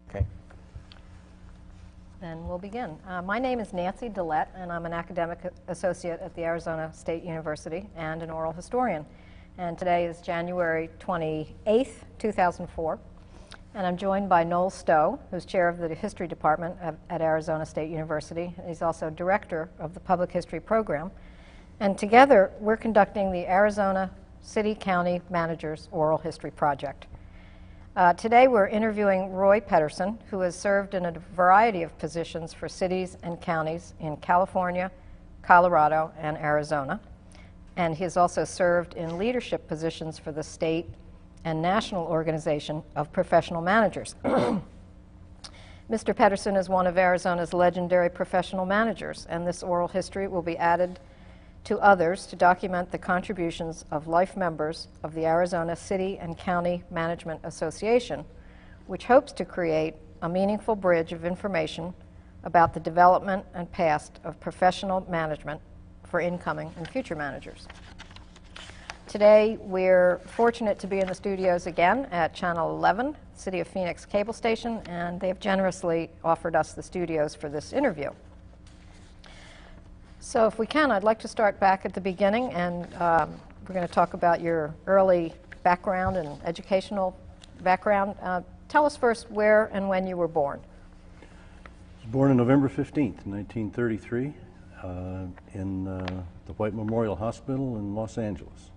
Okay. Then we'll begin. My name is Nancy Dillette, and I'm an academic associate at the Arizona State University and an oral historian. And today is January 28th, 2004. And I'm joined by Noel Stowe, who's chair of the history department at Arizona State University. He's also director of the public history program. And together, we're conducting the Arizona City County Managers Oral History Project. Today we're interviewing Roy Pederson, who has served in a variety of positions for cities and counties in California, Colorado, and Arizona. And he has also served in leadership positions for the state and national organization of professional managers. Mr. Pederson is one of Arizona's legendary professional managers, and this oral history will be added to others to document the contributions of life members of the Arizona City and County Management Association, which hopes to create a meaningful bridge of information about the development and past of professional management for incoming and future managers. Today, we're fortunate to be in the studios again at Channel 11, City of Phoenix cable station, and they have generously offered us the studios for this interview. So if we can, I'd like to start back at the beginning, and we're going to talk about your early background and educational background. Tell us first where and when you were born. I was born on November 15th, 1933, in the White Memorial Hospital in Los Angeles.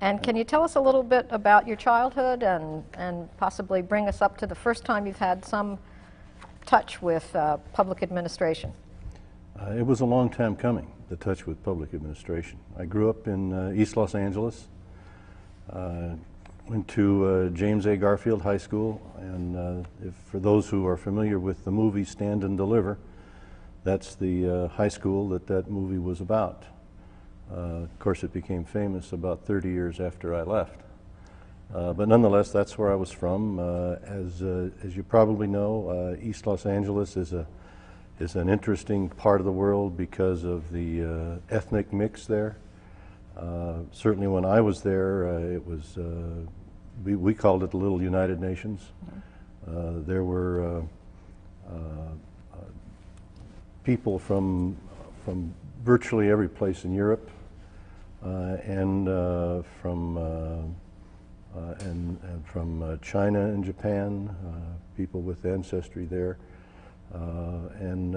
And can you tell us a little bit about your childhood and possibly bring us up to the first time you've had some touch with public administration? It was a long time coming, the touch with public administration. I grew up in East Los Angeles, went to James A. Garfield High School, and for those who are familiar with the movie Stand and Deliver, that's the high school that movie was about. Of course, it became famous about 30 years after I left. But nonetheless, that's where I was from. As you probably know, East Los Angeles is an interesting part of the world because of the ethnic mix there. Certainly when I was there, it was, we called it the Little United Nations. There were people from virtually every place in Europe and from China and Japan, people with ancestry there. And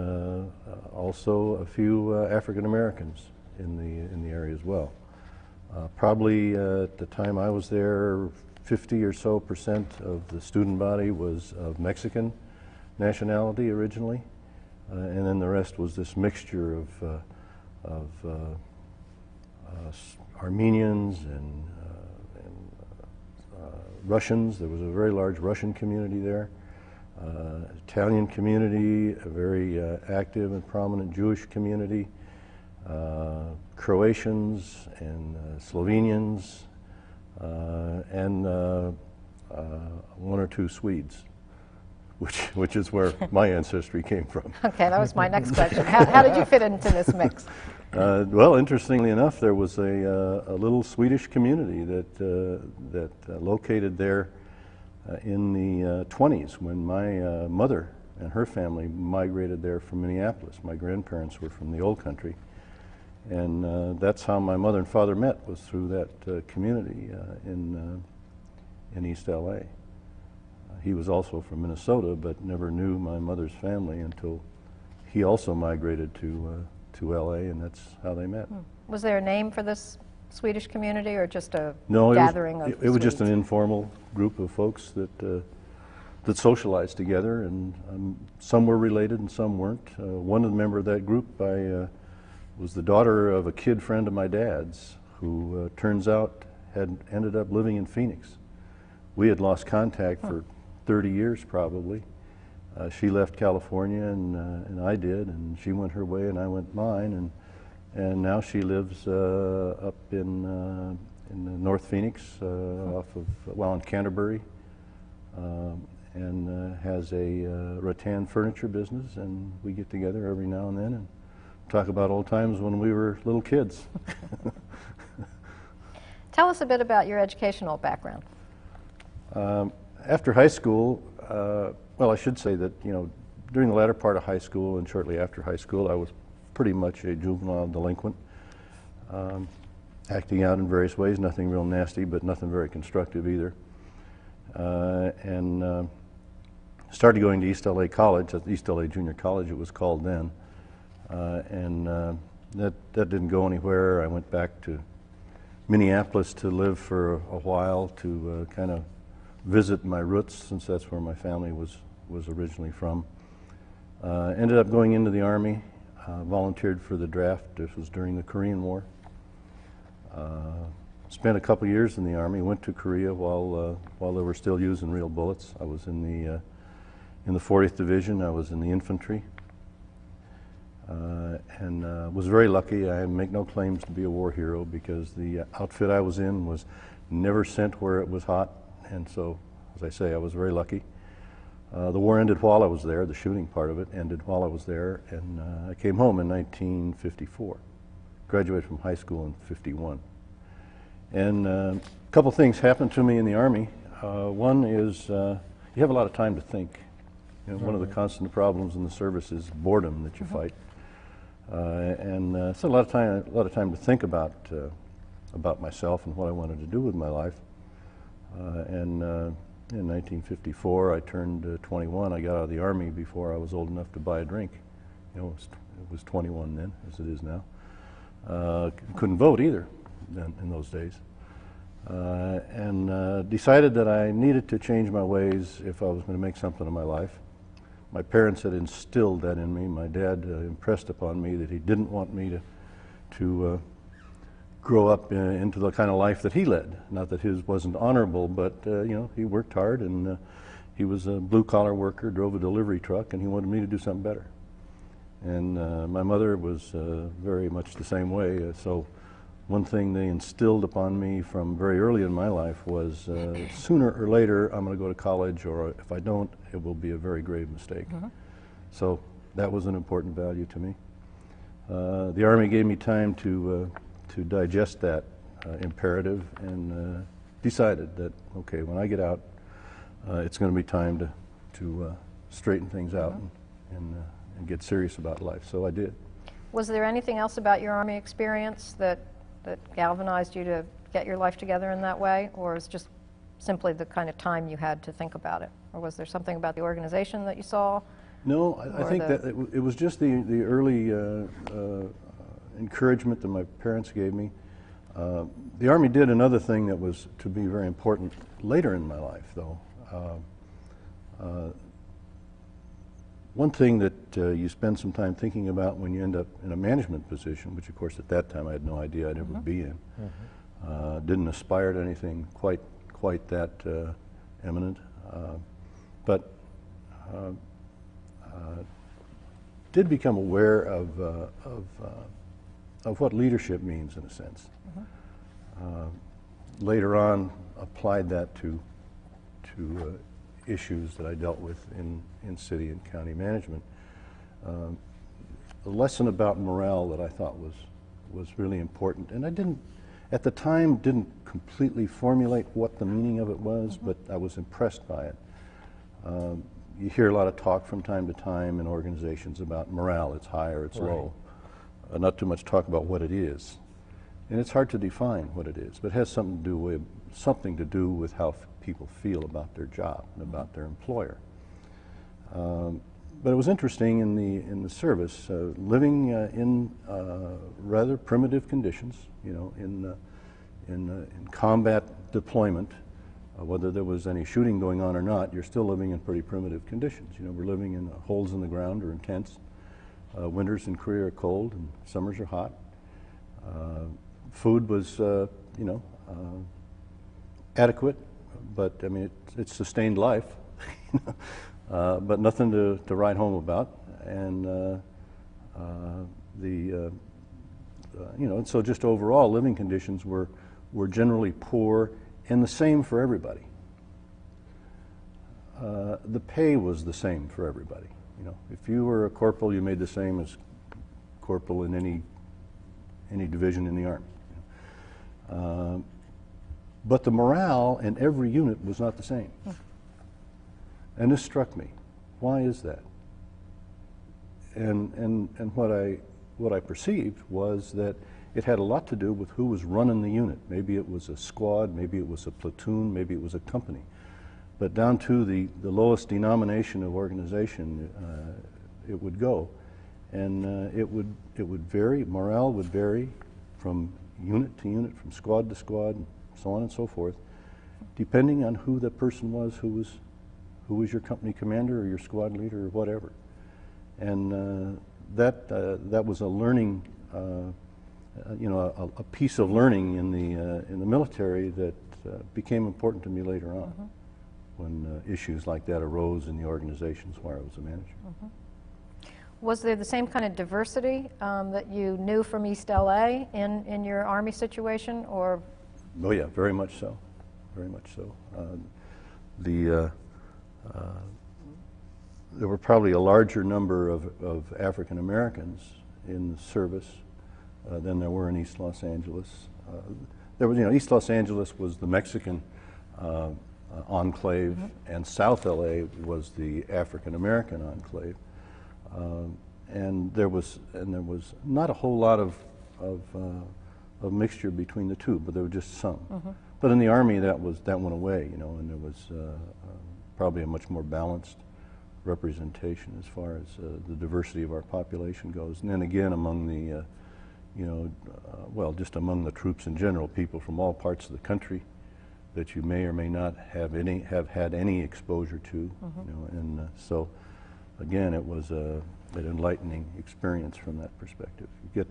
also a few African Americans in the area as well. Probably at the time I was there, 50 or so % of the student body was of Mexican nationality originally, and then the rest was this mixture of Armenians and Russians. There was a very large Russian community there. Italian community, a very active and prominent Jewish community, Croatians and Slovenians, and one or two Swedes, which is where my ancestry came from. Okay, that was my next question. How did you fit into this mix? Well, interestingly enough, there was a little Swedish community that located there in the 20s when my mother and her family migrated there from Minneapolis. My grandparents were from the old country, and that's how my mother and father met, was through that community in East LA. He was also from Minnesota, but never knew my mother's family until he also migrated to LA, and that's how they met. Was there a name for this Swedish community, or just a No, gathering of it was just Swedes? an informal group of folks that socialized together, and some were related and some weren't. One of the members of that group was the daughter of a kid friend of my dad's, who turns out had ended up living in Phoenix. We had lost contact for 30 years probably. She left California and I did, and she went her way and I went mine, and now she lives up in North Phoenix, in Canterbury, and has a rattan furniture business, and we get together every now and then and talk about old times when we were little kids. Tell us a bit about your educational background. After high school, well, I should say that, you know, during the latter part of high school and shortly after high school, I was pretty much a juvenile delinquent, acting out in various ways, nothing real nasty, but nothing very constructive either. And started going to East LA College, East LA Junior College it was called then, and that didn't go anywhere. I went back to Minneapolis to live for a while to kind of visit my roots, since that's where my family was originally from. Ended up going into the Army, volunteered for the draft. This was during the Korean War. Spent a couple years in the Army, went to Korea while they were still using real bullets. I was in the 40th Division. I was in the infantry, and was very lucky. I make no claims to be a war hero because the outfit I was in was never sent where it was hot, and so, as I say, I was very lucky. The war ended while I was there. The shooting part of it ended while I was there, and I came home in 1954. Graduated from high school in '51. And a couple things happened to me in the Army. One is you have a lot of time to think. You know, one of the constant problems in the service is boredom that you fight, and so a lot of time to think about myself and what I wanted to do with my life. And in 1954, I turned 21. I got out of the Army before I was old enough to buy a drink. You know, it was 21 then, as it is now. Couldn't vote either then, in those days. And decided that I needed to change my ways if I was going to make something of my life. My parents had instilled that in me. My dad impressed upon me that he didn't want me to grow up into the kind of life that he led. Not that his wasn't honorable, but you know, he worked hard, and he was a blue-collar worker, drove a delivery truck, and he wanted me to do something better. And my mother was very much the same way. So one thing they instilled upon me from very early in my life was sooner or later I'm going to go to college, or if I don't, it will be a very grave mistake. So that was an important value to me. The Army gave me time to digest that imperative, and decided that, okay, when I get out, it's going to be time to straighten things out and get serious about life. So I did. Was there anything else about your Army experience that galvanized you to get your life together in that way, or was it just simply the kind of time you had to think about it? Or was there something about the organization that you saw? No, I think that it was just the early encouragement that my parents gave me. The Army did another thing that was to be very important later in my life, though. One thing that you spend some time thinking about when you end up in a management position, which of course at that time I had no idea I'd ever be in, didn't aspire to anything quite that eminent, but did become aware of what leadership means, in a sense. Later on, applied that to issues that I dealt with in city and county management. A lesson about morale that I thought was really important, and I didn't, at the time, didn't completely formulate what the meaning of it was, but I was impressed by it. You hear a lot of talk from time to time in organizations about morale. It's high or it's low. Not too much talk about what it is. And it's hard to define what it is, but it has something to do with how people feel about their job and about their employer. But it was interesting in the service, living in rather primitive conditions, you know, in combat deployment. Whether there was any shooting going on or not, you're still living in pretty primitive conditions. You know, we're living in holes in the ground or in tents. Winters in Korea are cold and summers are hot. Food was, you know, adequate, but I mean, it sustained life, but nothing to write home about. And you know, and so just overall living conditions were generally poor, and the same for everybody. The pay was the same for everybody. You know, if you were a corporal, you made the same as corporal in any division in the Army. You know. But the morale in every unit was not the same. And this struck me. Why is that? And what I perceived was that it had a lot to do with who was running the unit. Maybe it was a squad, maybe it was a platoon, maybe it was a company. But down to the lowest denomination of organization, it would go. And it would vary, morale would vary from unit to unit, from squad to squad, and so on and so forth, depending on who the person was who was your company commander or your squad leader or whatever. And that was a learning, a piece of learning in the military that became important to me later on, when issues like that arose in the organizations where I was a manager. Was there the same kind of diversity that you knew from East LA in your Army situation, or? Oh yeah, very much so, very much so. There were probably a larger number of African Americans in the service than there were in East Los Angeles. There was, East Los Angeles was the Mexican enclave, and South LA was the African American enclave. And there was not a whole lot of mixture between the two, but there were just some. But in the Army, that went away, and there was probably a much more balanced representation as far as the diversity of our population goes. And then again, among the, well, just among the troops in general, people from all parts of the country that you may or may not have had any exposure to, and so. Again, it was an enlightening experience from that perspective. You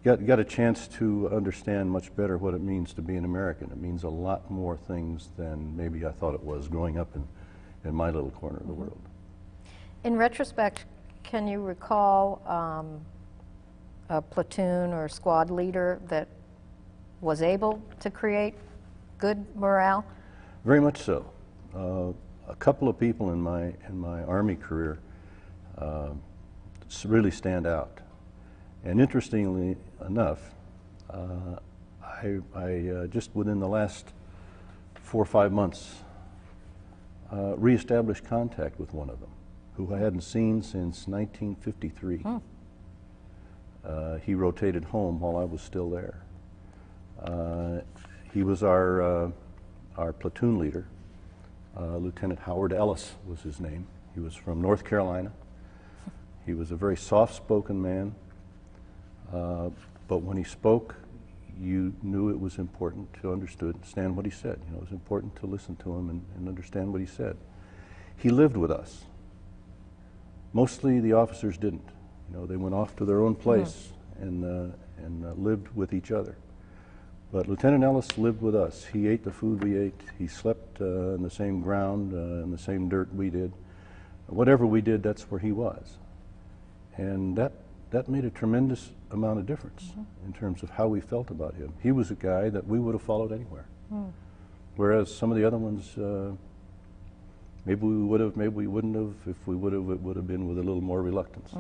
get a chance to understand much better what it means to be an American. It means a lot more things than maybe I thought it was growing up in my little corner of the world. In retrospect, can you recall a platoon or squad leader that was able to create good morale? Very much so. A couple of people in my Army career really stand out. And interestingly enough, I just within the last 4 or 5 months reestablished contact with one of them, who I hadn't seen since 1953. He rotated home while I was still there. He was our platoon leader. Lieutenant Howard Ellis was his name. He was from North Carolina. He was a very soft-spoken man, but when he spoke, you knew it was important to understand what he said. It was important to listen to him and understand what he said. He lived with us. Mostly the officers didn't. They went off to their own place and lived with each other. But Lieutenant Ellis lived with us. He ate the food we ate. He slept in the same ground, in the same dirt we did. Whatever we did, that's where he was. And that made a tremendous amount of difference in terms of how we felt about him. He was a guy that we would have followed anywhere. Whereas some of the other ones, maybe we would have, maybe we wouldn't have. If we would have, it would have been with a little more reluctance.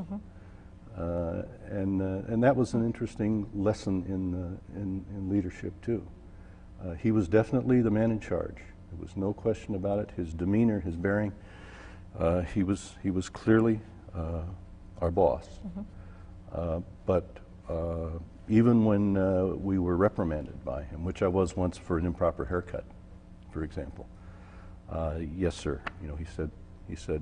And that was an interesting lesson in leadership too. He was definitely the man in charge. There was no question about it. His demeanor, his bearing, he was clearly our boss. But even when we were reprimanded by him, which I was once for an improper haircut, for example, yes, sir. He said.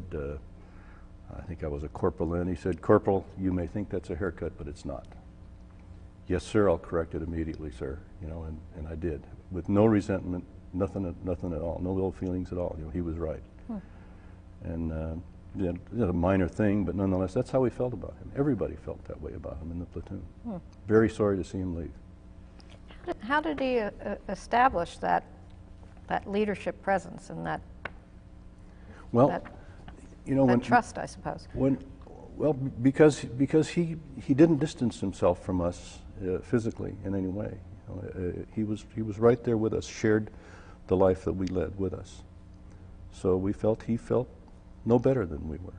I think I was a corporal then. He said, "Corporal, you may think that's a haircut, but it's not." "Yes, sir, I'll correct it immediately, sir." And I did, with no resentment, nothing at all, no ill feelings at all. He was right. And a minor thing, but nonetheless, that's how we felt about him. Everybody felt that way about him in the platoon. Very sorry to see him leave. How did he establish that leadership presence and that? Well. That trust, I suppose. Because he didn't distance himself from us physically in any way. He was right there with us, shared the life that we led with us. So he felt no better than we were.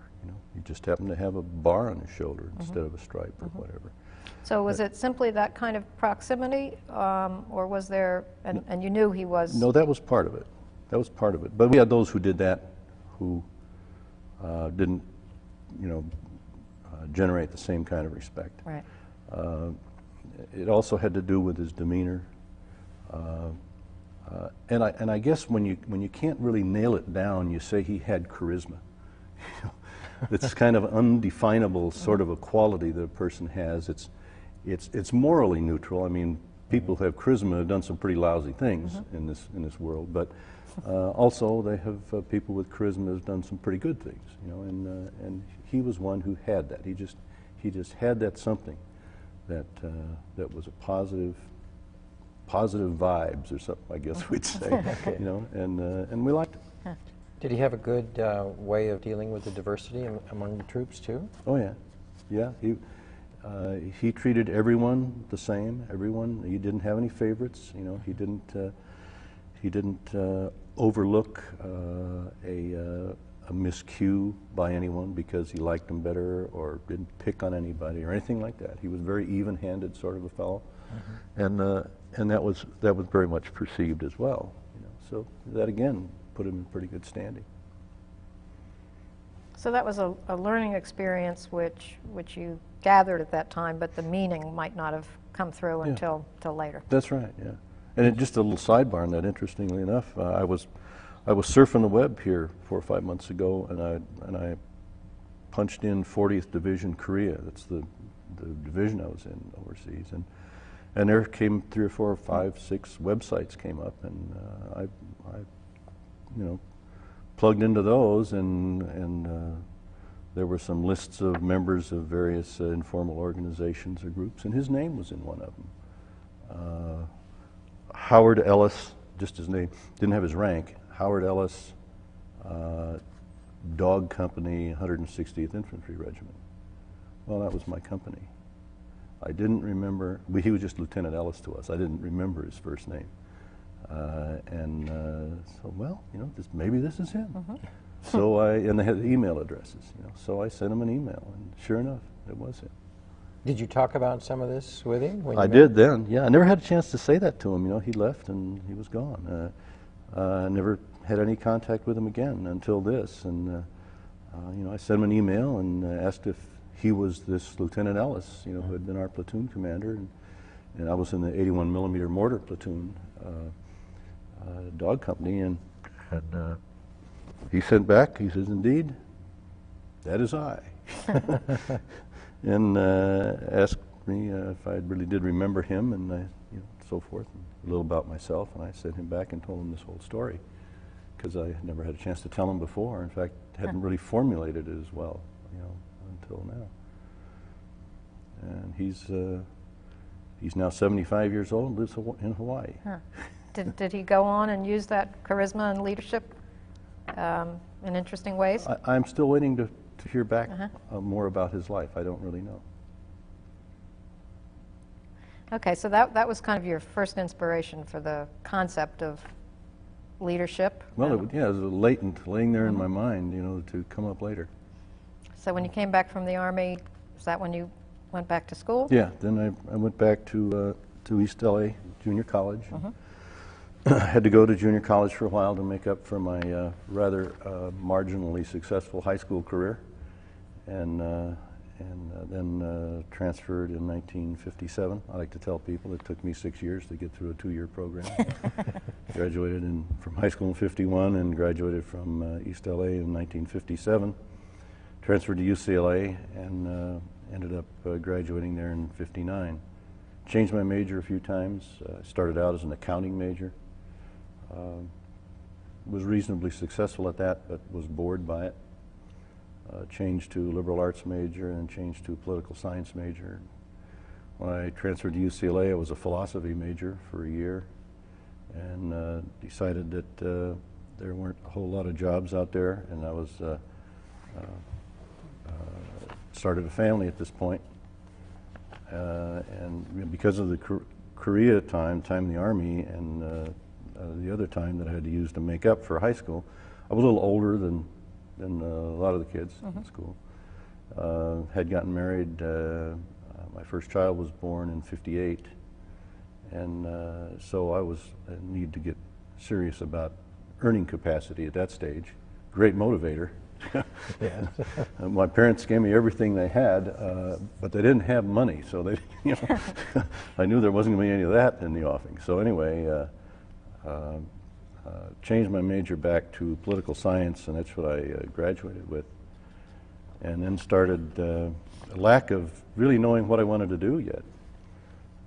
He just happened to have a bar on his shoulder instead of a stripe or whatever. So was it simply that kind of proximity, or was there? And you knew he was. No, that was part of it. That was part of it. But we had those who did that, who didn't, generate the same kind of respect. Right. It also had to do with his demeanor. And I guess when you can't really nail it down, you say he had charisma. It's kind of undefinable sort of a quality that a person has. It's morally neutral. I mean, people who have charisma have done some pretty lousy things in this world, but also they have people with charisma who've done some pretty good things. And he was one who had that. He just had that something that was a positive vibes or something, I guess we'd say. Okay. And we liked it. Huh. Did he have a good way of dealing with the diversity among the troops too? Oh yeah, yeah. He treated everyone the same. Everyone. He didn't have any favorites. He didn't overlook a miscue by anyone because he liked them better or didn't pick on anybody or anything like that. He was very even-handed sort of a fellow, and that was very much perceived as well. So that again put him in pretty good standing. So that was a learning experience which you gathered at that time, but the meaning might not have come through until later. That's right. Yeah. And just a little sidebar on that. Interestingly enough, I was surfing the web here 4 or 5 months ago, and I punched in 40th Division Korea. That's the division I was in overseas, and there came 3 or 4 or 5, 6 websites came up, and I plugged into those, and there were some lists of members of various informal organizations or groups, and his name was in one of them. Howard Ellis, just his name, didn't have his rank. Howard Ellis, Dog Company, 160th Infantry Regiment. Well, that was my company. I didn't remember, he was just Lieutenant Ellis to us. I didn't remember his first name. So, well, maybe this is him. So and they had email addresses, so I sent him an email, and sure enough, it was him. Did you talk about some of this with him? I did then, yeah. I never had a chance to say that to him. He left and he was gone. I never had any contact with him again until this. And, I sent him an email and asked if he was this Lieutenant Ellis, who had been our platoon commander. And I was in the 81 millimeter mortar platoon, Dog Company. And he sent back, he says, "Indeed, that is I." And asked me if I really did remember him, and so forth, and a little about myself. And I sent him back and told him this whole story, because I had never had a chance to tell him before. In fact, hadn't really formulated it as well, until now. And he's now 75 years old and lives in Hawaii. Huh. Did he go on and use that charisma and leadership in interesting ways? I'm still waiting to hear back more about his life. I don't really know. Okay, so that was kind of your first inspiration for the concept of leadership. Well, it was latent, laying there in my mind, to come up later. So when you came back from the Army, is that when you went back to school? Yeah, then I went back to East LA Junior College. I had to go to junior college for a while to make up for my rather marginally successful high school career, and then transferred in 1957. I like to tell people it took me 6 years to get through a 2-year program. Graduated from high school in 51 and graduated from East LA in 1957. Transferred to UCLA and ended up graduating there in 59. Changed my major a few times. Started out as an accounting major. Was reasonably successful at that, but was bored by it. Changed to liberal arts major and changed to political science major. When I transferred to UCLA, I was a philosophy major for a year, and decided that there weren't a whole lot of jobs out there, and I was started a family at this point. And because of the Korea time in the Army, and the other time that I had to use to make up for high school, I was a little older than a lot of the kids in school. Had gotten married. My first child was born in '58, and so I needed to get serious about earning capacity at that stage. Great motivator, Yeah. My parents gave me everything they had, but they didn't have money, so they, you know, I knew there wasn't going to be any of that in the offing. So anyway, changed my major back to political science, and that's what I graduated with. And then started a lack of really knowing what I wanted to do yet.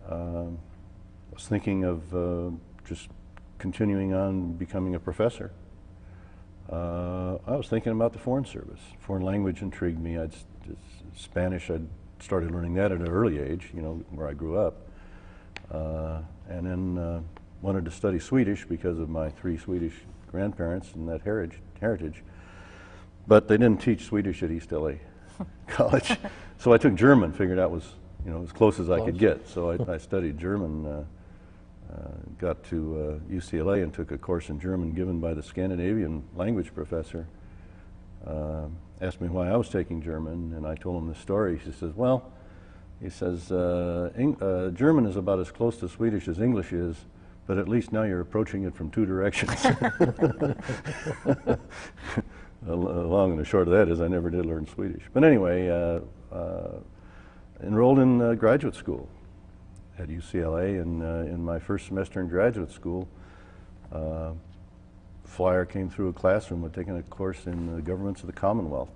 I was thinking of just continuing on becoming a professor. I was thinking about the Foreign Service. Foreign language intrigued me. Spanish, I'd started learning that at an early age, you know, where I grew up. And then wanted to study Swedish because of my 3 Swedish grandparents and that heritage. But they didn't teach Swedish at East LA College. So I took German, figured that was, you know, as close as I could get. So I studied German, got to UCLA and took a course in German given by the Scandinavian language professor. Asked me why I was taking German, and I told him the story. He says, well, he says, German is about as close to Swedish as English is, but at least now you're approaching it from 2 directions. The long and the short of that is I never did learn Swedish. But anyway, enrolled in graduate school at UCLA, and in my first semester in graduate school, flyer came through a classroom. I'd taken a course in the governments of the Commonwealth,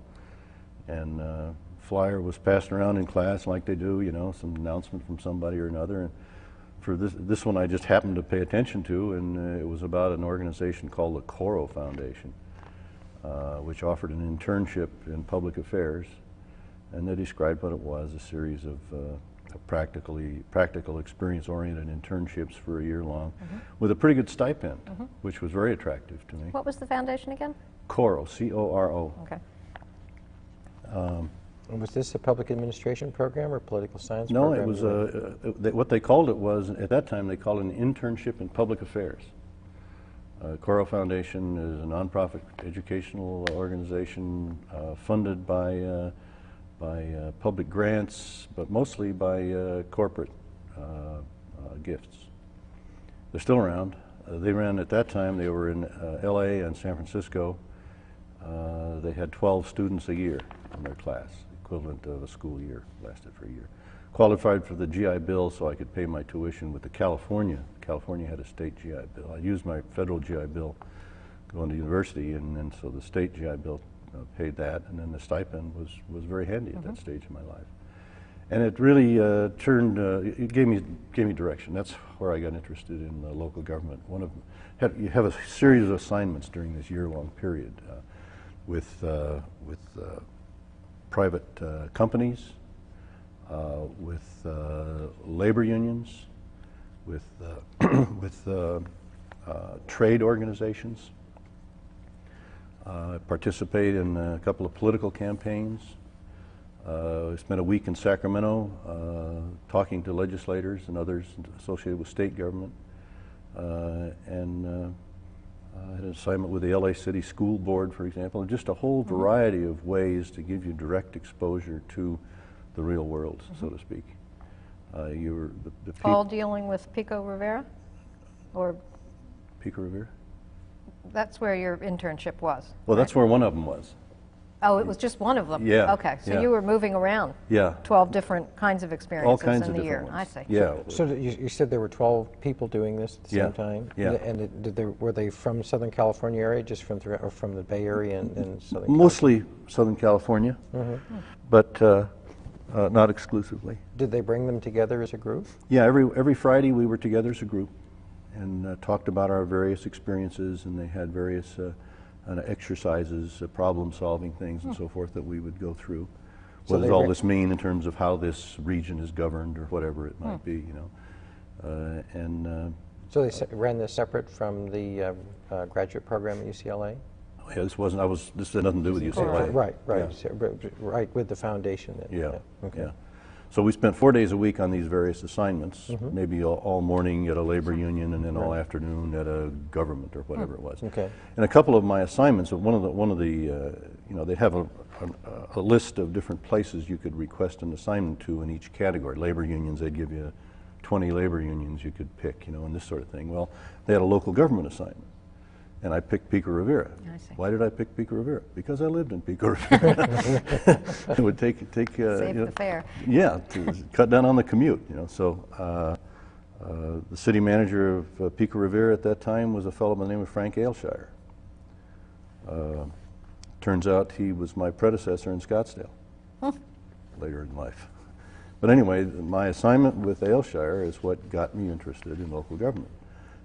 and flyer was passed around in class like they do, you know, some announcement from somebody or another. And for this one I just happened to pay attention to, and it was about an organization called the Coro Foundation, which offered an internship in public affairs, and they described what it was, a series of practical experience-oriented internships for a year long, with a pretty good stipend, which was very attractive to me. What was the foundation again? Coro, C-O-R-O. Okay. Was this a public administration program or political science No, program? it was what they called it was, at that time, they called it an internship in public affairs. Coro Foundation is a nonprofit educational organization funded by public grants, but mostly by corporate gifts. They're still around. They ran at that time, they were in LA and San Francisco. They had 12 students a year in their class, equivalent of a school year, lasted for a year. Qualified for the GI Bill so I could pay my tuition with the California. California had a state GI Bill. I used my federal GI Bill going to university, and so the state GI Bill paid that, and then the stipend was very handy at that stage in my life. And it really it gave me direction. That's where I got interested in local government. You have a series of assignments during this year-long period with private companies, with labor unions, with trade organizations. Participate in a couple of political campaigns. I spent a week in Sacramento talking to legislators and others associated with state government. And I had an assignment with the LA City School Board, for example, and just a whole variety of ways to give you direct exposure to the real world, so to speak. All dealing with Pico Rivera? Or Pico Rivera? that's where your internship was? Well, right? that's where one of them was. Oh, it was just one of them? Yeah. Okay, so yeah. you were moving around? Yeah. 12 different kinds of experiences All kinds in of the different year. ones. I see. Yeah. So you said there were 12 people doing this at the Yeah. same time? Yeah. And were they from Southern California area, just from or from the Bay Area and Southern Mostly Southern California, but not exclusively. Did they bring them together as a group? Yeah, every Friday we were together as a group and talked about our various experiences, and they had various exercises, problem-solving things and so forth that we would go through. So What does all this mean in terms of how this region is governed or whatever it might be, you know. So they ran this separate from the graduate program at UCLA? Yeah, this had nothing to do with UCLA. Right. Yeah. So, right, with the foundation. Yeah. Okay. Yeah. So we spent 4 days a week on these various assignments, maybe all morning at a labor union and then all afternoon at a government or whatever it was. Okay. And a couple of my assignments, one of the you know, they have a list of different places you could request an assignment to in each category. Labor unions, they'd give you 20 labor unions you could pick, you know, and this sort of thing. Well, they had a local government assignment. And I picked Pico Rivera. I see. Why did I pick Pico Rivera? Because I lived in Pico Rivera. It would take Save the fare. Yeah, to cut down on the commute. So the city manager of Pico Rivera at that time was a fellow by the name of Frank Ailshire. Turns out he was my predecessor in Scottsdale later in life. But anyway, my assignment with Ailshire is what got me interested in local government.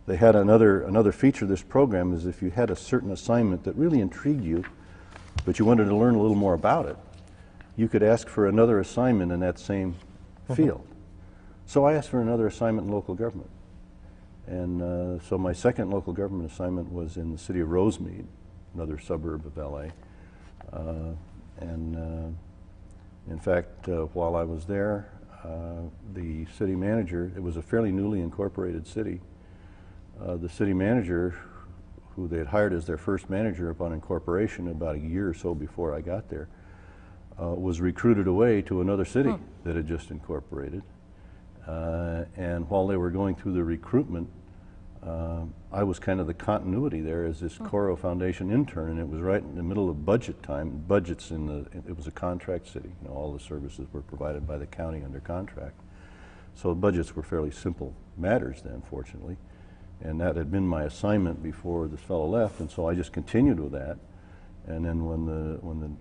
They had another feature of this program is if you had a certain assignment that really intrigued you, but you wanted to learn a little more about it, you could ask for another assignment in that same field. So I asked for another assignment in local government. And so my second local government assignment was in the city of Rosemead, another suburb of LA. In fact, while I was there, the city manager, it was a fairly newly incorporated city, the city manager, who they had hired as their first manager upon incorporation about a year or so before I got there, was recruited away to another city that had just incorporated. And while they were going through the recruitment, I was kind of the continuity there as this Coro Foundation intern, and it was right in the middle of budget time. It was a contract city. All the services were provided by the county under contract. So budgets were fairly simple matters then, fortunately. And that had been my assignment before this fellow left, and so I just continued with that. And then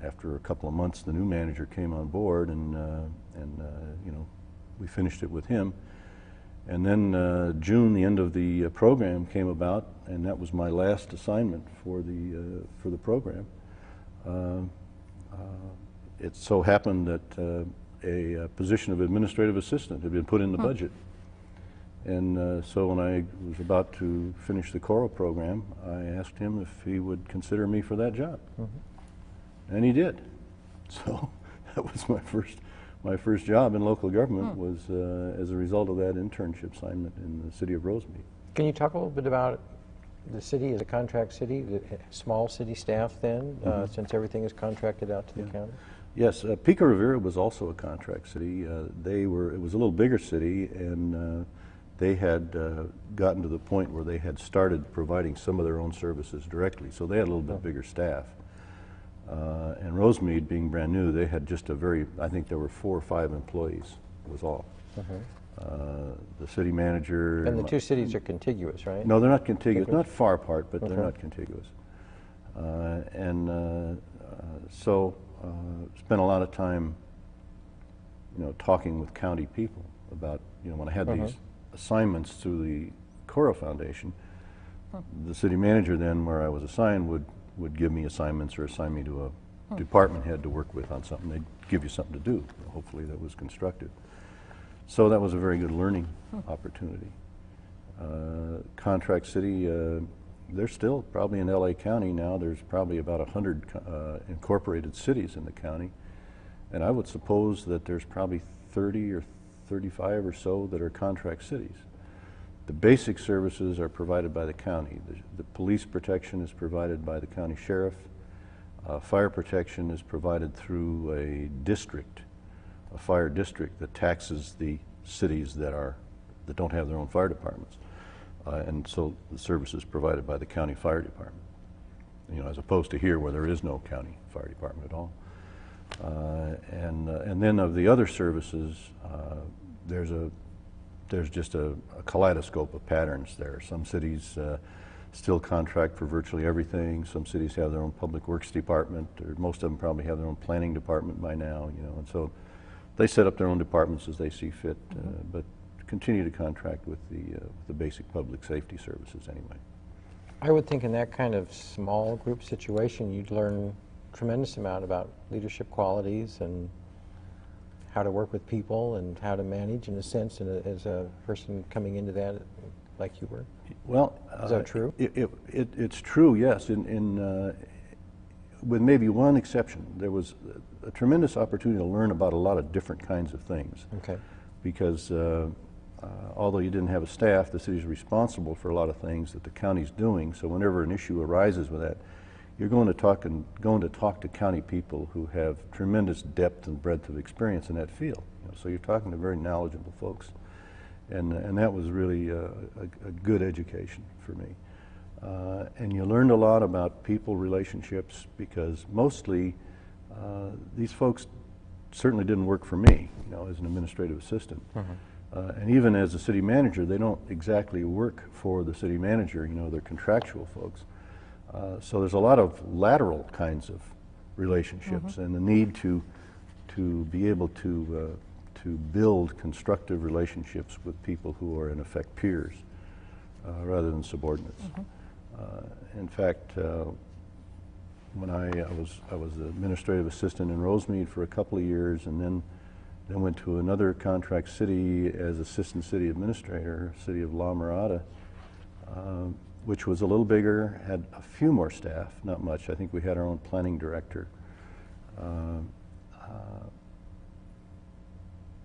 after a couple of months, the new manager came on board, and we finished it with him. And then June, the end of the program came about, and that was my last assignment for the program. It so happened that a position of administrative assistant had been put in the budget. And so when I was about to finish the Coro program, I asked him if he would consider me for that job. And he did. So that was my first job in local government was as a result of that internship assignment in the city of Rosemead. Can you talk a little bit about the city as a contract city, the small city staff then, since everything is contracted out to the county? Yes, Pico Rivera was also a contract city. It was a little bigger city, and they had gotten to the point where they had started providing some of their own services directly, so they had a little bit bigger staff. And Rosemead, being brand new, they had just I think there were 4 or 5 employees, was all. The city manager... And the two cities are contiguous, right? No, they're not contiguous. Not far apart, but they're not contiguous. So spent a lot of time, talking with county people about, when I had these assignments through the Coro Foundation, the city manager then, where I was assigned, would give me assignments or assign me to a department head to work with on something. They'd give you something to do, hopefully that was constructive. So that was a very good learning opportunity. Contract city, there's still probably in LA County now, there's probably about 100 incorporated cities in the county. And I would suppose that there's probably 30 or 35 or so that are contract cities. The basic services are provided by the county. The police protection is provided by the county sheriff. Fire protection is provided through a district, a fire district that taxes the cities that don't have their own fire departments. And so the service is provided by the county fire department, as opposed to here where there is no county fire department at all. And then of the other services, there's just a kaleidoscope of patterns there. Some cities still contract for virtually everything. Some cities have their own public works department, or most of them probably have their own planning department by now, and so they set up their own departments as they see fit, but continue to contract with the basic public safety services anyway. I would think in that kind of small group situation, you'd learn a tremendous amount about leadership qualities and how to work with people and how to manage, in a sense, as a person coming into that like you were. Well, is that true? It's true, yes. With maybe one exception, there was a tremendous opportunity to learn about a lot of different kinds of things. Okay. Because although you didn't have a staff, the city's responsible for a lot of things that the county's doing. So whenever an issue arises with that, you're going to talk to county people who have tremendous depth and breadth of experience in that field. So you're talking to very knowledgeable folks, and that was really a good education for me. And you learned a lot about people relationships because mostly these folks certainly didn't work for me, you know, as an administrative assistant. And even as a city manager, they don't exactly work for the city manager, you know, they're contractual folks. So there's a lot of lateral kinds of relationships and the need to be able to build constructive relationships with people who are in effect peers rather than subordinates. In fact, when I was an administrative assistant in Rosemead for a couple of years, and then went to another contract city as assistant city administrator, city of La Mirada, which was a little bigger, had a few more staff, not much. I think we had our own planning director.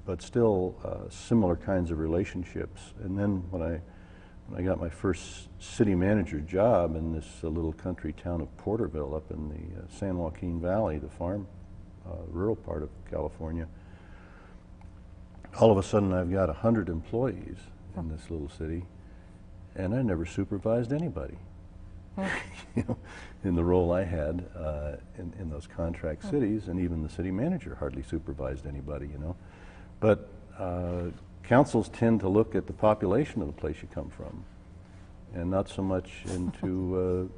But still similar kinds of relationships. And then when I got my first city manager job in this little country town of Porterville up in the San Joaquin Valley, the farm, rural part of California, all of a sudden I've got 100 employees in this little city, and I never supervised anybody. You know, in the role I had in those contract cities, and even the city manager hardly supervised anybody, you know. But councils tend to look at the population of the place you come from, and not so much into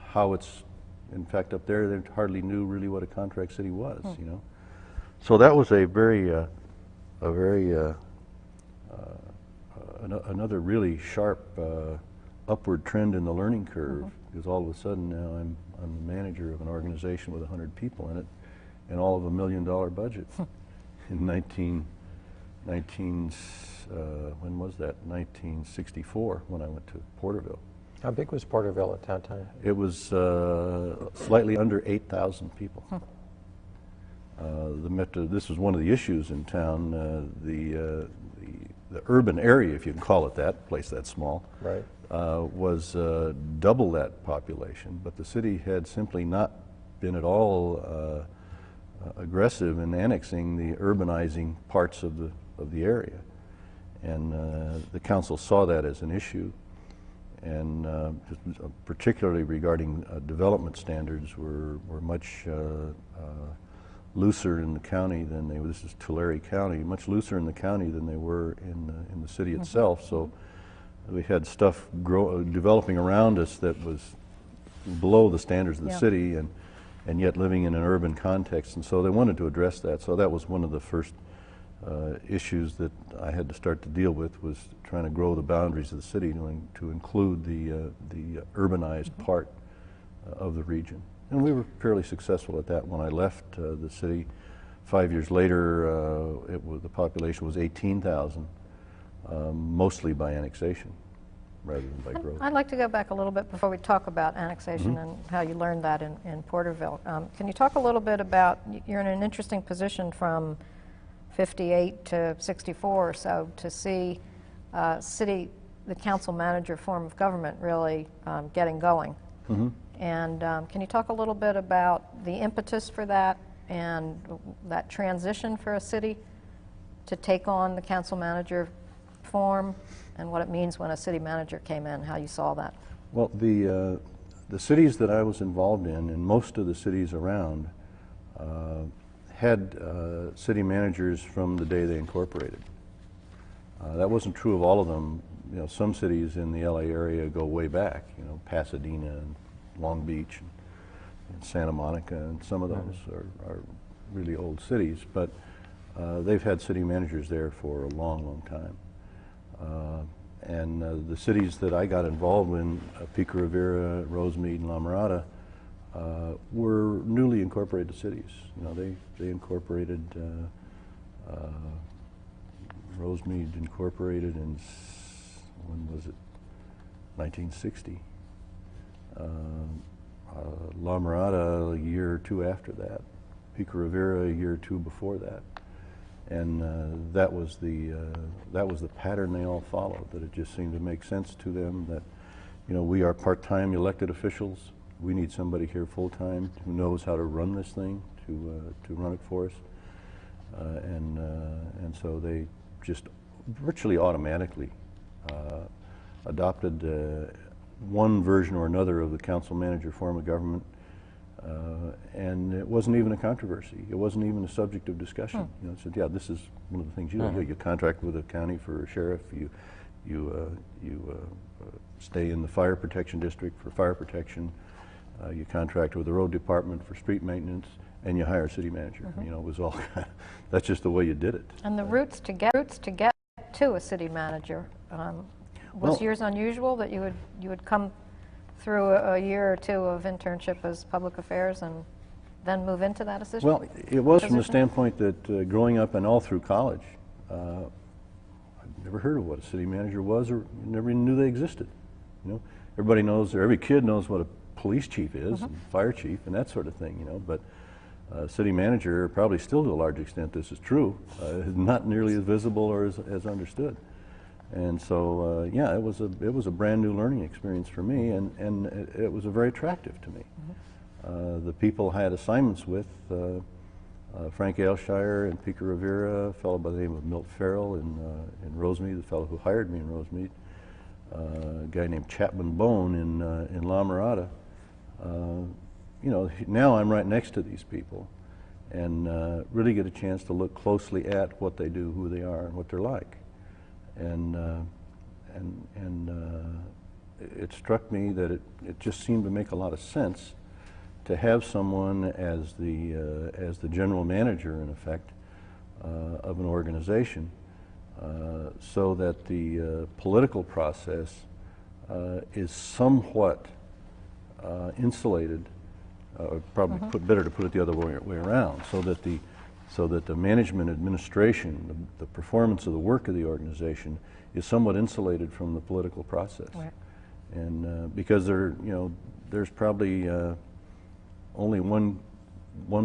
how it's, in fact, up there they hardly knew really what a contract city was, you know. So that was another really sharp upward trend in the learning curve, because all of a sudden now I'm the manager of an organization with 100 people in it, and all of $1 million budget in when was that? 1964, when I went to Porterville. How big was Porterville at that time? It was slightly under 8,000 people. This was one of the issues in town. The urban area, if you can call it that, place that small, right, was double that population, but the city had simply not been at all aggressive in annexing the urbanizing parts of the area. And the council saw that as an issue, and particularly regarding development standards were much looser in the county than they were. This is Tulare County, much looser in the county than they were in the city itself. So we had stuff developing around us that was below the standards of the city, and yet living in an urban context. And so they wanted to address that. So that was one of the first issues that I had to start to deal with, was trying to grow the boundaries of the city to include the urbanized part of the region. And we were fairly successful at that. When I left the city 5 years later, the population was 18,000, mostly by annexation rather than by growth. I'd like to go back a little bit before we talk about annexation and how you learned that in Porterville. Can you talk a little bit about, you're in an interesting position from 58 to 64 or so, to see the council manager form of government really getting going. And can you talk a little bit about the impetus for that and that transition for a city to take on the council manager form, and what it means when a city manager came in, how you saw that? Well, the cities that I was involved in, and most of the cities around, had city managers from the day they incorporated. That wasn't true of all of them. You know, some cities in the LA area go way back, you know, Pasadena and Long Beach and Santa Monica, and some of those are really old cities, but they've had city managers there for a long, long time. And the cities that I got involved in, Pico Rivera, Rosemead, and La Mirada, were newly incorporated cities. You know, they incorporated, Rosemead incorporated in, when was it? 1960. La Mirada a year or two after that, Pico Rivera a year or two before that, and that was the pattern they all followed. That it just seemed to make sense to them that, you know, we are part-time elected officials. We need somebody here full-time who knows how to run this thing, to run it for us, and so they just virtually automatically adopted one version or another of the council-manager form of government, and it wasn't even a controversy. It wasn't even a subject of discussion. You know, it said, yeah, this is one of the things you do. You contract with a county for a sheriff. You stay in the fire protection district for fire protection. You contract with the road department for street maintenance, and you hire a city manager. You know, it was all. That's just the way you did it. And the routes to get to a city manager, was yours unusual that you would come through a year or two of internship as public affairs and then move into that assistant? Well, it was from the standpoint that growing up and all through college, I'd never heard of what a city manager was, or never even knew they existed. You know, everybody knows, or every kid knows what a police chief is, and fire chief, and that sort of thing. You know, but city manager, probably still to a large extent, this is true, is not nearly as visible or as understood. And so, yeah, it was a brand new learning experience for me, and it was very attractive to me. The people I had assignments with, Frank Aylshire and Pico Rivera, a fellow by the name of Milt Farrell in Rosemead, the fellow who hired me in Rosemead, a guy named Chapman Bone in La Mirada. You know, now I'm right next to these people, and really get a chance to look closely at what they do, who they are, and what they're like. And it struck me that it just seemed to make a lot of sense to have someone as the general manager, in effect, of an organization, so that the political process is somewhat insulated. Probably better to put it the other way around, so that the management administration, the performance of the work of the organization, is somewhat insulated from the political process. Right. And because there's probably only one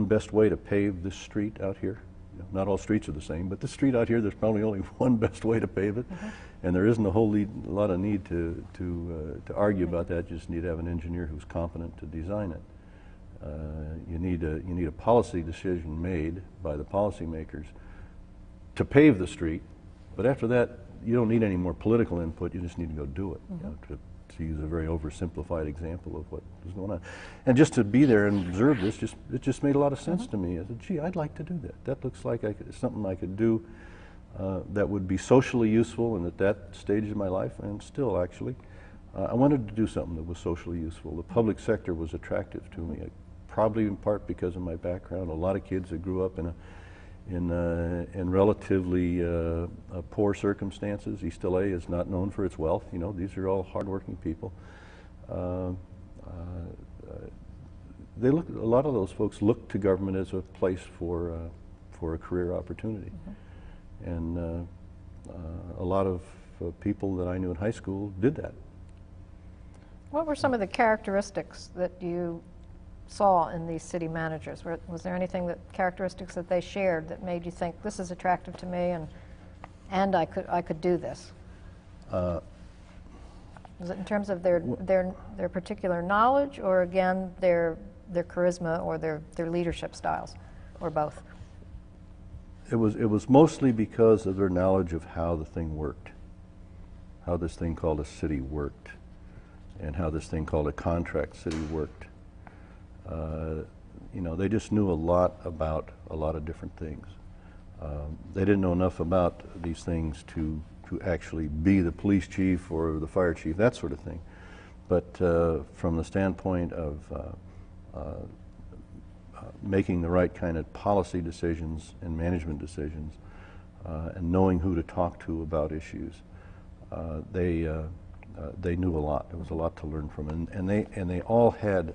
best way to pave this street out here. You know, not all streets are the same, but this street out here, there's probably only one best way to pave it, and there isn't a whole lot of need to argue about that. You just need to have an engineer who's competent to design it. You need a policy decision made by the policymakers to pave the street, but after that, you don't need any more political input. You just need to go do it. You know, to use a very oversimplified example of what was going on, and just to be there and observe this, it just made a lot of sense to me. I said, "Gee, I'd like to do that. That looks like something I could do that would be socially useful." And at that stage of my life, and still actually, I wanted to do something that was socially useful. The public sector was attractive to me. Probably in part because of my background. A lot of kids that grew up in relatively poor circumstances. East LA is not known for its wealth. You know, these are all hardworking people. A lot of those folks look to government as a place for a career opportunity, and a lot of people that I knew in high school did that. What were some of the characteristics that you saw in these city managers? Was there anything characteristics that they shared that made you think, this is attractive to me, and I could do this? Was it in terms of their particular knowledge, or again their charisma or their leadership styles, or both? It was mostly because of their knowledge of how the thing worked, how this thing called a city worked, and how this thing called a contract city worked. You know, they just knew a lot about a lot of different things. They didn't know enough about these things to actually be the police chief or the fire chief, that sort of thing. But from the standpoint of making the right kind of policy decisions and management decisions, and knowing who to talk to about issues, they knew a lot. There was a lot to learn from, and they all had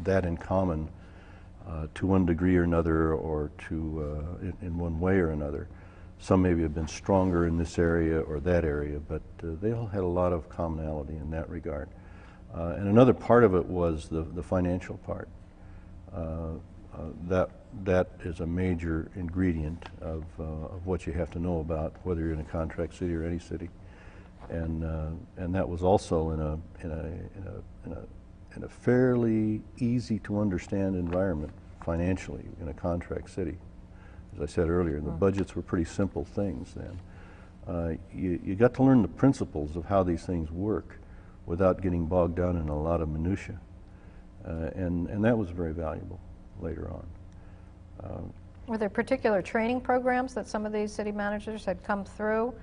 that in common, to one degree or another, or in one way or another. Some maybe have been stronger in this area or that area, but they all had a lot of commonality in that regard. And another part of it was the financial part. That is a major ingredient of what you have to know about whether you're in a contract city or any city, and that was also in a fairly easy to understand environment financially in a contract city. As I said earlier, the budgets were pretty simple things then. You got to learn the principles of how these things work without getting bogged down in a lot of minutia. And that was very valuable later on. Were there particular training programs that some of these city managers had come through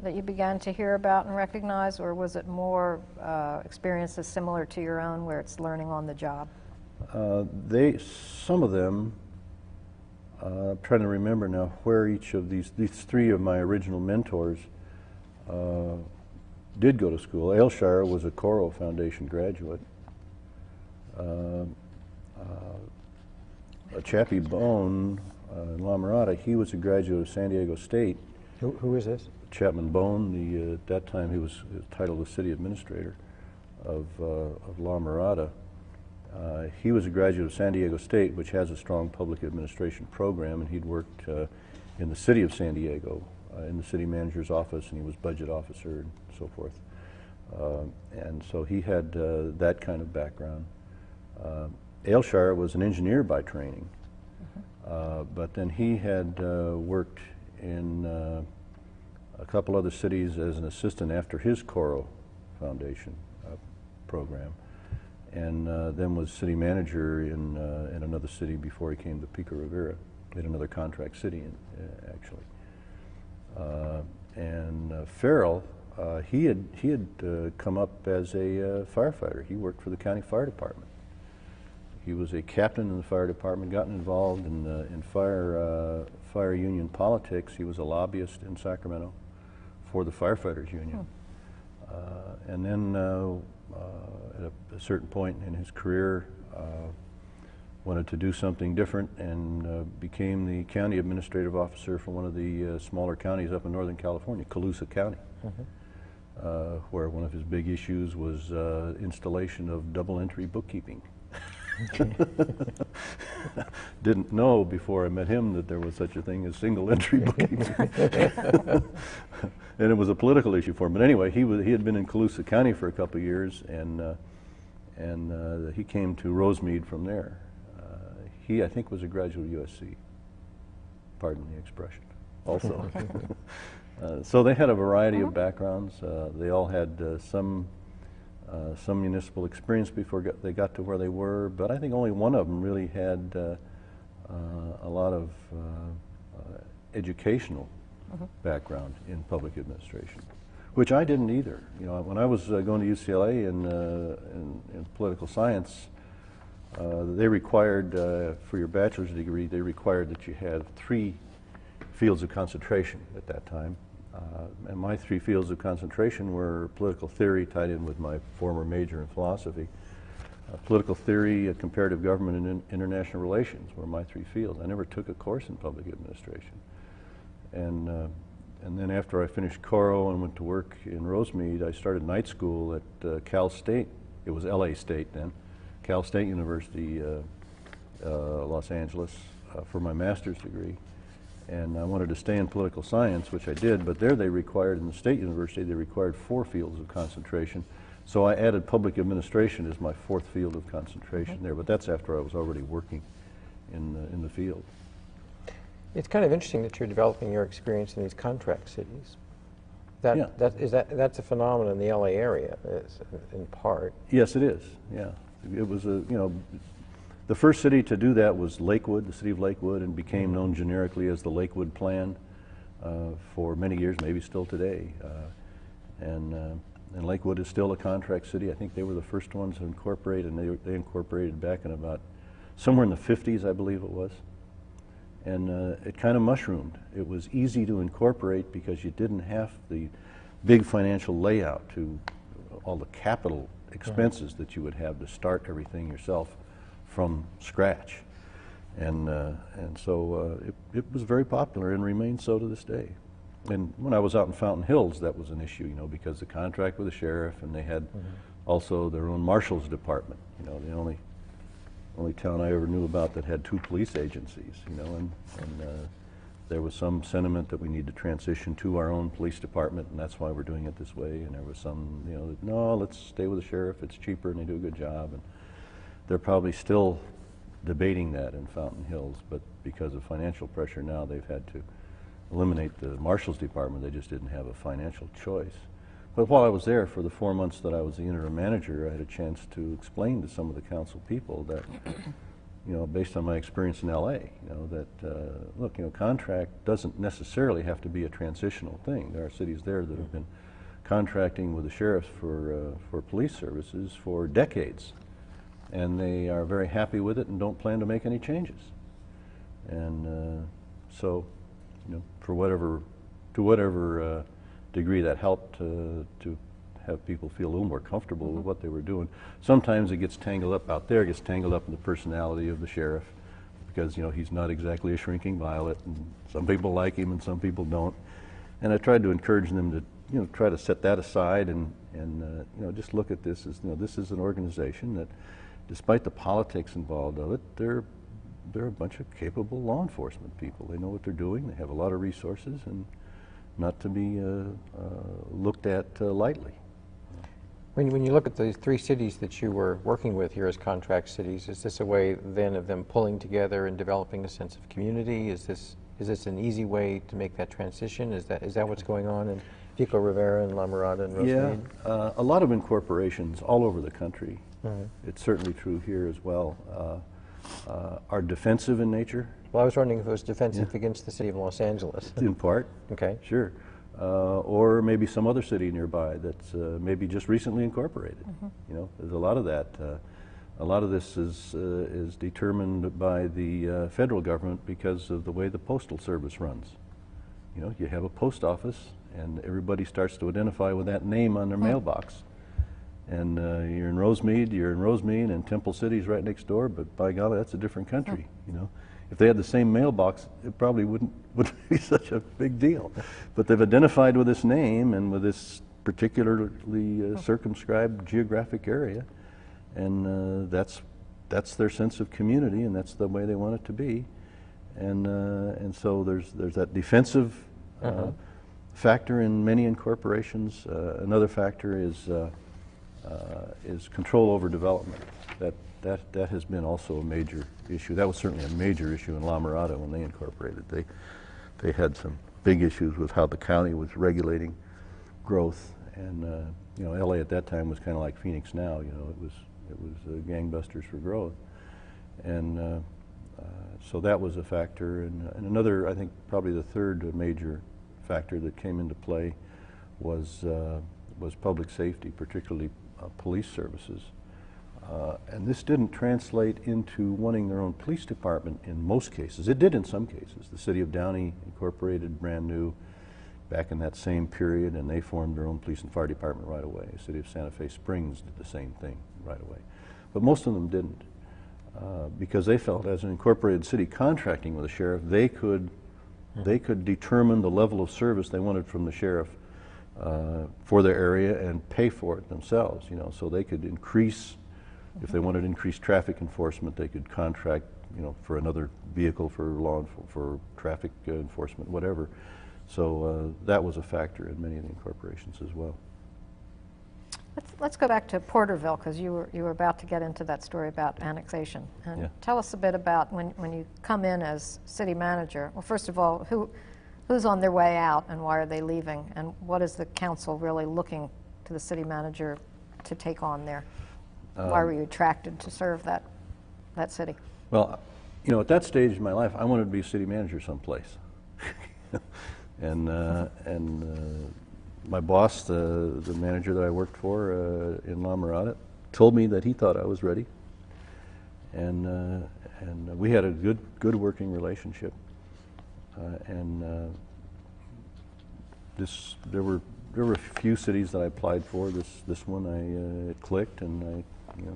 that you began to hear about and recognize, or was it more experiences similar to your own where it's learning on the job? Some of them, I'm trying to remember now where each of these three of my original mentors did go to school. Aylshire was a Coro Foundation graduate. Chappie Bone in La Mirada, he was a graduate of San Diego State. Who is this? Chapman Bone, at that time he was titled the city administrator of La Mirada. He was a graduate of San Diego State, which has a strong public administration program, and he'd worked in the city of San Diego, in the city manager's office, and he was budget officer and so forth. And so he had that kind of background. Aylshire was an engineer by training, but then he had worked in a couple other cities as an assistant after his Coro Foundation program, and then was city manager in another city before he came to Pico Rivera, in another contract city, actually. Farrell, he had come up as a firefighter. He worked for the county fire department. He was a captain in the fire department, gotten involved in fire union politics. He was a lobbyist in Sacramento for the firefighters union. And then at a certain point in his career, wanted to do something different and became the county administrative officer for one of the smaller counties up in Northern California, Colusa County, where one of his big issues was installation of double entry bookkeeping. Didn't know before I met him that there was such a thing as single entry bookkeeping. And it was a political issue for him. But anyway, he had been in Colusa County for a couple of years, and he came to Rosemead from there. He, I think, was a graduate of USC. Pardon the expression. Also, so they had a variety of backgrounds. They all had some municipal experience before they got to where they were, but I think only one of them really had a lot of educational background in public administration, which I didn't either. You know, when I was going to UCLA in political science, they required, for your bachelor's degree, they required that you had 3 fields of concentration at that time. And my 3 fields of concentration were political theory, tied in with my former major in philosophy. Political theory, comparative government, and international relations were my 3 fields. I never took a course in public administration. And then after I finished Coro and went to work in Rosemead, I started night school at Cal State. It was LA State then. Cal State University, Los Angeles, for my master's degree. And I wanted to stay in political science, which I did, but there they required, in the state university, they required 4 fields of concentration. So I added public administration as my 4th field of concentration there, but that's after I was already working in the field. It's kind of interesting that you're developing your experience in these contract cities. That's a phenomenon in the LA area, in part. Yes, it is, yeah. It was the first city to do that was Lakewood, the city of Lakewood, and became known generically as the Lakewood Plan for many years, maybe still today. And Lakewood is still a contract city. I think they were the first ones to incorporate, and they incorporated back in about somewhere in the 50s, I believe it was. And it kind of mushroomed. It was easy to incorporate because you didn't have the big financial layout to all the capital expenses that you would have to start everything yourself from scratch. And so it was very popular and remains so to this day. And when I was out in Fountain Hills, that was an issue, you know, because the contract with the sheriff, and they had also their own marshal's department, you know, the only town I ever knew about that had 2 police agencies, you know, and there was some sentiment that we need to transition to our own police department, and that's why we're doing it this way. And there was some, you know, no, let's stay with the sheriff, it's cheaper and they do a good job. And they're probably still debating that in Fountain Hills, but because of financial pressure now, they've had to eliminate the marshal's department. They just didn't have a financial choice. But while I was there for the 4 months that I was the interim manager, I had a chance to explain to some of the council people that, you know, based on my experience in LA, you know, that, look, you know, contract doesn't necessarily have to be a transitional thing. There are cities there that have been contracting with the sheriffs for police services for decades, and they are very happy with it and don't plan to make any changes. And so, you know, to whatever degree that helped to have people feel a little more comfortable with what they were doing. Sometimes it gets tangled up out there, it gets tangled up in the personality of the sheriff, because, you know, he's not exactly a shrinking violet, and some people like him and some people don't. And I tried to encourage them to, you know, try to set that aside and you know, just look at this as, you know, this is an organization that, despite the politics involved of it, they're a bunch of capable law enforcement people. They know what they're doing. They have a lot of resources, and not to be looked at lightly. When you look at the 3 cities that you were working with here as contract cities, is this a way then of them pulling together and developing a sense of community? Is this an easy way to make that transition? Is that what's going on in Pico Rivera and La Mirada and Rosemead? Yeah, a lot of incorporations all over the country, it's certainly true here as well, are defensive in nature. Well, I was wondering if it was defensive against the city of Los Angeles. In part. Okay. Sure. Or maybe some other city nearby that's maybe just recently incorporated. You know, there's a lot of that. A lot of this is determined by the federal government because of the way the Postal Service runs. You know, you have a post office, and everybody starts to identify with that name on their mailbox. And you're in Rosemead, and Temple City's right next door, but by golly, that's a different country, you know. If they had the same mailbox, it probably wouldn't be such a big deal. But they've identified with this name and with this particularly circumscribed geographic area, and that's their sense of community, and that's the way they want it to be. And so there's that defensive factor in many incorporations. Another factor is control over development. That has been also a major issue. That was certainly a major issue in La Mirada when they incorporated. They had some big issues with how the county was regulating growth, and you know, LA at that time was kind of like Phoenix now. You know, it was gangbusters for growth, and so that was a factor. And another, I think, probably the third major factor that came into play was public safety, particularly police services. And this didn't translate into wanting their own police department in most cases. It did in some cases. The city of Downey incorporated brand new back in that same period, and they formed their own police and fire department right away. The city of Santa Fe Springs did the same thing right away. But most of them didn't, because they felt as an incorporated city contracting with the sheriff, they could determine the level of service they wanted from the sheriff for their area and pay for it themselves, you know, so they could increase. If they wanted increased traffic enforcement, they could contract, you know, for another vehicle for traffic enforcement, whatever. So that was a factor in many of the incorporations as well. Let's go back to Porterville, because you were about to get into that story about annexation. And tell us a bit about when you come in as city manager. Well, first of all, who's on their way out and why are they leaving? And what is the council really looking to the city manager to take on there? Why were you attracted to serve that city? Well, you know, at that stage in my life, I wanted to be a city manager someplace. and my boss, the manager that I worked for in La Mirada, told me that he thought I was ready. And we had a good working relationship. There were a few cities that I applied for. This one it clicked, and I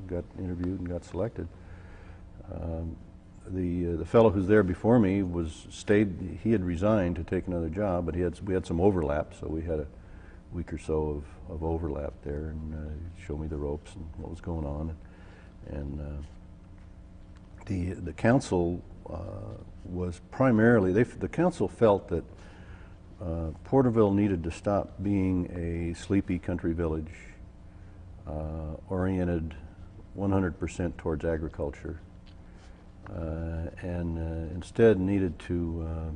got interviewed and got selected. The fellow who's there before me stayed. He had resigned to take another job, but we had some overlap, so we had a week or so of overlap there, and showed me the ropes and what was going on. And the council was primarily the council felt that Porterville needed to stop being a sleepy country village oriented 100% towards agriculture, and instead needed to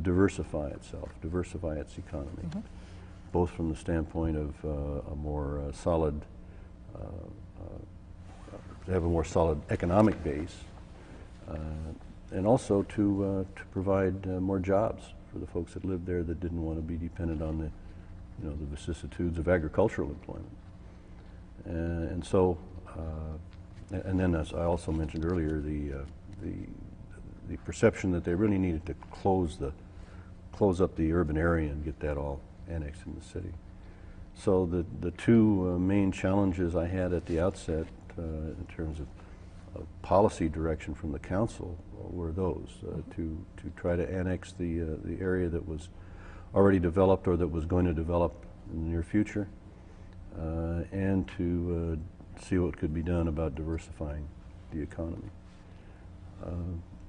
diversify its economy. both from the standpoint of a more solid, to have a more solid economic base, and also to provide more jobs for the folks that lived there that didn't want to be dependent on the vicissitudes of agricultural employment. And so, and then, as I also mentioned earlier, the perception that they really needed to close up the urban area and get that all annexed in the city. So the two main challenges I had at the outset in terms of policy direction from the council were those, to try to annex the area that was already developed or that was going to develop in the near future, and to see what could be done about diversifying the economy.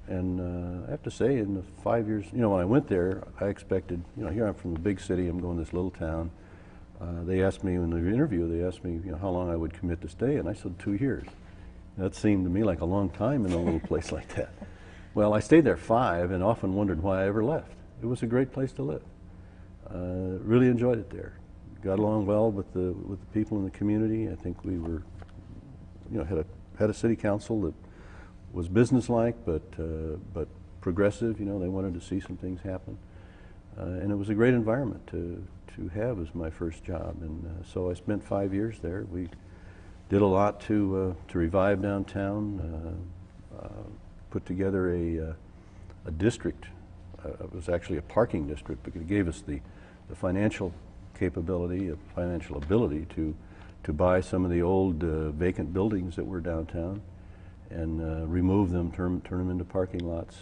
And I have to say, in the 5 years, when I went there, I expected, here I'm from a big city, I'm going to this little town. They asked me in the interview, they asked me, how long I would commit to stay, and I said 2 years. That seemed to me like a long time in a little place like that. Well, I stayed there 5 and often wondered why I ever left. It was a great place to live. Really enjoyed it there. Got along well with the people in the community. I think we were, had a city council that was businesslike, but progressive. They wanted to see some things happen, and it was a great environment to have as my first job. And so I spent 5 years there. We did a lot to revive downtown. Put together a district. It was actually a parking district, because it gave us the financial capability, financial ability to buy some of the old vacant buildings that were downtown and remove them, turn them into parking lots,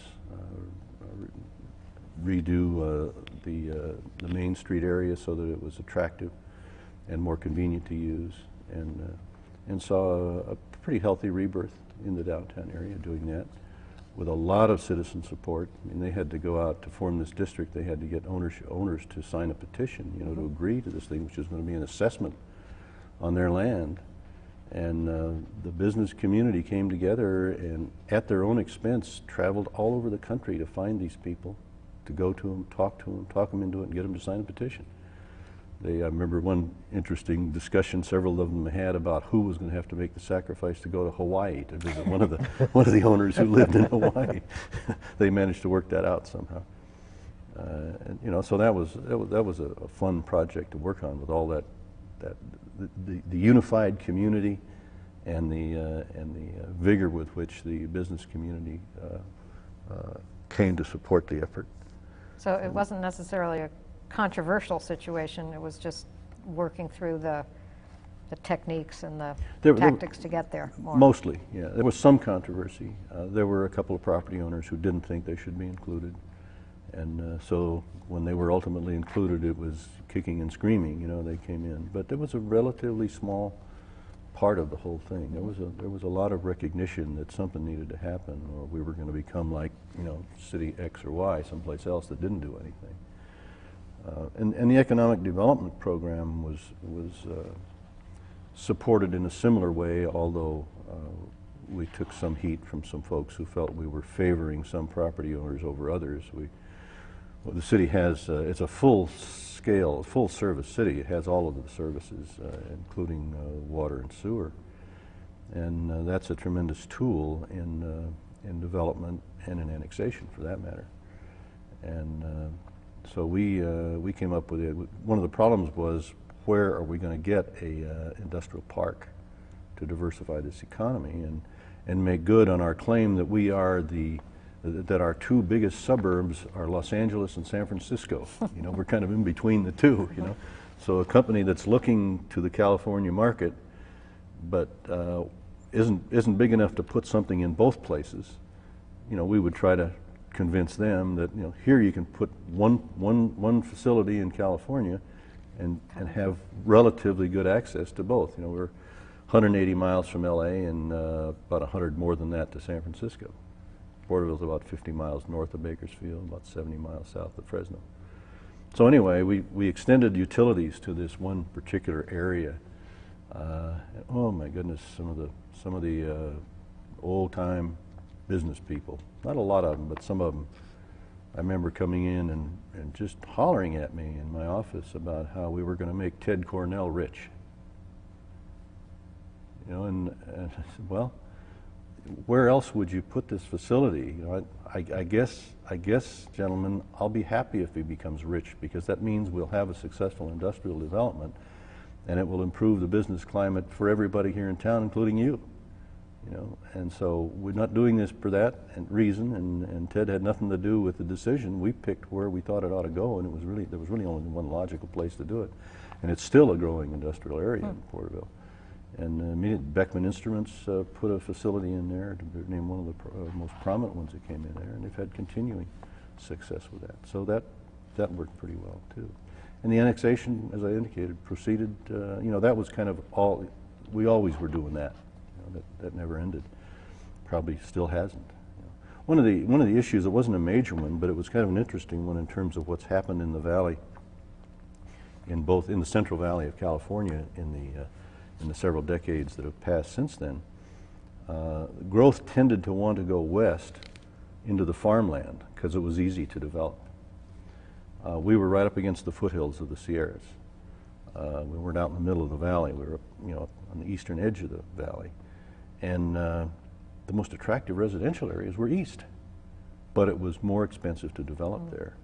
redo the Main Street area so that it was attractive and more convenient to use, and saw a pretty healthy rebirth in the downtown area doing that, with a lot of citizen support. I mean, they had to go out to form this district. They had to get owners to sign a petition, to agree to this thing, which is going to be an assessment on their land. And the business community came together and, at their own expense, traveled all over the country to find these people, to go to them, talk them into it, and get them to sign a petition. I remember one interesting discussion several of them had about who was going to have to make the sacrifice to go to Hawaii to visit one of the owners who lived in Hawaii. They managed to work that out somehow. And so that was a fun project to work on, with all the unified community and the vigor with which the business community came to support the effort. So it wasn't necessarily a controversial situation. It was just working through the techniques and the tactics to get there. More. Mostly, yeah. There was some controversy. There were a couple of property owners who didn't think they should be included, and so when they were ultimately included, it was kicking and screaming. They came in, but there was a relatively small part of the whole thing. There was a lot of recognition that something needed to happen, or we were going to become like city X or Y, someplace else that didn't do anything. And the economic development program was supported in a similar way, although we took some heat from some folks who felt we were favoring some property owners over others. The city has, it's a full-scale, full-service city. It has all of the services, including water and sewer. And that's a tremendous tool in development and in annexation, for that matter. And so we came up with it. One of the problems was, where are we going to get a industrial park to diversify this economy and make good on our claim that we are that our two biggest suburbs are Los Angeles and San Francisco. We're kind of in between the two. So a company that's looking to the California market, but isn't big enough to put something in both places. We would try to convince them that here you can put one facility in California and have relatively good access to both. We're 180 miles from LA and about 100 more than that to San Francisco. Porterville's about 50 miles north of Bakersfield, about 70 miles south of Fresno. So anyway, we extended utilities to this one particular area. Oh my goodness, some of the old-time business people, not a lot of them, but some of them I remember coming in and just hollering at me in my office about how we were going to make Ted Cornell rich. You know, and I said, well, where else would you put this facility? You know, I guess, gentlemen, I'll be happy if he becomes rich, because that means we'll have a successful industrial development, and it will improve the business climate for everybody here in town, including you. You know, and so we're not doing this for that reason, and Ted had nothing to do with the decision. We picked where we thought it ought to go, and there was really only one logical place to do it, and it's still a growing industrial area in Porterville. And immediately Beckman Instruments put a facility in there, to name one of the most prominent ones that came in there, and they've had continuing success with that. So that worked pretty well too. And the annexation, as I indicated, proceeded. You know, that was kind of all. We always were doing that. You know, that never ended. Probably still hasn't. You know. One of the issues, it wasn't a major one, but it was kind of an interesting one in terms of what's happened in the valley, in the Central Valley of California in the several decades that have passed since then. Growth tended to want to go west into the farmland because it was easy to develop. We were right up against the foothills of the Sierras. We weren't out in the middle of the valley. We were, you know, on the eastern edge of the valley. And the most attractive residential areas were east, but it was more expensive to develop there.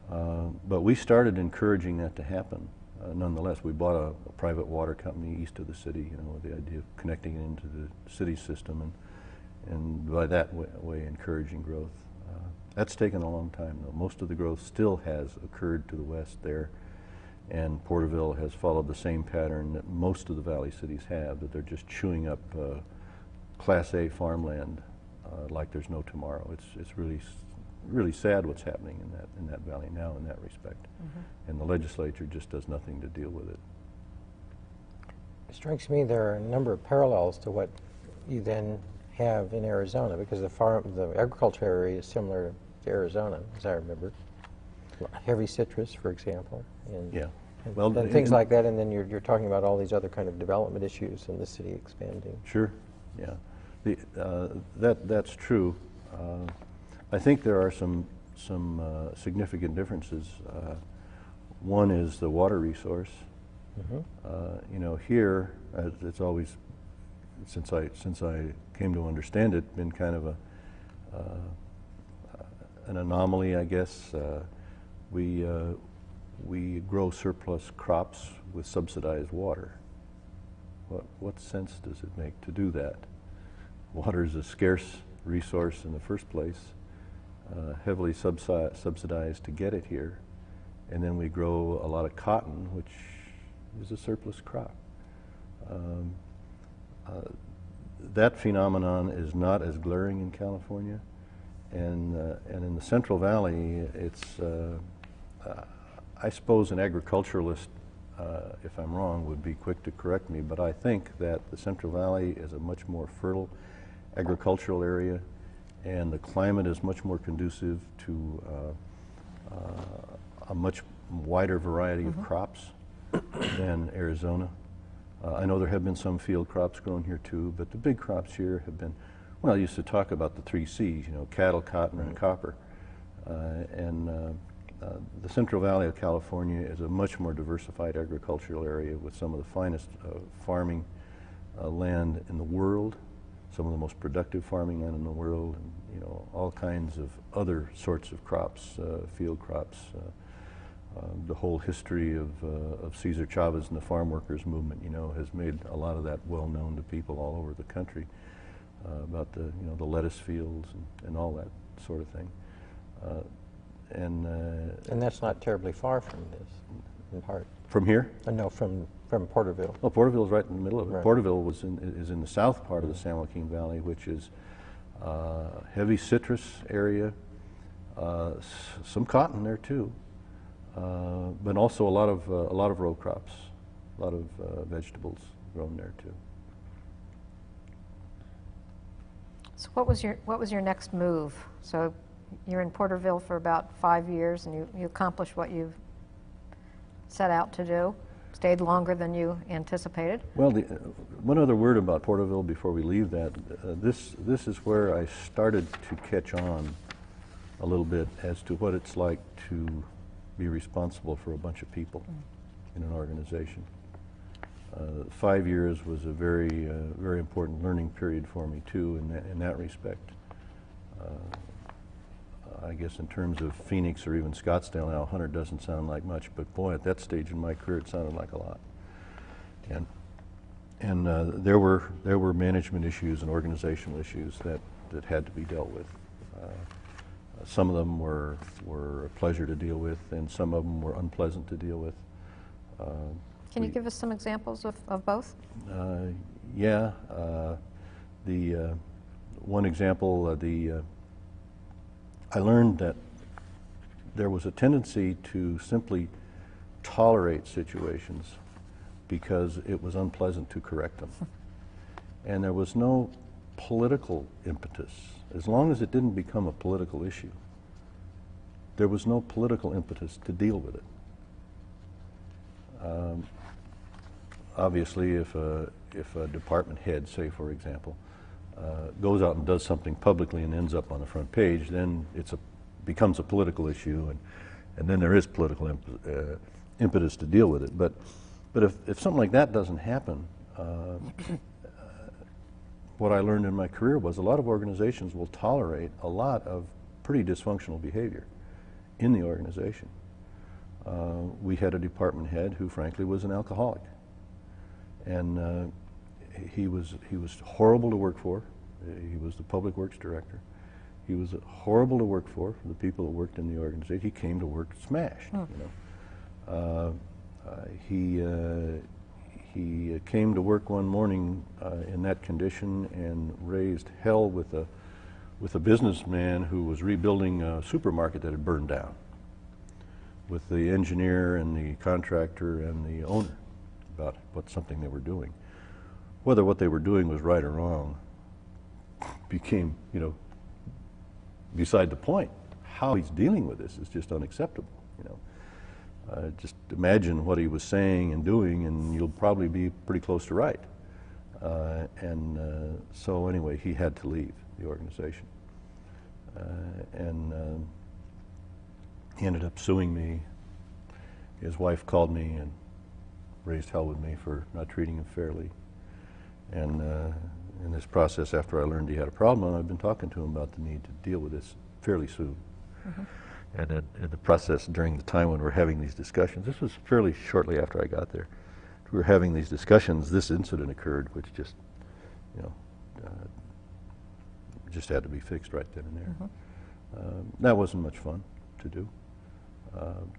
But we started encouraging that to happen. Nonetheless, we bought a private water company east of the city, you know, with the idea of connecting it into the city system, and by that way encouraging growth. That's taken a long time, though. Most of the growth still has occurred to the west there, and Porterville has followed the same pattern that most of the valley cities have, that they're just chewing up Class A farmland like there's no tomorrow. It's really sad what's happening in that valley now in that respect. And the legislature just does nothing to deal with it. It strikes me there are a number of parallels to what you then have in Arizona, because the agriculture area is similar to Arizona, as I remember. Heavy citrus, for example, and, yeah. and things like that, and then you're talking about all these other kind of development issues and the city expanding. Sure, yeah. That's true. I think there are some significant differences. One is the water resource. You know, here it's always, since I came to understand it, been kind of an anomaly, I guess. We grow surplus crops with subsidized water. What sense does it make to do that? Water is a scarce resource in the first place, heavily subsidized to get it here, and then we grow a lot of cotton, which is a surplus crop. That phenomenon is not as glaring in California, and in the Central Valley, it's I suppose an agriculturalist, if I'm wrong, would be quick to correct me, but I think that the Central Valley is a much more fertile agricultural area, and the climate is much more conducive to a much wider variety of crops than Arizona. I know there have been some field crops grown here too, but the big crops here have been, well, I used to talk about the 3 C's, you know, cattle, cotton, and copper. The Central Valley of California is a much more diversified agricultural area with some of the finest farming land in the world, some of the most productive farming land in the world, and, you know, all kinds of other sorts of crops, field crops. The whole history of Cesar Chavez and the farm workers movement, you know, has made a lot of that well known to people all over the country about the, you know, the lettuce fields and all that sort of thing. And that's not terribly far from this, in part. From here? No, from Porterville. Well, Porterville's right in the middle of it. Right. Porterville is in the south part of the San Joaquin Valley, which is heavy citrus area, some cotton there too, but also a lot of row crops, a lot of vegetables grown there too. So what was your next move? So you're in Porterville for about 5 years, and you accomplished what you set out to do. Stayed longer than you anticipated. Well, one other word about Porterville before we leave that. This is where I started to catch on a little bit as to what it's like to be responsible for a bunch of people in an organization. 5 years was a very important learning period for me too in that respect. I guess in terms of Phoenix or even Scottsdale now, 100 doesn't sound like much, but boy, at that stage in my career, it sounded like a lot. And there were management issues and organizational issues that had to be dealt with. Some of them were a pleasure to deal with, and some of them were unpleasant to deal with. Can you give us some examples of both? Yeah. The one example, I learned that there was a tendency to simply tolerate situations because it was unpleasant to correct them. And there was no political impetus. As long as it didn't become a political issue, there was no political impetus to deal with it. Obviously, if a department head, say for example, goes out and does something publicly and ends up on the front page, then becomes a political issue, and then there is political impetus to deal with it. But if something like that doesn't happen, what I learned in my career was a lot of organizations will tolerate a lot of pretty dysfunctional behavior in the organization. We had a department head who frankly was an alcoholic, and he was horrible to work for. He was the public works director. He was horrible to work for the people that worked in the organization. He came to work smashed. You know, he came to work one morning in that condition and raised hell with a businessman who was rebuilding a supermarket that had burned down, with the engineer and the contractor and the owner about something they were doing. Whether what they were doing was right or wrong became, beside the point. How he's dealing with this is just unacceptable, just imagine what he was saying and doing, and you'll probably be pretty close to right. So anyway, he had to leave the organization. He ended up suing me. His wife called me and raised hell with me for not treating him fairly. And in this process, after I learned he had a problem, I've been talking to him about the need to deal with this fairly soon. Mm-hmm. And then in the process, during the time when we're having these discussions, this was fairly shortly after I got there, we were having these discussions, this incident occurred, which just, just had to be fixed right then and there. Mm-hmm. That wasn't much fun to do,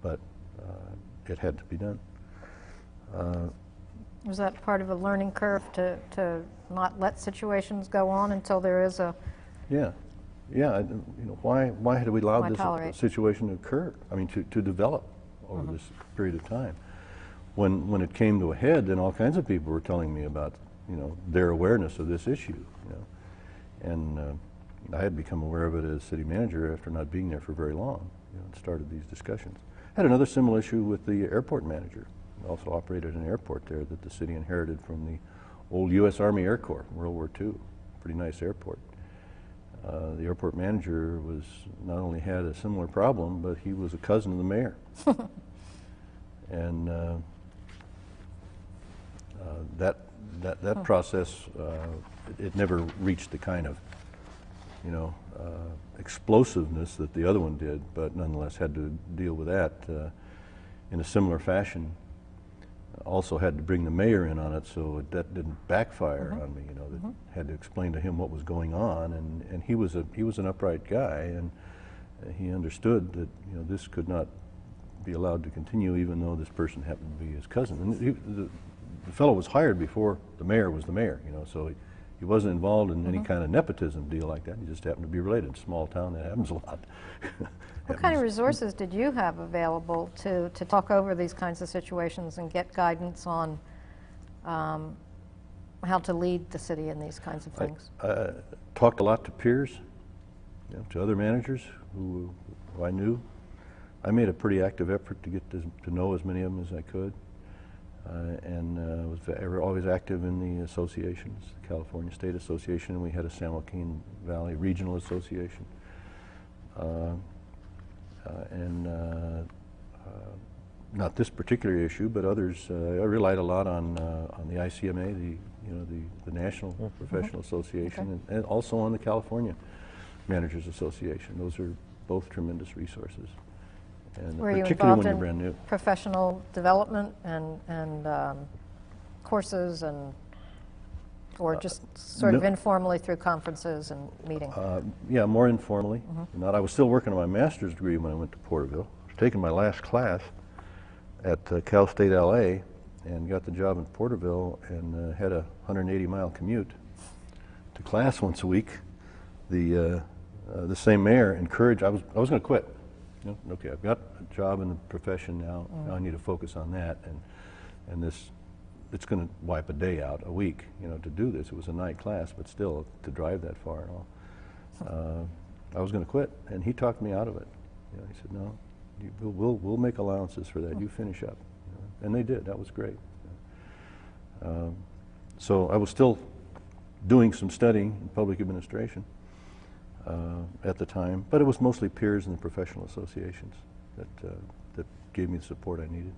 but it had to be done. Was that part of a learning curve to not let situations go on until there is a... Yeah. Why had we allowed this situation to occur? I mean, to develop over this period of time. When it came to a head, then all kinds of people were telling me about, their awareness of this issue, and I had become aware of it as city manager after not being there for very long. And started these discussions. Had another similar issue with the airport manager. Also operated an airport there that the city inherited from the old U.S. Army Air Corps, World War II. Pretty nice airport. The airport manager not only had a similar problem, but he was a cousin of the mayor. And that process, it never reached the kind of, explosiveness that the other one did, but nonetheless had to deal with that in a similar fashion. Also had to bring the mayor in on it, so that didn't backfire on me. That had to explain to him what was going on, and he was an upright guy, and he understood that this could not be allowed to continue, even though this person happened to be his cousin. And the fellow was hired before the mayor was the mayor, so he wasn't involved in any kind of nepotism deal like that. He just happened to be related. Small town, that happens a lot. What kind of resources did you have available to talk over these kinds of situations and get guidance on how to lead the city in these kinds of things? I talked a lot to peers, to other managers who I knew. I made a pretty active effort to get to know as many of them as I could, and was always active in the associations, the California State Association, and we had a San Joaquin Valley Regional Association. Not this particular issue, but others. I relied a lot on the ACMA, the National Professional Association, and also on the California Managers Association. Those are both tremendous resources, and Were you particularly when involved you're in brand new. professional development and courses or just sort of informally through conferences and meetings? Yeah, more informally. Not. I was still working on my master's degree when I went to Porterville. I was taking my last class at Cal State LA and got the job in Porterville and had a 180-mile commute to class once a week. The same mayor encouraged. I was going to quit. Okay, I've got a job in the profession now. Now I need to focus on that, and this. It's going to wipe a day out a week, to do this. It was a night class, but still, to drive that far and all. I was going to quit, and he talked me out of it. He said, "No, we'll make allowances for that. You finish up," and they did. That was great. So I was still doing some studying in public administration at the time, but it was mostly peers in the professional associations that gave me the support I needed.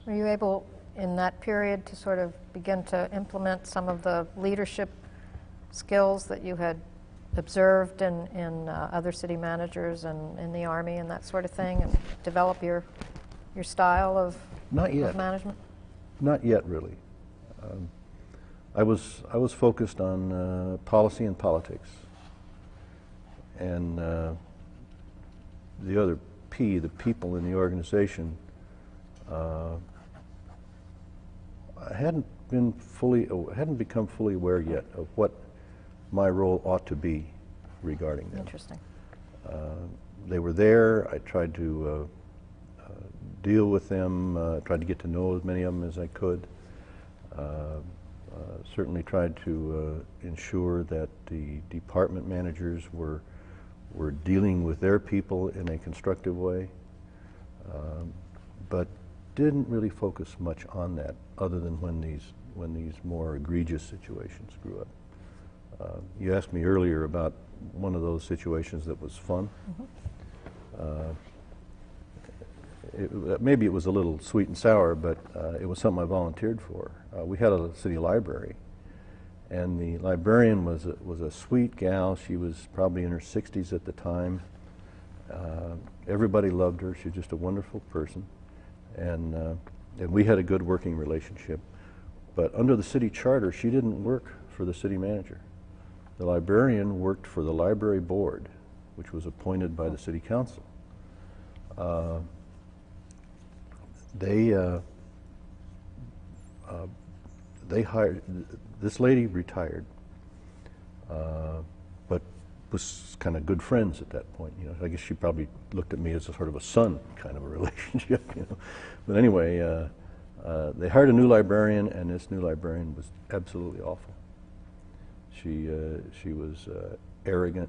Were you able, in that period, to sort of begin to implement some of the leadership skills that you had observed in other city managers and in the Army and that sort of thing, and develop your style of management? Not yet, really. I was focused on policy and politics, and the other P, the people in the organization. I hadn't become fully aware yet of what my role ought to be regarding them. Interesting. They were there. I tried to deal with them, tried to get to know as many of them as I could. Certainly tried to ensure that the department managers were dealing with their people in a constructive way, but didn't really focus much on that, other than when these more egregious situations grew up. You asked me earlier about one of those situations that was fun. Maybe it was a little sweet and sour, but it was something I volunteered for. We had a city library, and the librarian was a sweet gal. She was probably in her 60s at the time. Everybody loved her. She was just a wonderful person. And we had a good working relationship. But under the city charter, she didn't work for the city manager. The librarian worked for the library board, which was appointed by the city council. They hired, this lady retired, but was kind of good friends at that point. I guess she probably looked at me as a sort of a son kind of a relationship. But anyway, they hired a new librarian, and this new librarian was absolutely awful. She was arrogant,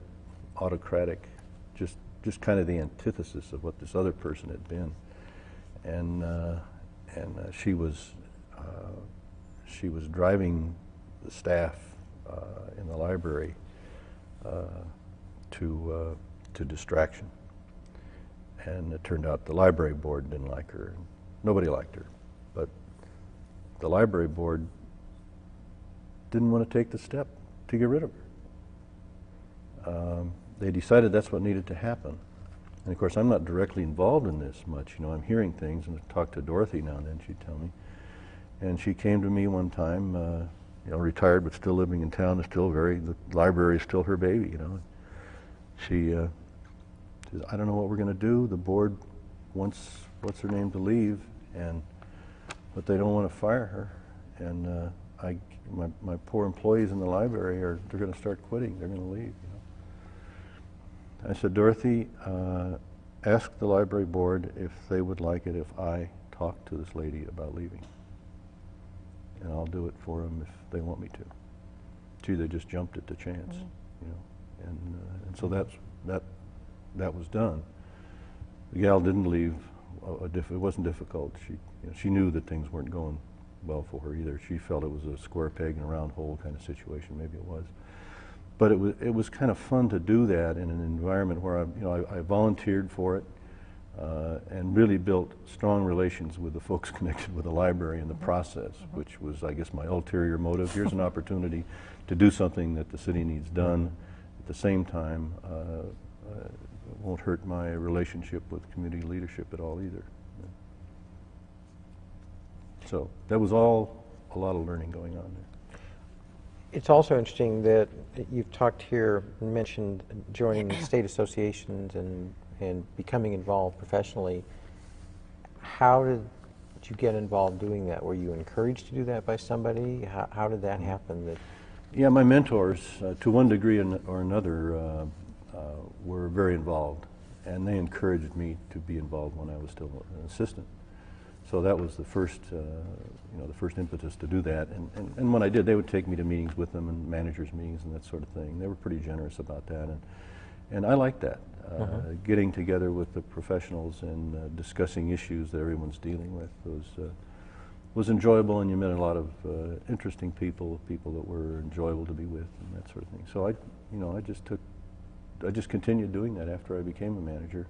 autocratic, just kind of the antithesis of what this other person had been, and she was driving the staff in the library to distraction. And it turned out the library board didn't like her. Nobody liked her, but the library board didn't want to take the step to get rid of her. They decided that's what needed to happen. And of course, I'm not directly involved in this much. I'm hearing things, and I talk to Dorothy now and then, she'd tell me. And she came to me one time, retired but still living in town, the library is still her baby, She says, "I don't know what we're going to do. The board wants, what's her name, to leave, but they don't want to fire her. And my poor employees in the library they're going to start quitting. They're going to leave." I said, "Dorothy, ask the library board if they would like it if I talk to this lady about leaving. And I'll do it for them if they want me to." Gee, they just jumped at the chance, and so that was done. The gal didn't leave. It wasn't difficult. She knew that things weren't going well for her either. She felt it was a square peg in a round hole kind of situation. Maybe it was. but it was kind of fun to do that in an environment where I volunteered for it and really built strong relations with the folks connected with the library in the process, which was, I guess, my ulterior motive. Here's an opportunity to do something that the city needs done. At the same time, it won't hurt my relationship with community leadership at all either. So that was all a lot of learning going on there. It's also interesting that you've talked here and mentioned joining state associations and becoming involved professionally. How did you get involved doing that? Were you encouraged to do that by somebody? How did that happen? Yeah, my mentors, to one degree or another, were very involved, and they encouraged me to be involved when I was still an assistant. So that was the first, the first impetus to do that. And when I did, they would take me to meetings with them and managers' meetings and that sort of thing. They were pretty generous about that, and I liked that. Getting together with the professionals and discussing issues that everyone's dealing with was enjoyable, and you met a lot of interesting people that were enjoyable to be with and that sort of thing. So I just continued doing that after I became a manager,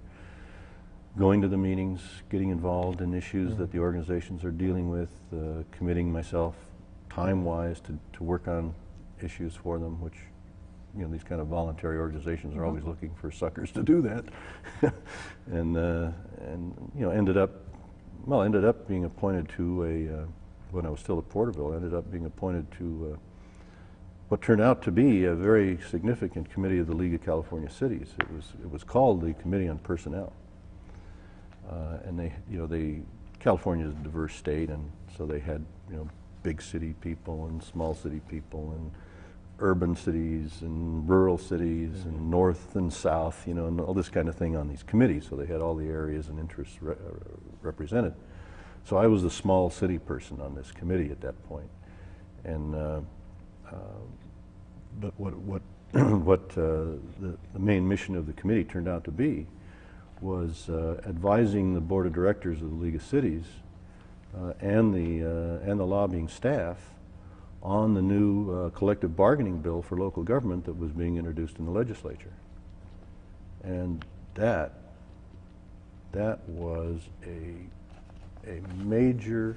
going to the meetings, getting involved in issues that the organizations are dealing with, committing myself time-wise to work on issues for them, which these kind of voluntary organizations are always looking for suckers to do that, and ended up being appointed to when I was still at Porterville, ended up being appointed to what turned out to be a very significant committee of the League of California Cities. It was called the Committee on Personnel, and California is a diverse state, and so they had big city people and small city people and urban cities and rural cities and north and south, and all this kind of thing on these committees. So they had all the areas and interests represented. So I was the small city person on this committee at that point. And but what the main mission of the committee turned out to be was advising the board of directors of the League of Cities and the lobbying staff on the new collective bargaining bill for local government that was being introduced in the legislature. And that was a major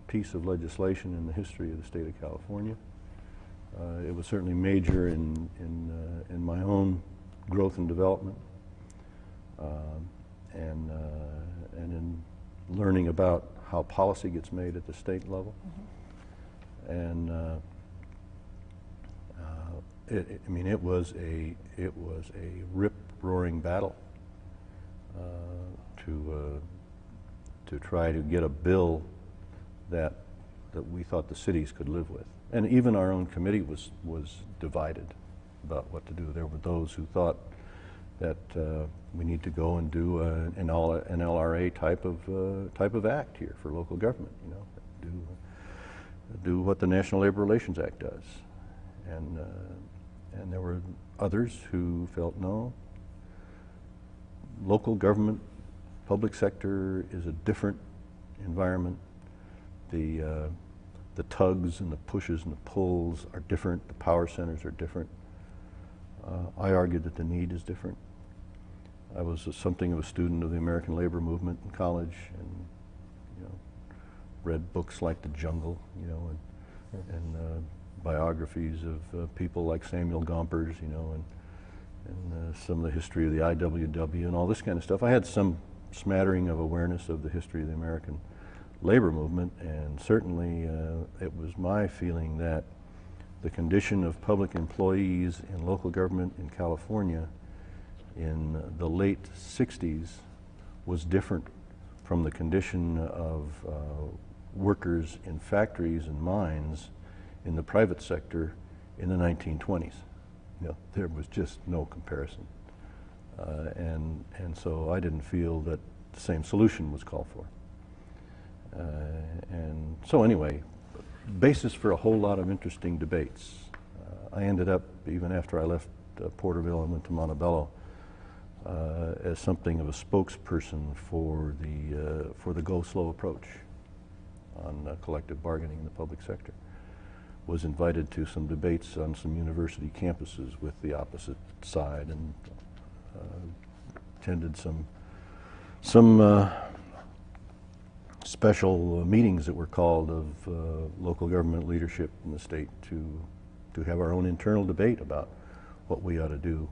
piece of legislation in the history of the state of California. It was certainly major in my own growth and development, and in learning about how policy gets made at the state level. And it was a rip-roaring battle to try to get a bill that we thought the cities could live with. And even our own committee was divided about what to do. There were those who thought that we need to go and do an LRA type of act here for local government. Do what the National Labor Relations Act does, and there were others who felt no. Local government, public sector is a different environment. The tugs and the pushes and the pulls are different. The power centers are different. I argued that the need is different. I was something of a student of the American labor movement in college, and read books like The Jungle, and biographies of people like Samuel Gompers, and some of the history of the IWW and all this kind of stuff. I had some smattering of awareness of the history of the American labor movement, and certainly it was my feeling that the condition of public employees in local government in California in the late 60s was different from the condition of workers in factories and mines in the private sector in the 1920s. There was just no comparison. And so I didn't feel that the same solution was called for. And so anyway, basis for a whole lot of interesting debates. I ended up, even after I left Porterville and went to Montebello, as something of a spokesperson for the go slow approach on collective bargaining in the public sector, was invited to some debates on some university campuses with the opposite side, and attended some special meetings that were called of local government leadership in the state to have our own internal debate about what we ought to do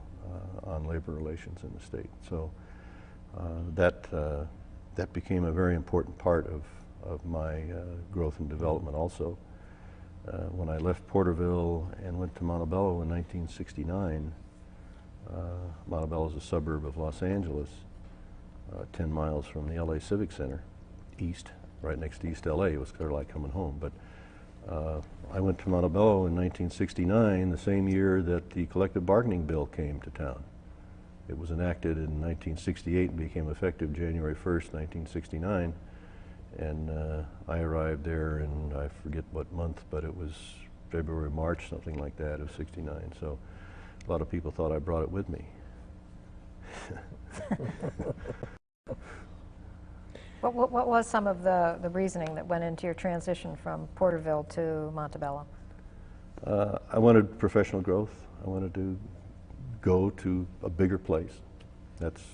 on labor relations in the state. So that became a very important part of my growth and development also. When I left Porterville and went to Montebello in 1969, Montebello is a suburb of Los Angeles, 10 miles from the LA Civic Center, east, right next to East LA. It was kind of like coming home. But I went to Montebello in 1969, the same year that the collective bargaining bill came to town. It was enacted in 1968 and became effective January 1st, 1969. And I arrived there in, I forget what month, but it was February, March, something like that, of '69. So a lot of people thought I brought it with me. What was some of the reasoning that went into your transition from Porterville to Montebello? I wanted professional growth. I wanted to go to a bigger place. That's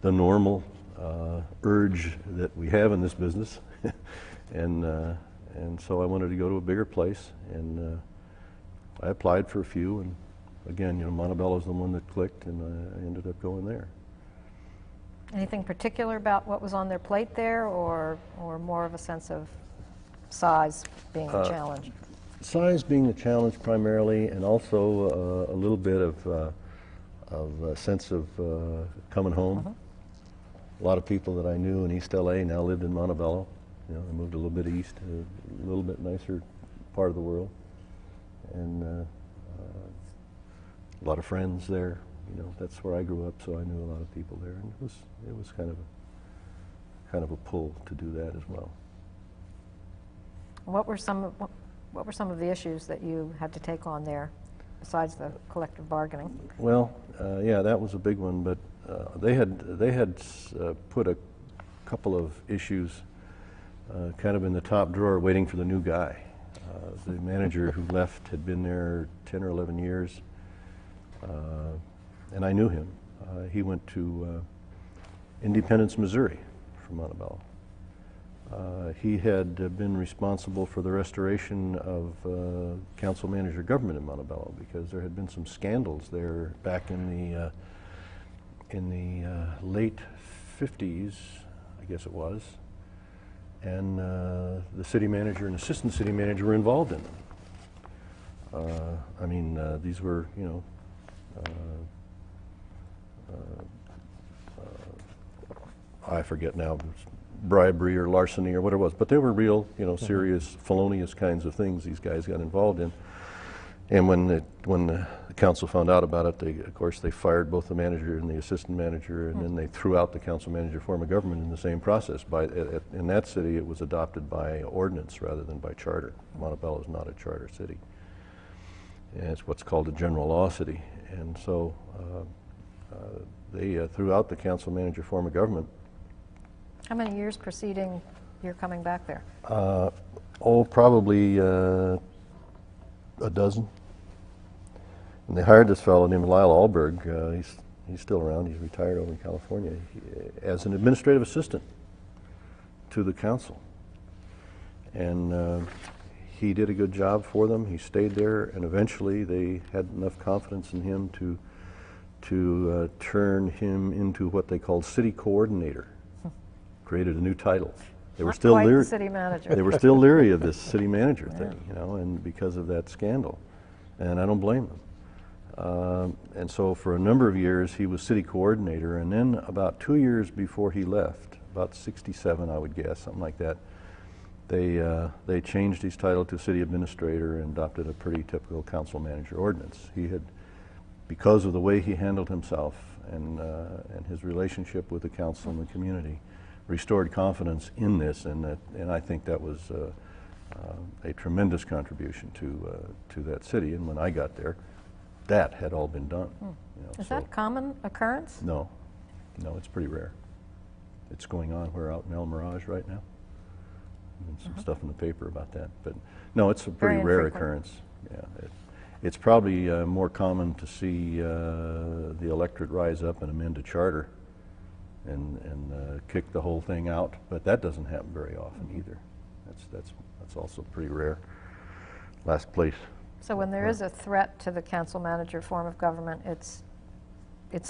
the normal urge that we have in this business, and so I wanted to go to a bigger place, and I applied for a few, and again, Montebello is the one that clicked, and I ended up going there. Anything particular about what was on their plate there, or more of a sense of size being a challenge? Size being the challenge primarily, and also a little bit of a sense of coming home. A lot of people that I knew in East LA now lived in Montebello. I moved a little bit east, a little bit nicer part of the world, and a lot of friends there. That's where I grew up, so I knew a lot of people there, and it was kind of a pull to do that as well. What were some of the issues that you had to take on there, besides the collective bargaining? Well, yeah, that was a big one, but they had put a couple of issues kind of in the top drawer, waiting for the new guy. The manager who left had been there 10 or 11 years, and I knew him. He went to Independence, Missouri, from Montebello. He had been responsible for the restoration of council manager government in Montebello, because there had been some scandals there back in the late 50s, I guess it was, and the city manager and assistant city manager were involved in them. I mean, these were, I forget now, bribery or larceny or what it was, but they were real, serious, felonious kinds of things these guys got involved in. And when the council found out about it, of course they fired both the manager and the assistant manager, and then they threw out the council manager form of government in the same process. In that city, it was adopted by ordinance rather than by charter. Montebello is not a charter city, and it's what's called a general law city. And so they threw out the council manager form of government. How many years preceding your coming back there? Probably a dozen. And they hired this fellow named Lyle Alberg. He's still around. He's retired over in California, as an administrative assistant to the council. And he did a good job for them. He stayed there, and eventually they had enough confidence in him to turn him into what they called city coordinator. Created a new title. They were still leery. City manager. They were still leery of this city manager thing, and because of that scandal, and I don't blame them. And so for a number of years he was city coordinator, and then about 2 years before he left, about '67 I would guess, something like that, they changed his title to city administrator and adopted a pretty typical council manager ordinance. He had, because of the way he handled himself and his relationship with the council and the community, restored confidence in this, and I think that was a tremendous contribution to that city. And when I got there, that had all been done. Is that common occurrence? No, it's pretty rare. It's going on. We're out in El Mirage right now, been some stuff in the paper about that. But no, it's a Very pretty rare infrequent. occurrence. Yeah, it's probably more common to see the electorate rise up and amend a charter and kick the whole thing out, but that doesn't happen very often either. That's also pretty rare. Last place. So when there is a threat to the council manager form of government, it's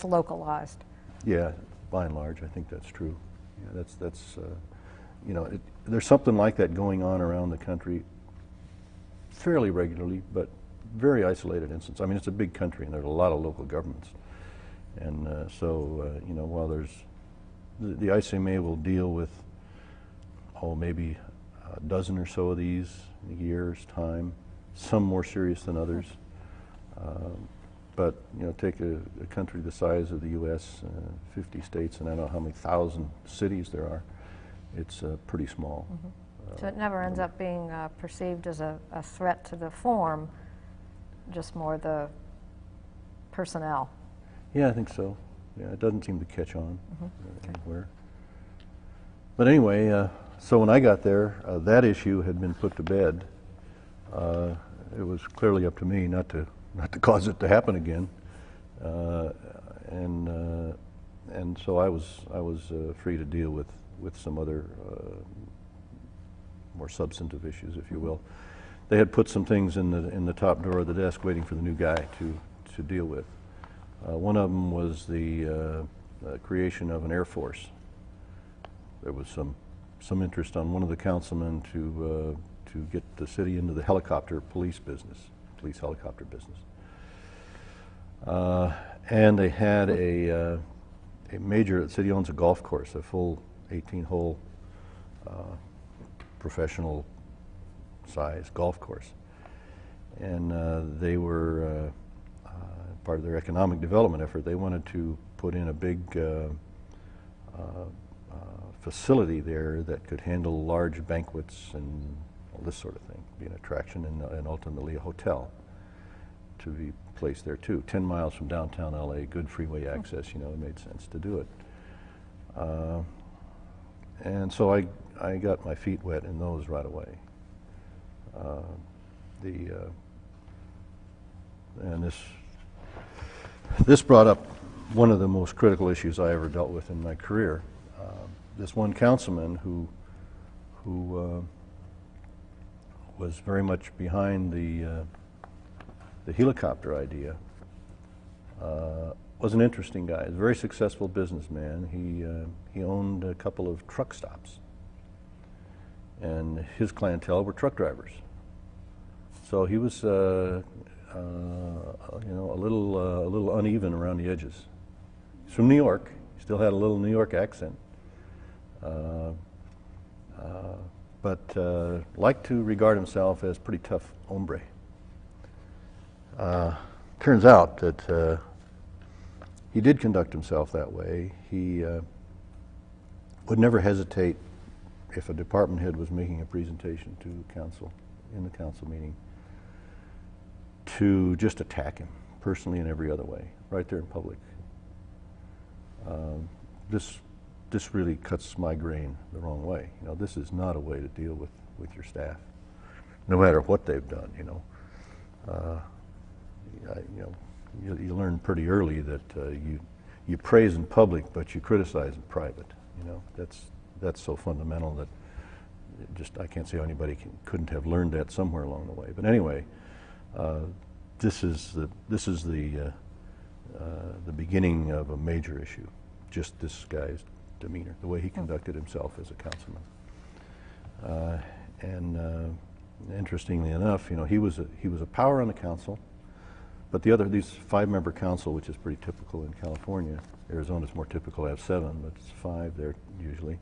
localized. Yeah, by and large, I think that's true. Yeah, that's you know, there's something like that going on around the country fairly regularly, but very isolated instance. I mean, it's a big country, and there's a lot of local governments, and you know, while there's the ICMA will deal with maybe a dozen or so of these in a year's time, some more serious than others. But you know, take a country the size of the U.S., 50 states, and I don't know how many thousand cities there are. It's pretty small. So it never ends up being perceived as a threat to the form, just more the personnel. Yeah, I think so. Yeah, it doesn't seem to catch on anywhere. But anyway, so when I got there, that issue had been put to bed. It was clearly up to me not to cause it to happen again, and so I was free to deal with some other more substantive issues, if you will. They had put some things in the top drawer of the desk waiting for the new guy to deal with. One of them was the creation of an Air Force. There was some interest on one of the councilmen to get the city into the helicopter police helicopter business. And they had a major, the city owns a golf course, a full 18-hole professional size golf course. And they were, part of their economic development effort, they wanted to put in a big facility there that could handle large banquets and all this sort of thing, be an attraction and ultimately a hotel to be placed there too. 10 miles from downtown LA, good freeway access, you know, it made sense to do it. And so I got my feet wet in those right away. And this brought up one of the most critical issues I ever dealt with in my career. This one councilman who was very much behind the helicopter idea was an interesting guy. He's a very successful businessman. He owned a couple of truck stops, and his clientele were truck drivers. So he was, you know, a little uneven around the edges. He's from New York. He still had a little New York accent, but liked to regard himself as pretty tough hombre. Turns out that he did conduct himself that way. He would never hesitate if a department head was making a presentation to council in the council meeting to just attack him personally in every other way, right there in public. This really cuts my grain the wrong way. You know, this is not a way to deal with your staff, no matter what they've done. You know, you learn pretty early that you praise in public, but you criticize in private. You know, that's so fundamental that I can't say anybody couldn't have learned that somewhere along the way. But anyway, this is the beginning of a major issue. Just this guy's demeanor, the way he conducted himself as a councilman. And interestingly enough, you know, he was a power on the council, but these 5-member council, which is pretty typical in California. Arizona's more typical to have 7, but it's 5 there usually.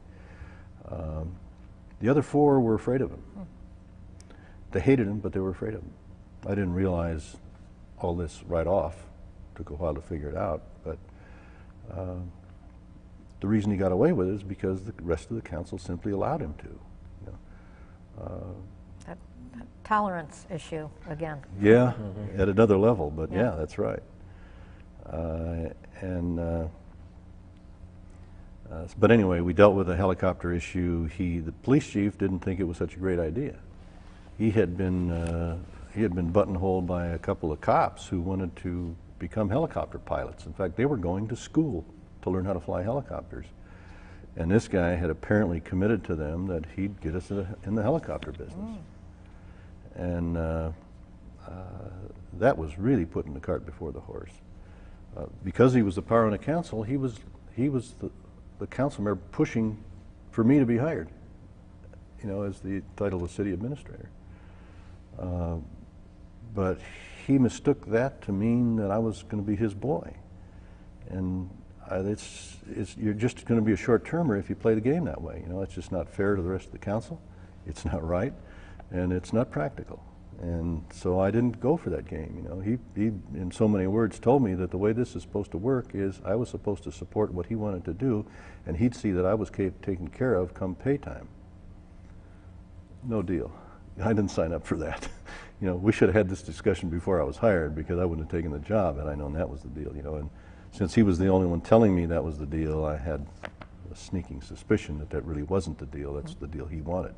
The other 4 were afraid of him. They hated him, but they were afraid of him. I didn't realize all this right off. Took a while to figure it out, but the reason he got away with it is because the rest of the council simply allowed him to. You know. That tolerance issue again. Yeah, at another level, but yeah, that's right. And But anyway, we dealt with the helicopter issue. The police chief didn't think it was such a great idea. He had been buttonholed by a couple of cops who wanted to become helicopter pilots. In fact, they were going to school to learn how to fly helicopters. And this guy had apparently committed to them that he'd get us in the helicopter business. And that was really putting the cart before the horse. Because he was the power on the council, he was the council member pushing for me to be hired, as the title of city administrator. But he mistook that to mean that I was going to be his boy. And you're just going to be a short-termer if you play the game that way. It's just not fair to the rest of the council. It's not right, and it's not practical. And so I didn't go for that game. He, in so many words, told me that the way this is supposed to work is I was supposed to support what he wanted to do, and he'd see that I was taken care of come pay time. No deal. I didn't sign up for that. We should have had this discussion before I was hired, because I wouldn't have taken the job had I known that was the deal. And since he was the only one telling me that was the deal, I had a sneaking suspicion that really wasn't the deal. That's the deal he wanted.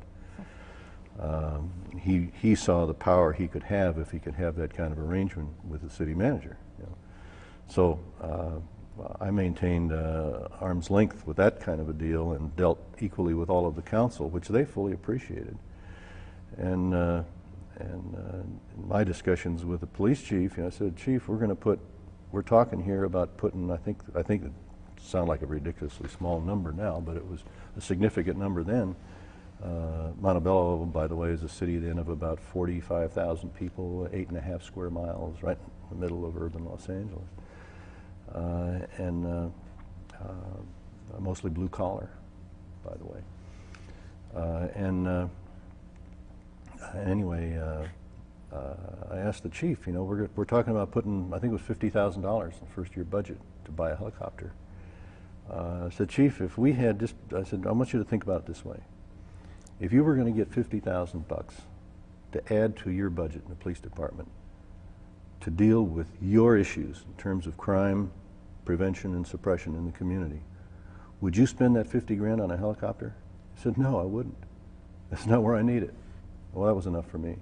He saw the power he could have if he could have that kind of arrangement with the city manager. So I maintained arm's length with that kind of a deal and dealt equally with all of the council, which they fully appreciated. And in my discussions with the police chief, I said, Chief, we're talking here about putting, I think it sounded like a ridiculously small number now, but it was a significant number then. Montebello, by the way, is a city then of about 45,000 people, 8.5 square miles, right in the middle of urban Los Angeles. And mostly blue collar, by the way. Anyway, I asked the chief, we're talking about putting, I think it was $50,000 in the first year budget to buy a helicopter. I said, Chief, if we had just, I said, I want you to think about it this way. If you were going to get $50,000 to add to your budget in the police department to deal with your issues in terms of crime, prevention, and suppression in the community, would you spend that 50 grand on a helicopter? He said, no, I wouldn't. That's not where I need it. Well, that was enough for me.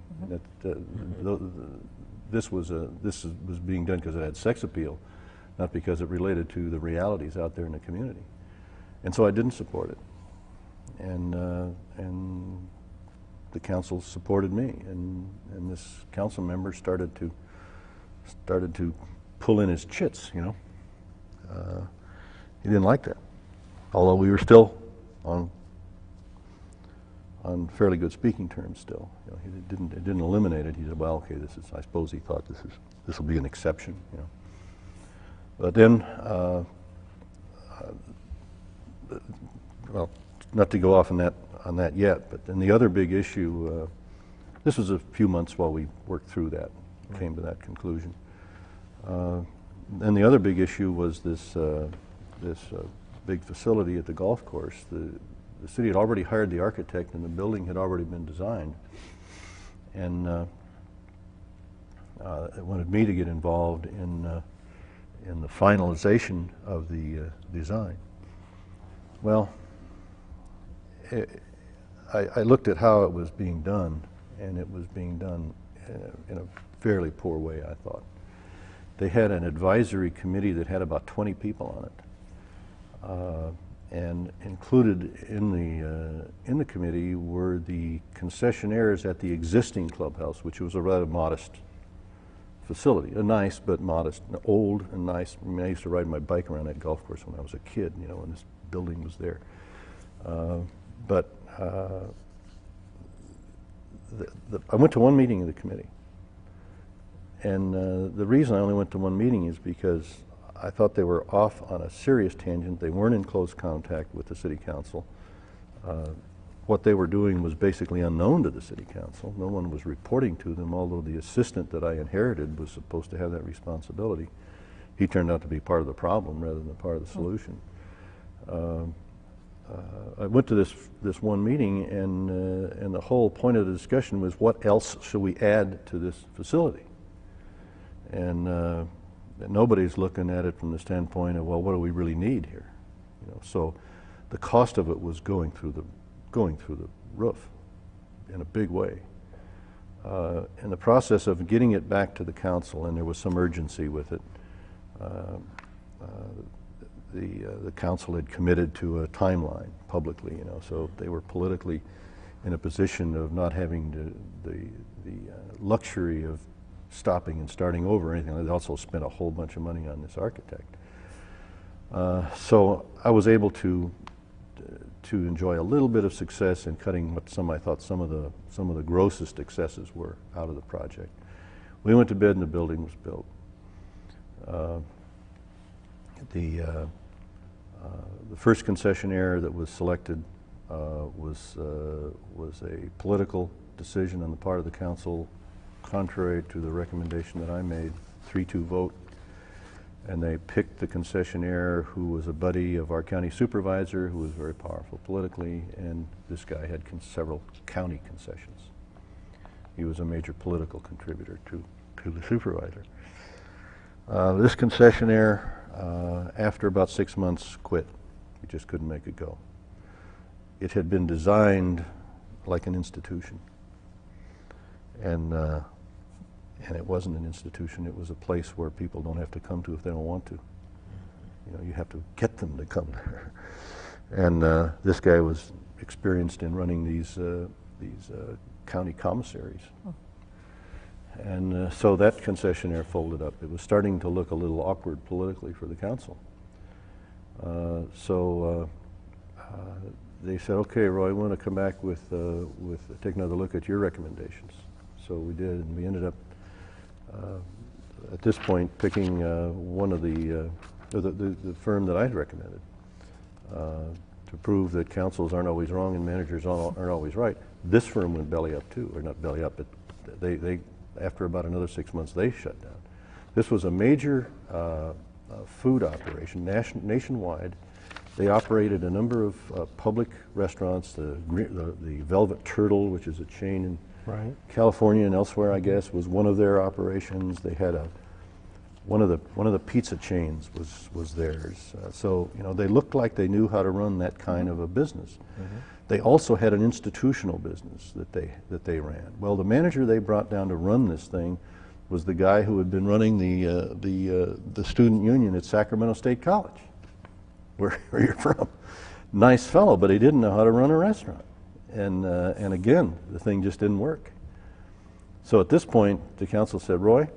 This was being done because it had sex appeal, not because it related to the realities out there in the community. And so I didn't support it. And the council supported me, and this council member started to pull in his chits. He didn't like that, although we were still on fairly good speaking terms still. He didn't eliminate it. He said, well, okay, I suppose he thought this will be an exception. But then, well, not to go off on that yet, but then the other big issue, this was a few months while we worked through that, came to that conclusion. And the other big issue was this big facility at the golf course. The city had already hired the architect, and the building had already been designed. And it wanted me to get involved in the finalization of the design. Well, I looked at how it was being done, and it was being done in a fairly poor way, I thought. They had an advisory committee that had about 20 people on it. And included in the committee were the concessionaires at the existing clubhouse, which was a rather modest facility, a nice but modest, old and nice. I mean, I used to ride my bike around that golf course when I was a kid, when this building was there. I went to one meeting of the committee, and the reason I only went to one meeting is because I thought they were off on a serious tangent. They weren't in close contact with the city council. What they were doing was basically unknown to the city council. No one was reporting to them, although the assistant that I inherited was supposed to have that responsibility. He turned out to be part of the problem rather than part of the solution. I went to this one meeting, and the whole point of the discussion was, what else should we add to this facility? And nobody's looking at it from the standpoint of, well, what do we really need here? So the cost of it was going through the roof in a big way. In the process of getting it back to the council, and there was some urgency with it, the council had committed to a timeline publicly, you know, so they were politically in a position of not having the luxury of stopping and starting over or anything. They also spent a whole bunch of money on this architect. So I was able to enjoy a little bit of success in cutting what I thought some of the grossest excesses were out of the project. We went to bed and the building was built. The first concessionaire that was selected was a political decision on the part of the council, contrary to the recommendation that I made, 3-2 vote. And they picked the concessionaire who was a buddy of our county supervisor, who was very powerful politically, and this guy had several county concessions. He was a major political contributor to the supervisor. This concessionaire, after about 6 months, quit. He just couldn't make it go. It had been designed like an institution, and it wasn't an institution. It was a place where people don't have to come to if they don't want to. You know, you have to get them to come there. And this guy was experienced in running these county commissaries. And so that concessionaire folded up. It was starting to look a little awkward politically for the council. So they said, "Okay, Roy, we want to come back with take another look at your recommendations." So we did, and we ended up at this point picking one of the firm that I'd recommended to prove that councils aren't always wrong and managers aren't always right. This firm went belly up too, or not belly up, but they after about another 6 months they shut down. This was a major food operation nationwide. They operated a number of public restaurants. The Velvet Turtle, which is a chain in California and elsewhere, I guess, was one of their operations. They had one of the pizza chains was theirs. So you know, they looked like they knew how to run that kind of a business. They also had an institutional business that they ran. Well, the manager they brought down to run this thing was the guy who had been running the student union at Sacramento State College, where you're from. Nice fellow, but he didn't know how to run a restaurant. And again, the thing just didn't work. So at this point, the council said, "Roy,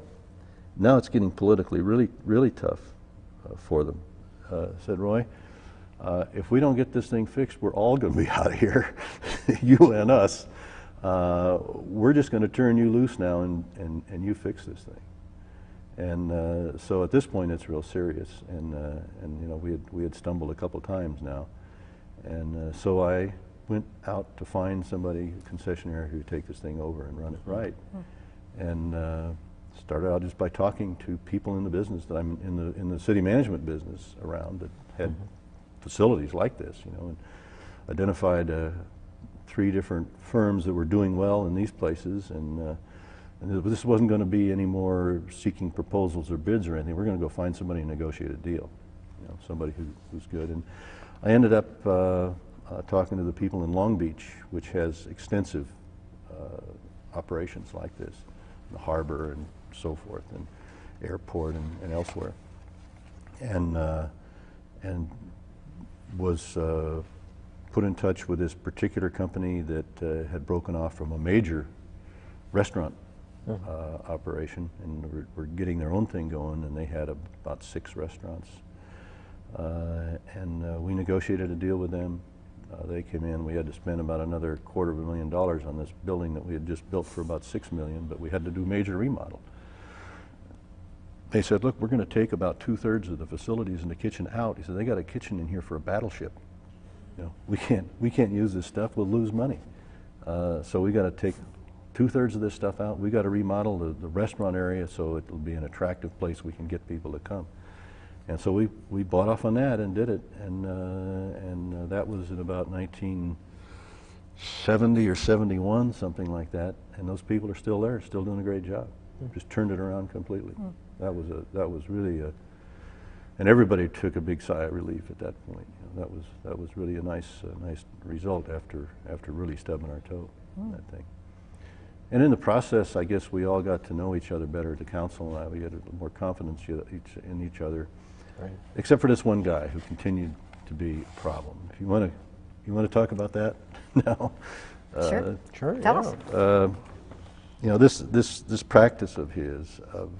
now it's getting politically really tough for them." Said, "Roy, if we don't get this thing fixed, we're all going to be out of here, you and us. We're just going to turn you loose now and you fix this thing." And so at this point, it's real serious. And you know, we had stumbled a couple times now. And so I went out to find somebody, a concessionaire, who would take this thing over and run it right. And started out just by talking to people in the business that I'm in the city management business around that had facilities like this, you know, and identified 3 different firms that were doing well in these places, and this wasn't going to be any more seeking proposals or bids or anything. We're going to go find somebody and negotiate a deal, you know, somebody who's good. And I ended up talking to the people in Long Beach, which has extensive operations like this, the harbor and so forth, and airport and elsewhere, and was put in touch with this particular company that had broken off from a major restaurant operation, and were getting their own thing going, and they had about 6 restaurants. And we negotiated a deal with them. They came in. We had to spend about another $250,000 on this building that we had just built for about $6 million, but we had to do major remodel. They said, "Look, we're going to take about 2/3 of the facilities and the kitchen out." He said, "They got a kitchen in here for a battleship. You know, we can't use this stuff. We'll lose money. So we got to take 2/3 of this stuff out. We got to remodel the restaurant area so it'll be an attractive place we can get people to come." And so we bought off on that and did it, and that was in about 1970 or 71, something like that. And those people are still there, still doing a great job. Just turned it around completely. That was really And everybody took a big sigh of relief at that point. You know, that was really a nice result after really stubbing our toe in that thing. And in the process, I guess we all got to know each other better. The council and I, we had more confidence in each other, Right. except for this one guy who continued to be a problem. If you want to talk about that now. Sure. Sure. Tell yeah. us. You know, this practice of his, of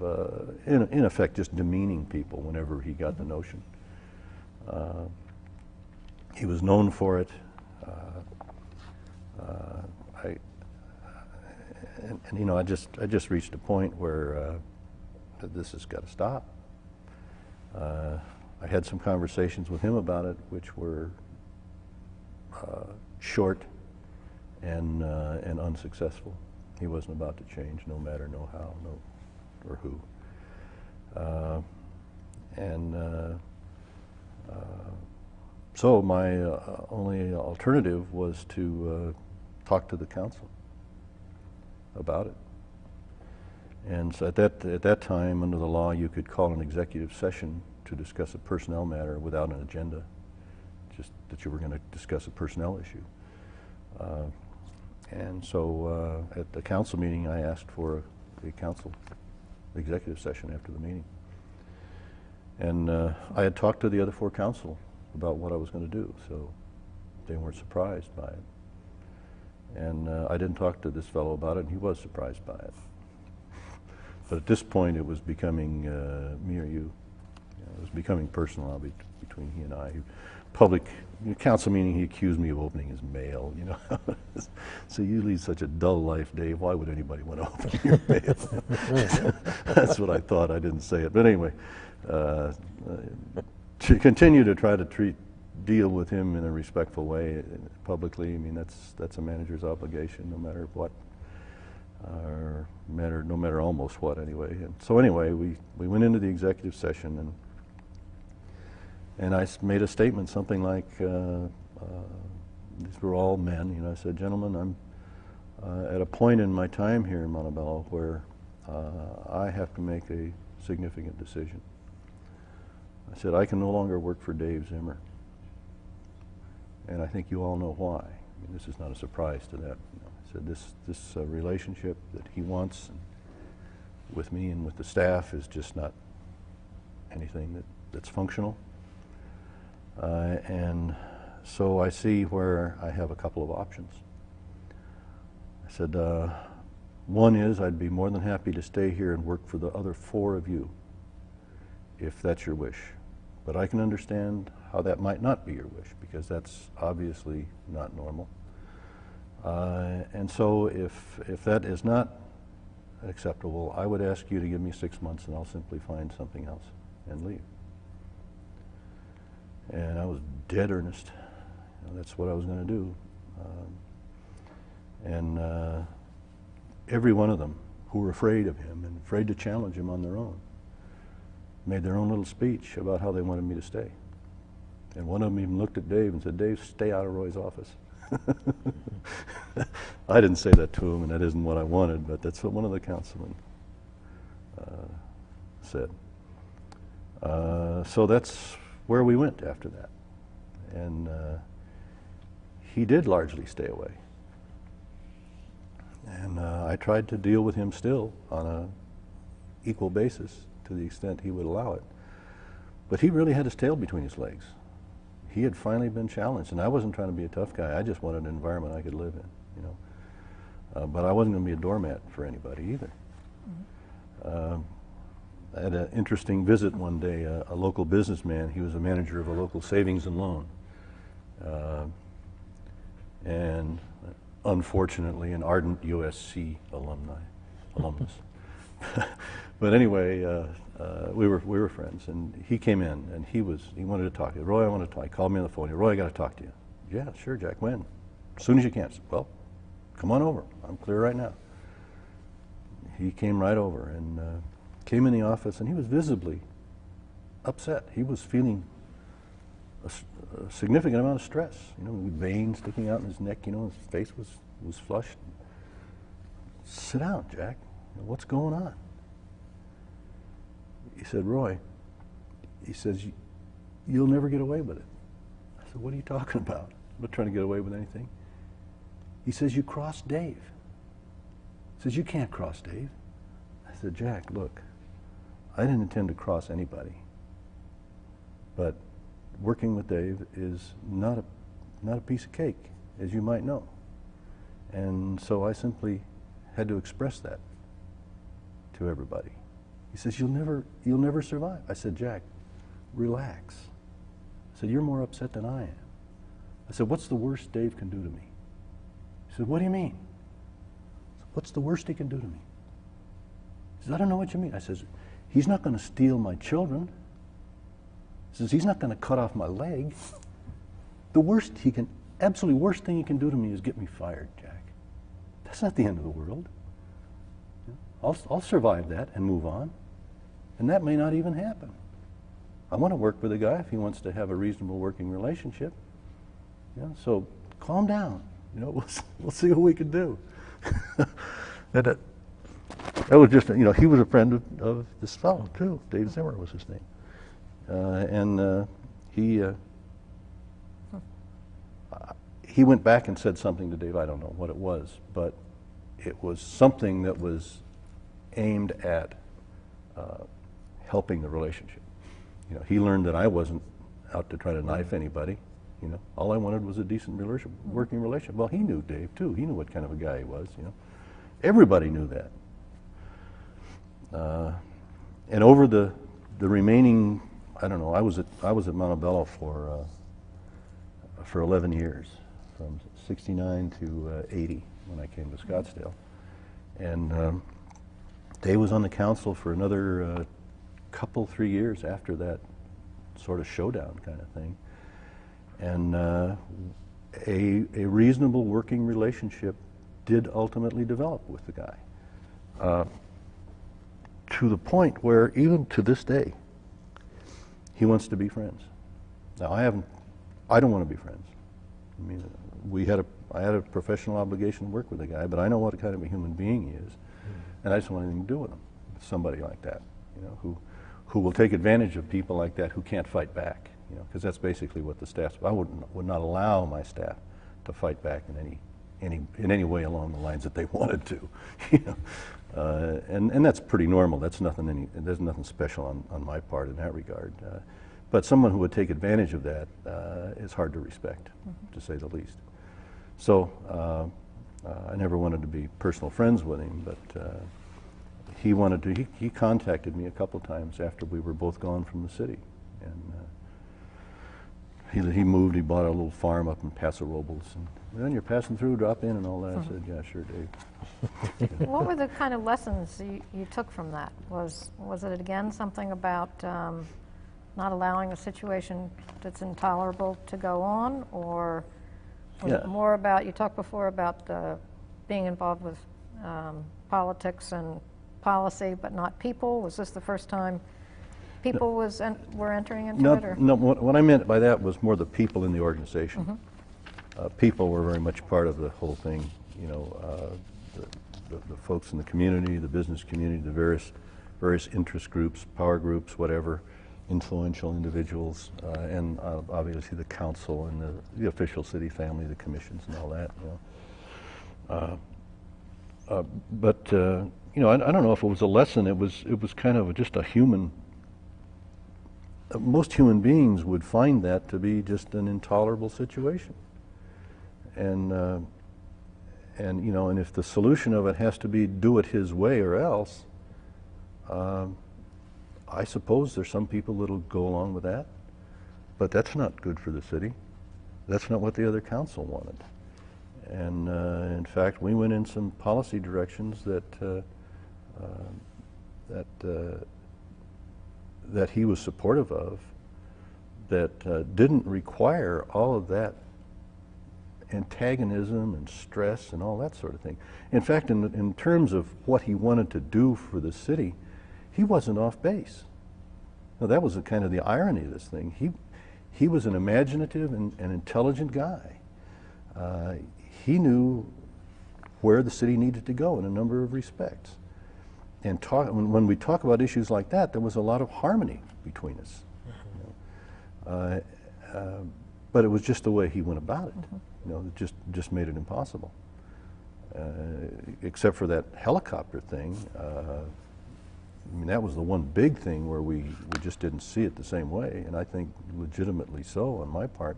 in effect just demeaning people whenever he got the notion. He was known for it. And you know, I just reached a point where this has got to stop. I had some conversations with him about it, which were short and unsuccessful. He wasn't about to change, no matter no how, no or who. So my only alternative was to talk to the council about it. And so at that time, under the law, you could call an executive session to discuss a personnel matter without an agenda, just that you were going to discuss a personnel issue. And so at the council meeting, I asked for a council executive session after the meeting. And I had talked to the other four council about what I was going to do, so they weren't surprised by it. And I didn't talk to this fellow about it, and he was surprised by it. But at this point, it was becoming me or you. You know, it was becoming personal between he and I. Public council meeting, he accused me of opening his mail. You know, so you lead such a dull life, Dave. Why would anybody want to open your mail? That's what I thought. I didn't say it, but anyway, to continue to try to deal with him in a respectful way publicly. I mean, that's a manager's obligation, no matter what, or no matter almost what, anyway. And so anyway, we went into the executive session, and I made a statement, something like, these were all men. You know, I said, gentlemen, I'm at a point in my time here in Montebello where I have to make a significant decision. I said, I can no longer work for Dave Zimmer. And I think you all know why. I mean, this is not a surprise to that. You know, I said, this relationship that he wants with me and with the staff is just not anything that's functional. And so I see where I have a couple of options. I said, one is I'd be more than happy to stay here and work for the other four of you, if that's your wish. But I can understand how that might not be your wish, because that's obviously not normal. And so if that is not acceptable, I would ask you to give me 6 months and I'll simply find something else and leave. And I was dead earnest. You know, that's what I was going to do. And every one of them who were afraid of him and afraid to challenge him on their own made their own little speech about how they wanted me to stay. And one of them even looked at Dave and said, Dave, stay out of Roy's office. I didn't say that to him, and that isn't what I wanted, but that's what one of the councilmen said. So that's where we went after that. And he did largely stay away. And I tried to deal with him still on an equal basis to the extent he would allow it. But he really had his tail between his legs. He had finally been challenged, and I wasn't trying to be a tough guy. I just wanted an environment I could live in, you know. But I wasn't going to be a doormat for anybody either. Mm-hmm. I had an interesting visit one day. A local businessman, he was a manager of a local savings and loan. And unfortunately, an ardent USC alumnus. But anyway, we were friends, and he came in, and he wanted to talk to you. Roy, I want to talk. He called me on the phone. Roy, I got to talk to you. Yeah, sure, Jack. When? As soon as you can. Said, well, come on over. I'm clear right now. He came right over and came in the office, and he was visibly upset. He was feeling a significant amount of stress. You know, with veins sticking out in his neck. You know, his face was flushed. Sit down, Jack. What's going on? He said, Roy, he says, you'll never get away with it. I said, what are you talking about? I'm not trying to get away with anything. He says, you crossed Dave. He says, you can't cross Dave. I said, Jack, look, I didn't intend to cross anybody, but working with Dave is not a piece of cake, as you might know. And so I simply had to express that to everybody. He says, you'll never survive. I said, Jack, relax. I said, you're more upset than I am. I said, what's the worst Dave can do to me? He said, what do you mean? I said, what's the worst he can do to me? He says, I don't know what you mean. I says, he's not going to steal my children. He says, he's not going to cut off my leg. The worst absolutely worst thing he can do to me is get me fired, Jack. That's not the end of the world. I'll survive that and move on. And that may not even happen. I want to work with a guy if he wants to have a reasonable working relationship. So calm down. We'll see what we can do. That was just, he was a friend of this fellow too. Dave Zimmer was his name. He went back and said something to Dave. I don't know what it was, but it was something that was aimed at helping the relationship. He learned that I wasn't out to try to knife anybody. All I wanted was a decent working relationship. Well, he knew Dave too. He knew what kind of a guy he was. Everybody knew that. And over the remaining, I don't know. I was at Montebello for 11 years, from '69 to '80 when I came to Scottsdale, and Dave was on the council for another 3 years after that sort of showdown kind of thing. And a reasonable working relationship did ultimately develop with the guy, to the point where even to this day, he wants to be friends. Now I don't want to be friends. I mean, I had a professional obligation to work with the guy, but I know what kind of a human being he is, and I just don't want anything to do with him. Somebody like that, who will take advantage of people like that who can't fight back. Because that's basically what the staff. I would not allow my staff to fight back in any way along the lines that they wanted to, and that's pretty normal. There's nothing special on my part in that regard. But someone who would take advantage of that is hard to respect, to say the least. So I never wanted to be personal friends with him, but he wanted to. He contacted me a couple times after we were both gone from the city, and. He moved, he bought a little farm up in Paso Robles, and then you're passing through, drop in and all that. I said, yeah, sure, Dave. What were the kind of lessons you took from that? Was it again something about not allowing a situation that's intolerable to go on, or was it more about, you talked before about being involved with politics and policy, but not people? Was this the first time people were entering into it? Or? No, what I meant by that was more the people in the organization. People were very much part of the whole thing. The folks in the community, the business community, the various interest groups, power groups, whatever, influential individuals, and obviously the council and the official city family, the commissions and all that. But I don't know if it was a lesson. It was kind of just a human. Most human beings would find that to be just an intolerable situation, and if the solution of it has to be do it his way or else, I suppose there's some people that'll go along with that, but that's not good for the city. That's not what the other council wanted, and in fact, we went in some policy directions that he was supportive of, that didn't require all of that antagonism and stress and all that sort of thing. In fact, in terms of what he wanted to do for the city, he wasn't off base. Now, that was kind of the irony of this thing. He was an imaginative and intelligent guy. He knew where the city needed to go in a number of respects. And when we talk about issues like that, there was a lot of harmony between us. Uh, but it was just the way he went about it. You know, it just made it impossible. Except for that helicopter thing, I mean, that was the one big thing where we just didn't see it the same way, and I think legitimately so on my part.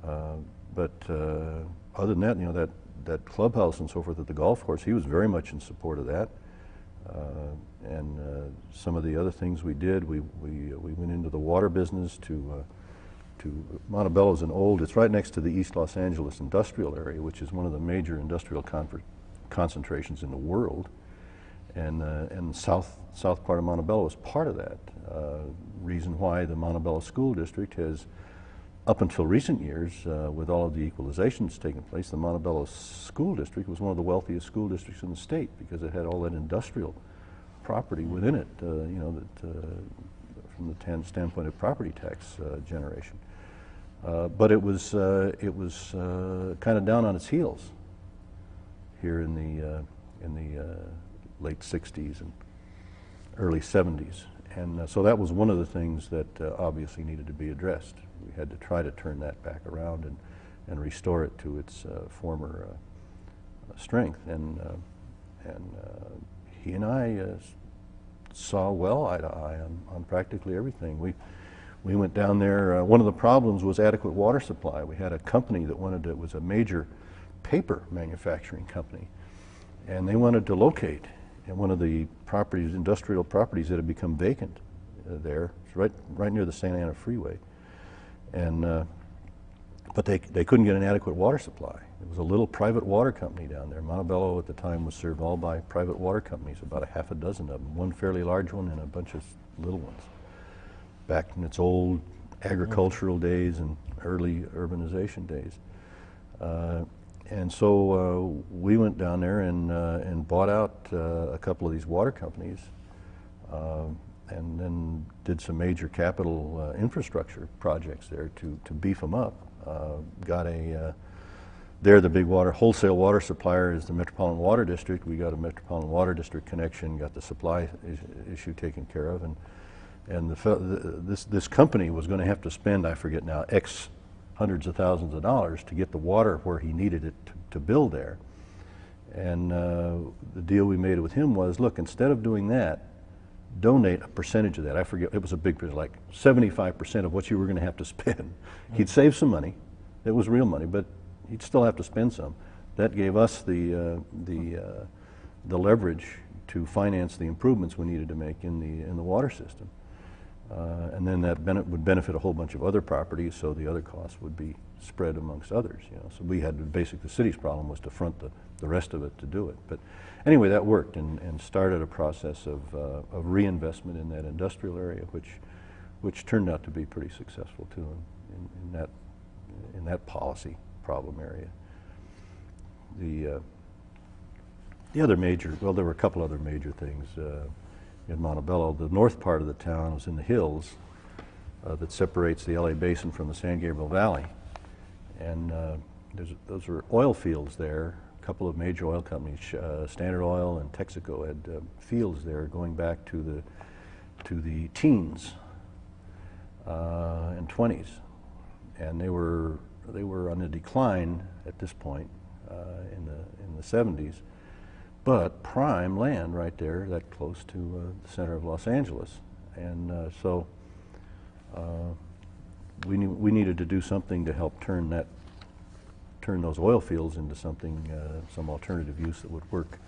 But other than that, you know, that clubhouse and so forth at the golf course, he was very much in support of that. And some of the other things we did, we went into the water business to Montebello is it's right next to the East Los Angeles industrial area, which is one of the major industrial concentrations in the world. And the south part of Montebello is part of that. Reason why the Montebello School District has, up until recent years, with all of the equalizations taking place, the Montebello School District was one of the wealthiest school districts in the state because it had all that industrial property within it, you know, that, from the standpoint of property tax generation. But it was kind of down on its heels here in the late 60s and early 70s. And so that was one of the things that obviously needed to be addressed. We had to try to turn that back around and restore it to its former strength. And he and I saw well eye to eye on practically everything. We went down there. One of the problems was adequate water supply. We had a company that was a major paper manufacturing company, and they wanted to locate in one of the properties, industrial properties that had become vacant there. It's right near the Santa Ana Freeway. And but they couldn't get an adequate water supply. It was a little private water company down there. Montebello at the time was served all by private water companies, about a half a dozen of them, one fairly large one and a bunch of little ones, back in its old agricultural days and early urbanization days. And so we went down there and bought out a couple of these water companies, and then did some major capital infrastructure projects there to beef them up. They're the big wholesale water supplier is the Metropolitan Water District. We got a Metropolitan Water District connection, got the supply issue taken care of, and this company was going to have to spend, I forget now, X hundreds of thousands of dollars to get the water where he needed it to build there. And the deal we made with him was, look, instead of doing that, donate a percentage of that. I forget, it was a big percentage, like 75% of what you were going to have to spend. He'd save some money. It was real money, but he'd still have to spend some. That gave us the leverage to finance the improvements we needed to make in the water system. And then that would benefit a whole bunch of other properties, so the other costs would be spread amongst others. You know, so we had the city's problem was to front the rest of it to do it. But anyway, that worked and started a process of reinvestment in that industrial area, which turned out to be pretty successful too in that policy problem area. The other major, well, there were a couple other major things in Montebello. The north part of the town was in the hills that separates the LA Basin from the San Gabriel Valley. And those were oil fields there. A couple of major oil companies, Standard Oil and Texaco, had fields there going back to the teens and 20s. And they were on a decline at this point in the 70s. But prime land right there, that close to the center of Los Angeles. And so we needed to do something to help turn those oil fields into something, some alternative use that would work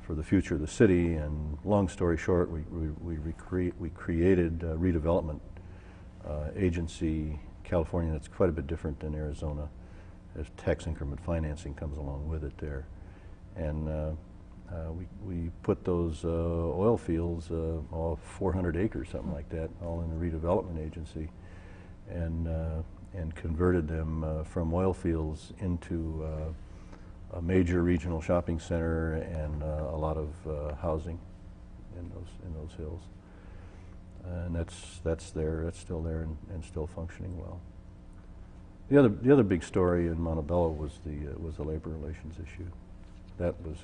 for the future of the city. And long story short, we created a redevelopment agency, California, that's quite a bit different than Arizona, as tax increment financing comes along with it there. And we put those oil fields, all 400 acres, something like that, all in a redevelopment agency, and converted them from oil fields into a major regional shopping center and a lot of housing in those hills. And that's still there and still functioning well. The other big story in Montebello was the labor relations issue. That was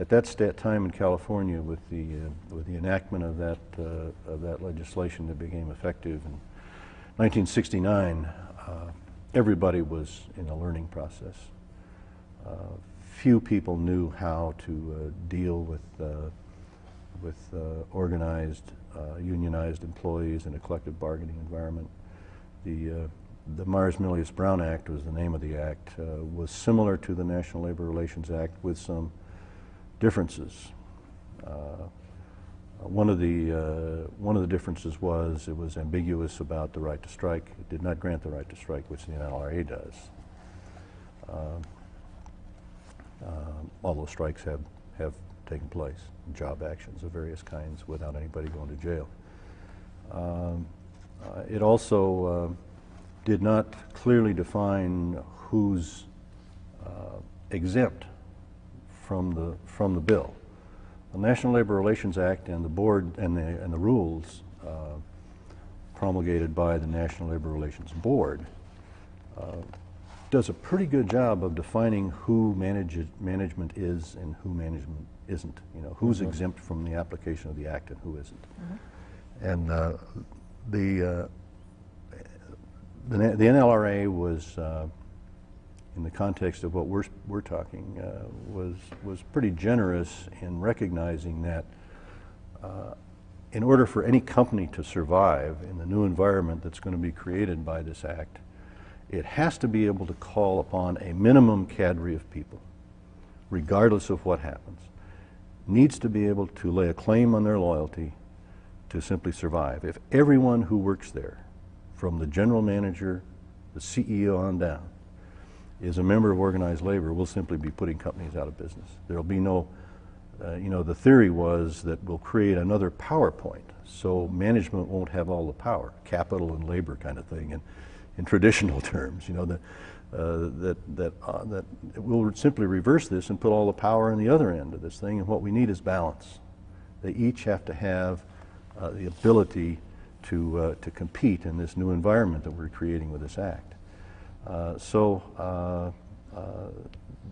at that time in California with the enactment of that legislation that became effective 1969, everybody was in a learning process. Few people knew how to deal with organized, unionized employees in a collective bargaining environment. The Myers-Milius-Brown Act was the name of the act, was similar to the National Labor Relations Act with some differences. One of the differences was it was ambiguous about the right to strike. It did not grant the right to strike, which the NLRA does. Although strikes have taken place, job actions of various kinds without anybody going to jail. It also did not clearly define who's exempt from the bill. The National Labor Relations Act and the board and the rules promulgated by the National Labor Relations Board does a pretty good job of defining who management is and who management isn't. You know, who's exempt from the application of the act and who isn't. And the NLRA was, in the context of what we're talking, was pretty generous in recognizing that in order for any company to survive in the new environment that's going to be created by this act, it has to be able to call upon a minimum cadre of people, regardless of what happens. Needs to be able to lay a claim on their loyalty to simply survive. If everyone who works there, from the general manager, the CEO on down, is a member of organized labor, we'll simply be putting companies out of business. There'll be no, you know, the theory was that we'll create another PowerPoint, so management won't have all the power, capital and labor kind of thing, and in traditional terms, you know, that we'll simply reverse this and put all the power on the other end of this thing, and what we need is balance. They each have to have the ability to compete in this new environment that we're creating with this act.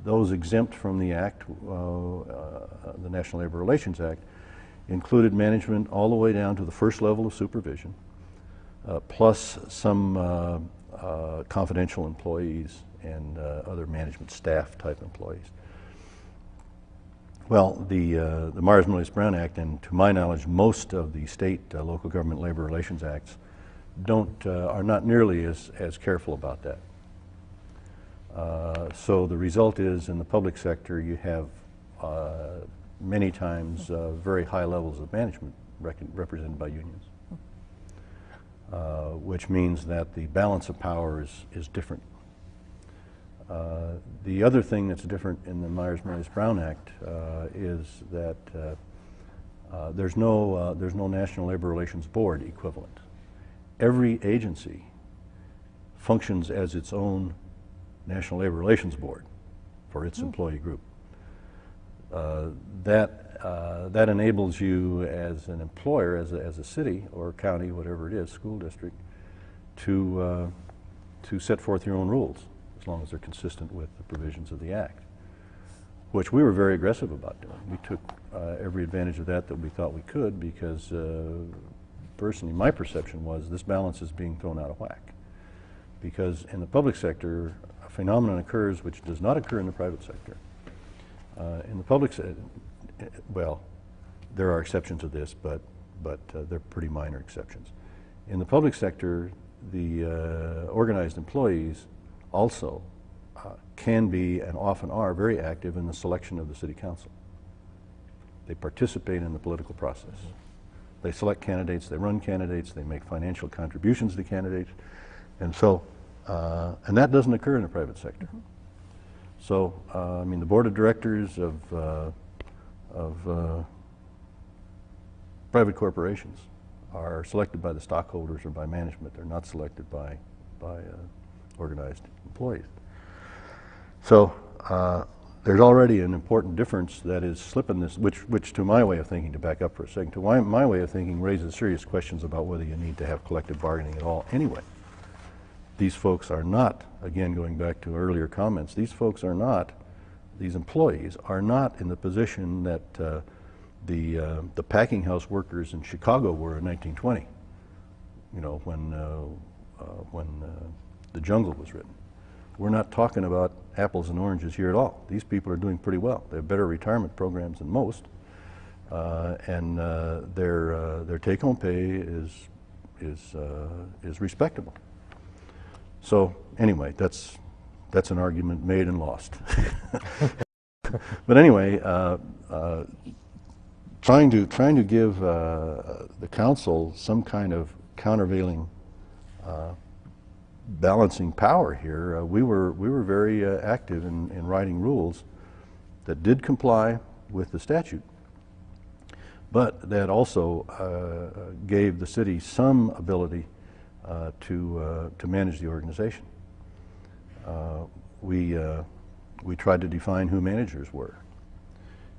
Those exempt from the act, the National Labor Relations Act, included management all the way down to the first level of supervision, plus some confidential employees and other management staff type employees. Well, the Myers-Milius-Brown Act, and to my knowledge, most of the state local government labor relations acts are not nearly as careful about that. So the result is, in the public sector, you have many times very high levels of management represented by unions, which means that the balance of power is different. The other thing that's different in the Myers-Milius-Brown Act is that there's no National Labor Relations Board equivalent. Every agency functions as its own National Labor Relations Board for its employee group. That enables you as an employer, as a city or county, whatever it is, school district, to set forth your own rules, as long as they're consistent with the provisions of the Act, which we were very aggressive about doing. We took every advantage of that we thought we could, because personally, my perception was this balance is being thrown out of whack. Because in the public sector, a phenomenon occurs which does not occur in the private sector. In the public sector, well, there are exceptions to this, but they're pretty minor exceptions. In the public sector, the organized employees also can be, and often are, very active in the selection of the city council. They participate in the political process. They select candidates, they run candidates, they make financial contributions to candidates, and so, and that doesn't occur in the private sector. So, I mean, the board of directors of private corporations are selected by the stockholders or by management. They're not selected by organized employees. So there's already an important difference that is slipping this, which to my way of thinking, to back up for a second, to my way of thinking raises serious questions about whether you need to have collective bargaining at all anyway. These folks are not, again going back to earlier comments, these employees are not in the position that the packing house workers in Chicago were in 1920, you know, when the jungle was written. We're not talking about apples and oranges here at all. These people are doing pretty well. They have better retirement programs than most, and their take-home pay is respectable. So anyway, that's an argument made and lost. But anyway, trying to give the council some kind of countervailing balancing power here, we were very active in writing rules that did comply with the statute, but that also gave the city some ability to manage the organization. We tried to define who managers were.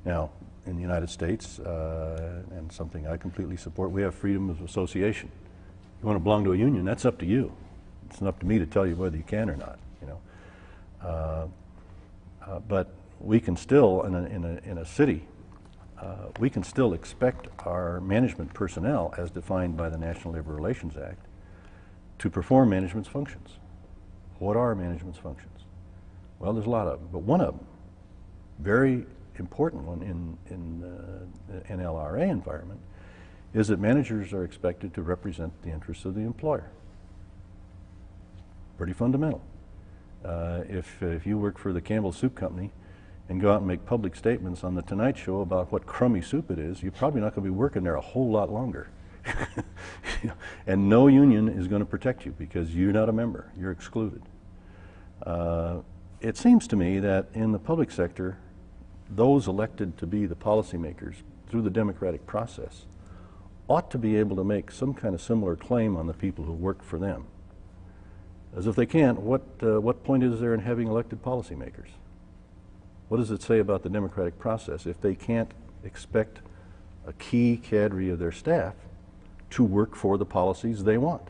Now, in the United States, and something I completely support, we have freedom of association. You want to belong to a union, that's up to you. It's not up to me to tell you whether you can or not, you know. But we can still, in a city, we can still expect our management personnel, as defined by the National Labor Relations Act, to perform management's functions. What are management's functions? Well, there's a lot of them, but one of them, very important one in the NLRA environment, is that managers are expected to represent the interests of the employer. Pretty fundamental. If you work for the Campbell Soup Company and go out and make public statements on the Tonight Show about what crummy soup it is, you're probably not going to be working there a whole lot longer. And no union is going to protect you because you're not a member. You're excluded. It seems to me that in the public sector, those elected to be the policymakers through the democratic process ought to be able to make some kind of similar claim on the people who work for them. As if they can't, what point is there in having elected policymakers? What does it say about the democratic process if they can't expect a key cadre of their staff to work for the policies they want?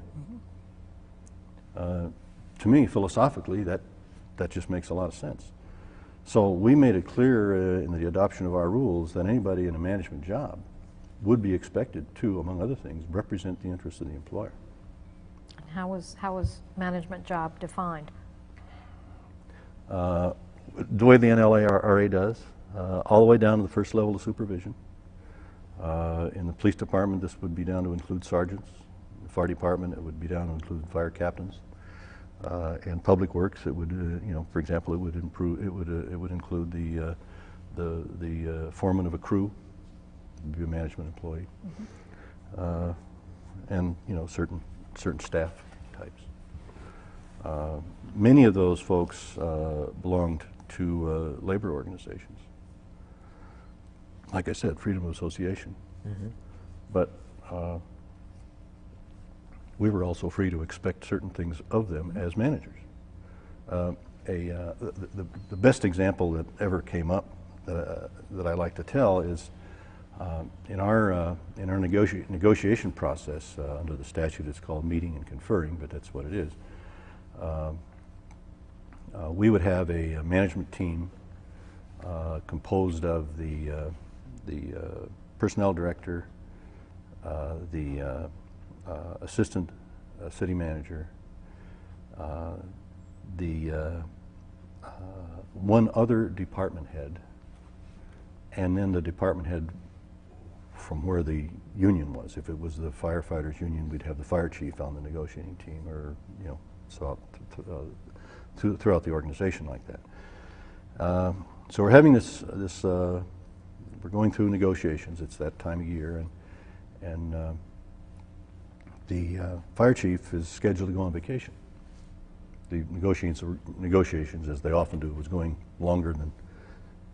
To me, philosophically, that just makes a lot of sense. So we made it clear in the adoption of our rules that anybody in a management job would be expected to, among other things, represent the interests of the employer. How was management job defined? The way the NLRA does, all the way down to the first level of supervision. In the police department, this would be down to include sergeants. In the fire department, it would be down to include fire captains. In public works, it would, for example, it would include the foreman of a crew, would be a management employee, and certain staff types. Many of those folks belonged to labor organizations. Like I said, freedom of association. But we were also free to expect certain things of them as managers. The best example that ever came up that I like to tell is in our negotiation process under the statute. It's called meeting and conferring, but that's what it is. We would have a management team composed of the personnel director, the assistant city manager, the one other department head, and then the department head from where the union was. If it was the firefighters union, we'd have the fire chief on the negotiating team, or so throughout the organization like that. So we're having this we're going through negotiations. It's that time of year, and the fire chief is scheduled to go on vacation. The negotiations, as they often do, was going longer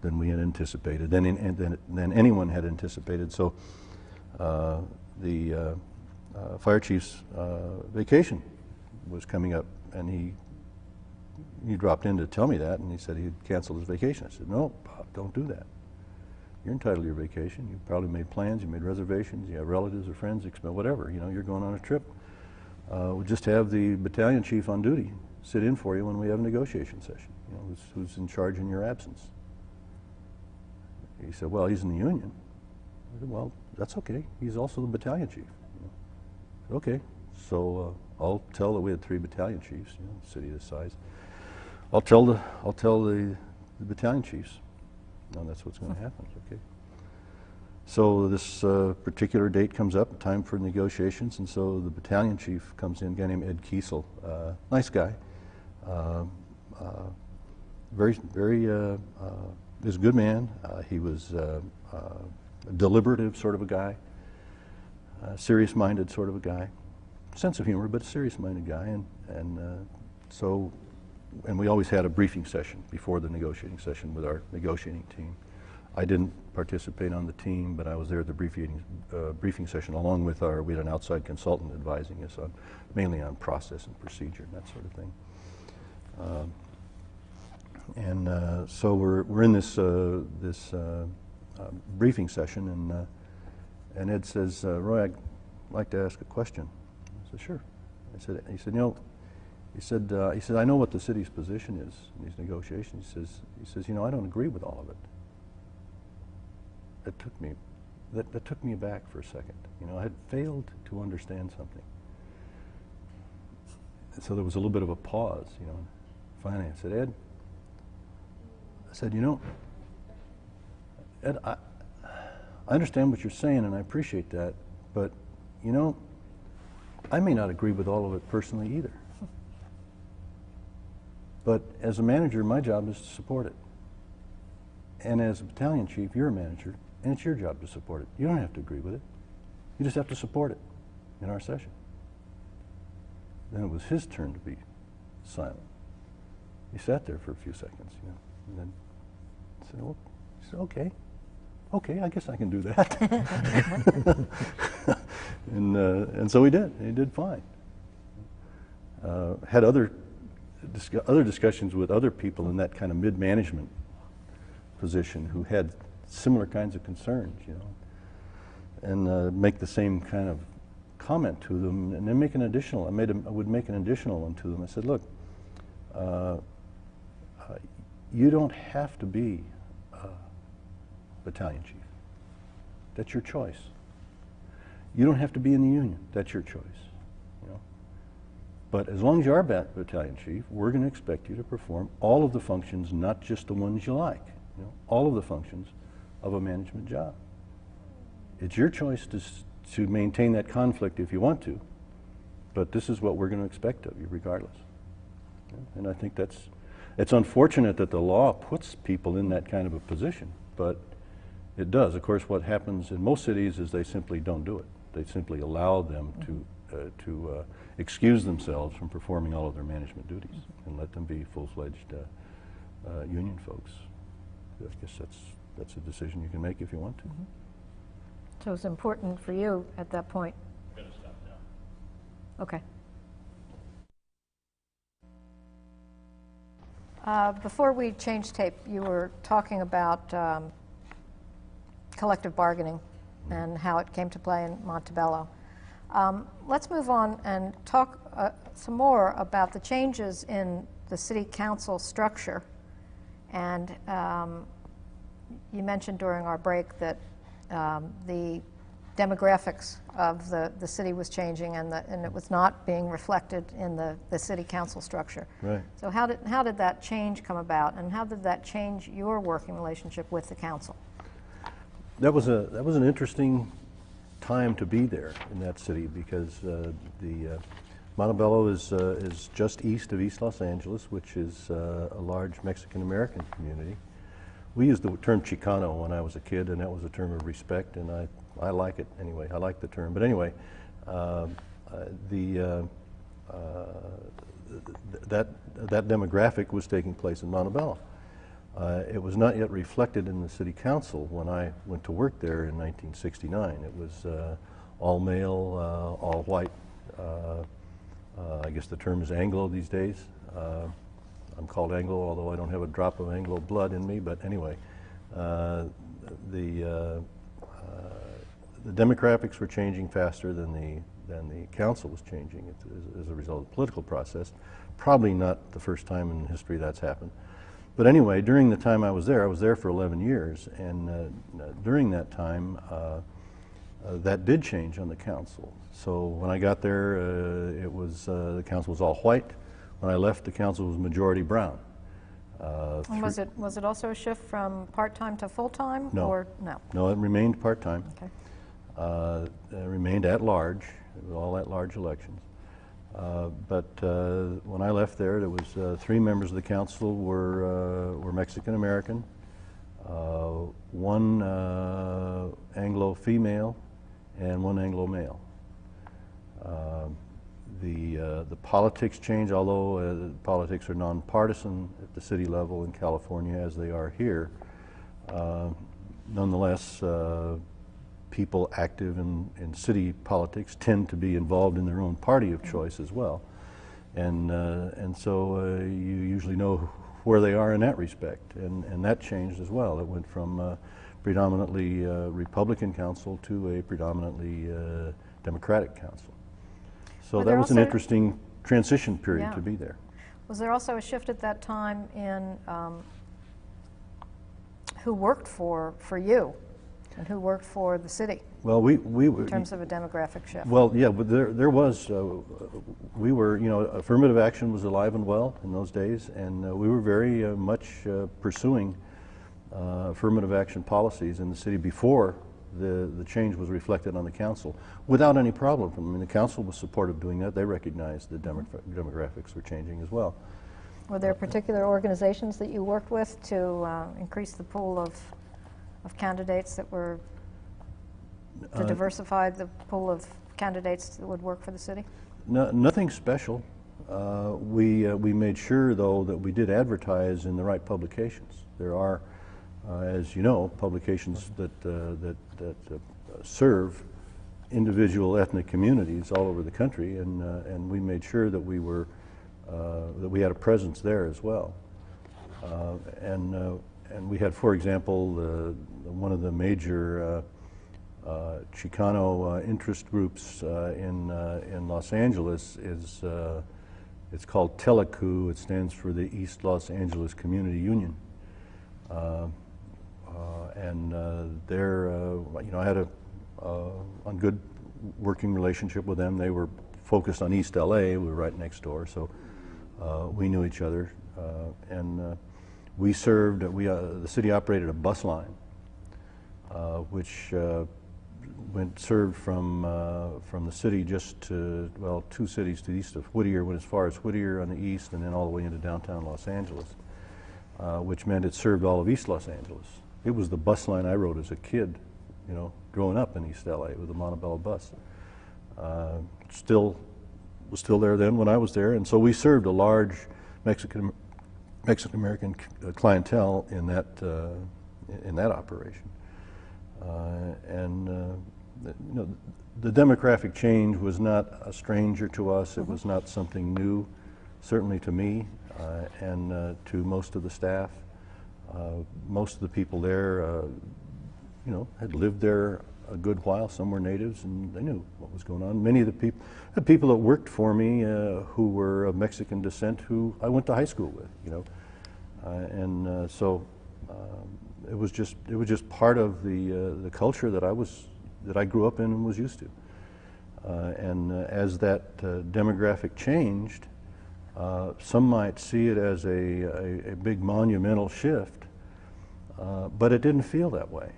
than we had anticipated, than anyone had anticipated. So the fire chief's vacation was coming up, and he dropped in to tell me that, and he said he'd canceled his vacation. I said, "No, Bob, don't do that. You're entitled to your vacation. You probably made plans, you made reservations, you have relatives or friends, whatever. You're going on a trip. We'll just have the battalion chief on duty sit in for you when we have a negotiation session, who's in charge in your absence." He said, "Well, he's in the union." I said, "Well, that's okay. He's also the battalion chief." I said, "Okay." So I'll tell that we had 3 battalion chiefs, you know, city this size. I'll tell the battalion chiefs. No, that's what's going to happen. Okay. So this particular date comes up, time for negotiations, and so the battalion chief comes in, a guy named Ed Kiesel, nice guy, very is a good man. He was a deliberative sort of a guy, serious-minded sort of a guy, sense of humor, but a serious-minded guy, and we always had a briefing session before the negotiating session with our negotiating team. I didn't participate on the team, but I was there at the briefing session along with we had an outside consultant advising us mainly on process and procedure and that sort of thing. So we're in this briefing session, and Ed says, "Roy, I'd like to ask a question." I said, "Sure." He said, "You know," he said, "I know what the city's position is in these negotiations." He says, "You know, I don't agree with all of it." That took me aback for a second. You know, I had failed to understand something. And so there was a little bit of a pause, you know. Finally, I said, "Ed," I said, "You know, Ed, I understand what you're saying, and I appreciate that, but, you know, I may not agree with all of it personally either. But as a manager, my job is to support it. And as a battalion chief, you're a manager, and it's your job to support it. You don't have to agree with it. You just have to support it in our session." Then it was his turn to be silent. He sat there for a few seconds, you know, and then said, "Well," he said, okay, I guess I can do that." And so he did. He did fine. Had other discussions with other people in that kind of mid-management position who had similar kinds of concerns, you know, and make the same kind of comment to them, and then make an additional. I would make an additional one to them. I said, "Look, you don't have to be battalion chief. That's your choice. You don't have to be in the union. That's your choice. You know? But as long as you are battalion chief, we're going to expect you to perform all of the functions, not just the ones you like. You know, all of the functions of a management job. It's your choice to maintain that conflict if you want to, but this is what we're going to expect of you regardless." And I think it's unfortunate that the law puts people in that kind of a position, but it does. Of course, what happens in most cities is they simply don't do it. They simply allow them to excuse themselves from performing all of their management duties and let them be full-fledged union folks. I guess that's a decision you can make if you want to. So it's important for you at that point. I'm going to stop now. Okay. Before we change tape, you were talking about collective bargaining and how it came to play in Montebello. Let's move on and talk some more about the changes in the city council structure. And you mentioned during our break that the demographics of the city was changing, and it was not being reflected in the city council structure. Right. So how did that change come about, and how did that change your working relationship with the council? That was an interesting time to be there in that city, because Montebello is just east of East Los Angeles, which is a large Mexican-American community. We used the term Chicano when I was a kid, and that was a term of respect, and I like it anyway. I like the term. But anyway, that demographic was taking place in Montebello. It was not yet reflected in the city council when I went to work there in 1969. It was all male, all white. I guess the term is Anglo these days. I'm called Anglo, although I don't have a drop of Anglo blood in me. But anyway, the demographics were changing faster than the council was changing as a result of the political process. Probably not the first time in history that's happened. But anyway, during the time I was there for 11 years, and during that time, that did change on the council. So when I got there, it was the council was all white. When I left, the council was majority brown. And was it also a shift from part-time to full-time? No. Or no? No, it remained part-time. Okay. It remained at large. It was all at large elections. But when I left there was 3 members of the council were Mexican American, 1 Anglo female, and 1 Anglo male. The politics changed, although politics are nonpartisan at the city level in California as they are here. Nonetheless, people active in city politics tend to be involved in their own party of choice as well. And so you usually know where they are in that respect. And that changed as well. It went from predominantly Republican council to a predominantly Democratic council. So that was an interesting transition period to be there. Was there also a shift at that time in who worked for you and who worked for the city? Well, in terms of a demographic shift. Well, yeah, but there was, we were, affirmative action was alive and well in those days, and we were very much pursuing affirmative action policies in the city before the change was reflected on the council, without any problem. I mean, the council was supportive of doing that. They recognized the demographics were changing as well. Were there particular organizations that you worked with to increase the pool of candidates that were, to diversify the pool of candidates that would work for the city? No, nothing special. We made sure, though, that we did advertise in the right publications. There are, as you know, publications that serve individual ethnic communities all over the country, and we made sure that we were that we had a presence there as well. And we had, for example, one of the major Chicano interest groups in Los Angeles is it's called TELECU. It stands for the East Los Angeles Community Union. I had a good working relationship with them. They were focused on East LA. We were right next door, so we knew each other. We served. The city operated a bus line, which served from the city just to 2 cities to the east of Whittier, went as far as Whittier on the east, and then all the way into downtown Los Angeles. Which meant it served all of East Los Angeles. It was the bus line I rode as a kid, growing up in East LA with the Montebello bus. Was still there then when I was there, and so we served a large Mexican American clientele in that operation. The demographic change was not a stranger to us. It was not something new, certainly to me. And to most of the staff. Most of the people there, had lived there a good while. Some were natives, and they knew what was going on. Many of the people that worked for me who were of Mexican descent, who I went to high school with, so it was just part of the culture that I grew up in and was used to. As that demographic changed. Some might see it as a big monumental shift, but it didn't feel that way.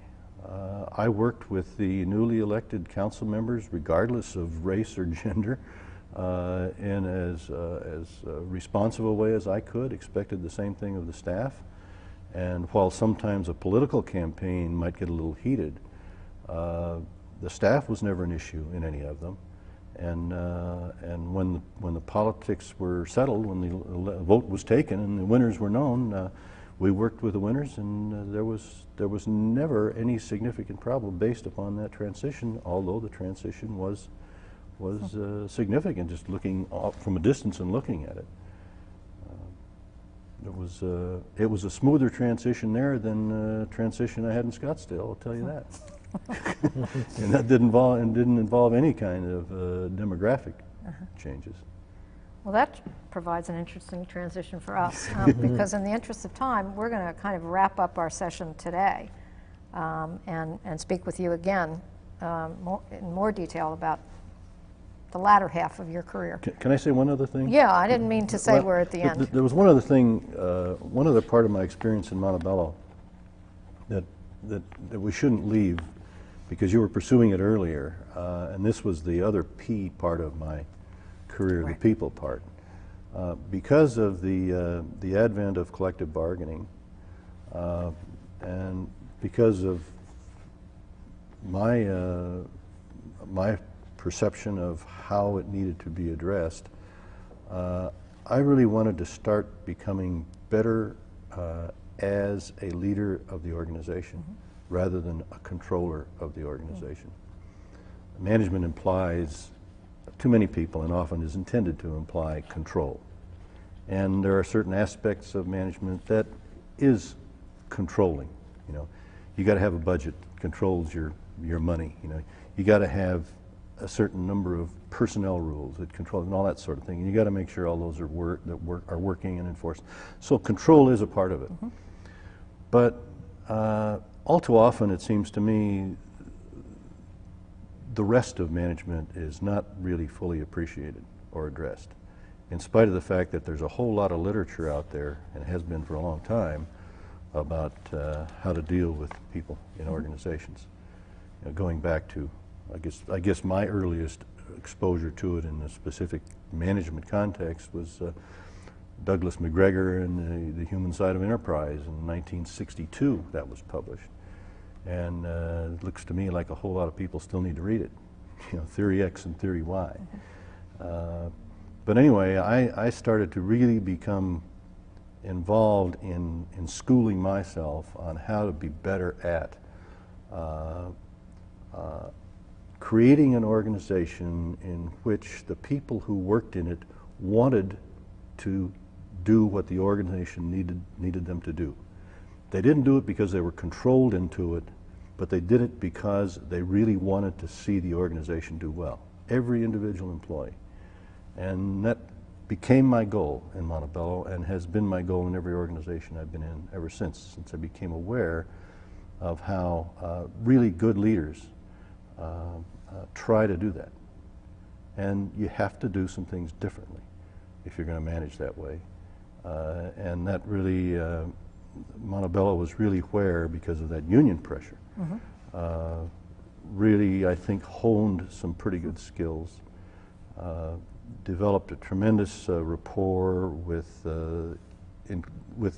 I worked with the newly elected council members, regardless of race or gender, in as responsive a way as I could, expected the same thing of the staff. And while sometimes a political campaign might get a little heated, the staff was never an issue in any of them. And when the politics were settled, when the vote was taken and the winners were known, we worked with the winners, and there was never any significant problem based upon that transition. Although the transition was significant, just looking off from a distance and looking at it. It was a smoother transition there than the transition I had in Scottsdale. I'll tell you that. And that didn't involve any kind of demographic changes. Well, that provides an interesting transition for us because in the interest of time, we're going to kind of wrap up our session today and speak with you again in more detail about the latter half of your career. Can I say one other thing? Yeah, I didn't mean to say Well, we're at the end. There was one other thing, one other part of my experience in Montebello that we shouldn't leave, because you were pursuing it earlier, and this was the other P part of my career, Right. the people part. Because of the advent of collective bargaining, and because of my perception of how it needed to be addressed, I really wanted to start becoming better as a leader of the organization rather than a controller of the organization. Management implies too many people and often is intended to imply control. And there are certain aspects of management that is controlling. You know, you got to have a budget that controls your money. You know, you got to have a certain number of personnel rules that control and all that sort of thing. And you got to make sure all those are working and enforced. So control is a part of it. But all too often, it seems to me, the rest of management is not really fully appreciated or addressed, in spite of the fact that there's a whole lot of literature out there, and has been for a long time, about how to deal with people in organizations. You know, going back to, I guess my earliest exposure to it in the specific management context was Douglas McGregor and the Human Side of Enterprise in 1962. That was published, and it looks to me like a whole lot of people still need to read it. You know, Theory X and Theory Y. But anyway, I started to really become involved in schooling myself on how to be better at creating an organization in which the people who worked in it wanted to do what the organization needed them to do. They didn't do it because they were controlled into it, but they did it because they really wanted to see the organization do well. Every individual employee. And that became my goal in Montebello, and has been my goal in every organization I've been in ever since I became aware of how really good leaders try to do that. And you have to do some things differently if you're going to manage that way. And that really, Montebello was really where, because of that union pressure, really, I think, honed some pretty good skills, developed a tremendous rapport with the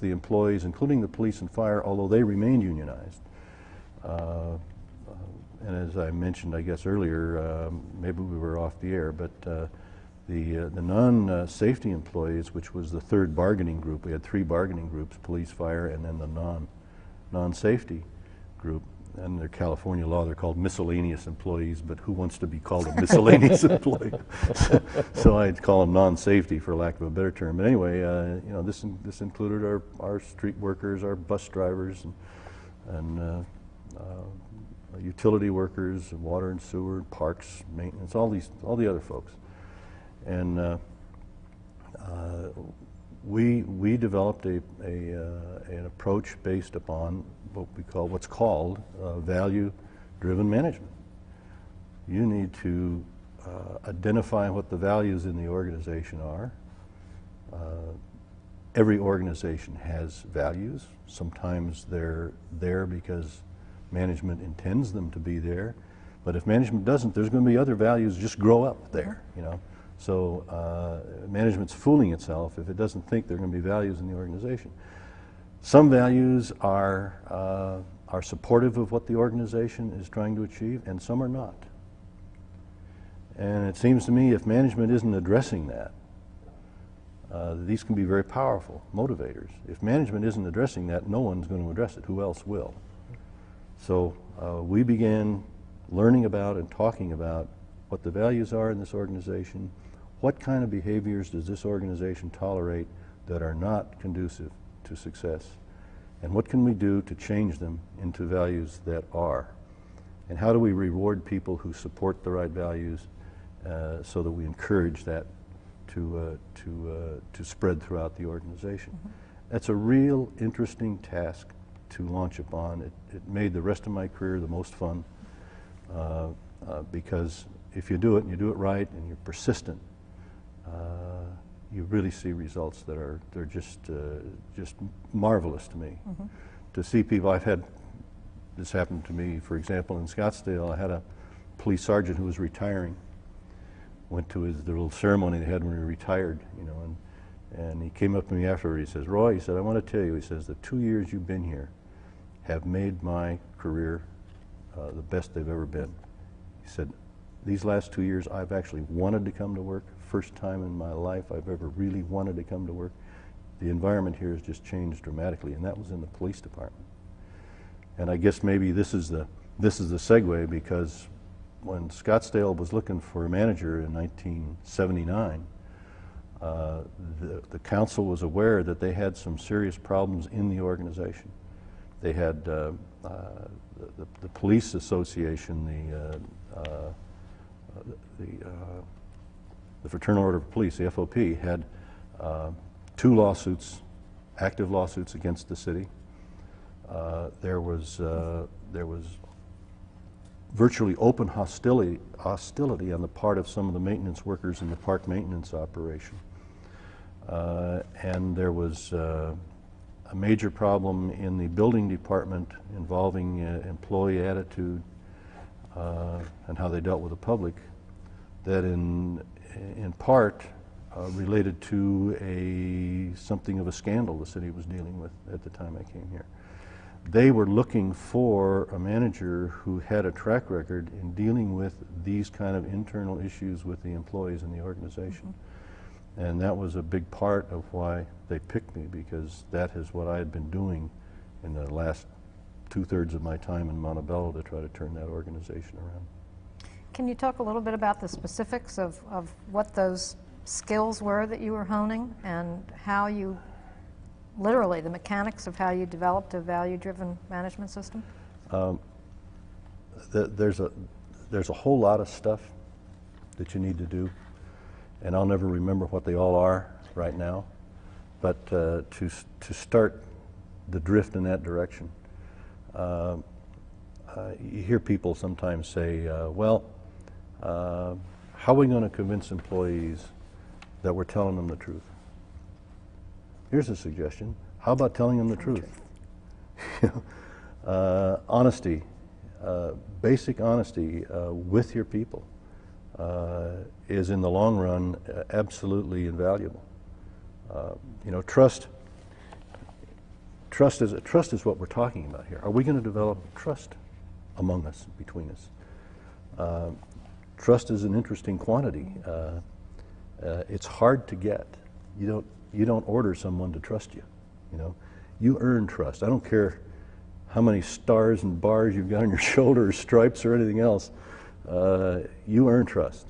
employees, including the police and fire, although they remained unionized. And as I mentioned, I guess earlier, maybe we were off the air, but the non-safety employees, which was the third bargaining group, we had three bargaining groups: police, fire, and then the non-safety group. And under California law, they're called miscellaneous employees, but who wants to be called a miscellaneous employee? So I'd call them non-safety, for lack of a better term. But anyway, you know, this included our street workers, our bus drivers, and utility workers, and water and sewer, parks, maintenance, all the other folks. And we developed an approach based upon what's called value-driven management. You need to identify what the values in the organization are. Every organization has values. Sometimes they're there because management intends them to be there, but if management doesn't, there's going to be other values just grow up there. You know. So management's fooling itself if it doesn't think there are going to be values in the organization. Some values are supportive of what the organization is trying to achieve, and some are not. And it seems to me, if management isn't addressing that, these can be very powerful motivators. If management isn't addressing that, no one's going to address it. Who else will? So we began learning about and talking about what the values are in this organization. What kind of behaviors does this organization tolerate that are not conducive to success? And what can we do to change them into values that are? And how do we reward people who support the right values so that we encourage that to spread throughout the organization? That's a real interesting task to launch upon. It made the rest of my career the most fun because if you do it and you do it right and you're persistent, you really see results that are they're just marvelous to me. To see people, I've had this happen to me. For example, in Scottsdale, I had a police sergeant who was retiring. Went to the little ceremony they had when he retired, you know, and he came up to me afterward. He says, "Roy," he said, "I want to tell you," he says, "the 2 years you've been here have made my career the best they've ever been." He said, "These last 2 years, I've actually wanted to come to work. First time in my life I've ever really wanted to come to work. The environment here has just changed dramatically," and that was in the police department. And I guess maybe this is the segue, because when Scottsdale was looking for a manager in 1979, the council was aware that they had some serious problems in the organization. They had the police association, the Fraternal Order of Police, the FOP, had 2 lawsuits, active lawsuits against the city. There was virtually open hostility on the part of some of the maintenance workers in the park maintenance operation. And there was a major problem in the building department involving employee attitude and how they dealt with the public, that in part related to something of a scandal the city was dealing with at the time I came here. They were looking for a manager who had a track record in dealing with these kind of internal issues with the employees in the organization. And that was a big part of why they picked me, because that is what I had been doing in the last 2/3 of my time in Montebello to try to turn that organization around. Can you talk a little bit about the specifics of what those skills were that you were honing, and how you, literally the mechanics of how you developed a value-driven management system? There's a whole lot of stuff that you need to do, and I'll never remember what they all are right now, but to start the drift in that direction. You hear people sometimes say, well, how are we going to convince employees that we're telling them the truth? Here's a suggestion. How about telling them the truth? Honesty, basic honesty with your people is in the long run absolutely invaluable. You know, trust is what we're talking about here. Are we going to develop trust among us, between us? Trust is an interesting quantity. It's hard to get. You don't order someone to trust you. You know, you earn trust. I don't care how many stars and bars you've got on your shoulder, or stripes, or anything else. You earn trust,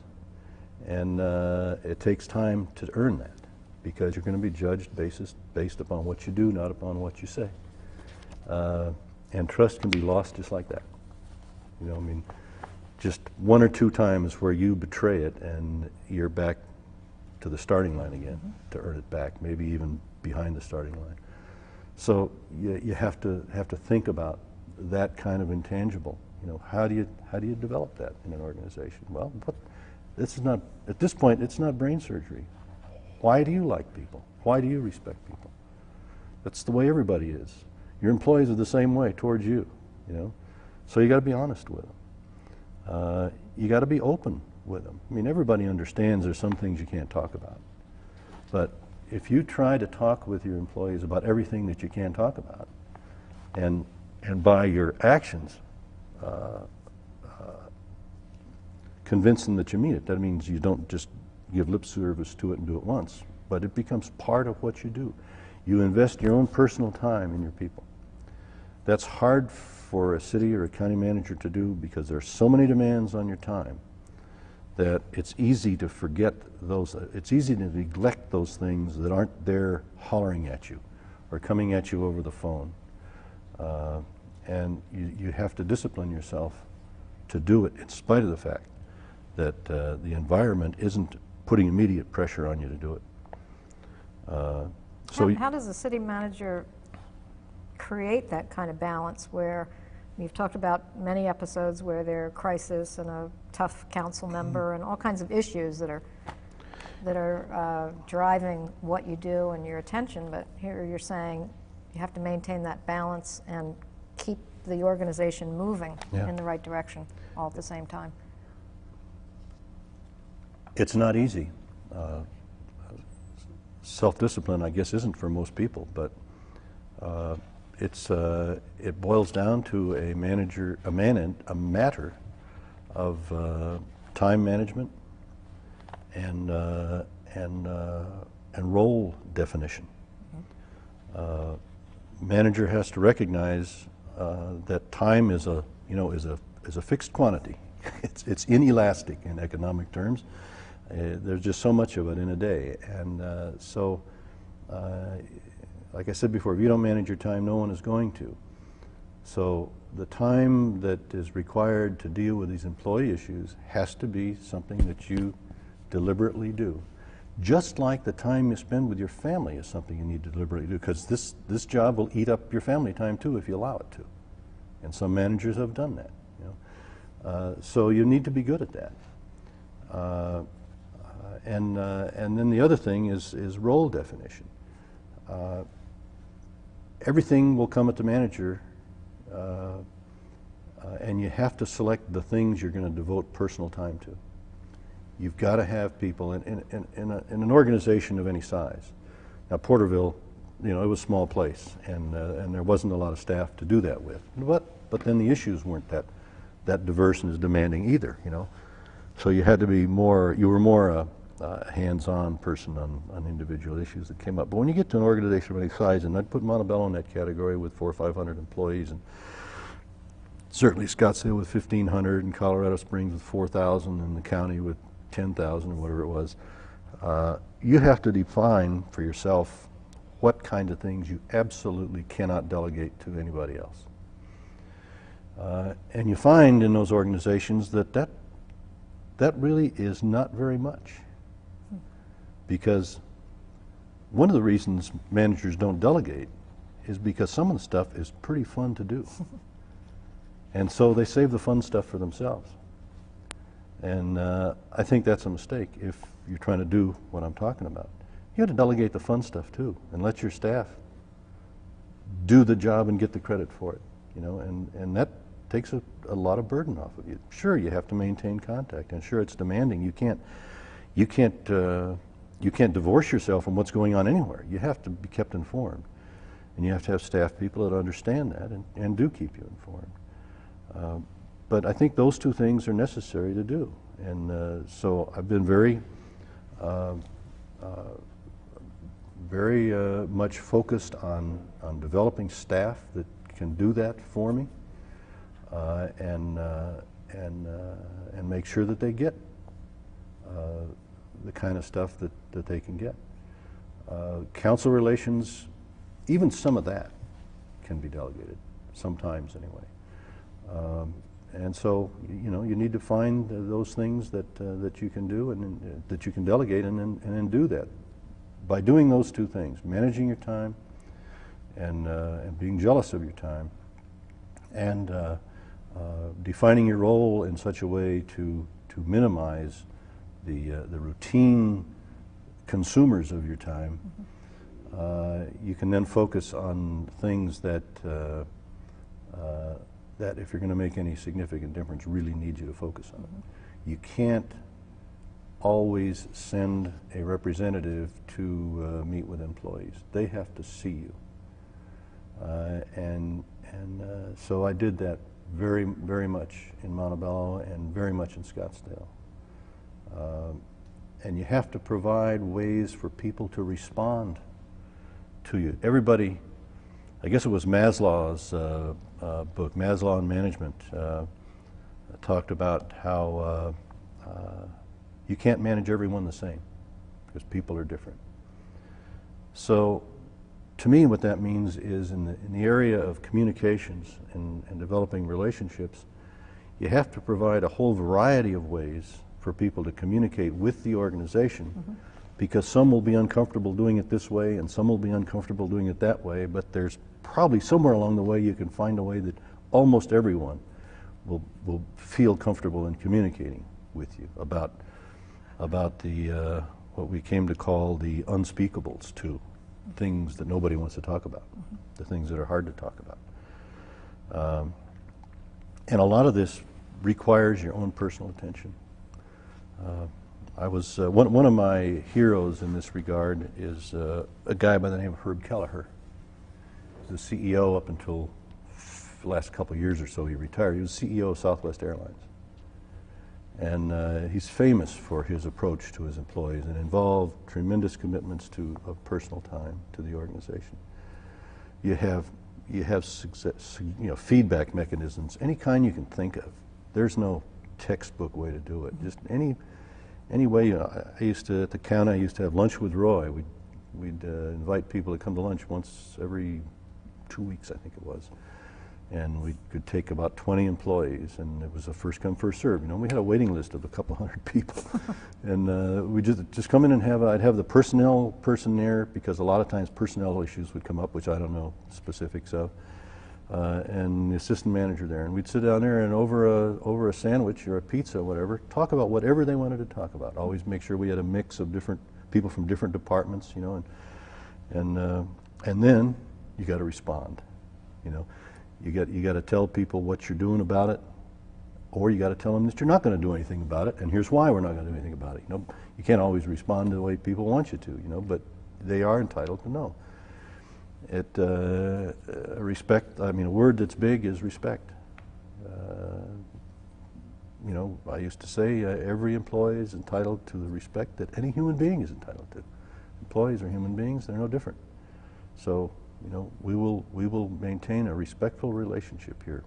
and it takes time to earn that, because you're going to be judged based upon what you do, not upon what you say. And trust can be lost just like that. You know, I mean, just 1 or 2 times where you betray it, and you're back to the starting line again to earn it back, maybe even behind the starting line. So you have to think about that kind of intangible. You know, how do you develop that in an organization? Well, this is not, at this point, it's not brain surgery. Why do you like people? Why do you respect people? That's the way everybody is. Your employees are the same way towards you. You know, so you got to be honest with them. You got to be open with them. I mean, everybody understands there's some things you can't talk about, but if you try to talk with your employees about everything that you can talk about, and by your actions convince them that you mean it, that means you don't just give lip service to it and do it once, but it becomes part of what you do. You invest your own personal time in your people. That's hard for a city or a county manager to do, because there are so many demands on your time that it's easy to forget those, it's easy to neglect those things that aren't there hollering at you or coming at you over the phone. And you have to discipline yourself to do it, in spite of the fact that the environment isn't putting immediate pressure on you to do it. How does a city manager create that kind of balance where You've talked about many episodes where there are crisis and a tough council member and all kinds of issues that are driving what you do and your attention, but here you're saying you have to maintain that balance and keep the organization moving in the right direction all at the same time. It's not easy. Self-discipline, I guess, isn't for most people, but it boils down to a matter of time management and role definition. Manager has to recognize that time is a fixed quantity. It's inelastic in economic terms. There's just so much of it in a day, and like I said before, if you don't manage your time, no one is going to. So the time that is required to deal with these employee issues has to be something that you deliberately do. Just like the time you spend with your family is something you need to deliberately do, because this job will eat up your family time too if you allow it to. And some managers have done that. So you need to be good at that. And then the other thing is role definition. Everything will come at the manager, and you have to select the things you're going to devote personal time to. You've got to have people in an organization of any size. Now, Porterville, it was a small place, and there wasn't a lot of staff to do that with. But then the issues weren't that diverse and as demanding either. So you had to be more. You were more a hands-on person on individual issues that came up. But when you get to an organization of any size, and I'd put Montebello in that category with 400 or 500 employees, and certainly Scottsdale with 1,500, and Colorado Springs with 4,000, and the county with 10,000 or whatever it was, you have to define for yourself what kind of things you absolutely cannot delegate to anybody else. And you find in those organizations that really is not very much. Because one of the reasons managers don't delegate is because some of the stuff is pretty fun to do. And so they save the fun stuff for themselves. And I think that's a mistake if you're trying to do what I'm talking about. You have to delegate the fun stuff too, and let your staff do the job and get the credit for it. And that takes a lot of burden off of you. Sure, you have to maintain contact, and sure, it's demanding. You can't divorce yourself from what's going on anywhere. You have to be kept informed, and you have to have staff people that understand that and do keep you informed. But I think those two things are necessary to do, and so I've been very much focused on developing staff that can do that for me, and make sure that they get the kind of stuff that they can get. Council relations, even some of that can be delegated, sometimes anyway. And so, you need to find those things that you can do and that you can delegate, and then do that. By doing those two things, managing your time and being jealous of your time, and defining your role in such a way to minimize the routine consumers of your time, you can then focus on things that if you're going to make any significant difference, really need you to focus on. You can't always send a representative to meet with employees. They have to see you, and so I did that very, very much in Montebello and very much in Scottsdale. And you have to provide ways for people to respond to you. Everybody, I guess it was Maslow's book, Maslow and Management, talked about how you can't manage everyone the same because people are different. So to me, what that means is in the area of communications and developing relationships, you have to provide a whole variety of ways for people to communicate with the organization, because some will be uncomfortable doing it this way and some will be uncomfortable doing it that way, but there's probably somewhere along the way you can find a way that almost everyone will feel comfortable in communicating with you about the what we came to call the unspeakables too, things that nobody wants to talk about, the things that are hard to talk about. And a lot of this requires your own personal attention. I was one of my heroes in this regard is a guy by the name of Herb Kelleher. He was the CEO up until the last couple of years or so. He retired. He was CEO of Southwest Airlines. And he's famous for his approach to his employees and involved tremendous commitments of personal time to the organization. You have success, feedback mechanisms, any kind you can think of. There's no textbook way to do it. Just any way. I used to, at the county, I used to have lunch with Roy. We'd invite people to come to lunch once every 2 weeks, I think it was. And we could take about 20 employees, and it was a first come, first serve. We had a waiting list of a couple hundred people. And we just come in and I'd have the personnel person there, because a lot of times personnel issues would come up, which I don't know specifics of, and the assistant manager there. And we'd sit down there and over a sandwich or a pizza or whatever, talk about whatever they wanted to talk about. Always make sure we had a mix of different people from different departments, and then you got to respond, You got to tell people what you're doing about it, or you got to tell them that you're not going to do anything about it, and here's why we're not going to do anything about it. You can't always respond the way people want you to, but they are entitled to know. Respect. I mean, a word that's big is respect. I used to say every employee is entitled to the respect that any human being is entitled to. Employees are human beings; they're no different. So. We will maintain a respectful relationship here.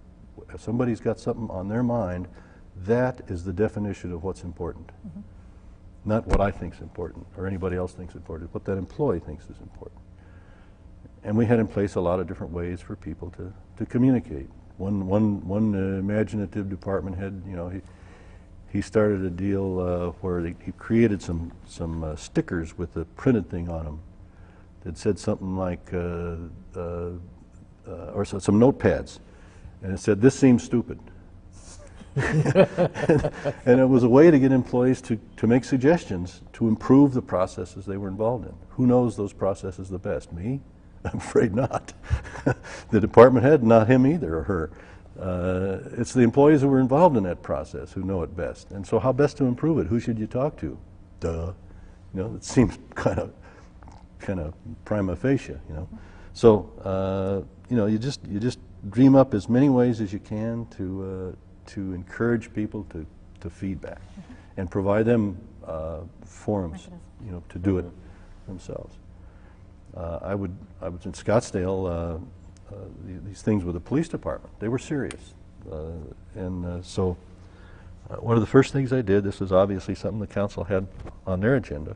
If somebody's got something on their mind, that is the definition of what's important. Not what I think is important or anybody else thinks is important, what that employee thinks is important. And we had in place a lot of different ways for people to communicate. One imaginative department head, he started a deal where he created some stickers with the printed thing on them. It said something like, or some notepads, and it said, "This seems stupid." and it was a way to get employees to make suggestions to improve the processes they were involved in. Who knows those processes the best? Me? I'm afraid not. The department head, not him either, or her. It's the employees who were involved in that process who know it best. And so how best to improve it? Who should you talk to? Duh. It seems kind of prima facie, So, you just dream up as many ways as you can to encourage people to feedback and provide them forums, to do it themselves. I was in Scottsdale, these things with the police department, they were serious. So one of the first things I did, this was obviously something the council had on their agenda,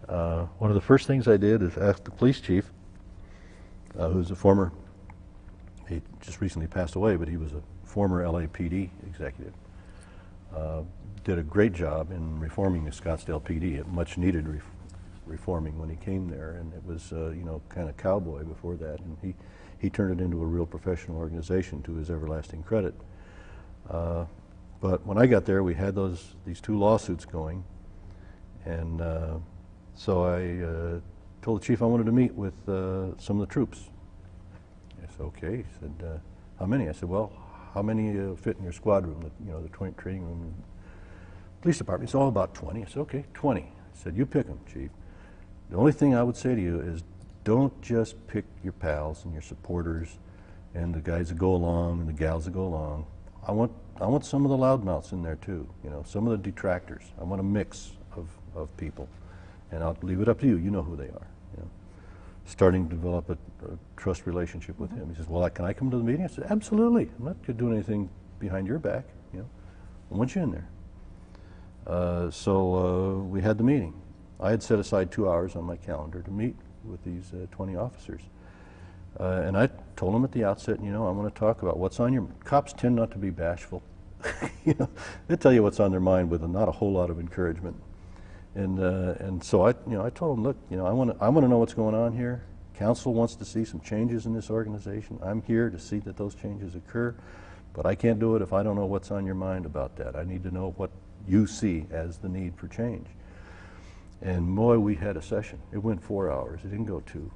one of the first things I did is ask the police chief, who's he just recently passed away, but he was a former LAPD executive, did a great job in reforming the Scottsdale PD. It much needed reforming when he came there, and it was kind of cowboy before that, and he turned it into a real professional organization to his everlasting credit. But when I got there, we had these two lawsuits going, and so I told the chief I wanted to meet with some of the troops. I said, okay. He said, how many? I said, well, how many fit in your squad room, the training room, police department? He said, about 20. I said, okay, 20. I said, you pick them, chief. The only thing I would say to you is don't just pick your pals and your supporters and the guys that go along and the gals that go along. I want some of the loudmouths in there too, some of the detractors. I want a mix of people. And I'll leave it up to you. You know who they are. Starting to develop a trust relationship with him. He says, well, can I come to the meeting? I said, absolutely. I'm not doing anything behind your back. I want you in there. So we had the meeting. I had set aside 2 hours on my calendar to meet with these 20 officers. And I told them at the outset, I want to talk about what's on your... Cops tend not to be bashful. They tell you what's on their mind with not a whole lot of encouragement. And so I told them, look, I want to know what's going on here. council wants to see some changes in this organization. I'm here to see that those changes occur, but I can't do it if I don't know what's on your mind about that. I need to know what you see as the need for change. And boy, we had a session. It went 4 hours. It didn't go 2.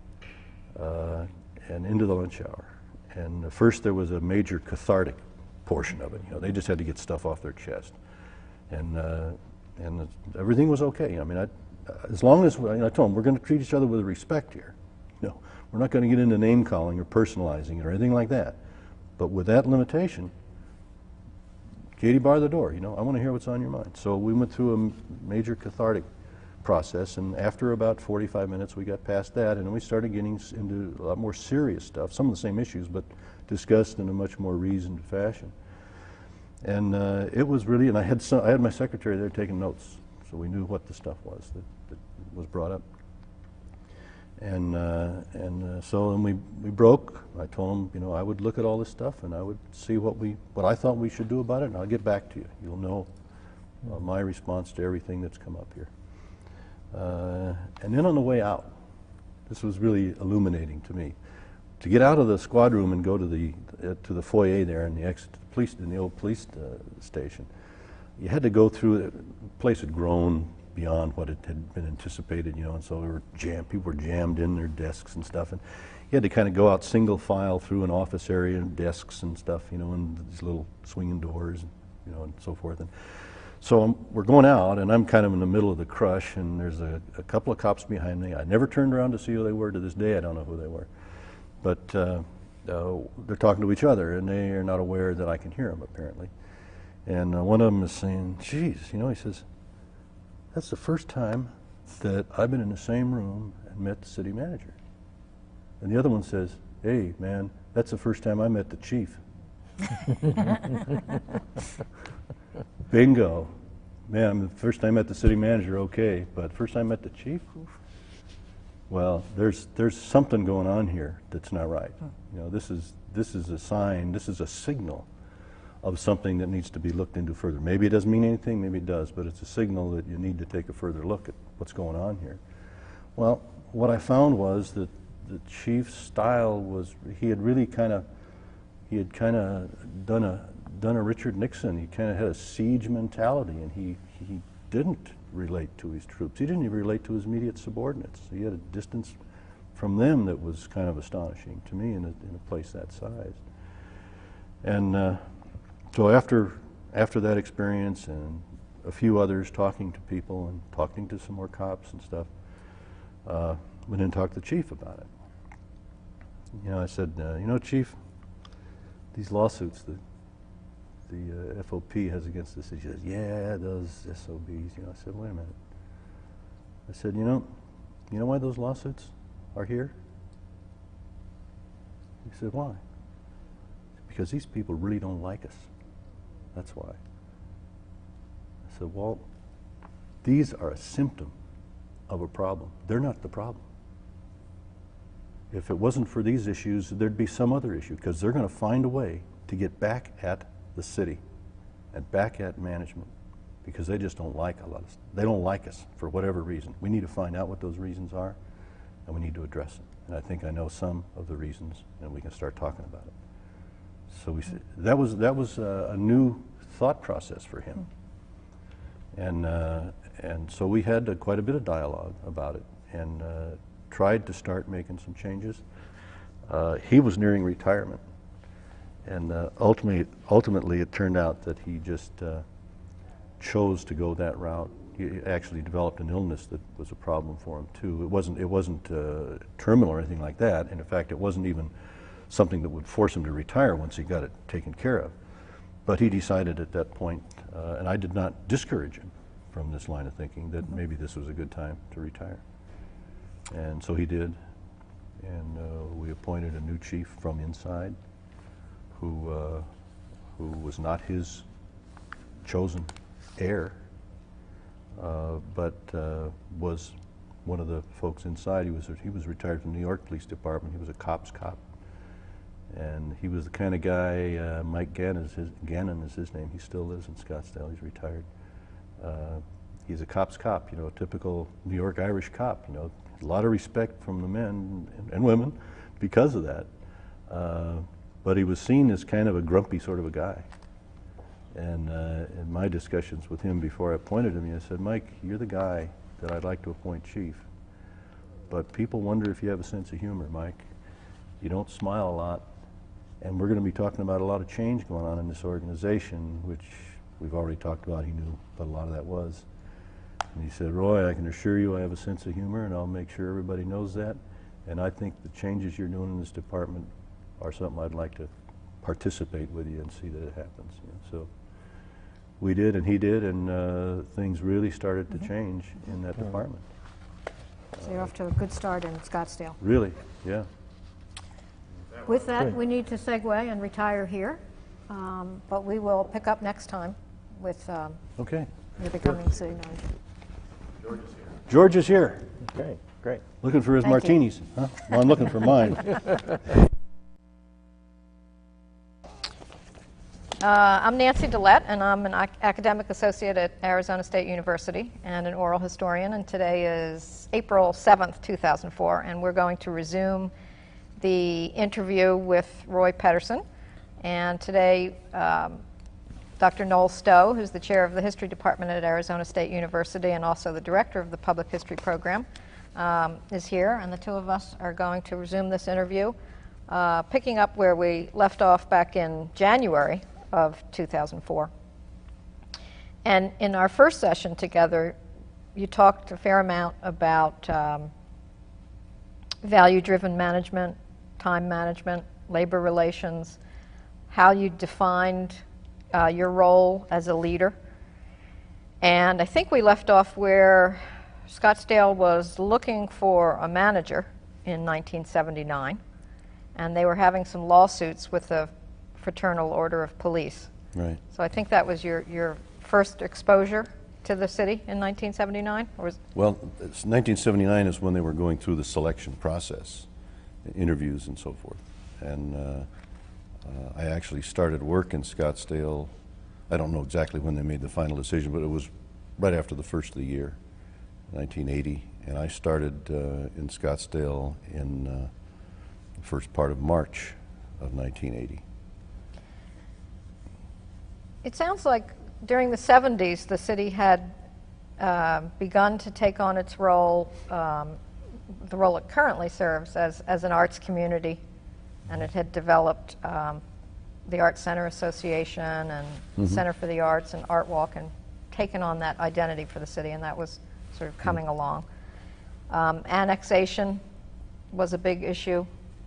And into the lunch hour. And first there was a major cathartic portion of it. You know, they just had to get stuff off their chest. And everything was okay. I mean, as long as, I told them, we're going to treat each other with respect here. You know, we're not going to get into name calling or personalizing it or anything like that. But with that limitation, Katie, bar the door. You know, I want to hear what's on your mind. So we went through a major cathartic process, and after about 45 minutes we got past that, and then we started getting into a lot more serious stuff, some of the same issues, but discussed in a much more reasoned fashion. And it was really, and I had my secretary there taking notes, so we knew what the stuff was that was brought up. And so then we broke. I told him, you know, I would look at all this stuff and I would see what I thought we should do about it, and I'll get back to you. You'll know my response to everything that's come up here. And then on the way out, this was really illuminating to me. To get out of the squad room and go to the foyer there and the exit to the police, in the old police station, you had to go through it. The place had grown beyond what it had been anticipated, you know, and so people were jammed in their desks and stuff, and you had to kind of go out single file through an office area and desks and stuff, you know, and these little swinging doors, you know, and so forth. And so we're going out, and I'm kind of in the middle of the crush, and there's a couple of cops behind me. I never turned around to see who they were. To this day, I don't know who they were. But they're talking to each other, and they are not aware that I can hear them, apparently. And one of them is saying, geez, you know, he says, that's the first time that I've been in the same room and met the city manager. And the other one says, hey, man, that's the first time I met the chief. Bingo. Man, the first time I met the city manager, okay, but first time I met the chief? Oof. Well, there's something going on here that's not right. You know, this is a sign, this is a signal of something that needs to be looked into further. Maybe it doesn't mean anything, maybe it does, but it's a signal that you need to take a further look at what's going on here. Well, what I found was that the chief's style was, he had kind of done a Richard Nixon. He kind of had a siege mentality, and he didn't relate to his troops. He didn't even relate to his immediate subordinates. He had a distance from them that was kind of astonishing to me in a place that size. And so after that experience and a few others, talking to people and talking to some more cops and stuff, went in and talked to the chief about it. You know, I said, you know, Chief, these lawsuits that the FOP has against us, he says, yeah, those SOBs. You know, I said, wait a minute. I said, you know why those lawsuits are here? He said, why? Because these people really don't like us. That's why. I said, well, these are a symptom of a problem. They're not the problem. If it wasn't for these issues, there'd be some other issue, because they're going to find a way to get back at the city and back at management, because they just don't like they don't like us for whatever reason. We need to find out what those reasons are, and we need to address them. And I think I know some of the reasons, and we can start talking about it. So that was a new thought process for him, and so we had quite a bit of dialogue about it, and tried to start making some changes. He was nearing retirement, and ultimately it turned out that he just chose to go that route. He actually developed an illness that was a problem for him too. It wasn't terminal or anything like that, and in fact it wasn't even something that would force him to retire once he got it taken care of. But he decided at that point, and I did not discourage him from this line of thinking, that maybe this was a good time to retire. And so he did, and we appointed a new chief from inside who was not his chosen heir, but was one of the folks inside. He was retired from the New York Police Department. He was a cop's cop, and he was the kind of guy. Mike Gannon is his name. He still lives in Scottsdale. He's retired. He's a cop's cop, you know, a typical New York Irish cop, you know. a lot of respect from the men and women because of that. But he was seen as kind of a grumpy sort of a guy. And in my discussions with him before I appointed him, I said, Mike, you're the guy that I'd like to appoint chief. But people wonder if you have a sense of humor, Mike. You don't smile a lot. And we're going to be talking about a lot of change going on in this organization, which we've already talked about. He knew what a lot of that was. And he said, Roy, I can assure you I have a sense of humor, and I'll make sure everybody knows that. And I think the changes you're doing in this department are something I'd like to participate with you and see that it happens. You know, so we did, and he did, and things really started to change in that department. So you're off to a good start in Scottsdale. Really, yeah. With that, we need to segue and retire here, but we will pick up next time with Okay. your becoming city manager. George is here. Okay, great. Looking for his Thank you. martinis. Huh? Well, I'm looking for mine. I'm Nancy Dillette, and I'm an academic associate at Arizona State University and an oral historian, and today is April 7th, 2004, and we're going to resume the interview with Roy Pederson. And today, Dr. Noel Stowe, who's the chair of the history department at Arizona State University and also the director of the public history program, is here, and the two of us are going to resume this interview, picking up where we left off back in January of 2004. And in our first session together, you talked a fair amount about value-driven management, time management, labor relations, how you defined your role as a leader. And I think we left off where Scottsdale was looking for a manager in 1979, and they were having some lawsuits with the Fraternal Order of Police. Right. So I think that was your first exposure to the city in 1979? Or was Well, 1979 is when they were going through the selection process, interviews and so forth. And I actually started work in Scottsdale. I don't know exactly when they made the final decision, but it was right after the first of the year, 1980. And I started in Scottsdale in the first part of March of 1980. It sounds like during the 70s, the city had begun to take on its role, the role it currently serves as an arts community, and it had developed the Arts Center Association and Center for the Arts and Art Walk, and taken on that identity for the city, and that was sort of coming along. Annexation was a big issue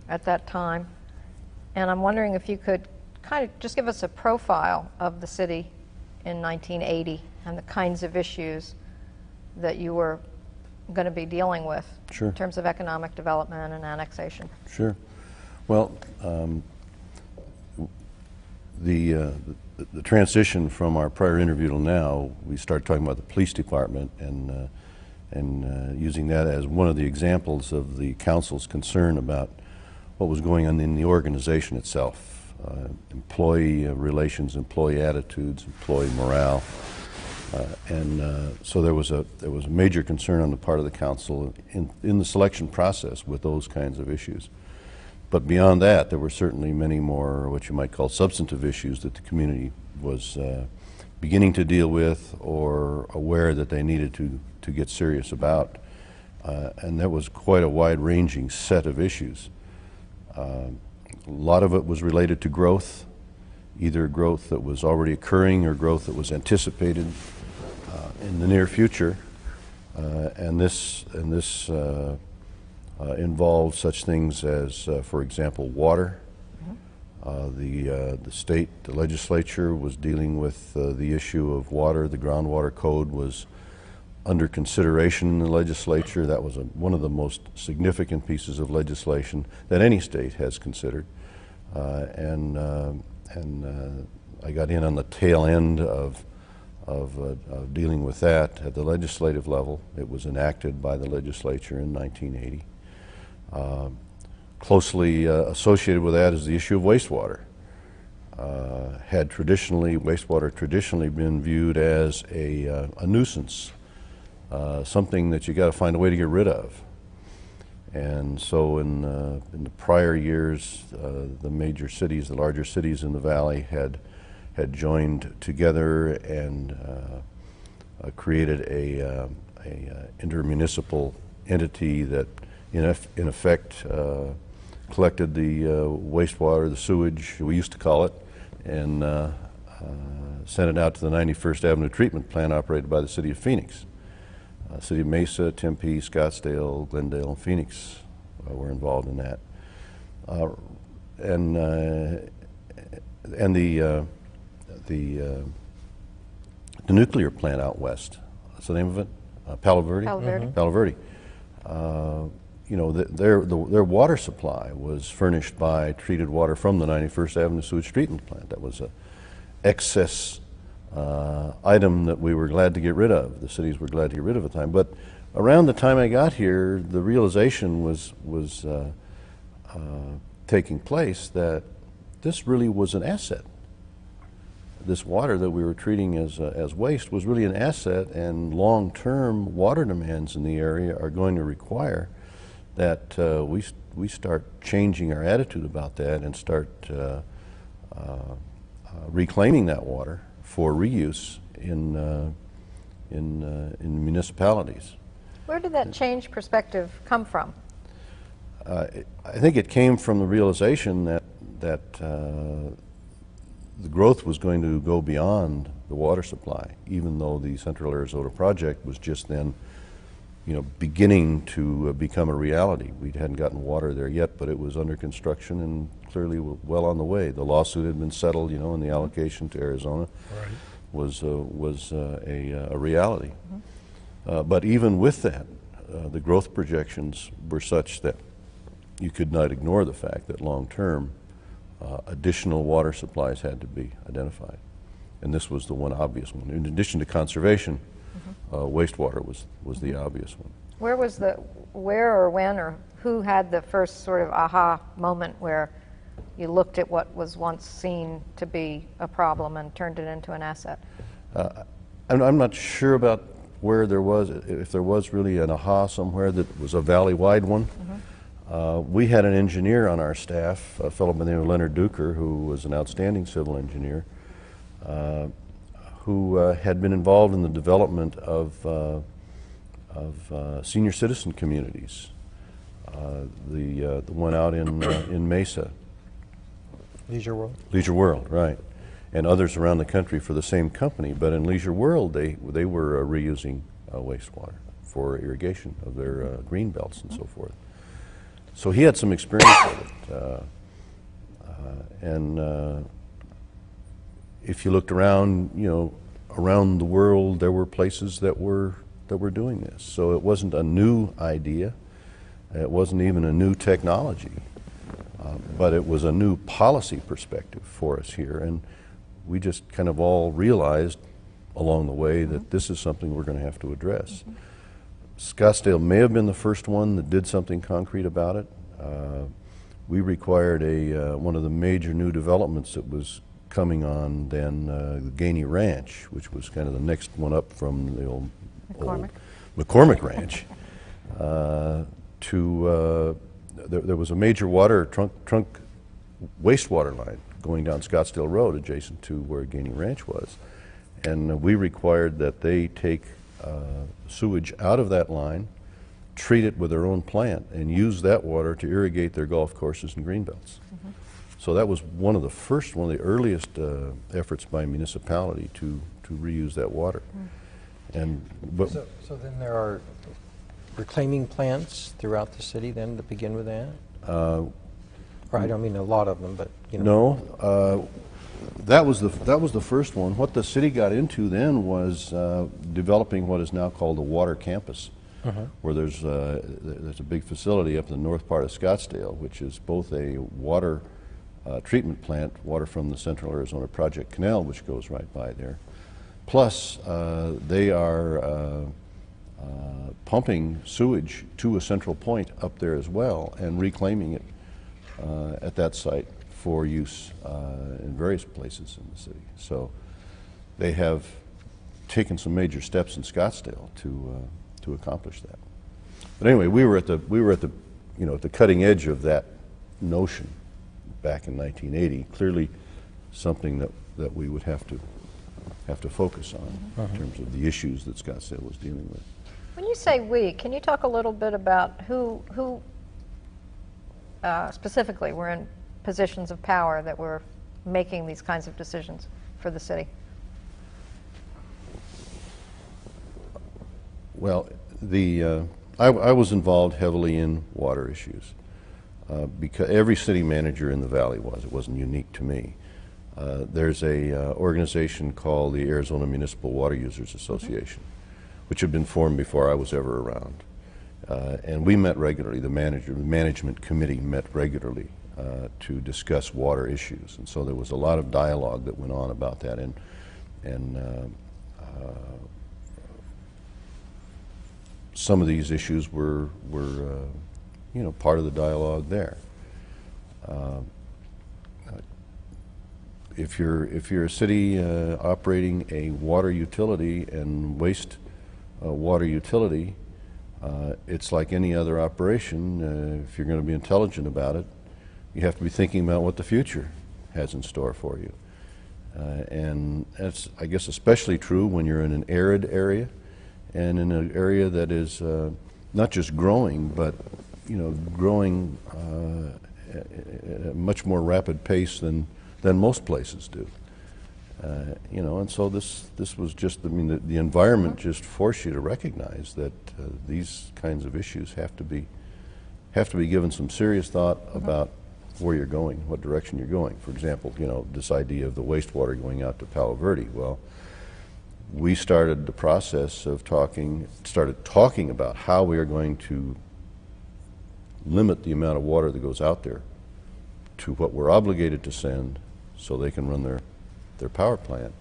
at that time, and I'm wondering if you could kind of just give us a profile of the city in 1980 and the kinds of issues that you were going to be dealing with Sure. in terms of economic development and annexation. Sure. Well, the transition from our prior interview till now, we started talking about the police department and using that as one of the examples of the council's concern about what was going on in the organization itself. Employee relations, employee attitudes, employee morale, and so there was a major concern on the part of the council in the selection process with those kinds of issues. But beyond that, there were certainly many more what you might call substantive issues that the community was beginning to deal with or aware that they needed to get serious about, and that was quite a wide-ranging set of issues. A lot of it was related to growth, either growth that was already occurring or growth that was anticipated in the near future, and this involved such things as, for example, water. The state, the legislature was dealing with the issue of water. The groundwater code was under consideration in the legislature. That was one of the most significant pieces of legislation that any state has considered. And I got in on the tail end of dealing with that at the legislative level. It was enacted by the legislature in 1980. Closely associated with that is the issue of wastewater. Wastewater traditionally been viewed as a nuisance, something that you got to find a way to get rid of. And so in the prior years, the major cities, the larger cities in the valley had joined together and created a intermunicipal entity that in effect collected the wastewater, the sewage, we used to call it, and sent it out to the 91st Avenue treatment plant operated by the city of Phoenix. City of Mesa, Tempe, Scottsdale, Glendale, and Phoenix were involved in that. And the nuclear plant out west, what's the name of it? Palo Verde? Palo Verde. Palo Verde. You know, their water supply was furnished by treated water from the 91st Avenue sewage treatment plant. That was a excess item that we were glad to get rid of. The cities were glad to get rid of at the time. But around the time I got here, the realization was taking place that this really was an asset. This water that we were treating as waste was really an asset, and long-term water demands in the area are going to require that we start changing our attitude about that and start reclaiming that water for reuse in municipalities. Where did that change perspective come from? I think it came from the realization that the growth was going to go beyond the water supply, even though the Central Arizona project was just then, you know, beginning to become a reality. We hadn't gotten water there yet, but it was under construction and clearly well on the way. The lawsuit had been settled, you know, and the allocation to Arizona was a reality. But even with that, the growth projections were such that you could not ignore the fact that long-term additional water supplies had to be identified. And this was the one obvious one. In addition to conservation, wastewater was the obvious one. Where or when or who had the first sort of aha moment where you looked at what was once seen to be a problem and turned it into an asset? I'm not sure about where there was, if there was really an aha somewhere that was a valley-wide one. We had an engineer on our staff, a fellow by the name of Leonard Duker, who was an outstanding civil engineer, who had been involved in the development of senior citizen communities. The one out in Mesa. Leisure World? Leisure World, right. And others around the country for the same company. But in Leisure World, they were reusing wastewater for irrigation of their green belts and so forth. So he had some experience with it. And if you looked around, you know, around the world, there were places that were doing this. So it wasn't a new idea. It wasn't even a new technology. But it was a new policy perspective for us here. And we just kind of all realized along the way that this is something we're going to have to address. Scottsdale may have been the first one that did something concrete about it. We required one of the major new developments that was coming on then, the Gainey Ranch, which was kind of the next one up from the old McCormick Ranch. There was a major trunk wastewater line going down Scottsdale Road adjacent to where Gainey Ranch was. And we required that they take sewage out of that line, treat it with their own plant, and use that water to irrigate their golf courses and greenbelts. So that was one of the earliest efforts by a municipality to reuse that water. So then there are reclaiming plants throughout the city then to begin with that? Or I don't mean a lot of them, but you know. No, that was the first one. What the city got into then was developing what is now called the water campus, where there's a big facility up in the north part of Scottsdale, which is both a water treatment plant, water from the Central Arizona Project Canal, which goes right by there. Plus, they are pumping sewage to a central point up there as well and reclaiming it at that site for use in various places in the city. So they have taken some major steps in Scottsdale to accomplish that. But anyway, we were at the you know, at the cutting edge of that notion back in 1980, clearly something that we would have to focus on in terms of the issues that Scottsdale was dealing with. When you say we, can you talk a little bit about who specifically were in positions of power that were making these kinds of decisions for the city? Well, I was involved heavily in water issues because every city manager in the valley was. It wasn't unique to me. There's a organization called the Arizona Municipal Water Users Association, which had been formed before I was ever around. And we met regularly. The management committee met regularly to discuss water issues. And so there was a lot of dialogue that went on about that. And some of these issues were you know, part of the dialogue there. If you're a city operating a water utility and waste water utility, it's like any other operation. If you're going to be intelligent about it, you have to be thinking about what the future has in store for you. And that's, I guess, especially true when you're in an arid area and in an area that is not just growing, but you know, growing at a much more rapid pace than most places do. You know, and so this was just, I mean, the environment just forced you to recognize that these kinds of issues have to be given some serious thought about where you're going, what direction you're going. For example, you know, this idea of the wastewater going out to Palo Verde. Well, we started the process of started talking about how we are going to limit the amount of water that goes out there to what we're obligated to send so they can run their power plant,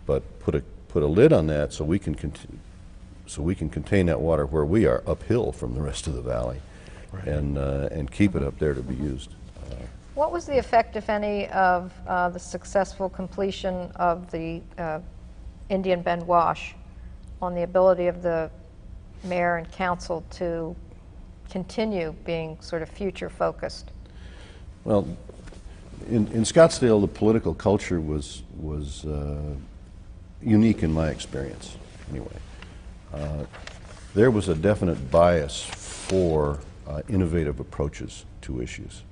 but put a lid on that so we can contain that water where we are, uphill from the rest of the valley, right, and keep it up there to be used. What was the effect, if any, of the successful completion of the Indian Bend Wash on the ability of the mayor and council to continue being sort of future focused? Well, in Scottsdale, the political culture was unique in my experience, anyway. There was a definite bias for innovative approaches to issues,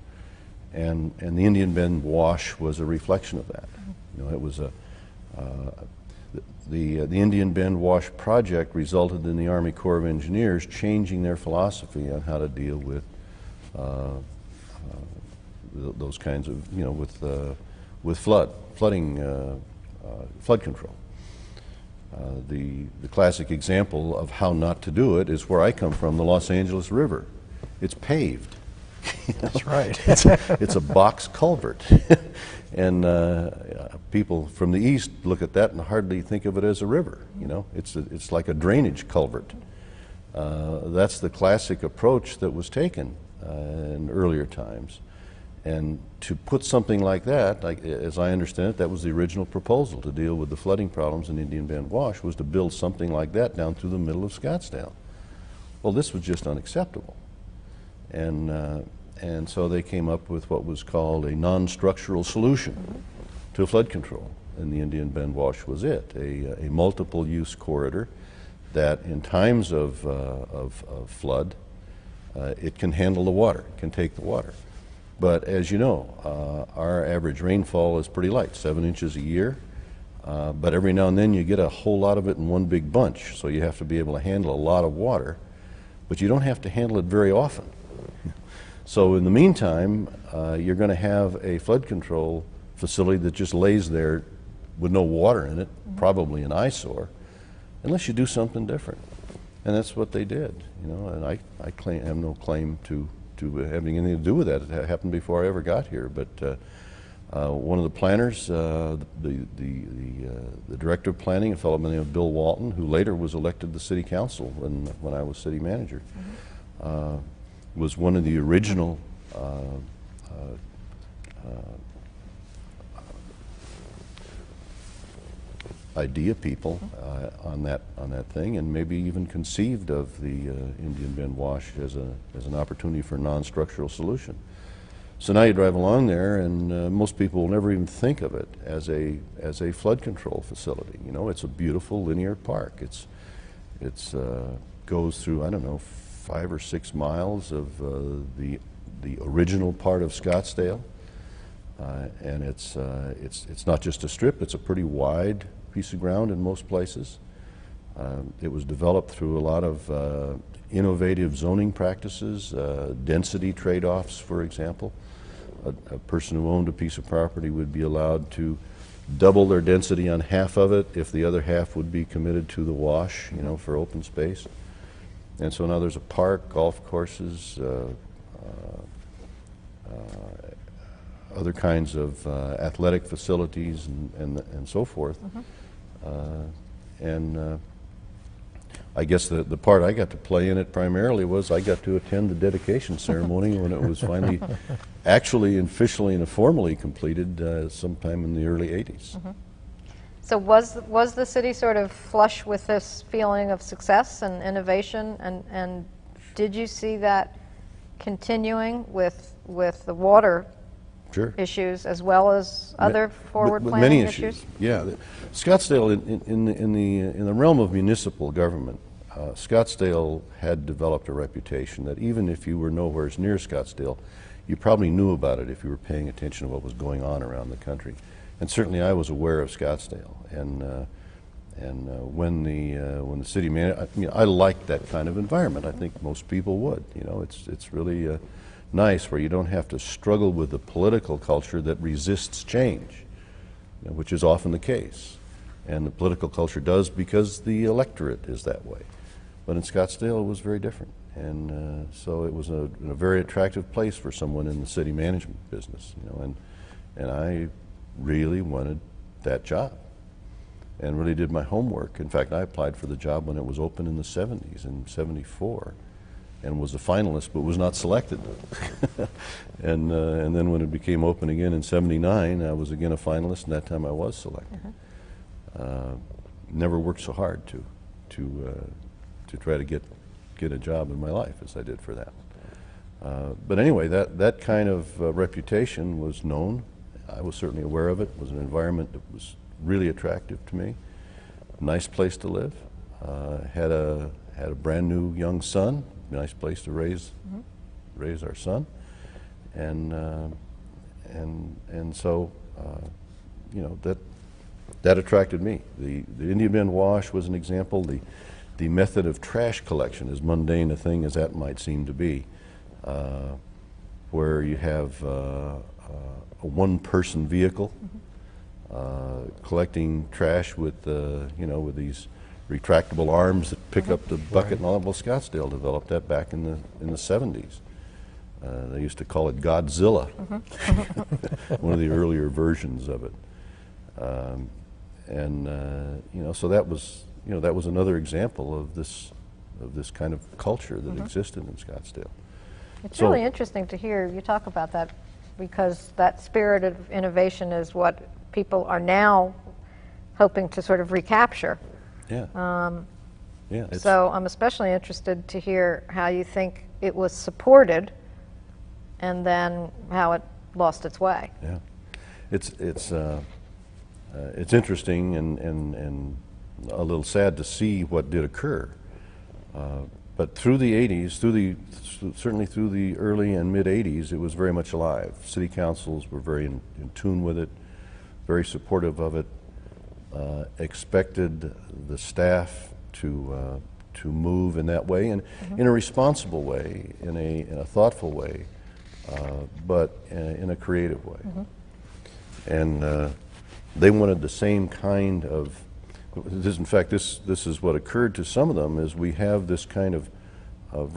and the Indian Bend Wash was a reflection of that. You know, it was the Indian Bend Wash project resulted in the Army Corps of Engineers changing their philosophy on how to deal with those kinds of, you know, with flood control. The classic example of how not to do it is where I come from, the Los Angeles River. It's paved. That's right. It's a box culvert. And people from the east look at that and hardly think of it as a river. You know, it's like a drainage culvert. That's the classic approach that was taken in earlier times. And to put something like that, like, as I understand it, that was the original proposal to deal with the flooding problems in Indian Bend Wash, was to build something like that down through the middle of Scottsdale. Well, this was just unacceptable. And so they came up with what was called a non-structural solution to flood control. And the Indian Bend Wash was it, a multiple-use corridor that in times of flood, it can handle the water, can take the water. But as you know, our average rainfall is pretty light, 7 inches a year. But every now and then you get a whole lot of it in one big bunch, so you have to be able to handle a lot of water, but you don't have to handle it very often. So in the meantime, you're going to have a flood control facility that just lays there with no water in it, probably an eyesore, unless you do something different. And that's what they did, you know, and I have no claim to having anything to do with that. It happened before I ever got here, but one of the planners, the director of planning, a fellow by the name of Bill Walton, who later was elected to city council when I was city manager, was one of the original idea people on that thing, and maybe even conceived of the Indian Bend Wash as an opportunity for a non-structural solution. So now you drive along there, and most people will never even think of it as a flood control facility. You know, it's a beautiful linear park. It's goes through, I don't know, 5 or 6 miles of the original part of Scottsdale, and it's not just a strip. It's a pretty wide piece of ground in most places. It was developed through a lot of innovative zoning practices, density trade-offs, for example. A person who owned a piece of property would be allowed to double their density on half of it if the other half would be committed to the wash, you know, for open space. And so now there's a park, golf courses, other kinds of athletic facilities and so forth. I guess the part I got to play in it primarily was I got to attend the dedication ceremony when it was finally actually officially and formally completed sometime in the early 80s. So was the city sort of flush with this feeling of success and innovation, and did you see that continuing with the water Sure. issues as well as other forward With planning many issues? Yeah, Scottsdale in the realm of municipal government, Scottsdale had developed a reputation that even if you were nowhere near Scottsdale, you probably knew about it if you were paying attention to what was going on around the country. And certainly I was aware of Scottsdale. When the city I liked that kind of environment. I think most people would. You know, it's really nice where you don't have to struggle with the political culture that resists change, you know, which is often the case. And the political culture does because the electorate is that way. But in Scottsdale, it was very different. And so it was a very attractive place for someone in the city management business, you know, and I really wanted that job and really did my homework. In fact, I applied for the job when it was open in the 70s, in 74. And was a finalist, but was not selected. and then when it became open again in '79, I was again a finalist, and that time I was selected. Never worked so hard to try to get a job in my life as I did for that. But anyway, that kind of reputation was known. I was certainly aware of it. It was an environment that was really attractive to me. Nice place to live. Had a brand new young son. Nice place to raise our son, and so you know, that attracted me. The Indian Bend Wash was an example. The method of trash collection, as mundane a thing as that might seem to be, where you have a one-person vehicle collecting trash with with these retractable arms that pick up the bucket and all that. Well, Scottsdale developed that back in the 70s. They used to call it Godzilla, one of the earlier versions of it. So that was another example of this kind of culture that existed in Scottsdale. It's really interesting to hear you talk about that, because that spirit of innovation is what people are now hoping to sort of recapture. Yeah. So I'm especially interested to hear how you think it was supported and then how it lost its way. Yeah. It's interesting and a little sad to see what did occur. But through the 80s, certainly through the early and mid 80s, it was very much alive. City councils were very in tune with it, very supportive of it. Expected the staff to move in that way, and in a responsible way, in a thoughtful way, but in a creative way. And they wanted the same kind of. In fact, this is what occurred to some of them. Is we have this kind of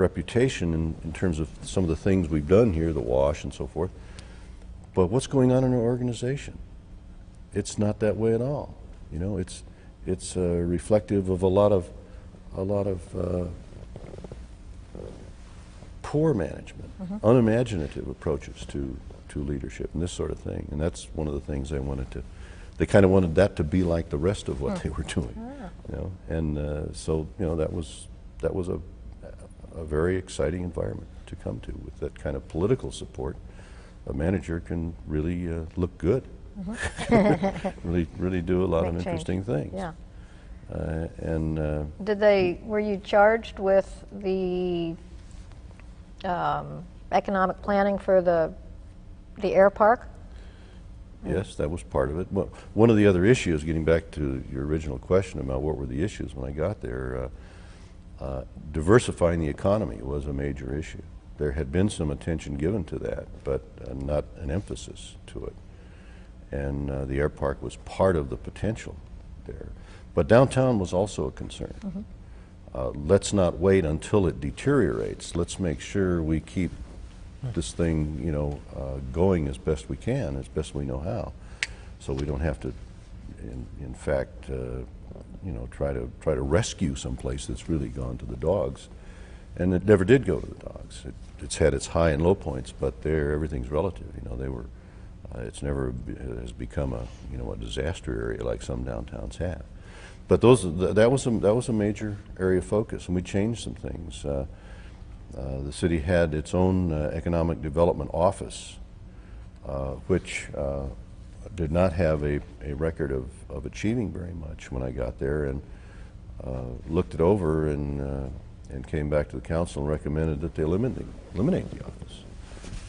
reputation in terms of some of the things we've done here, the wash and so forth. But what's going on in our organization? It's not that way at all. You know, it's reflective of a lot of poor management, unimaginative approaches to leadership and this sort of thing. And that's one of the things they wanted they kind of wanted that to be like the rest of what they were doing. You know, and so you know that was a very exciting environment to come to with that kind of political support. A manager can really look good, really do a lot of Make change. interesting things. Yeah. Were you charged with the economic planning for the air park? Yes, that was part of it. Well, one of the other issues, getting back to your original question about what were the issues when I got there, diversifying the economy was a major issue. There had been some attention given to that, but not an emphasis to it. And the air park was part of the potential there. But downtown was also a concern. Let's not wait until it deteriorates. Let's make sure we keep this thing, you know, going as best we can, as best we know how, so we don't have to, in fact, you know, try to rescue someplace that's really gone to the dogs. And it never did go to the dogs. It's had its high and low points, but there everything's relative. You know, they were. It's never has become a, you know, a disaster area like some downtowns have. But that was a major area of focus, and we changed some things. The city had its own economic development office, which did not have a record of achieving very much when I got there, and looked it over and came back to the council and recommended that they eliminate the office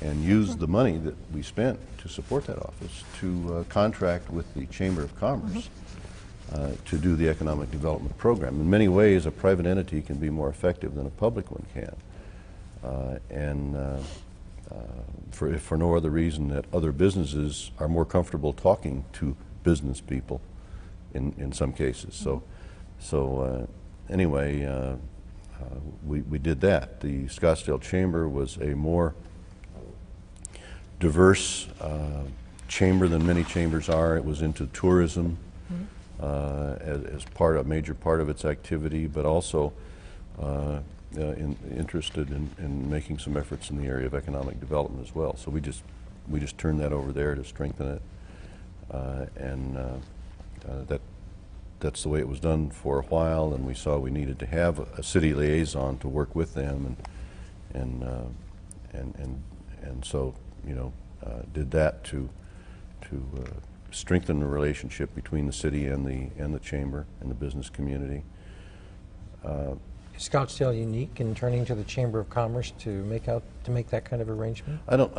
and use the money that we spent to support that office to contract with the Chamber of Commerce to do the economic development program. In many ways, a private entity can be more effective than a public one can. For no other reason that other businesses are more comfortable talking to business people in some cases. So anyway, we did that. The Scottsdale Chamber was a more diverse chamber than many chambers are. It was into tourism as a major part of its activity, but also interested in making some efforts in the area of economic development as well. So we just turned that over there to strengthen it, and that's the way it was done for a while. And we saw we needed to have a city liaison to work with them, and so you know did that to strengthen the relationship between the city and the chamber and the business community. Is Scottsdale unique in turning to the Chamber of Commerce to make that kind of arrangement? I don't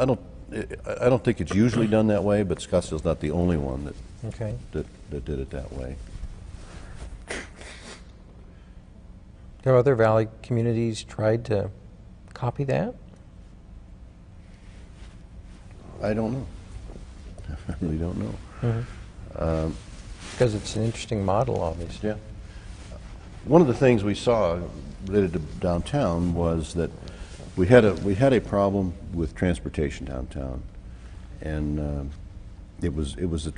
think it's usually done that way, but Scottsdale's not the only one that did it that way. Have other Valley communities tried to copy that? I don't know. I really don't know. Because it's an interesting model, obviously. Yeah. One of the things we saw related to downtown was that we had a problem with transportation downtown, and it was a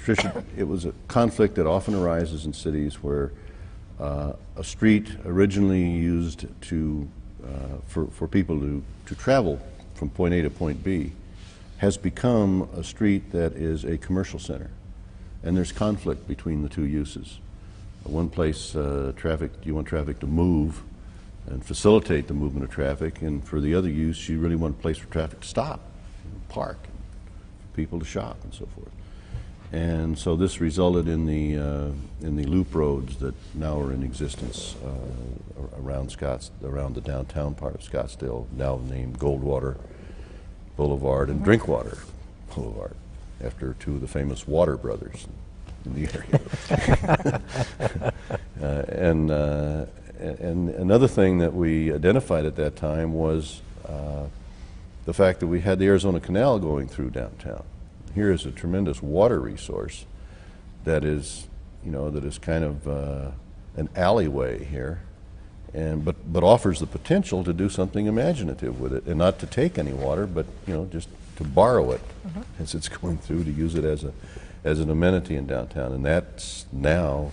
conflict that often arises in cities where a street originally used for people to travel from point A to point B has become a street that is a commercial center, and there's conflict between the two uses. One place, you want traffic to move and facilitate the movement of traffic, and for the other use, you really want a place for traffic to stop, park, for people to shop, and so forth. And so this resulted in the loop roads that now are in existence around the downtown part of Scottsdale, now named Goldwater Boulevard and Drinkwater Boulevard, after two of the famous Water brothers in the area. And another thing that we identified at that time was the fact that we had the Arizona Canal going through downtown. Here is a tremendous water resource that is, kind of an alleyway here, but offers the potential to do something imaginative with it, and not to take any water, but just to borrow it as it's going through, to use it as an amenity in downtown, and that's now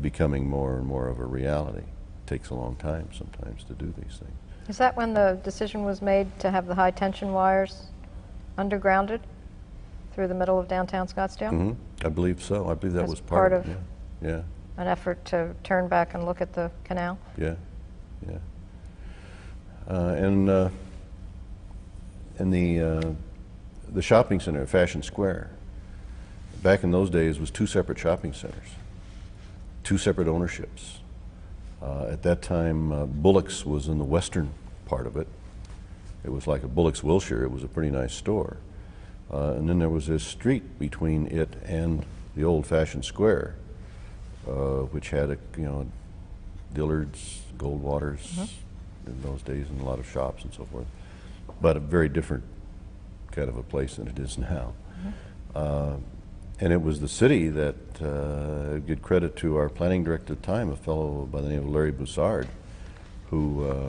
becoming more and more of a reality. It takes a long time sometimes to do these things. Is that when the decision was made to have the high tension wires undergrounded through the middle of downtown Scottsdale? Hmm. I believe so. I believe that As was part of part it. Yeah. An effort to turn back and look at the canal? Yeah. Yeah. And the shopping center at Fashion Square, back in those days, was two separate shopping centers, two separate ownerships. At that time, Bullock's was in the western part of it. It was like a Bullock's Wilshire. It was a pretty nice store. And then there was this street between it and the old Fashion Square, which had Dillard's, Goldwater's in those days, and a lot of shops and so forth. But a very different kind of a place than it is now. And it was the city that, give credit to our planning director at the time, a fellow by the name of Larry Boussard, who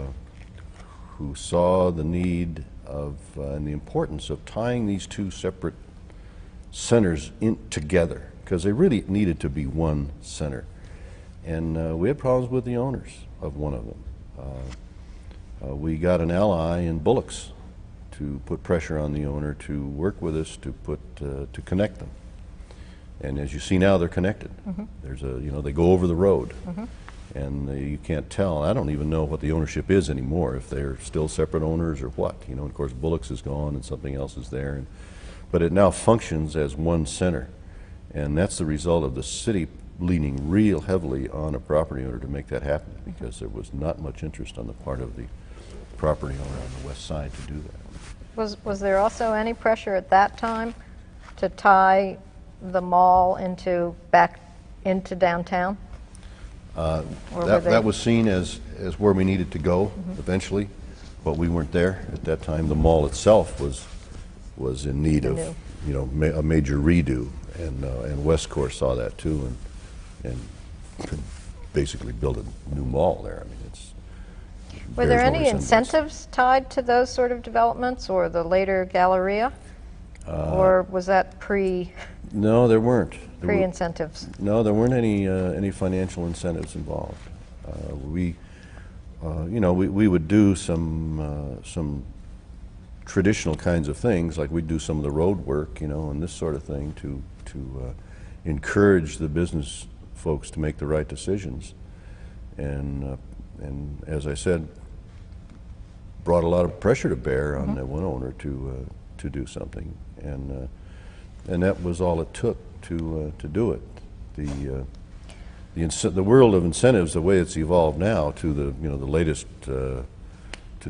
saw the need of and the importance of tying these two separate centers together, because they really needed to be one center. And we had problems with the owners of one of them. We got an ally in Bullock's to put pressure on the owner to work with us to connect them. And as you see now, they're connected. There's they go over the road, and you can't tell. I don't even know what the ownership is anymore, if they're still separate owners or what. Of course, Bullock's is gone and something else is there, but it now functions as one center, and that's the result of the city leaning real heavily on a property owner to make that happen, because there was not much interest on the part of the property owner on the west side to do that. Was there also any pressure at that time to tie the mall back into downtown? That was seen as where we needed to go eventually, but we weren't there at that time. The mall itself was in need of a major redo, and Westcor saw that too, and could basically build a new mall there. I mean, were there bears no any resemblance. incentives tied to those sort of developments, or the later Galleria, or was that No, there weren't. pre-incentives? No, there weren't any financial incentives involved. We would do some traditional kinds of things, like we'd do some of the road work, and this sort of thing to encourage the business folks to make the right decisions. And as I said, brought a lot of pressure to bear on that one owner to do something, and that was all it took to do it. The world of incentives, the way it's evolved now, to the latest to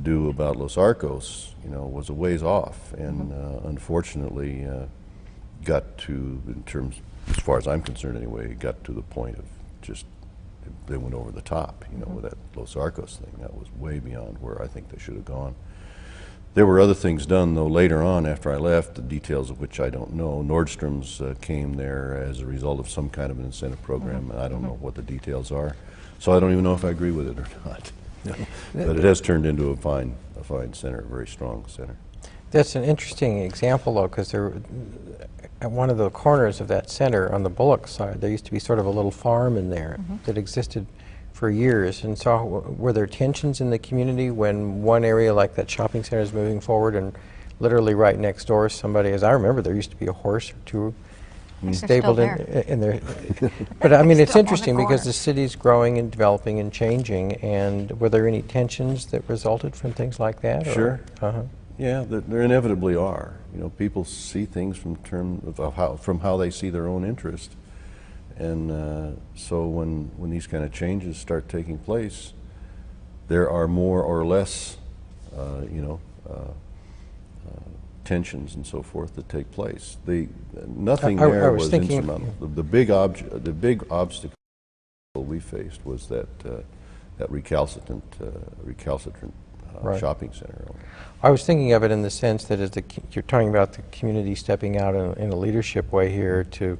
do about Los Arcos, was a ways off, and unfortunately got to, in terms, as far as I'm concerned anyway, it got to the point of just, they went over the top, with that Los Arcos thing. That was way beyond where I think they should have gone. There were other things done, though, later on after I left, the details of which I don't know. Nordstrom's came there as a result of some kind of an incentive program, and I don't know what the details are. So I don't even know if I agree with it or not. But it has turned into a fine center, a very strong center. That's an interesting example, though, because at one of the corners of that center on the Bullock side, there used to be sort of a little farm in there that existed for years. And so were there tensions in the community when one area like that shopping center is moving forward, and literally right next door somebody, as I remember, there used to be a horse or two stabled in there. But I mean, it's interesting because the city's growing and developing and changing, and were there any tensions that resulted from things like that? Sure. Yeah, there inevitably are. People see things from how they see their own interest, and so when these kind of changes start taking place, there are more or less, tensions and so forth that take place. Nothing there was insurmountable. The big obstacle we faced was that recalcitrant Right. shopping center. I was thinking of it in the sense that as you're talking about the community stepping out in a leadership way here to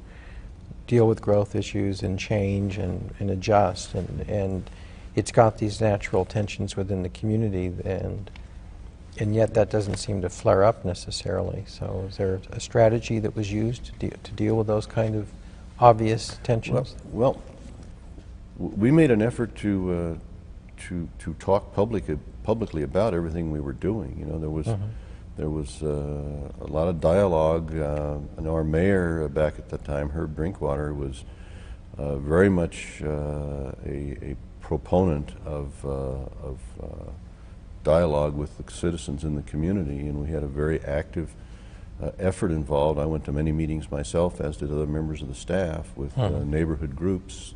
deal with growth issues and change and adjust, and it's got these natural tensions within the community, and yet that doesn't seem to flare up necessarily. So is there a strategy that was used to deal with those kind of obvious tensions? Well, we made an effort to talk publicly about everything we were doing. There was There was a lot of dialogue. I know our mayor back at the time, Herb Drinkwater, was very much a proponent of dialogue with the citizens in the community, and we had a very active effort involved. I went to many meetings myself, as did other members of the staff, with neighborhood groups.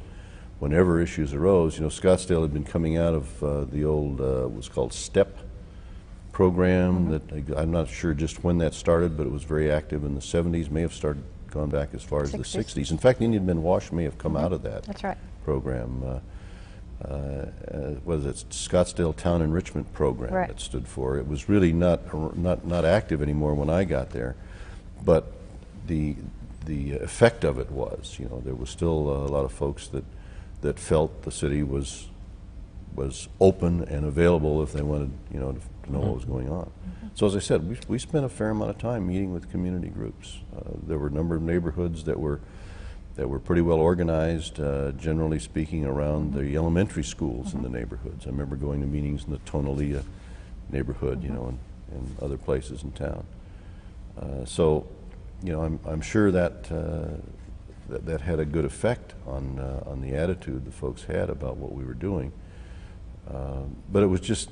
Whenever issues arose, you know, Scottsdale had been coming out of the old, what's called STEP program. That I'm not sure just when that started, but it was very active in the 70s, may have gone back as far as the 60s. In fact, Indian Bend Wash may have come out of that That's right. program. Was it Scottsdale Town Enrichment Program Right. it stood for? It was really not active anymore when I got there, but the effect of it was, you know, there was still a lot of folks that felt the city was open and available if they wanted, you know, to know what was going on. So as I said, we spent a fair amount of time meeting with community groups. There were a number of neighborhoods that were pretty well organized, generally speaking, around the elementary schools in the neighborhoods. I remember going to meetings in the Tonalea neighborhood, you know, and other places in town. So, you know, I'm sure that that had a good effect on the attitude the folks had about what we were doing. But it was just,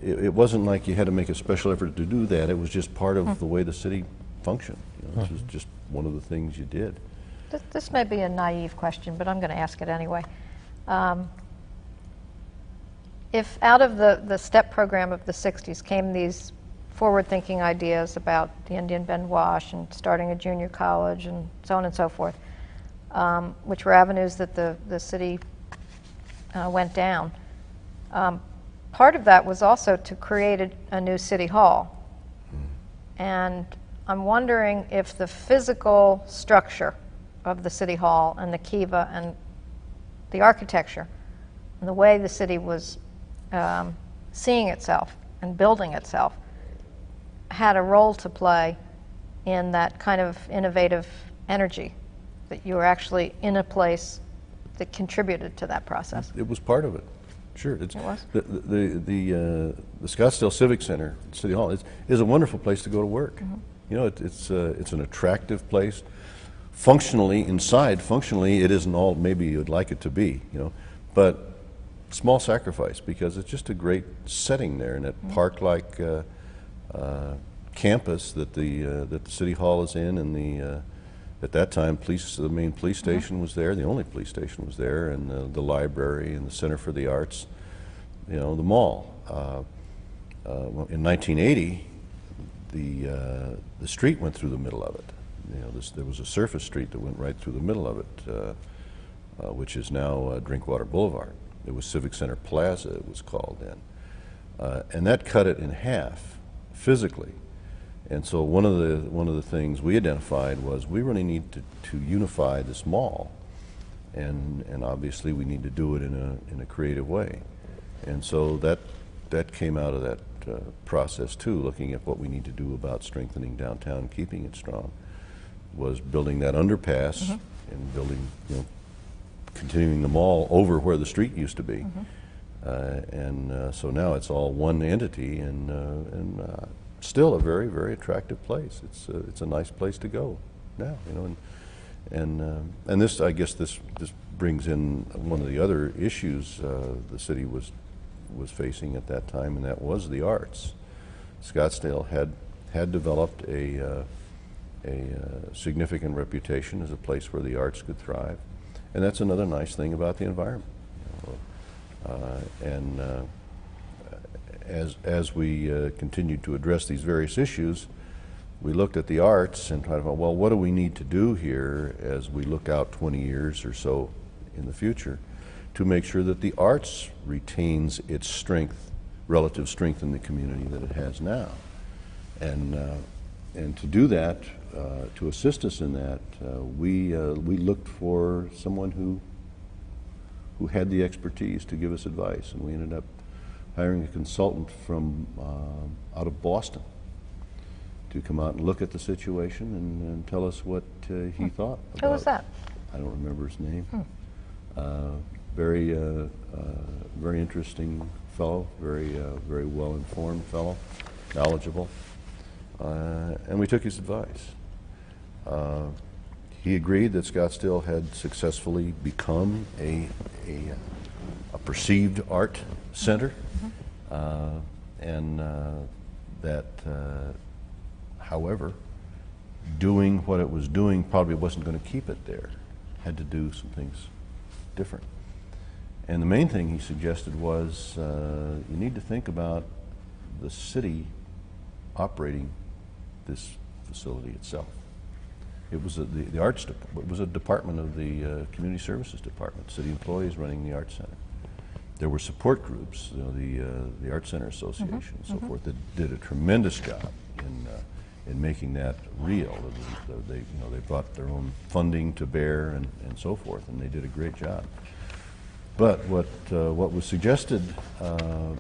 it wasn't like you had to make a special effort to do that. It was just part of the way the city functioned. You know, this was just one of the things you did. This may be a naive question, but I'm going to ask it anyway. If out of the STEP program of the 60s came these forward-thinking ideas about the Indian Bend Wash and starting a junior college and so on and so forth, which were avenues that the city went down, part of that was also to create a new city hall. And I'm wondering if the physical structure of the city hall and the kiva and the architecture and the way the city was seeing itself and building itself had a role to play in that kind of innovative energy, that you were actually in a place that contributed to that process. It was part of it. Sure, It was? The Scottsdale Civic Center, City Hall, is a wonderful place to go to work. You know, it's an attractive place. Functionally, it isn't all maybe you'd like it to be, you know, but small sacrifice, because it's just a great setting there in that park-like campus that the City Hall is in, and at that time, the main police station was there, the only police station was there, and the library and the Center for the Arts, you know, the mall. In 1980, the street went through the middle of it. You know, there was a surface street that went right through the middle of it, which is now Drinkwater Boulevard. It was Civic Center Plaza, it was called then, and that cut it in half physically. And so one of the things we identified was we really need to unify this mall, and obviously we need to do it in a creative way. And so that came out of that process too, looking at what we need to do about strengthening downtown and keeping it strong, was building that underpass and building, you know, continuing the mall over where the street used to be. So now it's all one entity, and still a very, very attractive place. It's a nice place to go now, you know, and this, I guess this brings in one of the other issues the city was facing at that time, and that was the arts. Scottsdale had developed a significant reputation as a place where the arts could thrive, and that's another nice thing about the environment. You know, as we continued to address these various issues, we looked at the arts and tried to find, well, what do we need to do here as we look out 20 years or so in the future to make sure that the arts retains its strength, relative strength in the community that it has now. And to do that, to assist us in that, we looked for someone who had the expertise to give us advice, and we ended up hiring a consultant from out of Boston to come out and look at the situation and tell us what he thought about. Who was that? I don't remember his name. Very interesting fellow, very well-informed fellow, knowledgeable, and we took his advice. He agreed that Scottsdale had successfully become a perceived art center, and that, however, doing what it was doing probably wasn't going to keep it there. Had to do some things different. And the main thing he suggested was you need to think about the city operating this facility itself. It was the arts. It was a department of the community services department. City employees running the arts center. There were support groups, you know, the Art Center Association and so forth, that did a tremendous job in making that real. They brought their own funding to bear and so forth, and they did a great job. But what was suggested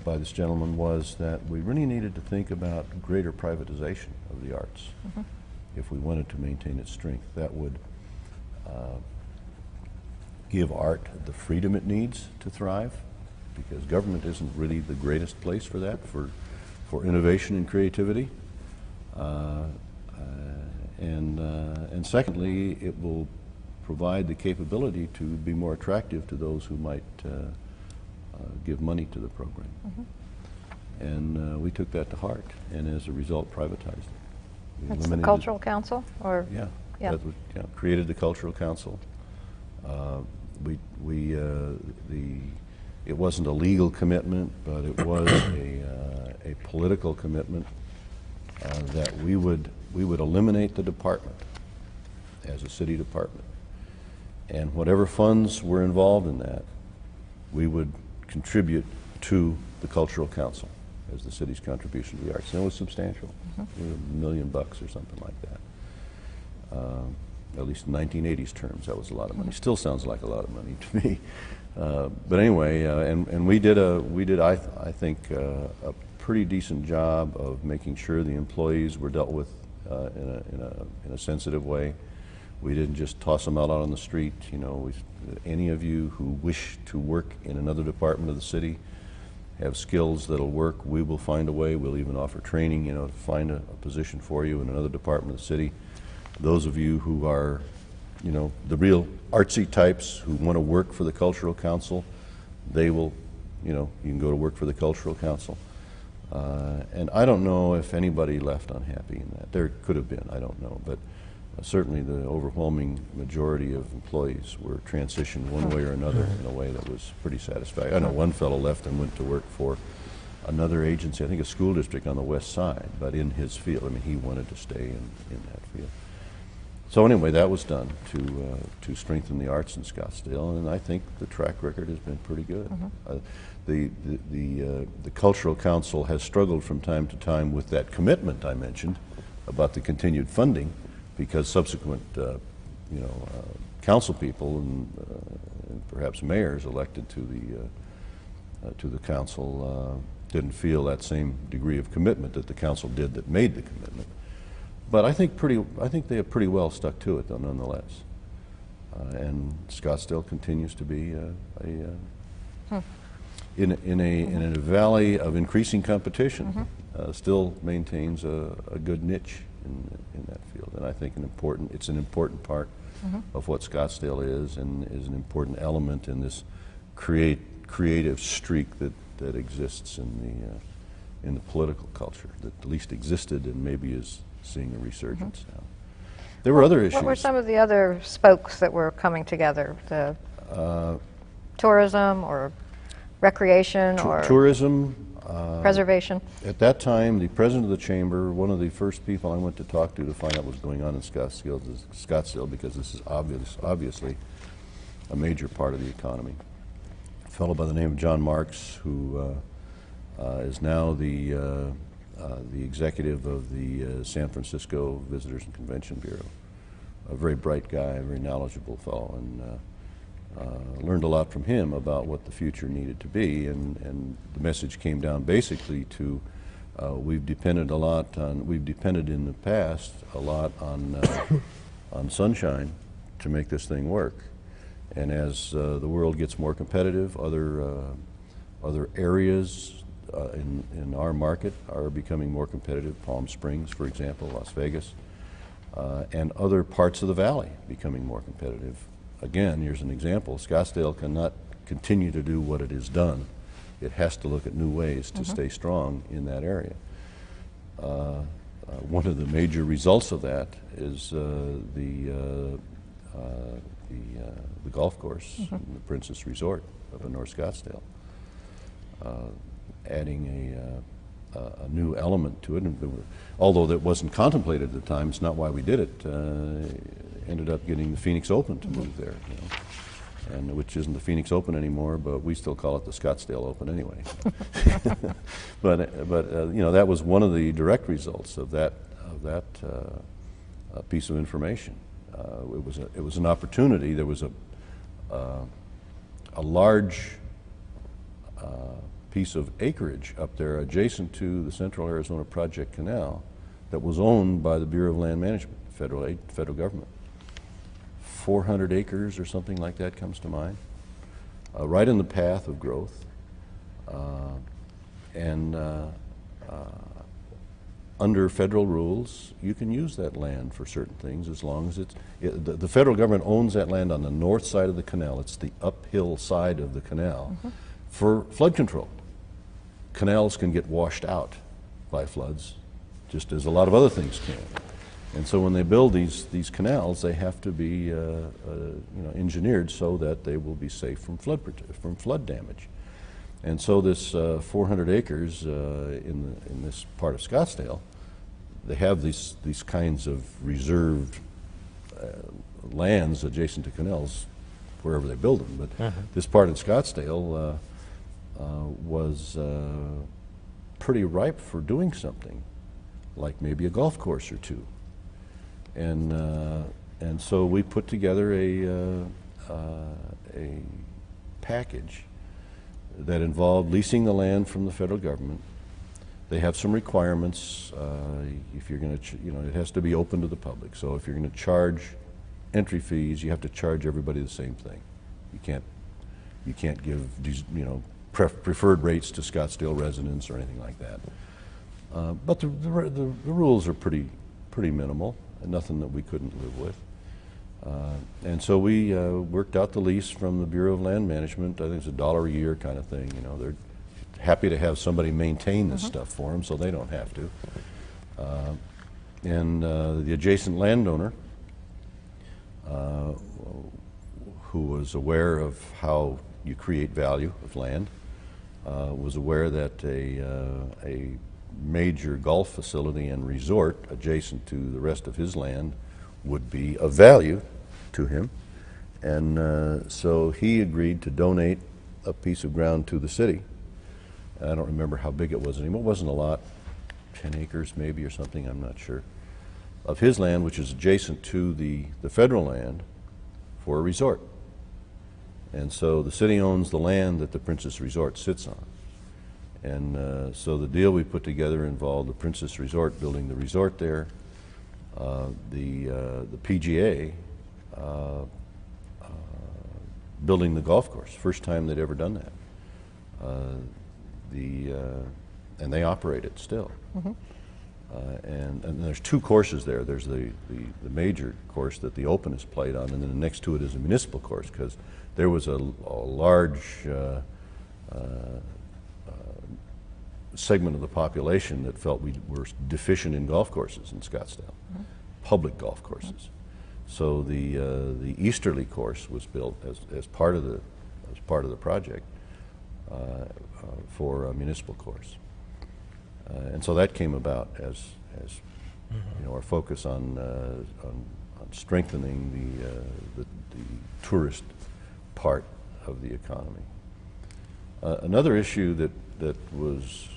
by this gentleman was that we really needed to think about greater privatization of the arts if we wanted to maintain its strength. That would give art the freedom it needs to thrive, because government isn't really the greatest place for that, for innovation and creativity. And secondly, it will provide the capability to be more attractive to those who might give money to the program. And we took that to heart, and as a result, privatized it. We That's the eliminated- Cultural Council, or? Yeah, Yeah. that was, yeah, created the Cultural Council. It wasn't a legal commitment, but it was a political commitment that we would eliminate the department as a city department, and whatever funds were involved in that, we would contribute to the Cultural Council as the city's contribution to the arts. And it was substantial, $1 million or something like that. At least in 1980s terms, that was a lot of money. Still sounds like a lot of money to me. But anyway, and we did I think a pretty decent job of making sure the employees were dealt with in a sensitive way. We didn't just toss them out on the street. You know, any of you who wish to work in another department of the city, have skills that'll work, we will find a way. We'll even offer training, you know, to find a position for you in another department of the city. Those of you who are, you know, the real artsy types who want to work for the Cultural Council, they will, you know, you can go to work for the Cultural Council. And I don't know if anybody left unhappy in that. There could have been, I don't know, but certainly the overwhelming majority of employees were transitioned one way or another in a way that was pretty satisfactory. I know one fellow left and went to work for another agency, I think a school district on the west side, but in his field. I mean, he wanted to stay in that field. So anyway, that was done to strengthen the arts in Scottsdale, and I think the track record has been pretty good. The Cultural Council has struggled from time to time with that commitment I mentioned about the continued funding, because subsequent, council people and perhaps mayors elected to the council didn't feel that same degree of commitment that the council did that made the commitment. But I think they have pretty well stuck to it, though, nonetheless. And Scottsdale continues to be in a valley of increasing competition. Still maintains a good niche in that field, and I think it's an important part of what Scottsdale is, and is an important element in this creative streak that exists in the political culture, that at least existed and maybe is seeing a resurgence now. There were other issues. What were some of the other spokes that were coming together? The tourism or recreation or tourism. Preservation? At that time, the president of the chamber, one of the first people I went to talk to find out what was going on in Scottsdale, because this is obviously a major part of the economy. A fellow by the name of John Marks, who is now the executive of the San Francisco Visitors and Convention Bureau. A very bright guy, a very knowledgeable fellow, and learned a lot from him about what the future needed to be, and the message came down basically to we've depended in the past a lot on sunshine to make this thing work, and as the world gets more competitive, other areas in our market are becoming more competitive. Palm Springs, for example, Las Vegas, and other parts of the valley becoming more competitive. Again, here's an example. Scottsdale cannot continue to do what it has done. It has to look at new ways to stay strong in that area. One of the major results of that is the golf course, the Princess Resort up in North Scottsdale, adding a new element to it. And although that wasn't contemplated at the time, it's not why we did it. Ended up getting the Phoenix Open to move there, you know, and which isn't the Phoenix Open anymore, but we still call it the Scottsdale Open anyway. but you know, that was one of the direct results of that piece of information. It was an opportunity. There was a large piece of acreage up there adjacent to the Central Arizona Project Canal that was owned by the Bureau of Land Management, federal government. 400 acres or something like that comes to mind, right in the path of growth. Under federal rules, you can use that land for certain things as long as the federal government owns that land on the north side of the canal. It's the uphill side of the canal for flood control. Canals can get washed out by floods, just as a lot of other things can. And so when they build these canals, they have to be you know, engineered so that they will be safe from flood damage. And so this 400 acres in this part of Scottsdale, they have these kinds of reserved lands adjacent to canals wherever they build them. But this part of Scottsdale was pretty ripe for doing something, like maybe a golf course or two. And so we put together a package that involved leasing the land from the federal government. They have some requirements. If you're going to, you know, it has to be open to the public. So if you're going to charge entry fees, you have to charge everybody the same thing. You can't give these, you know, preferred rates to Scottsdale residents or anything like that. But the rules are pretty minimal, and nothing that we couldn't live with. And so we worked out the lease from the Bureau of Land Management. I think it's $1 a year kind of thing. You know, they're happy to have somebody maintain this stuff for them, so they don't have to. And the adjacent landowner, who was aware of how you create value of land, was aware that a major golf facility and resort adjacent to the rest of his land would be of value to him. And so he agreed to donate a piece of ground to the city. I don't remember how big it was anymore. It wasn't a lot, 10 acres maybe or something, I'm not sure, of his land, which is adjacent to the federal land, for a resort. And so the city owns the land that the Princess Resort sits on. And so the deal we put together involved the Princess Resort building the resort there, the PGA building the golf course. First time they'd ever done that. And they operate it still. And there's two courses there. There's the major course that the Open is played on, and then next to it is a municipal course, because there was a large segment of the population that felt we were deficient in golf courses in Scottsdale, public golf courses. So the easterly course was built as part of the project for a municipal course, and so that came about as you know, our focus on strengthening the tourist part of the economy. Another issue that was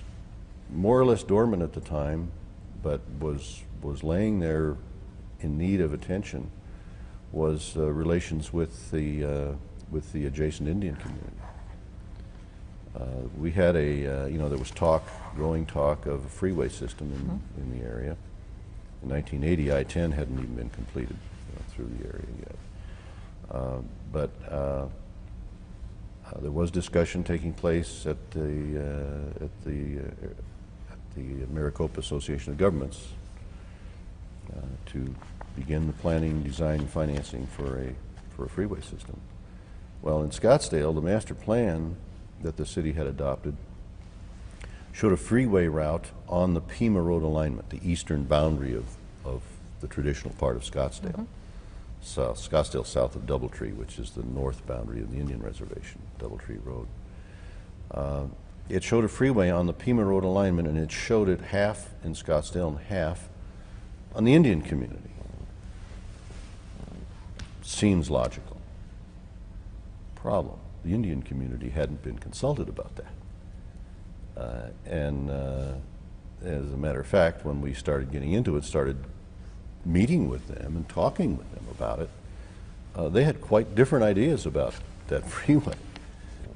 more or less dormant at the time, but was laying there in need of attention, was relations with the adjacent Indian community. We had you know, there was growing talk of a freeway system in the area. In 1980, I-10 hadn't even been completed, you know, through the area yet. But There was discussion taking place at the Maricopa Association of Governments to begin the planning, design, and financing for a freeway system. Well, in Scottsdale, the master plan that the city had adopted showed a freeway route on the Pima Road alignment, the eastern boundary of the traditional part of Scottsdale. Scottsdale south of Doubletree, which is the north boundary of the Indian Reservation, Doubletree Road. It showed a freeway on the Pima Road alignment, and it showed it half in Scottsdale and half on the Indian community. Seems logical. Problem, the Indian community hadn't been consulted about that. As a matter of fact, when we started getting into it, started meeting with them and talking with them about it, they had quite different ideas about that freeway.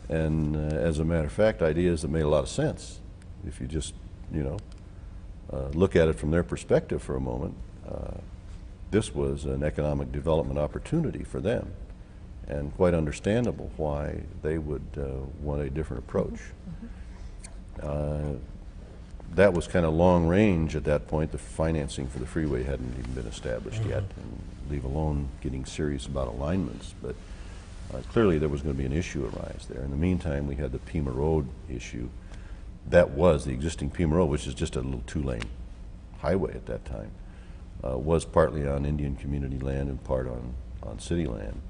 And as a matter of fact, ideas that made a lot of sense. If you just, look at it from their perspective for a moment, this was an economic development opportunity for them, and quite understandable why they would want a different approach. That was kind of long range at that point. The financing for the freeway hadn't even been established yet, and leave alone getting serious about alignments. But clearly there was going to be an issue arise there. In the meantime, we had the Pima Road issue. That was the existing Pima Road, which is just a little two-lane highway at that time. Was partly on Indian community land and part on city land.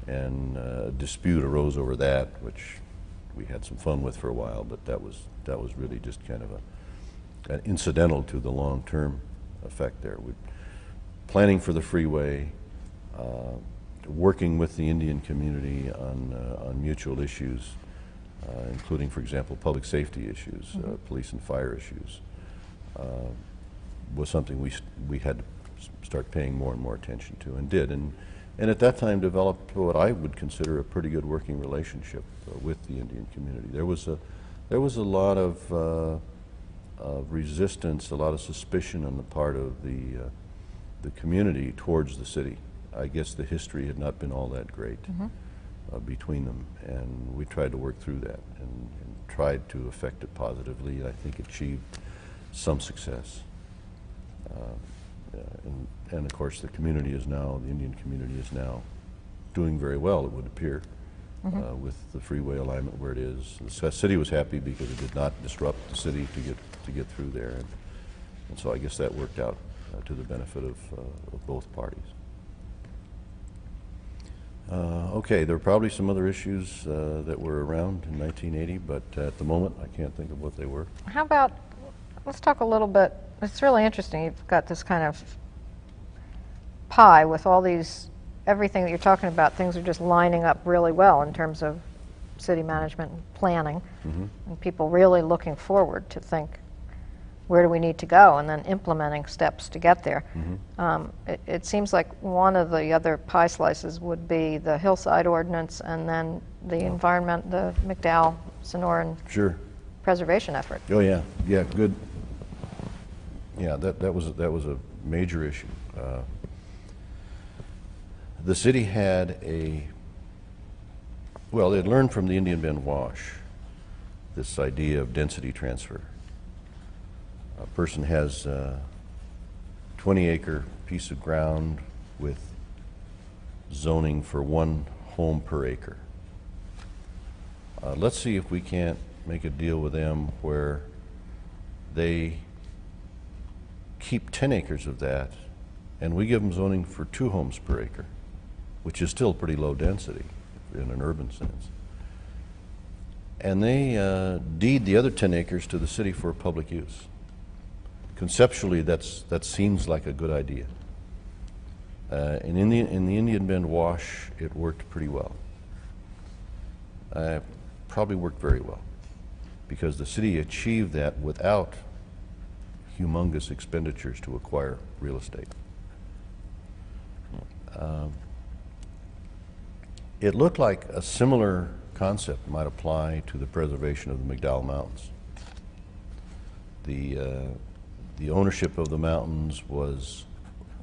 And a dispute arose over that, which we had some fun with for a while, but that was really just kind of an incidental to the long-term effect there. Planning for the freeway, working with the Indian community on mutual issues, including, for example, public safety issues, police and fire issues, was something we had to start paying more and more attention to, and did. And at that time developed what I would consider a pretty good working relationship with the Indian community. There was a lot of resistance, a lot of suspicion on the part of the community towards the city. I guess the history had not been all that great between them, and we tried to work through that and tried to affect it positively, and I think achieved some success. And of course, the community is now, the Indian community is now doing very well, it would appear, with the freeway alignment where it is. The city was happy because it did not disrupt the city to get through there, and so I guess that worked out to the benefit of both parties. Okay, there were probably some other issues that were around in 1980, but at the moment I can't think of what they were. How about, let's talk a little bit, it's really interesting, you've got this kind of pie with all these, everything that you're talking about, things are just lining up really well in terms of city management and planning, and people really looking forward to think, where do we need to go, and then implementing steps to get there. It seems like one of the other pie slices would be the hillside ordinance, and then the environment, the McDowell-Sonoran preservation effort. Oh yeah, good. Yeah, that was a major issue. The city had well, they'd learned from the Indian Bend Wash this idea of density transfer. A person has a 20-acre piece of ground with zoning for 1 home per acre. Let's see if we can't make a deal with them where they keep 10 acres of that, and we give them zoning for 2 homes per acre, which is still pretty low density in an urban sense. And they deed the other 10 acres to the city for public use. Conceptually, that seems like a good idea. And in the Indian Bend Wash, it worked pretty well. Probably worked very well, because the city achieved that without humongous expenditures to acquire real estate. It looked like a similar concept might apply to the preservation of the McDowell Mountains. The ownership of the mountains was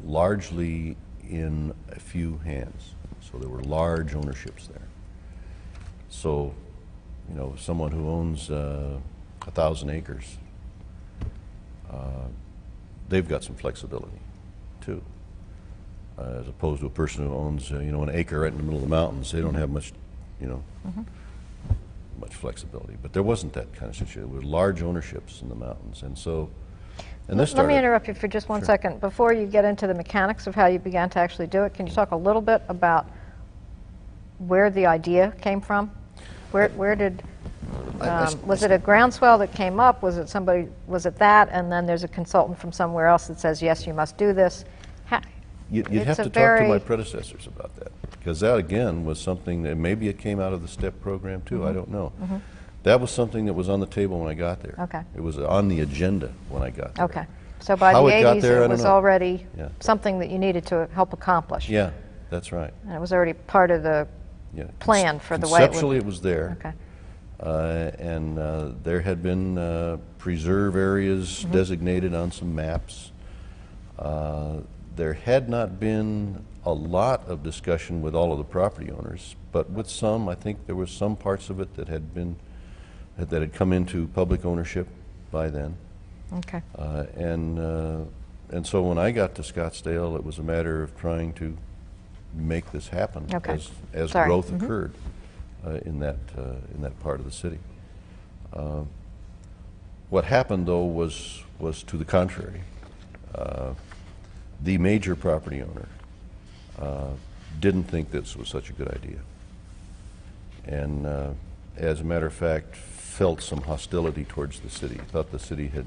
largely in a few hands, so there were large ownerships there. So, you know, someone who owns 1,000 acres, they've got some flexibility too. As opposed to a person who owns, you know, an acre right in the middle of the mountains, they don't have much, you know, much flexibility. But there wasn't that kind of situation. There were large ownerships in the mountains, and so, and this Let me started. interrupt you for just one second. Before you get into the mechanics of how you began to actually do it, can you talk a little bit about where the idea came from? Where did, was it a groundswell that came up? Was it somebody, was it that, and then there's a consultant from somewhere else that says, yes, you must do this? You'd have to talk to my predecessors about that, because that again was something that maybe it came out of the STEP program too. I don't know. That was something that was on the table when I got there. Okay. It was on the agenda when I got there. Okay. So by How the it got 80s, there, I it don't was know. already Yeah. something that you needed to help accomplish. Yeah, that's right. And it was already part of the Yeah. plan for the way it would... Conceptually, it was there. Okay. And there had been preserve areas designated on some maps. There had not been a lot of discussion with all of the property owners, but with some, I think there was some parts of it that had been, that had come into public ownership by then. Okay. And so when I got to Scottsdale, it was a matter of trying to make this happen Okay. as Sorry. growth occurred in that part of the city. What happened though was to the contrary. The major property owner didn't think this was such a good idea, and as a matter of fact felt some hostility towards the city. Thought the city had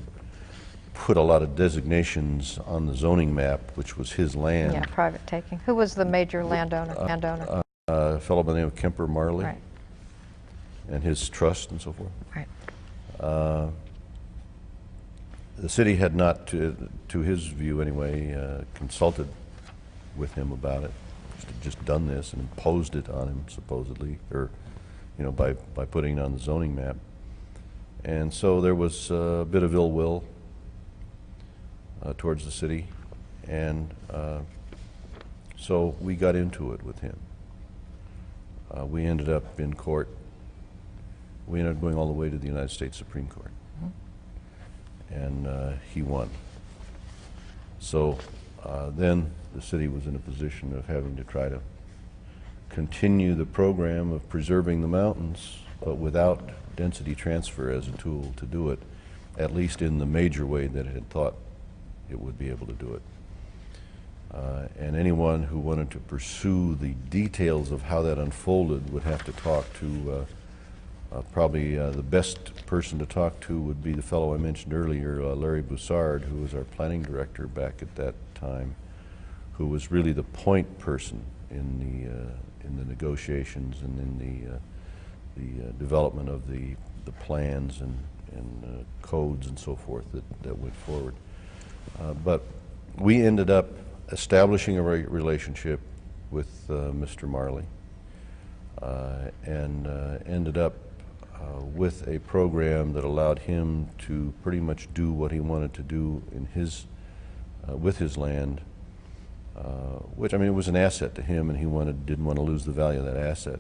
put a lot of designations on the zoning map, which was his land. Yeah, private taking. Who was the major landowner? A fellow by the name of Kemper Marley, Right. and his trust and so forth. Right. The city had not, to his view anyway, consulted with him about it. Just done this and imposed it on him supposedly, or you know, by putting it on the zoning map. And so there was a bit of ill will towards the city, and so we got into it with him. We ended up in court. We ended up going all the way to the United States Supreme Court, and he won. So then the city was in a position of having to try to continue the program of preserving the mountains, but without density transfer as a tool to do it, at least in the major way that it had thought it would be able to do it. And anyone who wanted to pursue the details of how that unfolded would have to talk to probably the best person to talk to would be the fellow I mentioned earlier, Larry Boussard, who was our planning director back at that time, who was really the point person in the negotiations and in the development of the plans and codes and so forth that went forward. But we ended up establishing a relationship with Mr. Marley and ended up with a program that allowed him to pretty much do what he wanted to do in his with his land, which, I mean, it was an asset to him, and he didn't want to lose the value of that asset,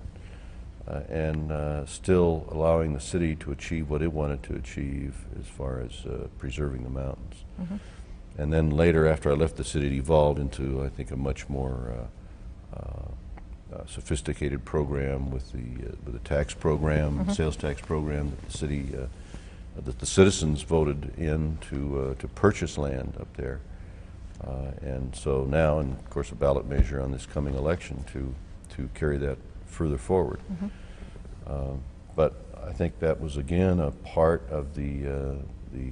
and still allowing the city to achieve what it wanted to achieve as far as preserving the mountains. And then later, after I left the city, it evolved into, I think, a much more sophisticated program with the tax program, sales tax program that the city, that the citizens voted in to purchase land up there. And so now, and of course a ballot measure on this coming election to carry that further forward. But I think that was again a part of the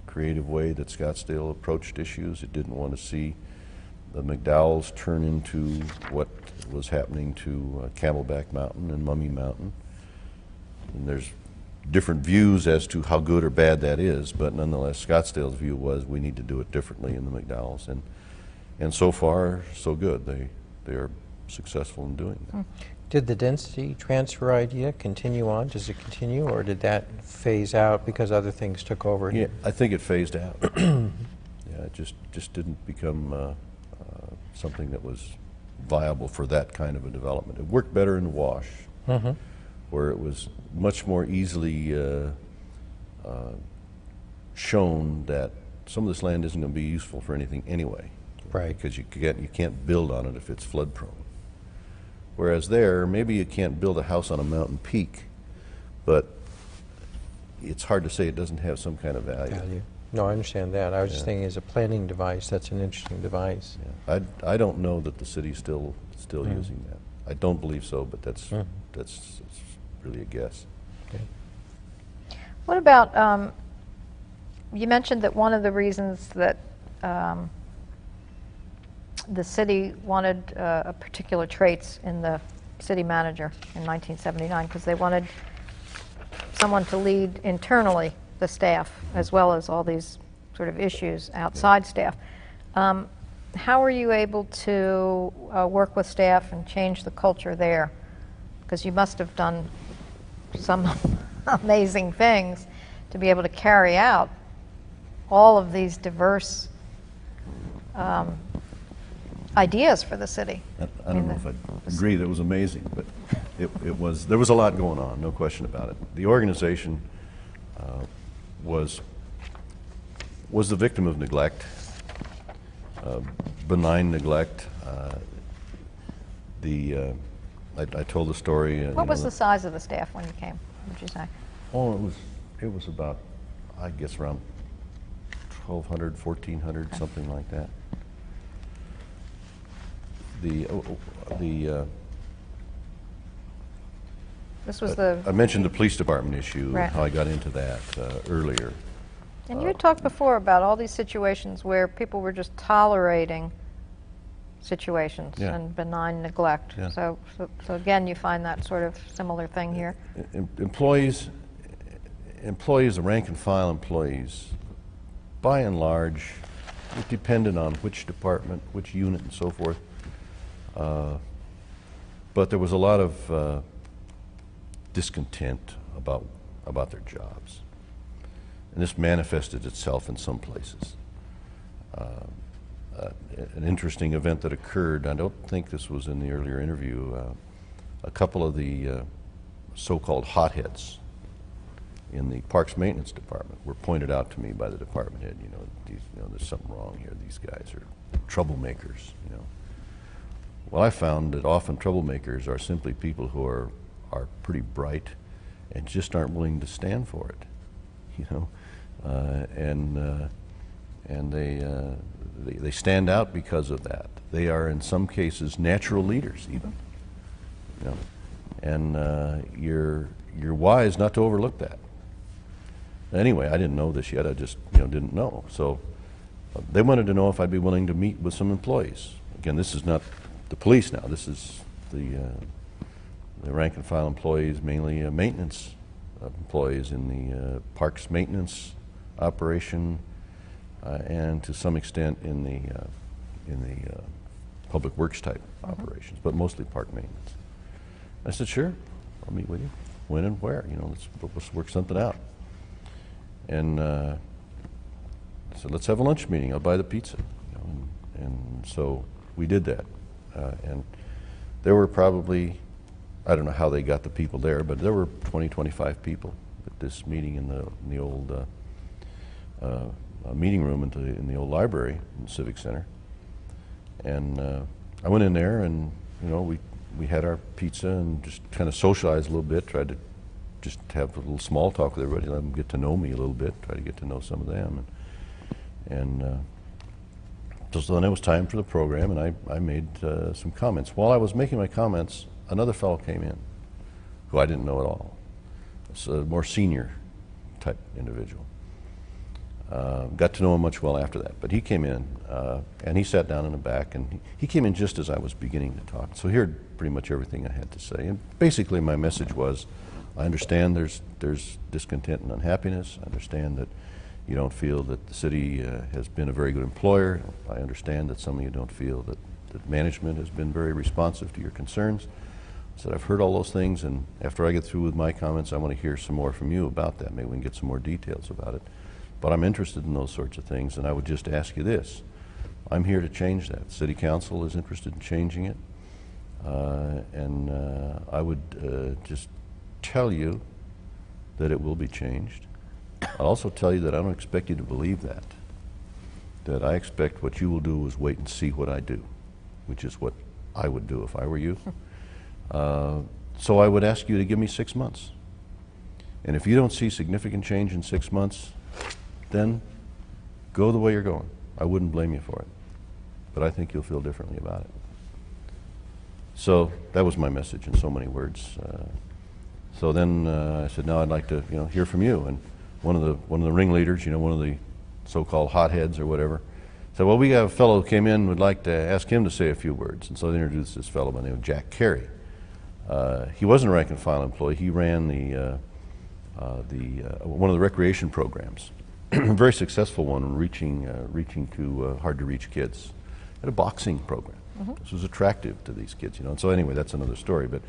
creative way that Scottsdale approached issues. It didn't want to see the McDowells turn into what was happening to Camelback Mountain and Mummy Mountain. And there's different views as to how good or bad that is, but nonetheless Scottsdale's view was we need to do it differently in the McDowells. And so far, so good. They are successful in doing that. Did the density transfer idea continue on? Does it continue, or did that phase out because other things took over? Yeah, I think it phased out. Yeah, it just didn't become something that was viable for that kind of a development. It worked better in Wash. where it was much more easily shown that some of this land isn't going to be useful for anything anyway. Right. Because you can't build on it if it's flood prone. Whereas there, maybe you can't build a house on a mountain peak, but it's hard to say it doesn't have some kind of value. No, I understand that. I was just thinking as a planning device, that's an interesting device. Yeah. I don't know that the city's still using that. I don't believe so, but that's really a guess. Okay. What about, you mentioned that one of the reasons that the city wanted particular traits in the city manager in 1979, because they wanted someone to lead internally the staff as well as all these sort of issues outside staff. How were you able to work with staff and change the culture there? Because you must have done some amazing things to be able to carry out all of these diverse ideas for the city. I don't know if I agree that it was amazing, but there was a lot going on, no question about it. The organization was the victim of neglect, benign neglect. I told the story. What was the size of the staff when you came, would you say? Oh, it was about, I guess, around 1,200, 1,400, okay. Something like that. This was I mentioned the police department issue, right. How I got into that earlier. And you had talked before about all these situations where people were just tolerating situations and benign neglect. Yeah. So again, you find that sort of similar thing here. Employees, the rank and file employees, by and large, it depended on which department, which unit, and so forth. But there was a lot of discontent about their jobs. And this manifested itself in some places. An interesting event that occurred, I don't think this was in the earlier interview, a couple of the so-called hotheads in the Parks Maintenance Department were pointed out to me by the department head. There's something wrong here. These guys are troublemakers. Well, I found that often troublemakers are simply people who are pretty bright and just aren't willing to stand for it. And they stand out because of that. They are in some cases natural leaders, even. And you're wise not to overlook that. Anyway, I didn't know this yet. I just didn't know. So they wanted to know if I'd be willing to meet with some employees. Again, this is not the police now. This is the rank and file employees, mainly maintenance employees in the parks maintenance operation, and to some extent in the public works type operations, but mostly park maintenance. I said, sure, I'll meet with you. When and where? Let's work something out. And I said, let's have a lunch meeting. I'll buy the pizza. And so we did that. And there were probably, I don't know how they got the people there, but there were 20, 25 people at this meeting in the old meeting room in the old library in the Civic Center. And I went in there, and we had our pizza and just kind of socialized a little bit, tried to just have a little small talk with everybody, let them get to know me a little bit, try to get to know some of them. So then it was time for the program, and I made some comments. While I was making my comments, another fellow came in who I didn't know at all. It's a more senior type individual. Got to know him much well after that, but he came in and he sat down in the back, and he came in just as I was beginning to talk. So he heard pretty much everything I had to say, and basically my message was, I understand there's discontent and unhappiness. I understand that you don't feel that the city has been a very good employer. I understand that some of you don't feel that management has been very responsive to your concerns. I said, I've heard all those things, and after I get through with my comments, I want to hear some more from you about that. Maybe we can get some more details about it. But I'm interested in those sorts of things, and I would just ask you this. I'm here to change that. City Council is interested in changing it, and I would just tell you that it will be changed. I'll also tell you that I don't expect you to believe that. That I expect what you will do is wait and see what I do, which is what I would do if I were you. So I would ask you to give me 6 months. And if you don't see significant change in 6 months, then go the way you're going. I wouldn't blame you for it. But I think you'll feel differently about it. So that was my message in so many words. So then I said, now I'd like to, hear from you. And one of the ringleaders, one of the so-called hotheads or whatever, said, well, we have a fellow who came in, would like to ask him to say a few words. And so they introduced this fellow by the name of Jack Carey. He wasn't a rank and file employee. He ran one of the recreation programs, a very successful one, reaching to hard-to-reach kids. Had a boxing program. This was attractive to these kids, And so anyway, that's another story. But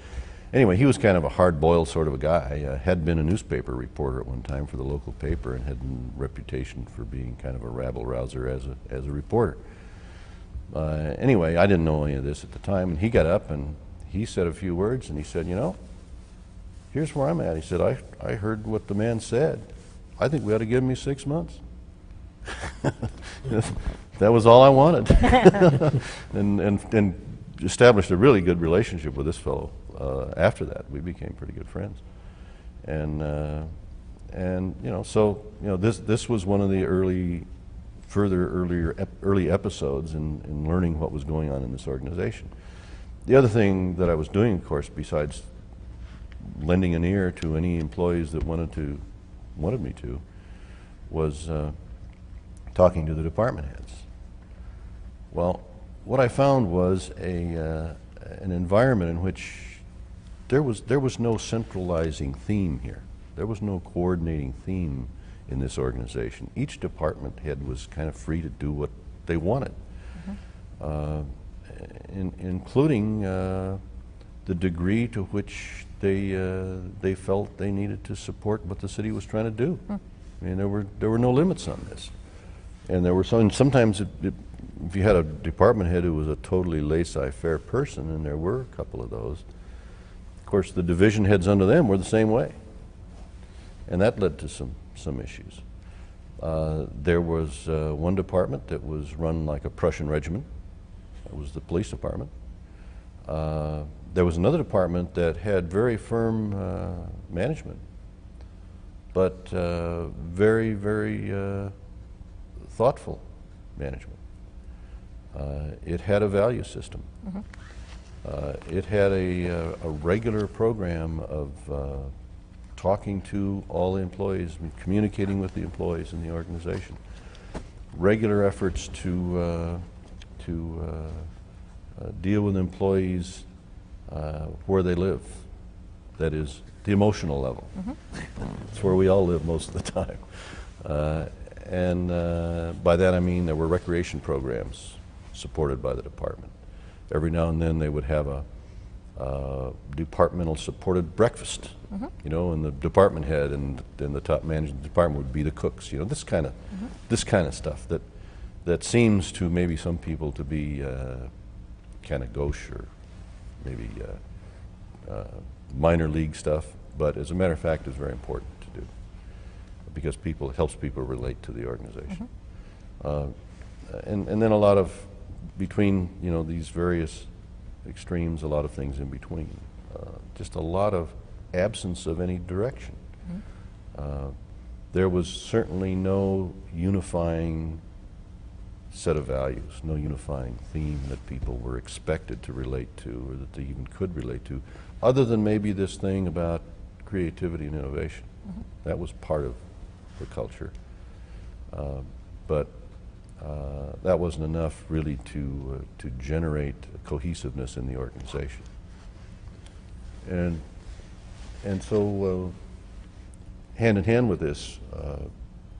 anyway, he was kind of a hard-boiled sort of a guy. Had been a newspaper reporter at one time for the local paper and had a reputation for being kind of a rabble-rouser as a reporter. Anyway, I didn't know any of this at the time, and he got up and he said a few words, and he said, here's where I'm at. He said, I heard what the man said. I think we ought to give me 6 months. That was all I wanted. and established a really good relationship with this fellow. After that, we became pretty good friends. This was one of the early episodes in learning what was going on in this organization. The other thing that I was doing, of course, besides lending an ear to any employees that wanted me to, was talking to the department heads. Well, what I found was an environment in which there was no centralizing theme here. There was no coordinating theme in this organization. Each department head was kind of free to do what they wanted, including the degree to which they felt they needed to support what the city was trying to do. I mean, there were no limits on this, and there were sometimes if you had a department head who was a totally laissez-faire person, and there were a couple of those, of course the division heads under them were the same way, and that led to some issues. There was one department that was run like a Prussian regiment. That was the police department. There was another department that had very firm management, but very, very thoughtful management. It had a value system. It had a regular program of talking to all the employees, communicating with the employees in the organization. Regular efforts to deal with employees where they live. That is, the emotional level. It's where we all live most of the time. And by that I mean there were recreation programs supported by the department. Every now and then they would have a departmental supported breakfast, and the department head and the top manager of the department would be the cooks. This kind of stuff that seems to maybe some people to be kind of gauche or maybe minor league stuff, but as a matter of fact, is very important to do because it helps people relate to the organization. And then a lot of between these various extremes, a lot of things in between. Just a lot of absence of any direction. There was certainly no unifying set of values, no unifying theme that people were expected to relate to or that they even could relate to, other than maybe this thing about creativity and innovation. That was part of the culture. But that wasn't enough really to generate cohesiveness in the organization. And so hand in hand with this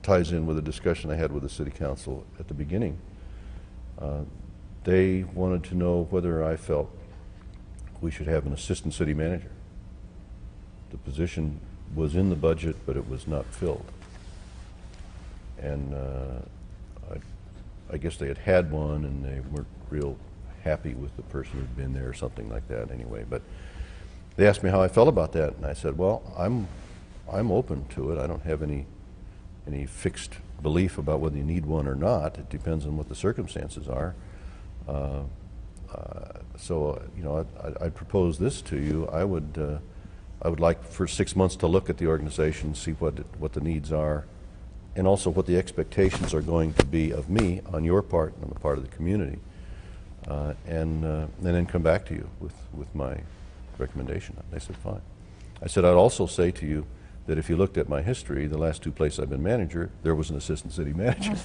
ties in with a discussion I had with the city council at the beginning. They wanted to know whether I felt we should have an assistant city manager. The position was in the budget, but it was not filled. And I guess they had one and they weren't real happy with the person who'd been there or something like that anyway. But they asked me how I felt about that, and I said, well, I'm open to it. I don't have any fixed belief about whether you need one or not. It depends on what the circumstances are. So you know, I'd propose this to you. I would like for 6 months to look at the organization, see what the needs are, and also what the expectations are going to be of me on your part and on the part of the community, and then come back to you with my recommendation. They said fine. I said I'd also say to you that if you looked at my history, the last 2 places I've been manager, there was an assistant city manager.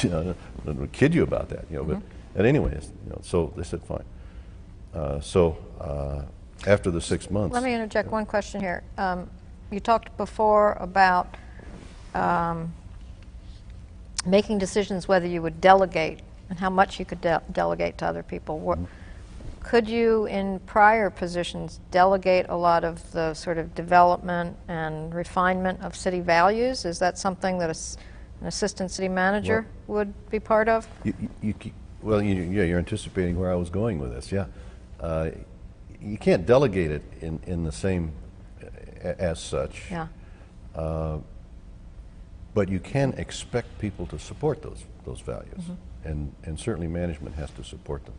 You know, I don't kid you about that. You know, but anyways, you know, so they said fine. After the 6 months. Let me interject one question here. You talked before about making decisions whether you would delegate and how much you could delegate to other people. Could you, in prior positions, delegate a lot of the sort of development and refinement of city values? Is that something that an assistant city manager would be part of? Well, you're anticipating where I was going with this, yeah. You can't delegate it in the same as such. Yeah. But you can expect people to support those values, and certainly management has to support them.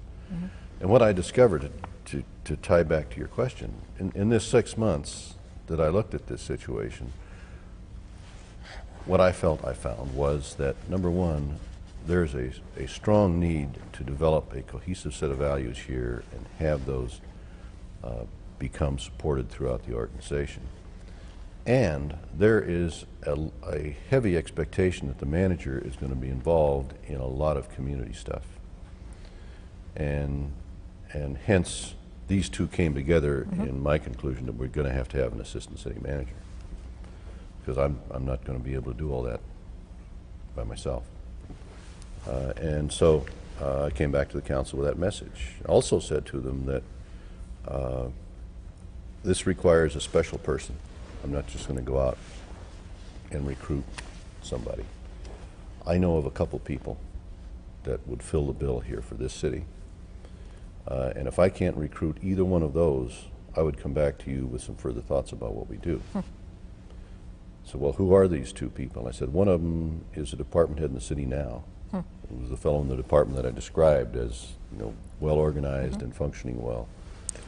And what I discovered, to tie back to your question, in this 6 months that I looked at this situation, what I felt I found was that, number one, there's a strong need to develop a cohesive set of values here and have those become supported throughout the organization. And there is a heavy expectation that the manager is going to be involved in a lot of community stuff. And hence, these two came together in my conclusion that we're going to have an assistant city manager, because I'm not going to be able to do all that by myself. And so I came back to the council with that message. I also said to them that this requires a special person. I'm not just going to go out and recruit somebody. I know of a couple people that would fill the bill here for this city. And if I can't recruit either one of those, I would come back to you with some further thoughts about what we do. So, well, who are these 2 people? I said, one of them is a department head in the city now. It was the fellow in the department that I described as, you know, well organized and functioning well.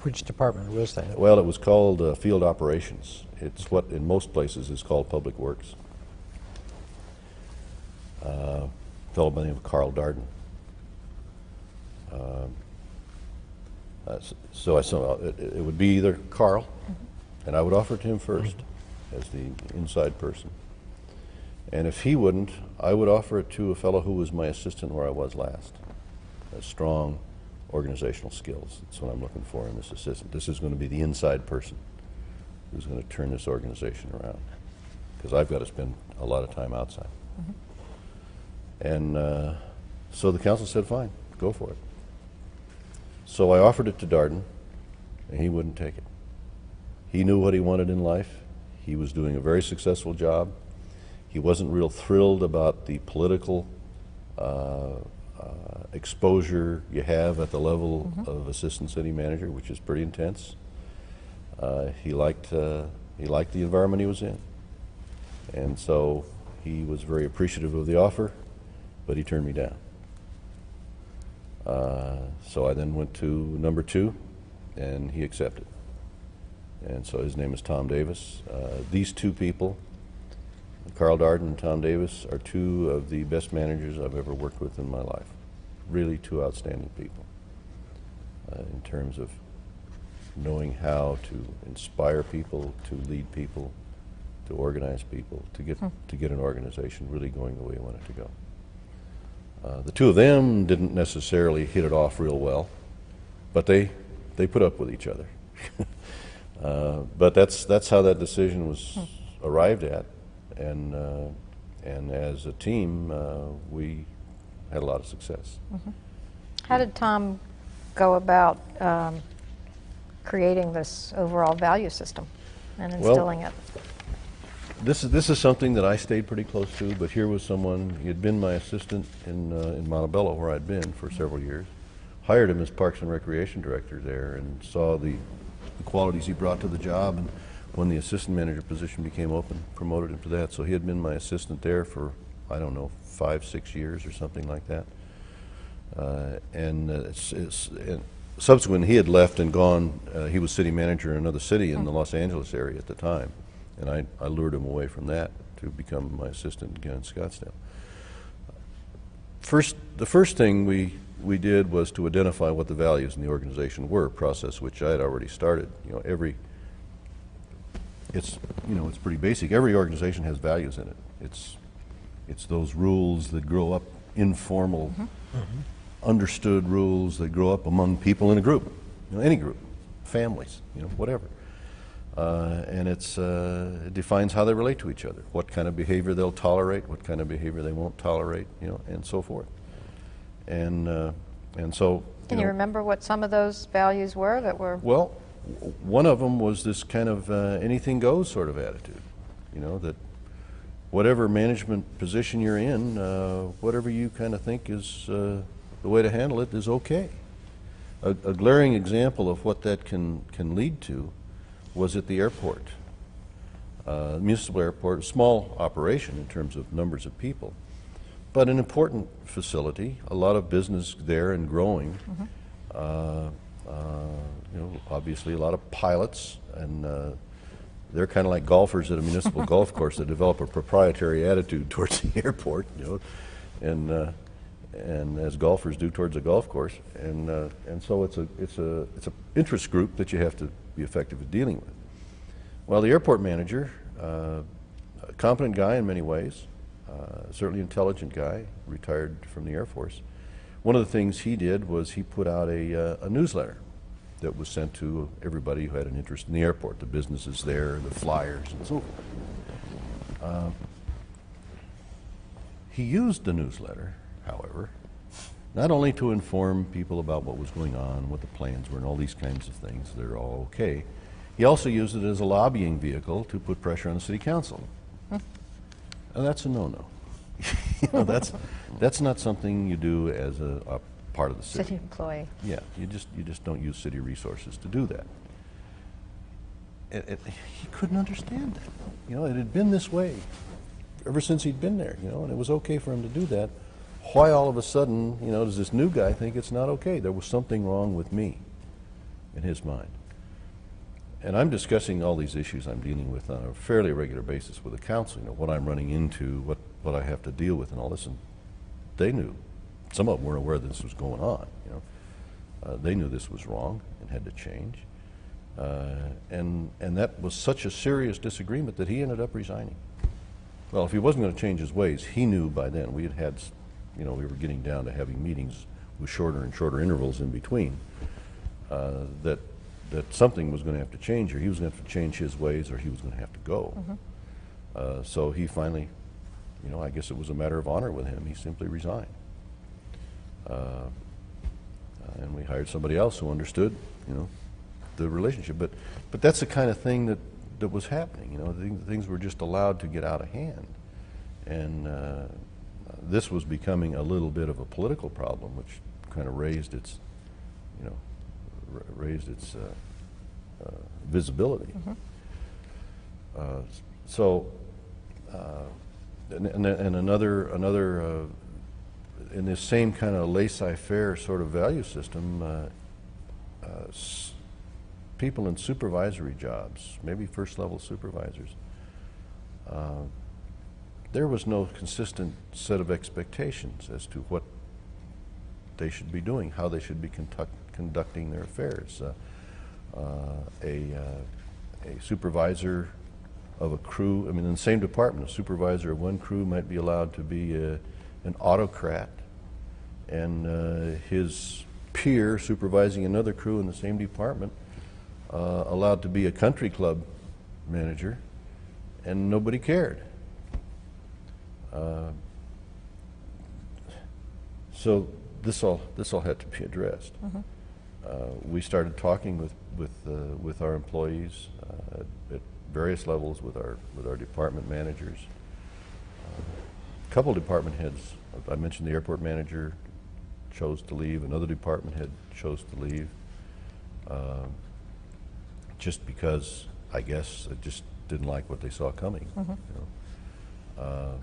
Which department was that? Well, it was called field operations. It's what in most places is called public works. A fellow by the name of Carl Darden. So I saw it would be either Carl, and I would offer it to him first as the inside person. And if he wouldn't, I would offer it to a fellow who was my assistant where I was last. Strong organizational skills. That's what I'm looking for in this assistant. This is going to be the inside person who's going to turn this organization around, because I've got to spend a lot of time outside. And so the council said, fine, go for it. So I offered it to Darden, and he wouldn't take it. He knew what he wanted in life. He was doing a very successful job. He wasn't real thrilled about the political exposure you have at the level of assistant city manager, which is pretty intense. He liked the environment he was in, and so he was very appreciative of the offer, but he turned me down. So I then went to number 2, and he accepted. And so his name is Tom Davis. These 2 people, Carl Darden and Tom Davis, are 2 of the best managers I've ever worked with in my life. Really 2 outstanding people in terms of knowing how to inspire people, to lead people, to organize people, to get an organization really going the way you want it to go. The 2 of them didn't necessarily hit it off real well, but they put up with each other. But that's how that decision was arrived at, and as a team, we had a lot of success. How did Tom go about creating this overall value system and instilling it? This is something that I stayed pretty close to, but here was someone, he had been my assistant in Montebello, where I'd been for several years, hired him as Parks and Recreation Director there, and saw the the qualities he brought to the job, and when the assistant manager position became open, promoted him to that. So he had been my assistant there for, I don't know, 5, 6 years or something like that. And subsequently, he had left and gone. He was city manager in another city in the Los Angeles area at the time, and I lured him away from that to become my assistant again in Scottsdale. The first thing we did was to identify what the values in the organization were, a process which I had already started. You know, it's pretty basic. Every organization has values in it. It's those rules that grow up informal, understood rules that grow up among people in a group, you know, any group, families, you know, whatever. And it defines how they relate to each other, what kind of behavior they'll tolerate, what kind of behavior they won't tolerate, you know, and so forth. And so. Can you remember what some of those values were that were? Well, one of them was this kind of anything goes sort of attitude, you know, that whatever management position you're in, whatever you kind of think is the way to handle it is okay. A glaring example of what that can lead to was at the airport. Municipal airport, a small operation in terms of numbers of people, but an important facility, a lot of business there and growing. You know, obviously a lot of pilots, and they're kind of like golfers at a municipal golf course that develop a proprietary attitude towards the airport, you know, and as golfers do towards a golf course, and so it's a interest group that you have to be effective at dealing with. Well, the airport manager, a competent guy in many ways, certainly intelligent guy, retired from the Air Force. One of the things he did was he put out a newsletter that was sent to everybody who had an interest in the airport, the businesses there, the flyers, and so forth. He used the newsletter, however, not only to inform people about what was going on, what the plans were, and all these kinds of things that are all okay, he also used it as a lobbying vehicle to put pressure on the city council. And that's a no-no. You know, that's not something you do as a part of the city. City employee. Yeah, you just don't use city resources to do that. He couldn't understand that. You know, it had been this way ever since he'd been there, you know, and it was okay for him to do that. Why all of a sudden, you know, does this new guy think it's not okay? There was something wrong with me in his mind. And I'm discussing all these issues I'm dealing with on a fairly regular basis with the council, you know, what I'm running into, what I have to deal with and all this, and they knew. Some of them weren't aware that this was going on, you know. They knew this was wrong and had to change. And that was such a serious disagreement that he ended up resigning. Well, if he wasn't going to change his ways, he knew by then. We had, you know, we were getting down to having meetings with shorter and shorter intervals in between, that something was going to have to change, or he was going to have to change his ways, or he was going to have to go. So he finally, you know, I guess it was a matter of honor with him. He simply resigned. And we hired somebody else who understood, you know, the relationship. But that's the kind of thing that was happening. You know, things were just allowed to get out of hand, and this was becoming a little bit of a political problem, which kind of raised its, you know, visibility. And another in this same kind of laissez-faire sort of value system, people in supervisory jobs, maybe first-level supervisors, there was no consistent set of expectations as to what they should be doing, how they should be conducting their affairs. A supervisor of a crew, I mean, in the same department, a supervisor of one crew might be allowed to be an autocrat, and his peer supervising another crew in the same department allowed to be a country club manager, and nobody cared. So this all had to be addressed. We started talking with our employees at various levels, with our department managers. A couple department heads, I mentioned the airport manager chose to leave, another department head chose to leave. just because, I guess, it just didn't like what they saw coming. You know.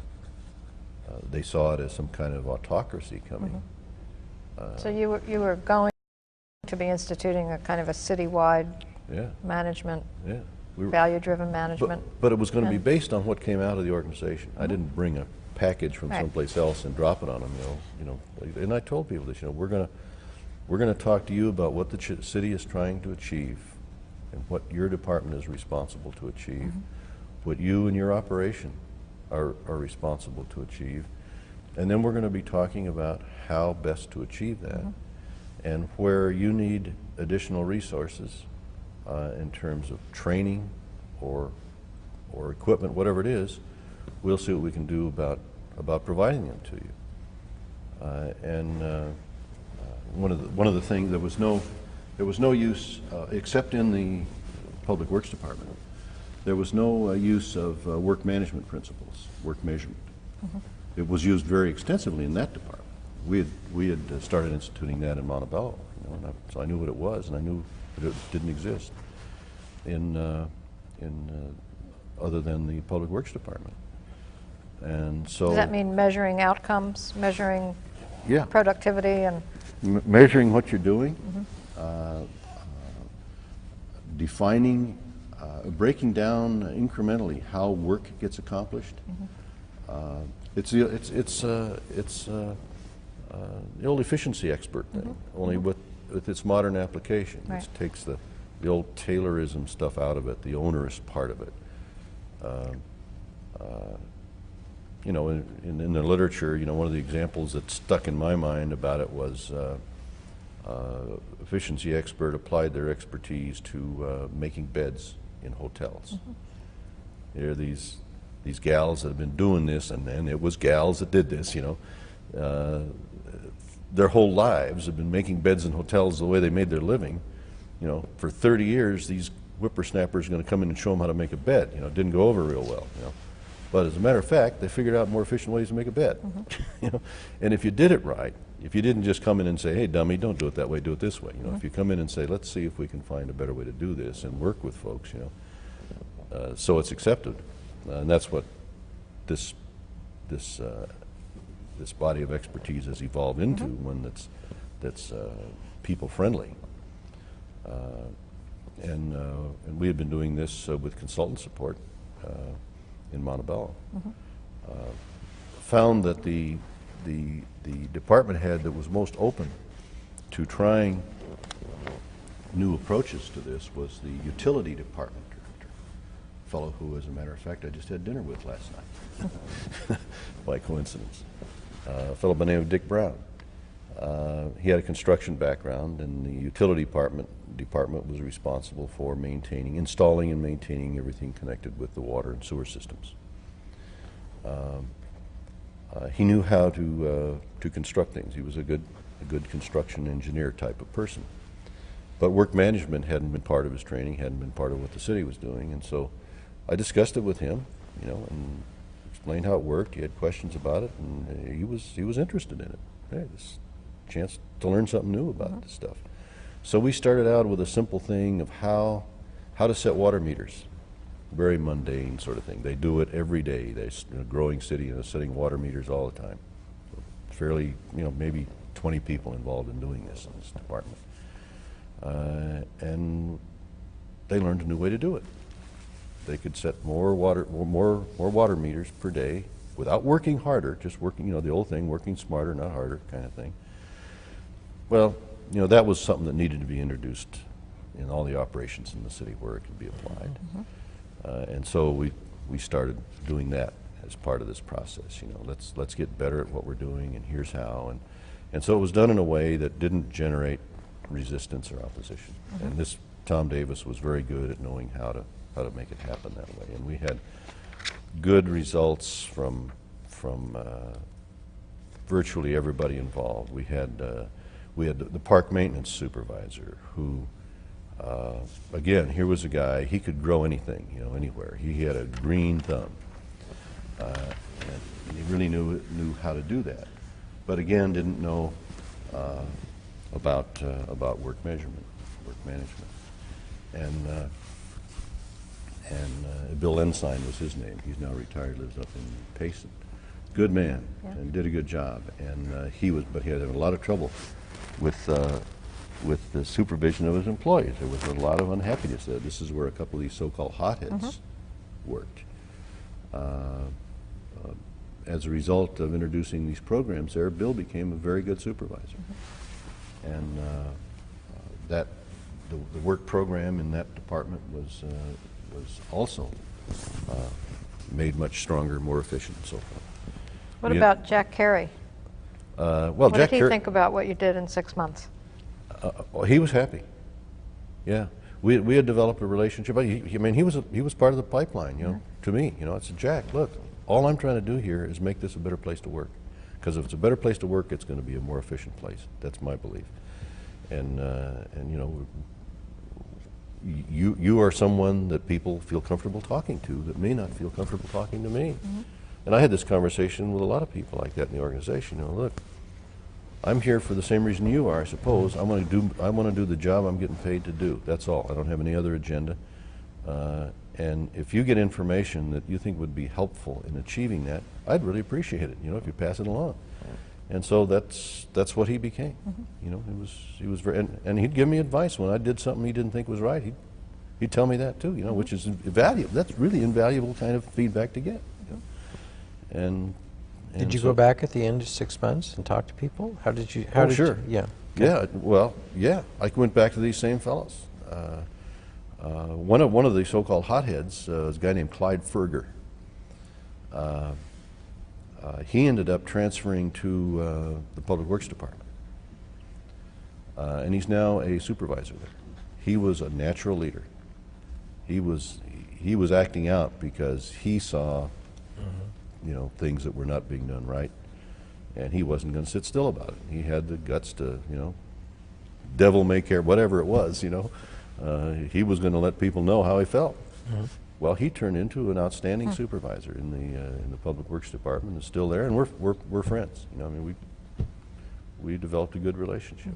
They saw it as some kind of autocracy coming. So you were going to be instituting a kind of a citywide Yeah, management, yeah. We were, value-driven management. but it was going to be and- based on what came out of the organization. I didn't bring a package from Right. someplace else and drop it on them. You know. And I told people this. You know, we're going to talk to you about what the city is trying to achieve, and what your department is responsible to achieve, what you and your operation are responsible to achieve, and then we're going to be talking about how best to achieve that, and where you need additional resources in terms of training or equipment, whatever it is. We'll see what we can do about providing them to you. One of the things, there was no use except in the Public Works Department. There was no use of work management principles, work measurement. It was used very extensively in that department. We had started instituting that in Montebello, you know, so I knew what it was, and I knew that it didn't exist in other than the Public Works Department. And so, Does that mean measuring outcomes, measuring yeah, productivity, and measuring what you're doing, defining, breaking down incrementally how work gets accomplished. It's the old efficiency expert thing, only with its modern application. Right. It takes the old Taylorism stuff out of it, the onerous part of it. You know, in the literature, you know, one of the examples that stuck in my mind about it was efficiency expert applied their expertise to making beds in hotels. There are these gals that have been doing this, and it was gals that did this, you know. Their whole lives have been making beds in hotels the way they made their living. You know, for 30 years, these whippersnappers are going to come in and show them how to make a bed. You know, it didn't go over real well, you know. But as a matter of fact, they figured out more efficient ways to make a bed. You know, and if you did it right, if you didn't just come in and say, "Hey, dummy, don't do it that way, do it this way." You know, if you come in and say, "Let's see if we can find a better way to do this," and work with folks, you know, so it's accepted, and that's what this body of expertise has evolved into, one that's people friendly. And we had been doing this with consultant support in Montebello. Found that the department head that was most open to trying new approaches to this was the utility department director, a fellow who, as a matter of fact, I just had dinner with last night, by coincidence. A fellow by the name of Dick Brown. He had a construction background, and the utility department was responsible for installing and maintaining everything connected with the water and sewer systems. He knew how to construct things. He was a good construction engineer type of person. But work management hadn't been part of his training, hadn't been part of what the city was doing, and so I discussed it with him, you know, and explained how it worked. He had questions about it, and he was interested in it. Hey, this chance to learn something new about this stuff. So we started out with a simple thing of how to set water meters. Very mundane sort of thing. They do it every day. They're in a growing city, and they're setting water meters all the time. Fairly, you know, maybe 20 people involved in doing this in this department. And they learned a new way to do it. They could set more water meters per day without working harder, just working, you know, the old thing, working smarter, not harder kind of thing. Well, you know, that was something that needed to be introduced in all the operations in the city where it could be applied. And so we started doing that as part of this process. You know, let's get better at what we're doing, and here's how. And so it was done in a way that didn't generate resistance or opposition. And this Tom Davis was very good at knowing how to make it happen that way. And we had good results from virtually everybody involved. We had the park maintenance supervisor who, again, here was a guy, he could grow anything, you know, anywhere. He had a green thumb, and he really knew how to do that. But again, didn't know about work measurement, work management. and Bill Ensign was his name. He's now retired, lives up in Payson. Good man, Yeah. and did a good job. And but he had a lot of trouble with the supervision of his employees. There was a lot of unhappiness there. This is where a couple of these so-called hotheads worked. As a result of introducing these programs there, Bill became a very good supervisor. And the work program in that department was also made much stronger, more efficient, and so forth. What Yeah. about Jack Carey? Well, What Jack did he Carey, think about what you did in 6 months? well, he was happy. Yeah, we had developed a relationship. I mean, he was part of the pipeline, you know. To me, you know, I said, Jack, look, all I'm trying to do here is make this a better place to work. Because if it's a better place to work, it's going to be a more efficient place. That's my belief. And you know, you are someone that people feel comfortable talking to that may not feel comfortable talking to me. And I had this conversation with a lot of people like that in the organization. You know, look, I'm here for the same reason you are, I suppose. I want to do the job I'm getting paid to do. That's all. I don't have any other agenda. And if you get information that you think would be helpful in achieving that, I'd really appreciate it. You know, if you pass it along. And so that's what he became. You know, he was very, and he'd give me advice when I did something he didn't think was right. He'd tell me that too. You know, which is invaluable. That's really invaluable kind of feedback to get. You know? And Did you so- go back at the end of 6 months and talk to people? How did you? How Oh, did sure. You, yeah. Yeah, well, yeah. I went back to these same fellows. One of the so-called hotheads was a guy named Clyde Ferger. He ended up transferring to the Public Works Department, and he's now a supervisor there. He was a natural leader. He was acting out because he saw, you know, things that were not being done right, and he wasn't going to sit still about it. He had the guts to, you know, devil may care, whatever it was, you know. He was going to let people know how he felt. Well, he turned into an outstanding supervisor in the Public Works Department. Is still there, and we're friends. You know, I mean, we developed a good relationship.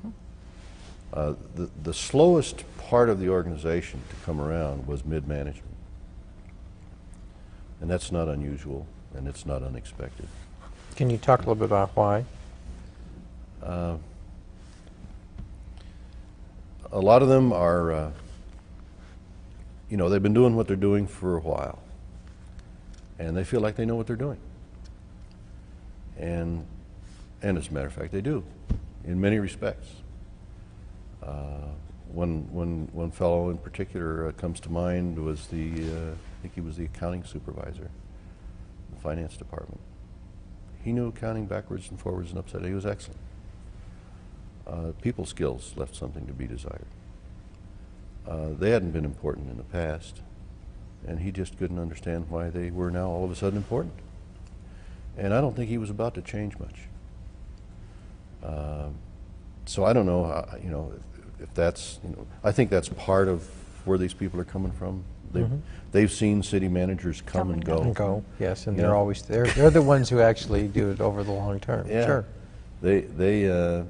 The slowest part of the organization to come around was mid-management, and that's not unusual, and it's not unexpected. Can you talk a little bit about why? A lot of them are, you know, they've been doing what they're doing for a while, and they feel like they know what they're doing. And as a matter of fact, they do, in many respects. One fellow in particular comes to mind was I think he was the accounting supervisor in the finance department. He knew accounting backwards and forwards and upside down. He was excellent. People skills left something to be desired. They hadn't been important in the past, and he just couldn't understand why they were now all of a sudden important. And I don't think he was about to change much. So I don't know, how, you know, if that's, you know, I think that's part of where these people are coming from. They've seen city managers come and go. And go, yes, and You they're know? always there. They're the ones who actually do it over the long term. Yeah. Sure. They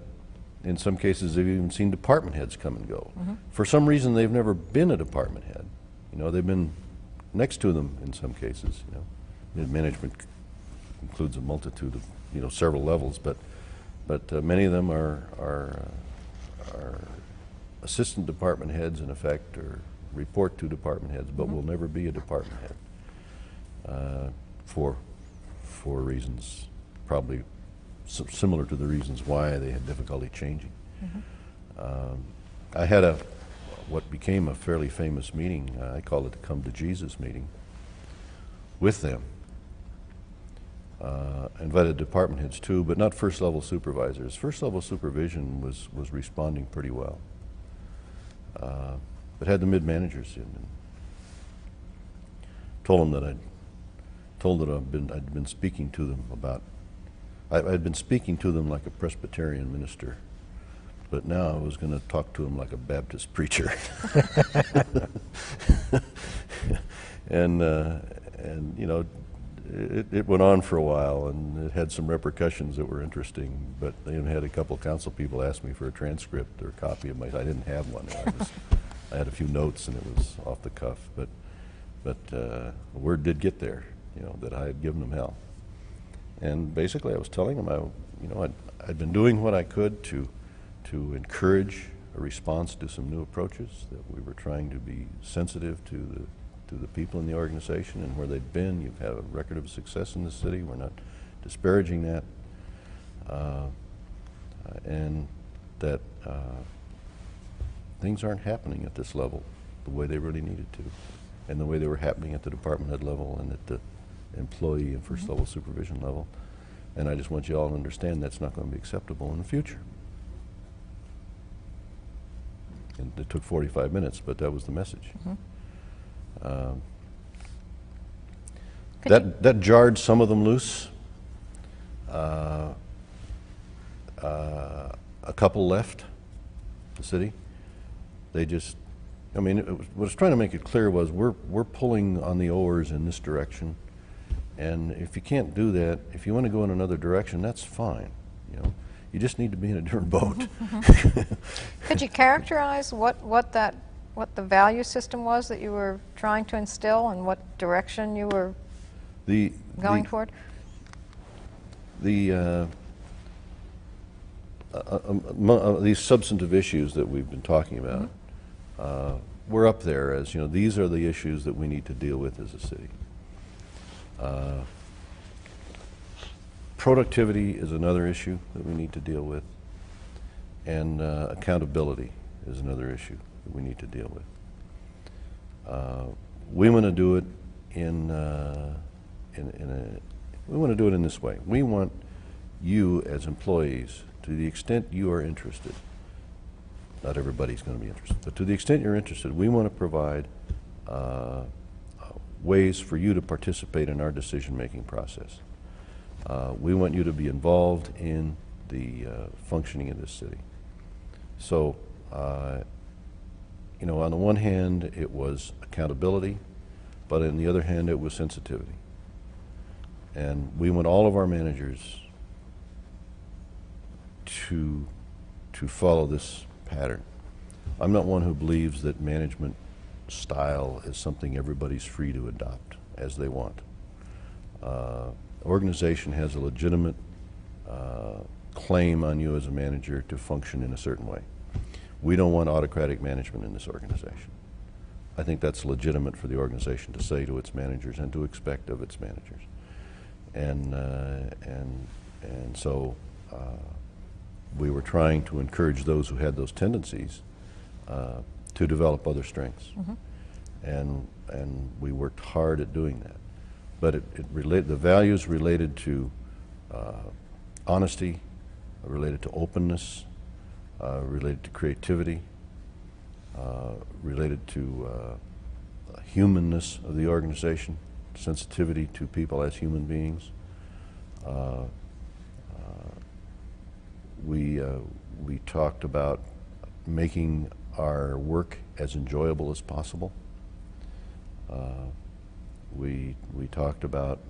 in some cases, they've even seen department heads come and go. For some reason, they've never been a department head. You know, they've been next to them in some cases. You know, mid-management includes a multitude of, you know, several levels, but many of them are assistant department heads in effect, or report to department heads, but will never be a department head for reasons probably similar to the reasons why they had difficulty changing. I had what became a fairly famous meeting. I call it the Come to Jesus meeting with them. Invited department heads too, but not first level supervisors. First level supervision was responding pretty well, but had the mid managers in. And told them that I'd been speaking to them about. I'd been speaking to them like a Presbyterian minister, but now I was going to talk to them like a Baptist preacher. and you know, it went on for a while, and it had some repercussions that were interesting. But they even had a couple of council people ask me for a transcript or a copy of my. I didn't have one. I had a few notes and it was off the cuff, but the word did get there, you know, that I had given them hell. And basically I was telling them, I'd been doing what I could to encourage a response to some new approaches, that we were trying to be sensitive to the people in the organization and where they'd been. You've had a record of success in the city. We're not disparaging that. And that things aren't happening at this level the way they really needed to, and the way they were happening at the department head level and at the employee and first level supervision level. And I just want you all to understand that's not going to be acceptable in the future. And it took 45 minutes, but that was the message. That jarred some of them loose. A couple left the city. They just, I mean, what I was trying to make it clear was we're pulling on the oars in this direction, and if you can't do that, if you want to go in another direction, that's fine. You know, you just need to be in a different boat. Could you characterize what the value system was that you were trying to instill, and what direction you were going toward? These substantive issues that we've been talking about, we're up there as, you know, these are the issues that we need to deal with as a city. Productivity is another issue that we need to deal with, and accountability is another issue that we need to deal with. We want to do it we want to do it in this way. We want you as employees, to the extent you are interested, not everybody's going to be interested, but to the extent you're interested, we want to provide ways for you to participate in our decision-making process. We want you to be involved in the functioning of this city. So, you know, on the one hand, it was accountability, but on the other hand, it was sensitivity. And we want all of our managers to follow this pattern. I'm not one who believes that management style is something everybody's free to adopt as they want. Organization has a legitimate claim on you as a manager to function in a certain way. We don't want autocratic management in this organization. I think that's legitimate for the organization to say to its managers and to expect of its managers. And so we were trying to encourage those who had those tendencies to develop other strengths. And we worked hard at doing that. But the values related to honesty, related to openness, related to creativity, related to humanness of the organization, sensitivity to people as human beings. We talked about making our work as enjoyable as possible. We talked about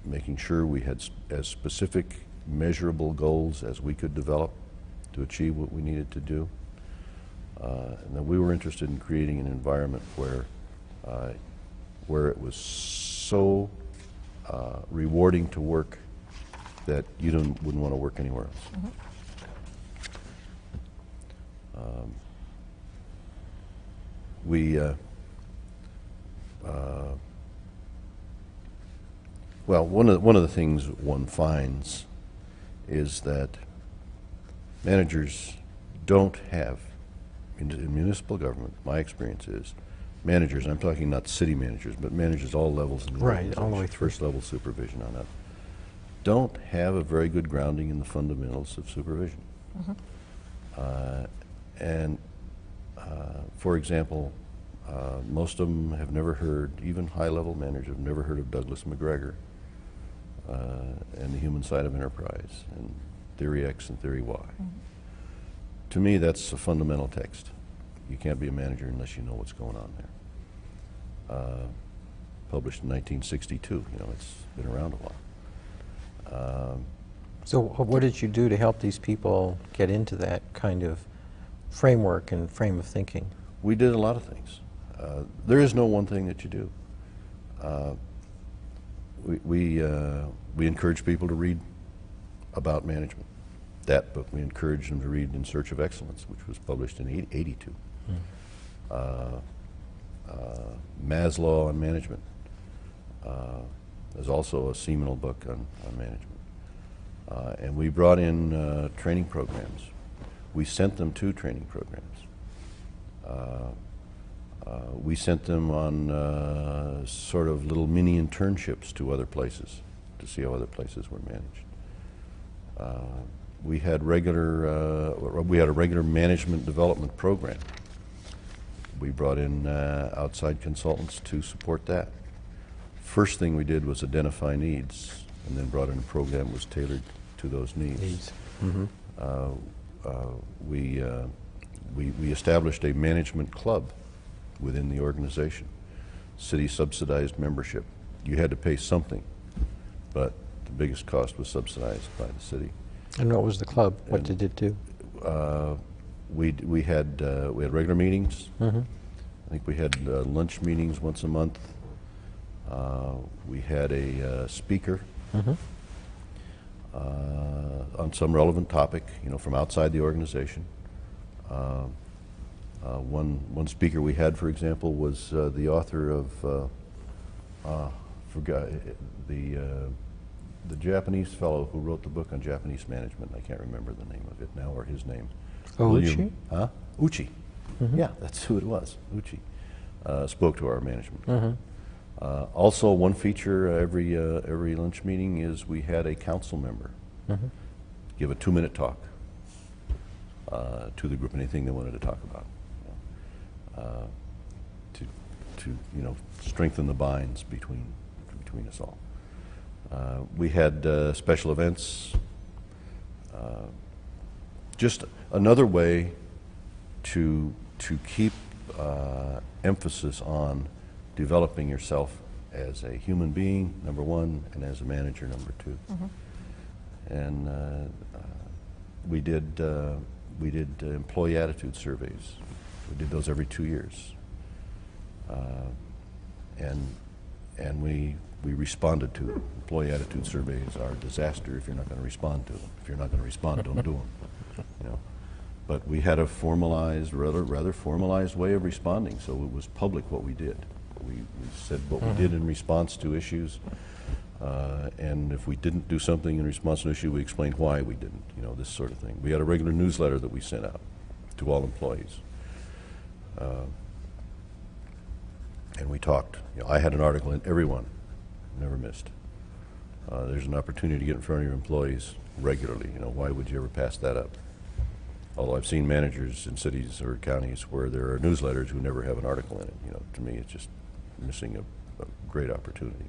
making sure we had as specific, measurable goals as we could develop to achieve what we needed to do. And then we were interested in creating an environment where it was so rewarding to work that you wouldn't want to work anywhere else. Well, one of the things one finds is that managers don't have, in municipal government, my experience is, managers, I'm talking not city managers, but managers all levels in the Right, all the way through. first level supervision on that, don't have a very good grounding in the fundamentals of supervision. For example, most of them have never heard, even high-level managers have never heard of Douglas McGregor and the human side of enterprise and Theory X and Theory Y. To me, that's a fundamental text. You can't be a manager unless you know what's going on there. Published in 1962, you know, it's been around a while. So what did you do to help these people get into that kind of framework and frame of thinking? We did a lot of things. There is no one thing that you do. We encourage people to read about management. That book we encouraged them to read, In Search of Excellence, which was published in '82. Maslow on Management. There's also a seminal book on management. And we brought in training programs. We sent them to training programs. We sent them on sort of little mini internships to other places to see how other places were managed. We had a regular management development program. We brought in outside consultants to support that. First thing we did was identify needs, and then brought in a program that was tailored to those needs. Mm-hmm. We established a management club within the organization. City subsidized membership. You had to pay something, but the biggest cost was subsidized by the city. And what was the club? What did it do? We had regular meetings. Mm-hmm. I think we had lunch meetings once a month. We had a speaker Mm-hmm. on some relevant topic, from outside the organization. One speaker we had, for example, was the author of the Japanese fellow who wrote the book on Japanese management. I can't remember the name of it now, or his name. Uchi? Huh? Uchi. Mm-hmm. Yeah, that's who it was. Uchi spoke to our management. Mm-hmm. Also, one feature every lunch meeting is we had a council member Mm-hmm. give a 2-minute talk to the group, anything they wanted to talk about, to strengthen the binds between us all. We had special events. Just another way to keep emphasis on developing yourself as a human being, number one, and as a manager, number two. Mm-hmm. And we did employee attitude surveys. We did those every 2 years, and we responded to them. Employee attitude surveys are a disaster if you're not going to respond to them. If you're not going to respond, don't do them. But we had a formalized, rather formalized way of responding, so it was public what we did. We said what we did in response to issues, and if we didn't do something in response to an issue, we explained why we didn't, this sort of thing. We had a regular newsletter that we sent out to all employees. And we talked. I had an article in every one, never missed. There's an opportunity to get in front of your employees regularly. Why would you ever pass that up? Although I've seen managers in cities or counties where there are newsletters who never have an article in it. To me, it's just missing a great opportunity.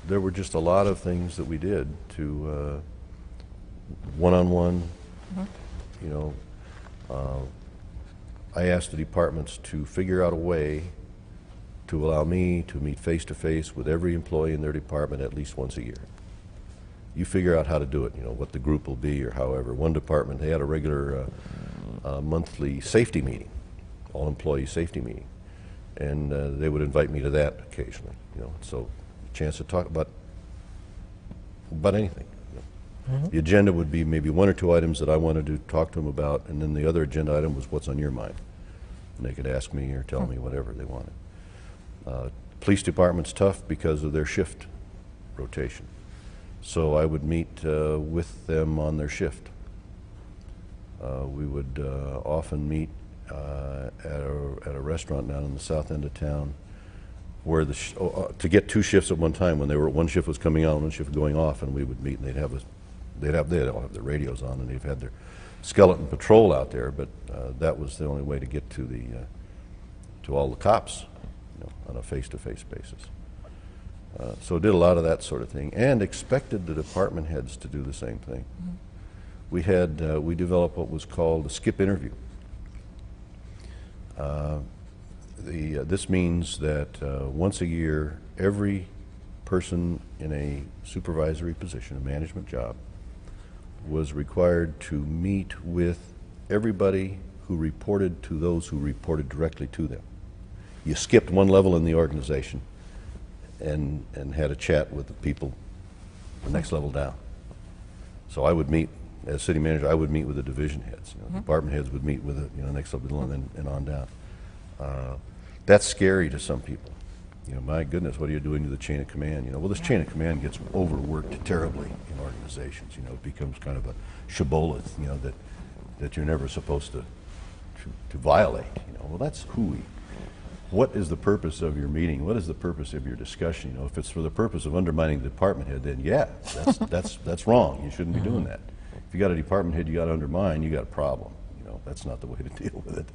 There were just a lot of things that we did to one-on-one. Mm-hmm. I asked the departments to figure out a way to allow me to meet face-to-face with every employee in their department at least once a year. You figure out how to do it, what the group will be or however. One department, they had a regular monthly safety meeting, all employee safety meeting. And they would invite me to that occasionally, so a chance to talk about anything. Mm-hmm. The agenda would be maybe 1 or 2 items that I wanted to talk to them about, and then the other agenda item was what's on your mind. And they could ask me or tell me whatever they wanted. Police department's tough because of their shift rotation. So I would meet with them on their shift. We would often meet at a restaurant down in the south end of town, where to get 2 shifts at one time. When one shift was coming on, one shift going off, and we would meet, and they'd all have their radios on, and they've had their skeleton patrol out there. But that was the only way to get to all the cops, on a face-to-face basis. So did a lot of that sort of thing, and expected the department heads to do the same thing. Mm-hmm. We developed what was called a skip interview. This means that once a year, every person in a supervisory position, a management job, was required to meet with everybody who reported to those who reported directly to them. You skipped one level in the organization and had a chat with the people the next level down. So I would meet, as city manager, I would meet with the division heads. Department heads would meet with the next level and on down. That's scary to some people. My goodness, what are you doing to the chain of command? Well, this chain of command gets overworked terribly in organizations. It becomes kind of a shibboleth, that you're never supposed to violate. Well, that's hooey. What is the purpose of your meeting? What is the purpose of your discussion? If it's for the purpose of undermining the department head, then yeah, that's wrong. You shouldn't be doing that. If you got a department head you got to undermine, you got a problem. That's not the way to deal with it.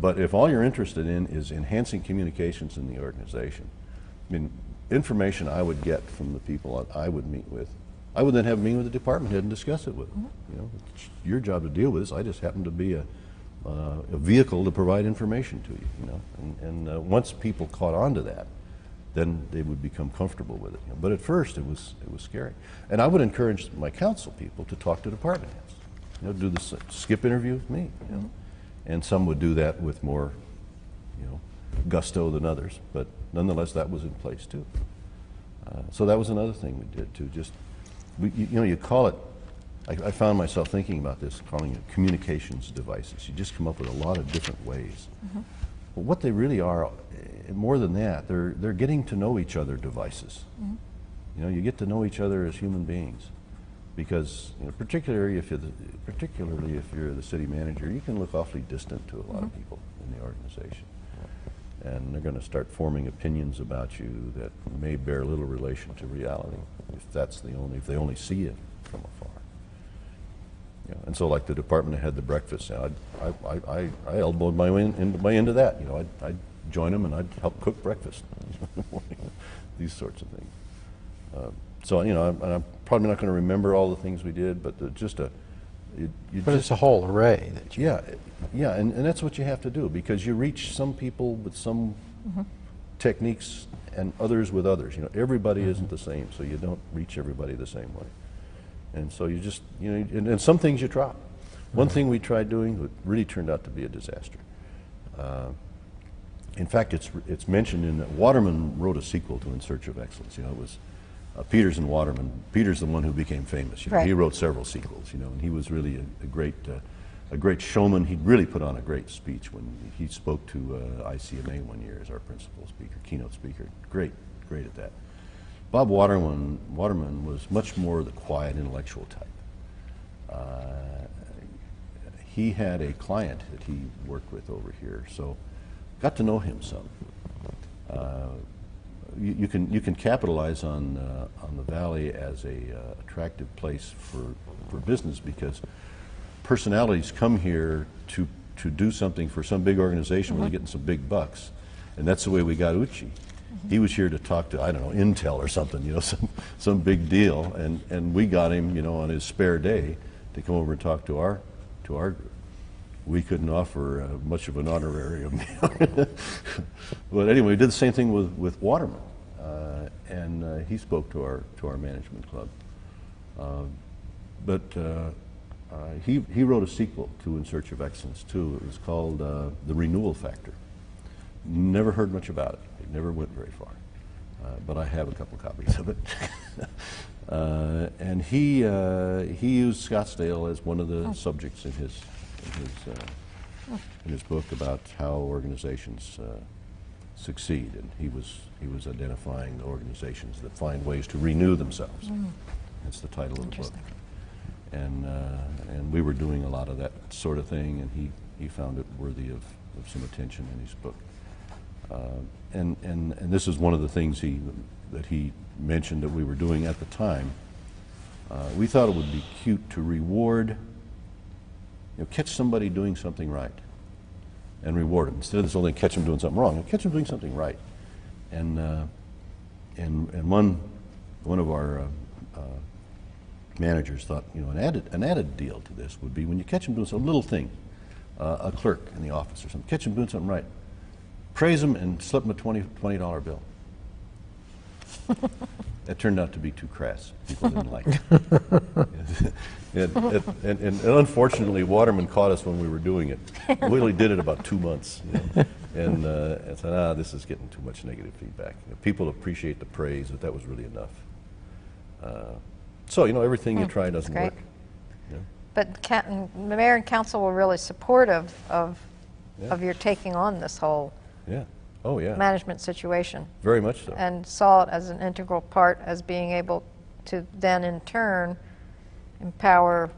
But if all you're interested in is enhancing communications in the organization, information I would get from the people I would meet with, I would then have a meeting with the department head and discuss it with them. It's your job to deal with this. I just happen to be a vehicle to provide information to you. And once people caught on to that, then they would become comfortable with it. But at first, it was scary. And I would encourage my council people to talk to department heads. Do the skip interview with me. And some would do that with more, gusto than others. But nonetheless, that was in place too. So that was another thing we did too. You call it. I found myself thinking about this, calling it communications devices. You just come up with a lot of different ways. But what they really are, more than that, they're getting to know each other devices. You get to know each other as human beings. Because particularly if you're the city manager, you can look awfully distant to a lot of people in the organization, and they're going to start forming opinions about you that may bear little relation to reality if they only see you from afar. And so, like the department that had the breakfast, I elbowed my way into that. I'd join them and I'd help cook breakfast in the morning. These sorts of things. So I'm probably not going to remember all the things we did, but it's a whole array. Yeah, and that's what you have to do, because you reach some people with some techniques and others with others. Everybody isn't the same, so you don't reach everybody the same way. And so you just and some things you try. One thing we tried doing that really turned out to be a disaster. In fact, it's mentioned in that Waterman wrote a sequel to In Search of Excellence. It was Pederson Waterman. Peter's the one who became famous. Right. He wrote several sequels. And he was really a great showman. He really put on a great speech when he spoke to ACMA one year as our principal speaker, keynote speaker. Great at that. Bob Waterman was much more the quiet intellectual type. He had a client that he worked with over here, so got to know him some. You can capitalize on the valley as a attractive place for business, because personalities come here to do something for some big organization where they're getting some big bucks, and that's the way we got Uchi. He was here to talk to, I don't know, Intel or something, some big deal, and we got him, on his spare day to come over and talk to our group. We couldn't offer much of an honorarium. But anyway, we did the same thing with Waterman, and he spoke to our management club. But he wrote a sequel to In Search of Excellence too. It was called The Renewal Factor. Never heard much about it. It never went very far, but I have a couple copies of it. And he used Scottsdale as one of the subjects in his book about how organizations succeed, and he was identifying the organizations that find ways to renew themselves. That's the title of the book. And we were doing a lot of that sort of thing, and he found it worthy of some attention in his book. And this is one of the things that he mentioned that we were doing at the time. We thought it would be cute to reward, catch somebody doing something right and reward them. Instead of this whole thing, catch them doing something wrong, catch them doing something right. And one of our managers thought, an added deal to this would be when you catch them doing some little thing, a clerk in the office or something, catch them doing something right, praise them and slip them a $20 bill. It turned out to be too crass. People didn't like it. And unfortunately, Waterman caught us when we were doing it. We only did it about 2 months. And I said, this is getting too much negative feedback. People appreciate the praise, but that was really enough. So, everything you try doesn't great. work. Yeah. But the mayor and council were really supportive of your taking on this whole Yeah. Oh, yeah. management situation, Very much so. and saw it as an integral part as being able to then in turn empower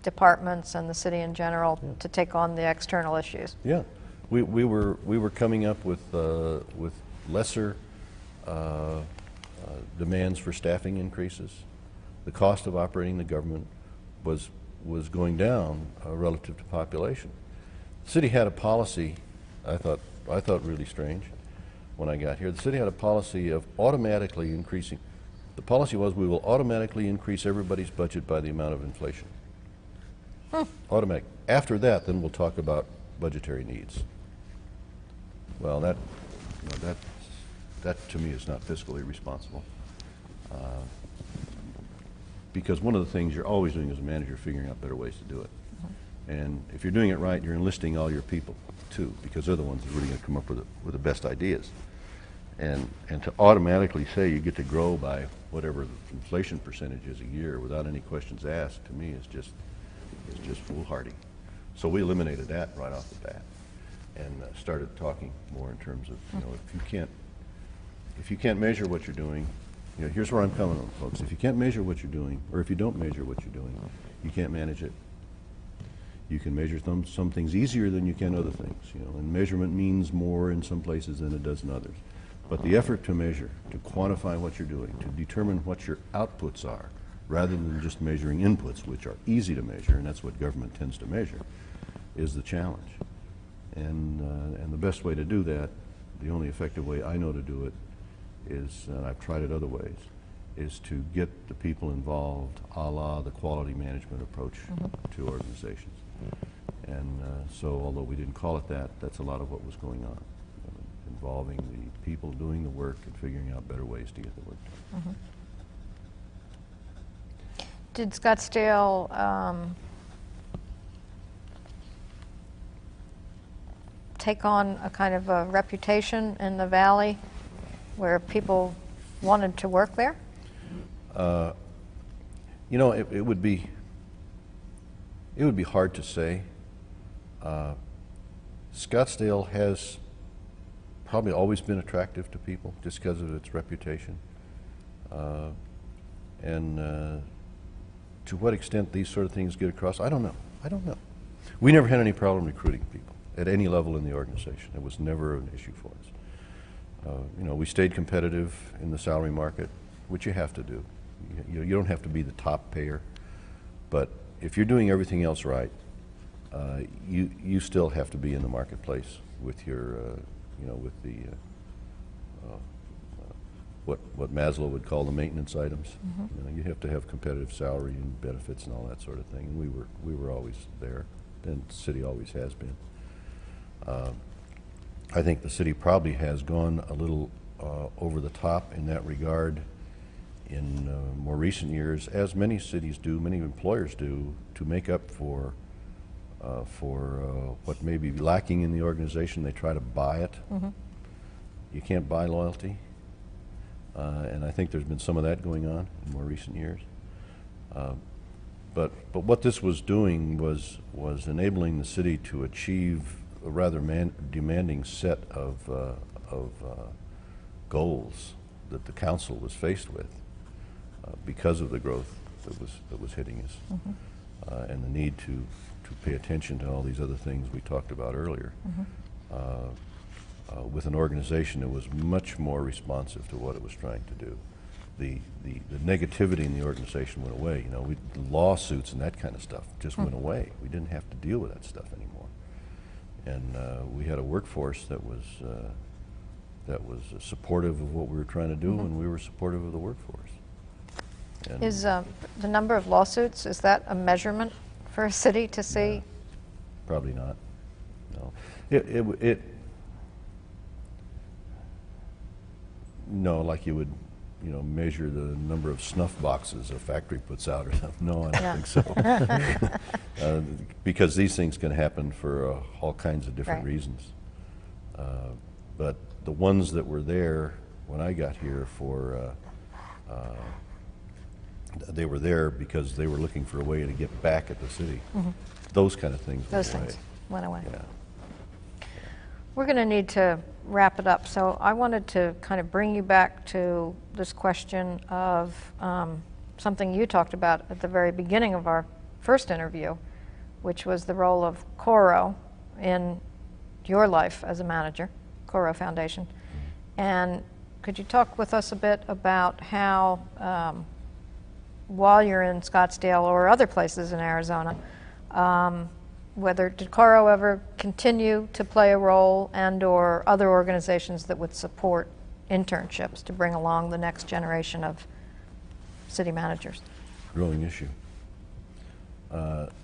departments and the city in general to take on the external issues. Yeah. We were coming up with lesser demands for staffing increases. The cost of operating the government was going down relative to population. The city had a policy, I thought really strange when I got here. The city had a policy of automatically increasing. The policy was we will automatically increase everybody's budget by the amount of inflation. Automatic. After that, then we'll talk about budgetary needs. Well, that to me is not fiscally responsible. Because one of the things you're always doing as a manager, figuring out better ways to do it. And if you're doing it right, you're enlisting all your people too, because they're the ones that are really going to come up with the best ideas. And to automatically say you get to grow by whatever the inflation percentage is a year without any questions asked, to me is just foolhardy. So we eliminated that right off the bat and started talking more in terms of, if you can't measure what you're doing, here's where I'm coming from, folks. If you can't measure what you're doing, or if you don't measure what you're doing, you can't manage it. You can measure some things easier than you can other things, and measurement means more in some places than it does in others. But the effort to measure, to quantify what you're doing, to determine what your outputs are, rather than just measuring inputs, which are easy to measure, and that's what government tends to measure, is the challenge. And the best way to do that, the only effective way I know to do it, is, and I've tried it other ways, is to get the people involved, a la the quality management approach to organizations. And so although we didn't call it that, that's a lot of what was going on, involving the people doing the work and figuring out better ways to get the work done. Did Scottsdale take on a kind of a reputation in the valley where people wanted to work there? It would be hard to say. Scottsdale has probably always been attractive to people just because of its reputation. To what extent these sort of things get across, I don't know. We never had any problem recruiting people at any level in the organization. It was never an issue for us. We stayed competitive in the salary market, which you have to do. You don't have to be the top payer, but if you're doing everything else right, you still have to be in the marketplace with your, with the what Maslow would call the maintenance items. You have to have competitive salary and benefits and all that sort of thing. And we were always there, and the city always has been. I think the city probably has gone a little over the top in that regard in more recent years, as many cities do, many employers do, to make up for what may be lacking in the organization. They try to buy it. You can't buy loyalty, and I think there's been some of that going on in more recent years. But what this was doing was enabling the city to achieve a rather demanding set of goals that the council was faced with because of the growth that was hitting us, and the need to pay attention to all these other things we talked about earlier, with an organization that was much more responsive to what it was trying to do. The negativity in the organization went away. The lawsuits and that kind of stuff just went away. We didn't have to deal with that stuff anymore, and we had a workforce that was supportive of what we were trying to do, and we were supportive of the workforce. And Is the number of lawsuits, is that a measurement for a city to see? probably not. No, no, like you would you know, measure the number of snuff boxes a factory puts out or something. No, I don't Yeah. think so. Because these things can happen for all kinds of different Right. reasons. But the ones that were there when I got here they were there because they were looking for a way to get back at the city. Those kind of things Those went away. things went away. Yeah. We're going to need to wrap it up, so I wanted to kind of bring you back to this question of something you talked about at the very beginning of our first interview, which was the role of Coro in your life as a manager, Coro Foundation. And could you talk with us a bit about how, while you're in Scottsdale or other places in Arizona, whether did Coro ever continue to play a role and or other organizations that would support internships to bring along the next generation of city managers? Growing issue.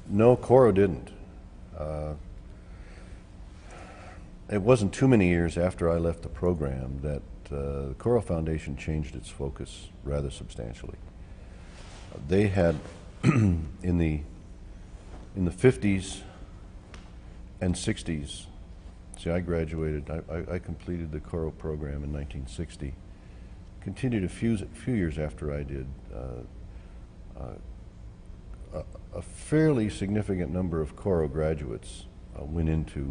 No, Coro didn't. It wasn't too many years after I left the program that the Coro Foundation changed its focus rather substantially. They had in the 50s and 60s. See, I graduated. I completed the Coro program in 1960. Continued a few years after I did. A fairly significant number of Coro graduates went into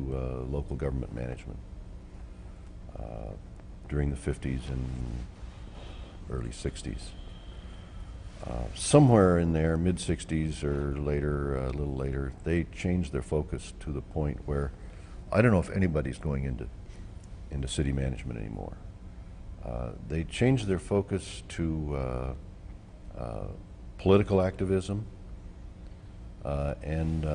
local government management during the 50s and early 60s. Somewhere in there, mid-60s or later, a little later, they changed their focus to the point where I don't know if anybody's going into city management anymore. They changed their focus to political activism and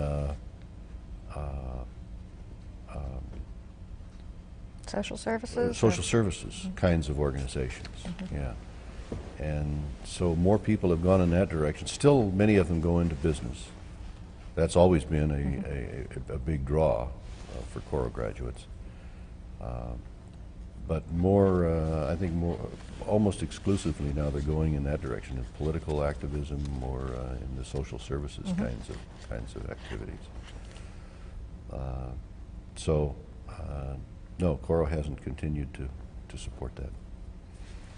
Social services? social services kinds of organizations. Yeah. And so more people have gone in that direction. Still, many of them go into business. That's always been a big draw for Coro graduates. But more, I think more, almost exclusively now they're going in that direction, in political activism or in the social services kinds of activities. No, Coro hasn't continued to support that.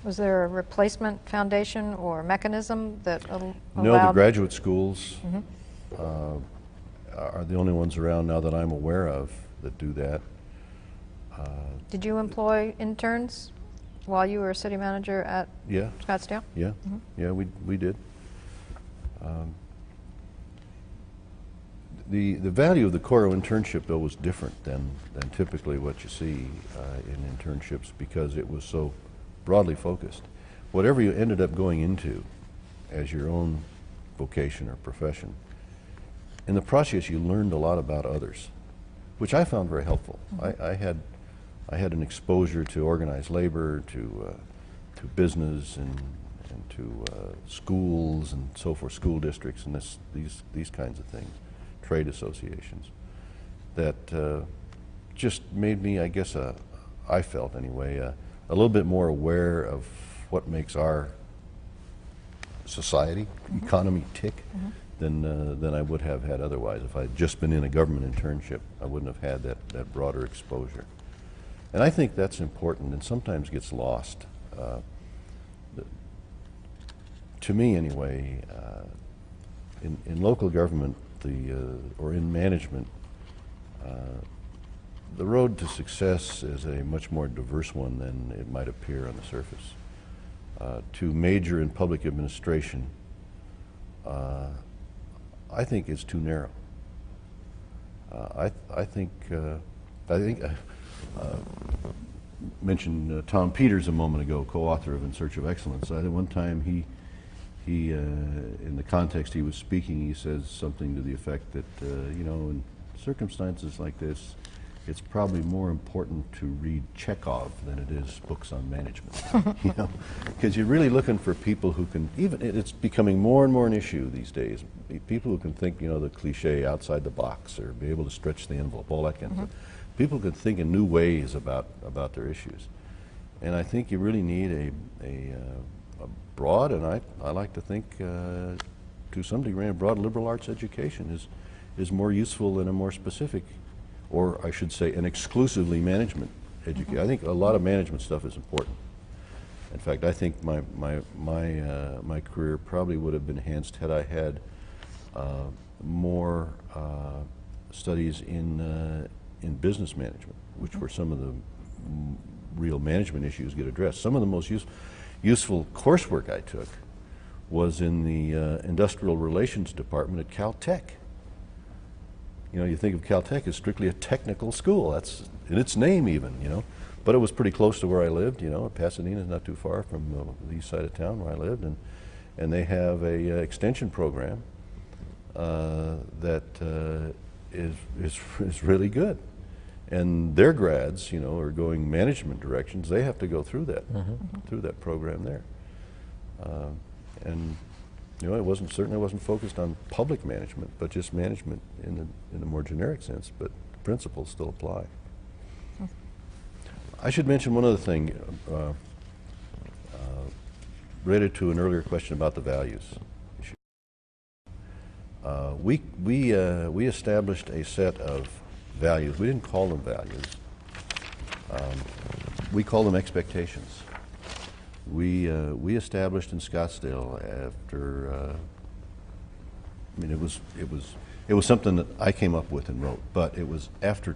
Was there a replacement foundation or mechanism that allowed? No, the graduate schools are the only ones around now that I'm aware of that do that. Did you employ interns while you were a city manager at Yeah, Scottsdale? yeah, yeah, we did. The value of the Coro internship, though, was different than typically what you see in internships because it was so broadly focused. Whatever you ended up going into as your own vocation or profession, in the process you learned a lot about others, which I found very helpful. I had an exposure to organized labor, to business and to schools and so forth, school districts and these kinds of things, trade associations, that just made me, I guess, I felt anyway, a little bit more aware of what makes our society, economy tick than I would have had otherwise. If I had just been in a government internship, I wouldn't have had that broader exposure. And I think that's important and sometimes gets lost. To me, anyway, in local government, or in management, the road to success is a much more diverse one than it might appear on the surface. To major in public administration, I think is too narrow. I think mentioned Tom Peters a moment ago, co-author of In Search of Excellence. At one time he in the context he was speaking, he says something to the effect that in circumstances like this, it's probably more important to read Chekhov than it is books on management. Because you're really looking for people who can, it's becoming more and more an issue these days. People who can think, the cliche outside the box or be able to stretch the envelope, all that kind of stuff. People can think in new ways about their issues. And I think you really need broad, and I like to think to some degree a broad liberal arts education is more useful than a more specific, or I should say an exclusively management education. I think a lot of management stuff is important. In fact, I think my career probably would have been enhanced had I had more studies in business management, which were some of the real management issues get addressed. Some of the most useful coursework I took was in the Industrial Relations Department at Caltech. You know, you think of Caltech as strictly a technical school. That's in its name even, you know. But it was pretty close to where I lived, you know. Pasadena is not too far from the east side of town where I lived, and they have a extension program that is really good. And their grads, you know, are going management directions. They have to go through that through that program there. And you know, it certainly wasn't focused on public management, but just management in a more generic sense. But the principles still apply. I should mention one other thing related to an earlier question about the values issue. We established a set of values. We didn't call them values. We call them expectations. We established in Scottsdale after. I mean, it was something that I came up with and wrote, but it was after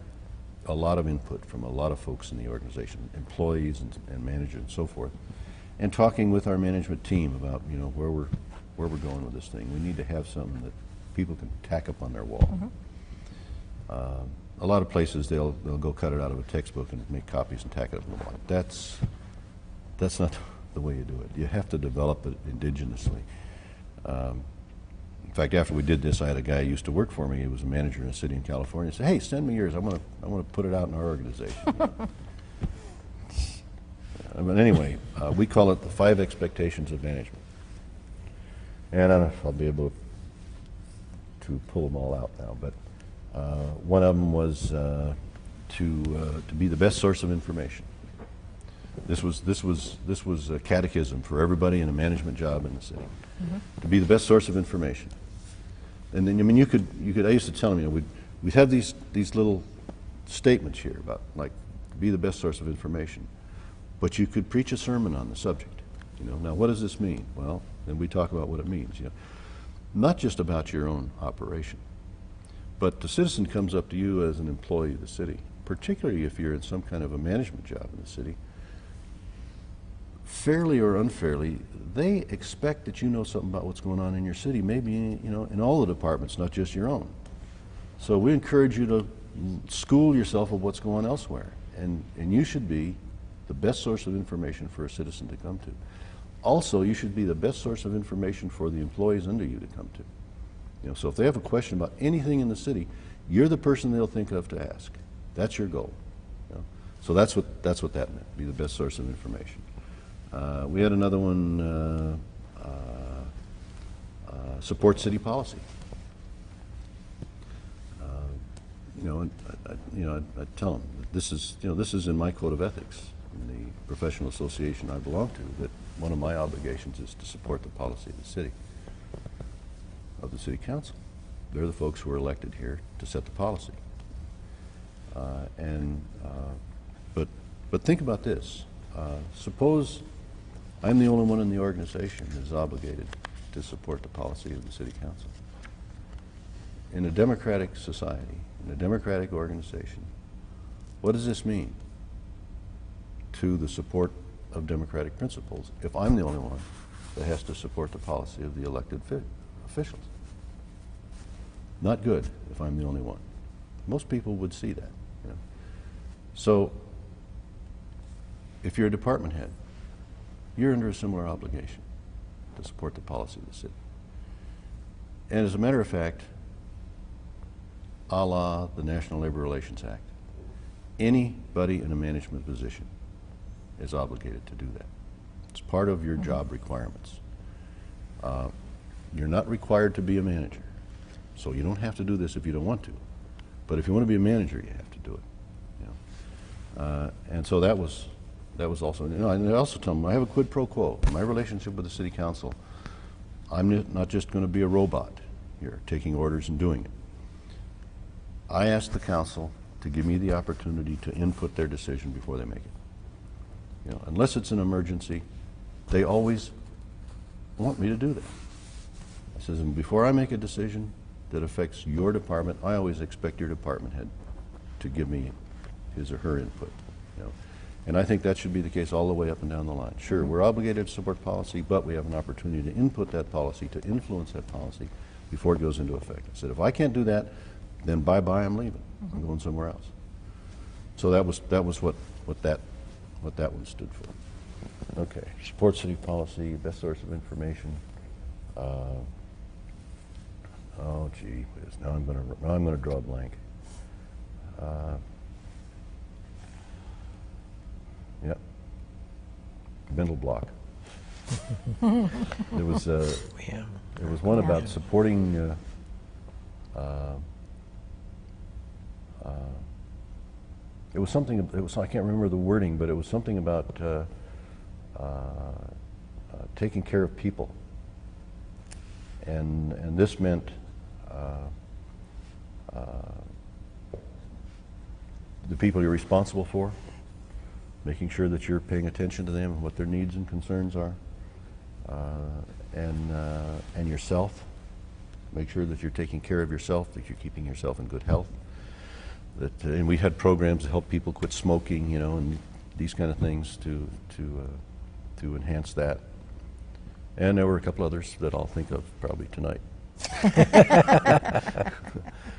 a lot of input from a lot of folks in the organization, employees and managers and so forth, and talking with our management team about, you know, where we're going with this thing. We need to have something that people can tack up on their wall. A lot of places they'll go cut it out of a textbook and make copies and tack it up on the wall. That's not the way you do it. You have to develop it indigenously. In fact, after we did this, I had a guy who used to work for me. He was a manager in a city in California. He said, "Hey, send me yours. I want to put it out in our organization." But anyway, we call it the 5 expectations of management. And I don't know if I'll be able to pull them all out now, but one of them was to be the best source of information. This was a catechism for everybody in a management job in the city. To be the best source of information. And then, I mean, you could. I used to tell them, you know, we'd have these little statements here about, like, be the best source of information, but you could preach a sermon on the subject. You know, now what does this mean? Well, then we talk about what it means. You know, not just about your own operation, but the citizen comes up to you as an employee of the city, particularly if you're in some kind of a management job in the city. Fairly or unfairly, they expect that you know something about what's going on in your city, maybe, you know, in all the departments, not just your own. So we encourage you to school yourself of what's going on elsewhere, and you should be the best source of information for a citizen to come to. Also, you should be the best source of information for the employees under you to come to. You know, so if they have a question about anything in the city, you're the person they'll think of to ask. That's your goal. You know? So that's what that meant, be the best source of information. We had another one, support city policy. You know, I tell them this is in my code of ethics in the professional association I belong to, that one of my obligations is to support the policy of the city council. They're the folks who are elected here to set the policy. But think about this. Suppose I'm the only one in the organization that is obligated to support the policy of the city council. In a democratic society, in a democratic organization, what does this mean to the support of democratic principles if I'm the only one that has to support the policy of the elected officials? Not good if I'm the only one. Most people would see that. You know? So if you're a department head, you're under a similar obligation to support the policy of the city. And as a matter of fact, a la the National Labor Relations Act, anybody in a management position is obligated to do that. It's part of your job requirements. You're not required to be a manager, so you don't have to do this if you don't want to. But if you want to be a manager, you have to do it. You know? And so that was That was also, and I also tell them, I have a quid pro quo. In my relationship with the city council, I'm not just going to be a robot here, taking orders and doing it. I ask the council to give me the opportunity to input their decision before they make it. Unless it's an emergency, they always want me to do that. I says, and before I make a decision that affects your department, I always expect your department head to give me his or her input. And I think that should be the case all the way up and down the line. Sure, we're obligated to support policy, but we have an opportunity to input that policy, to influence that policy before it goes into effect. I said, if I can't do that, then bye-bye, I'm leaving. I'm going somewhere else. So that was what that one stood for. Okay, support city policy, best source of information. Oh, gee whiz, now I'm going to draw a blank. Yep. Mental block. There was one about supporting. It was something. I can't remember the wording, but it was something about taking care of people, and this meant the people you're responsible for, making sure that you're paying attention to them and what their needs and concerns are, and yourself. Make sure that you're taking care of yourself, that you're keeping yourself in good health. And we had programs to help people quit smoking, and these kind of things to enhance that. And there were a couple others that I'll think of probably tonight.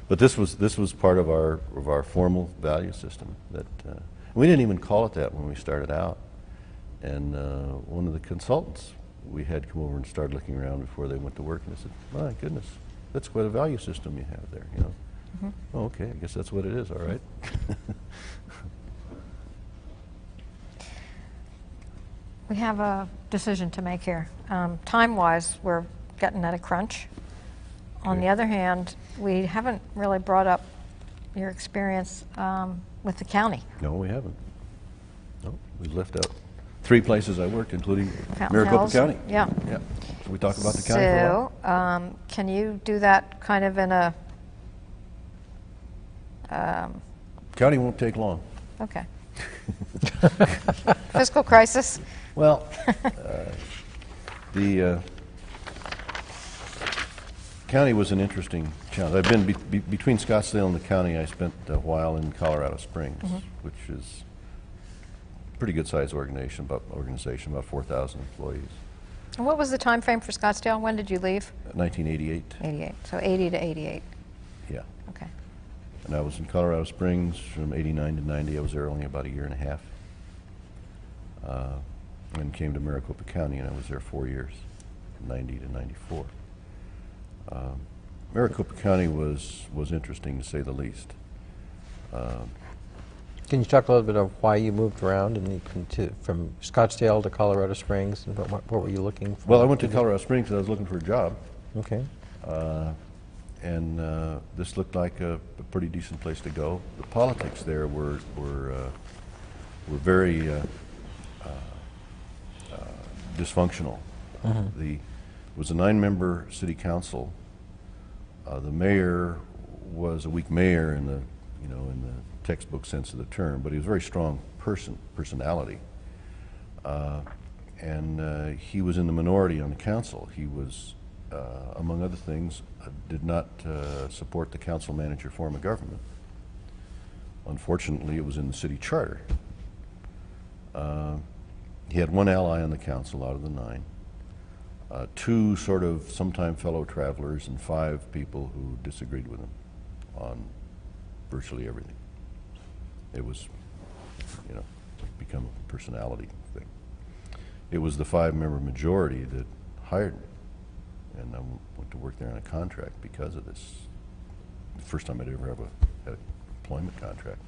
But this was part of our formal value system. That we didn't even call it that when we started out. And one of the consultants we had come over and started looking around before they went to work, and they said, "My goodness, that's quite a value system you have there." Oh, okay, I guess that's what it is. All right. We have a decision to make here. Time-wise, we're getting at a crunch. On the other hand, we haven't really brought up your experience with the county. No, we haven't. No, we've left out 3 places I worked, including Fountain Maricopa Hills. County. Yeah. Yeah. So we talk about the county for a while. So, can you do that kind of in a... County won't take long. Okay. Fiscal crisis? Well, the county was an interesting challenge. I've been between Scottsdale and the county. I spent a while in Colorado Springs, which is a pretty good sized organization, about 4,000 employees. And what was the time frame for Scottsdale? When did you leave? 1988. 88. So 80 to 88. Yeah. Okay. And I was in Colorado Springs from 89 to 90. I was there only about a year and a half. And came to Maricopa County, and I was there 4 years, 90 to 94. Maricopa County was interesting, to say the least. Can you talk a little bit of why you moved around from Scottsdale to Colorado Springs, and what were you looking for? Well, I went to Colorado Springs because I was looking for a job. Okay. And this looked like a pretty decent place to go. The politics there were very dysfunctional. It was a 9-member city council. The mayor was a weak mayor in the textbook sense of the term, but he was a very strong personality. And he was in the minority on the council. He was, among other things, did not support the council manager form of government. Unfortunately, it was in the city charter. He had 1 ally on the council out of the 9, 2 sort of sometime fellow travelers, and 5 people who disagreed with him on virtually everything. It was, become a personality thing. It was the 5-member majority that hired me, and I went to work there on a contract because of this. The first time I'd ever had an employment contract.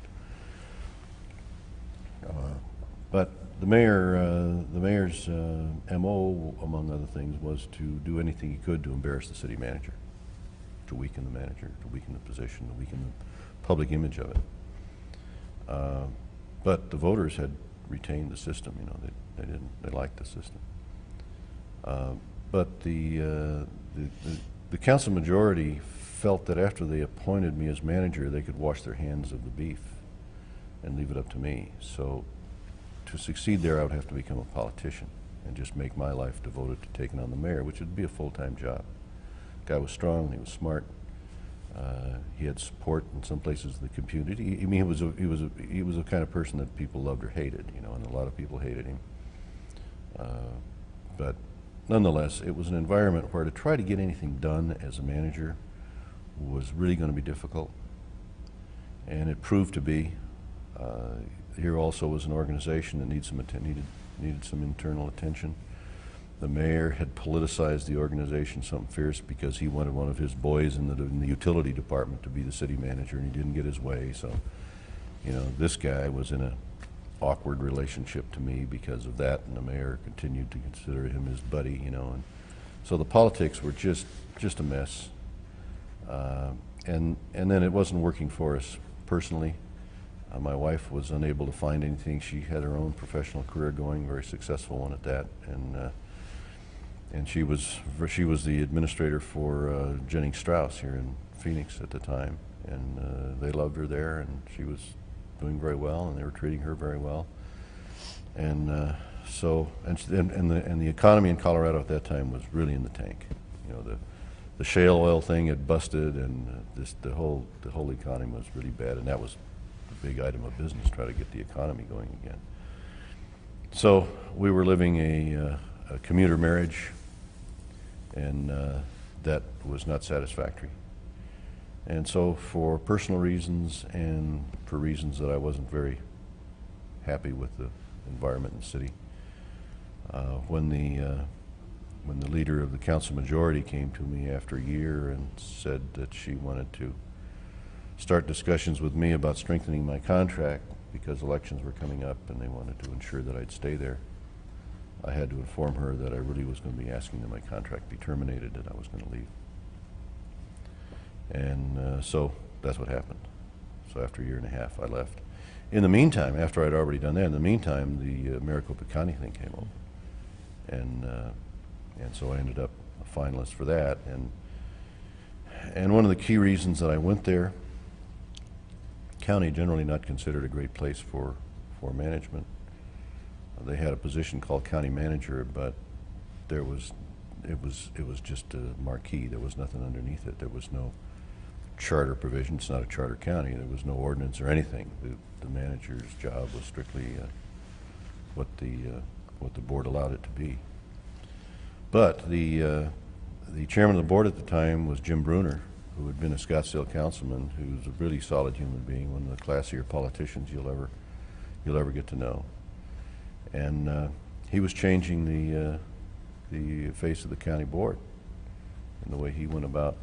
But the mayor's MO, among other things, was to do anything he could to embarrass the city manager, to weaken the manager, to weaken the position, to weaken the public image of it. But the voters had retained the system. You know, they didn't. They liked the system. But the council majority felt that after they appointed me as manager, they could wash their hands of the beef and leave it up to me. So to succeed there, I would have to become a politician and just make my life devoted to taking on the mayor, which would be a full-time job. The guy was strong, he was smart. He had support in some places of the community. I mean, he was a kind of person that people loved or hated, you know, and a lot of people hated him. But nonetheless, it was an environment where to try to get anything done as a manager was really going to be difficult, and it proved to be. Here also was an organization that needed some internal attention. The mayor had politicized the organization something fierce because he wanted one of his boys in the utility department to be the city manager, and he didn't get his way. So, you know, this guy was in an awkward relationship to me because of that, and the mayor continued to consider him his buddy, you know. And so the politics were just a mess. And then it wasn't working for us personally. My wife was unable to find anything. She had her own professional career going, very successful one at that, and she was the administrator for Jennings Strauss here in Phoenix at the time, and they loved her there, and she was doing very well, and they were treating her very well, and the economy in Colorado at that time was really in the tank. You know, the shale oil thing had busted, and the whole economy was really bad, and that was the big item of business, try to get the economy going again. So we were living a commuter marriage, and that was not satisfactory. And so for personal reasons and for reasons that I wasn't very happy with the environment in the city, when the leader of the council majority came to me after a year and said that she wanted to start discussions with me about strengthening my contract because elections were coming up and they wanted to ensure that I'd stay there, I had to inform her that I really was going to be asking that my contract be terminated, that I was going to leave. And so that's what happened. So after a year and a half, I left. In the meantime, after I'd already done that, in the meantime, the Maricopa County thing came over. And so I ended up a finalist for that. And one of the key reasons that I went there, county generally not considered a great place for management. They had a position called county manager, but it was just a marquee. There was nothing underneath it. There was no charter provision. It's not a charter county. There was no ordinance or anything. The manager's job was strictly what the board allowed it to be. But the chairman of the board at the time was Jim Bruner, who had been a Scottsdale councilman, who's a really solid human being, one of the classier politicians you'll ever get to know. And he was changing the face of the county board and the way he went about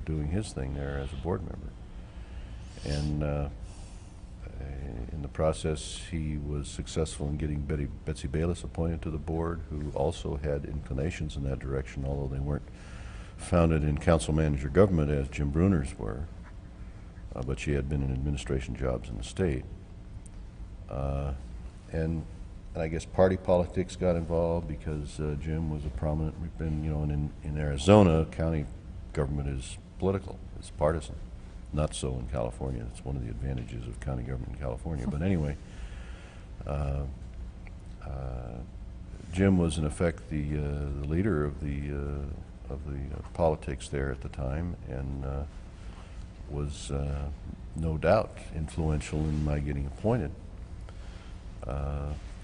doing his thing there as a board member. And in the process, he was successful in getting Betsy Bayless appointed to the board, who also had inclinations in that direction, although they weren't founded in council manager government as Jim Bruner's were, but she had been in administration jobs in the state. And I guess party politics got involved because Jim was a prominent, you know, and in Arizona, county government is political, it's partisan. Not so in California. It's one of the advantages of county government in California. But anyway, Jim was in effect the leader of the politics there at the time, and was no doubt influential in my getting appointed.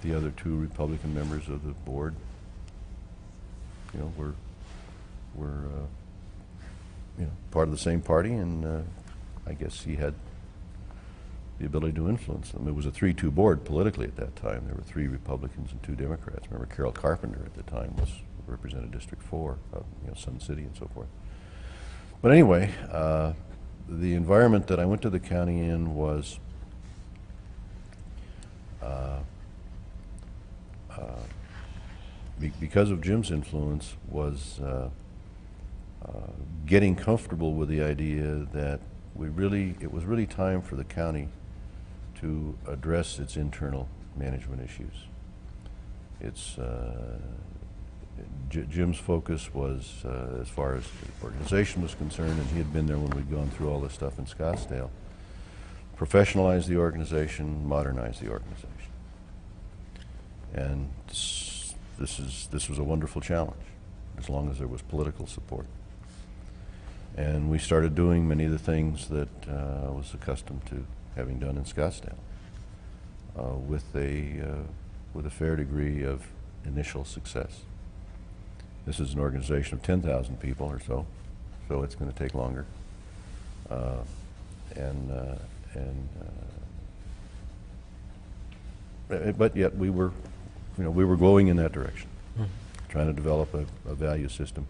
The other two Republican members of the board, you know, were you know, part of the same party, and I guess he had the ability to influence them. It was a 3-2 board politically at that time. There were 3 Republicans and 2 Democrats. Remember, Carol Carpenter at the time represented District 4, you know, Sun City and so forth. But anyway, the environment that I went to the county in was because of Jim's influence, was getting comfortable with the idea that it was really time for the county to address its internal management issues. It's Jim's focus was, as far as the organization was concerned, and he had been there when we'd gone through all this stuff in Scottsdale, professionalize the organization, modernize the organization. And this was a wonderful challenge, as long as there was political support. And we started doing many of the things that I was accustomed to having done in Scottsdale, with a fair degree of initial success. This is an organization of 10,000 people or so it's going to take longer. But yet we were going in that direction, trying to develop a value system,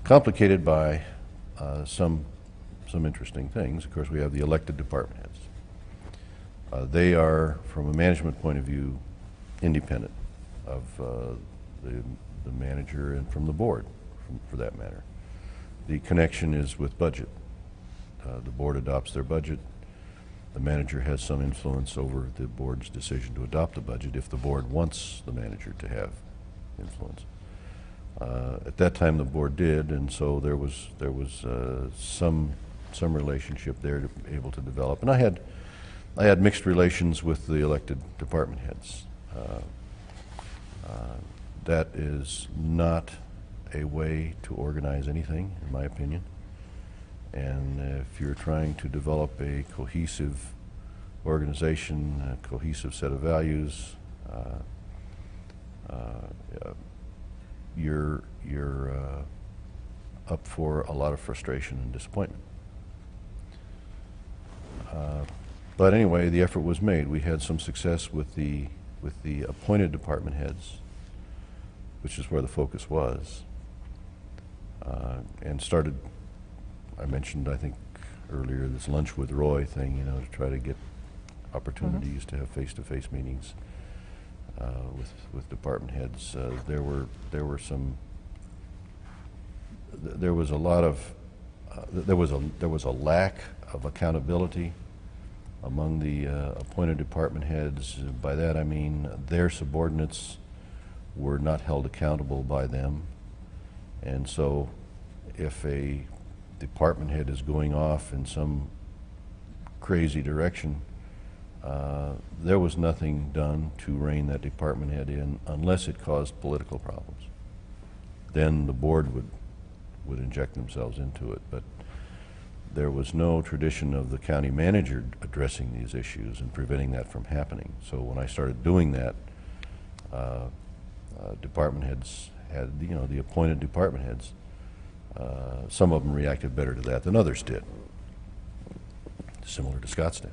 complicated by some interesting things. Of course, we have the elected department heads. They are, from a management point of view, independent of the manager and from the board, for that matter. The connection is with budget. The board adopts their budget. The manager has some influence over the board's decision to adopt the budget if the board wants the manager to have influence. At that time, the board did, and so there was some relationship there to be able to develop. And I had mixed relations with the elected department heads. That is not a way to organize anything, in my opinion. And if you're trying to develop a cohesive organization, a cohesive set of values, you're up for a lot of frustration and disappointment. But anyway, the effort was made. We had some success with the appointed department heads, which is where the focus was, and started. I mentioned, I think, earlier this lunch with Roy thing, to try to get opportunities to have face-to-face meetings with department heads. There was a lack of accountability among the appointed department heads. By that I mean their subordinates were not held accountable by them, and so if a department head is going off in some crazy direction, there was nothing done to rein that department head in unless it caused political problems. Then the board would inject themselves into it, but there was no tradition of the county manager addressing these issues and preventing that from happening. So when I started doing that, department heads had, the appointed department heads, some of them reacted better to that than others did, similar to Scottsdale.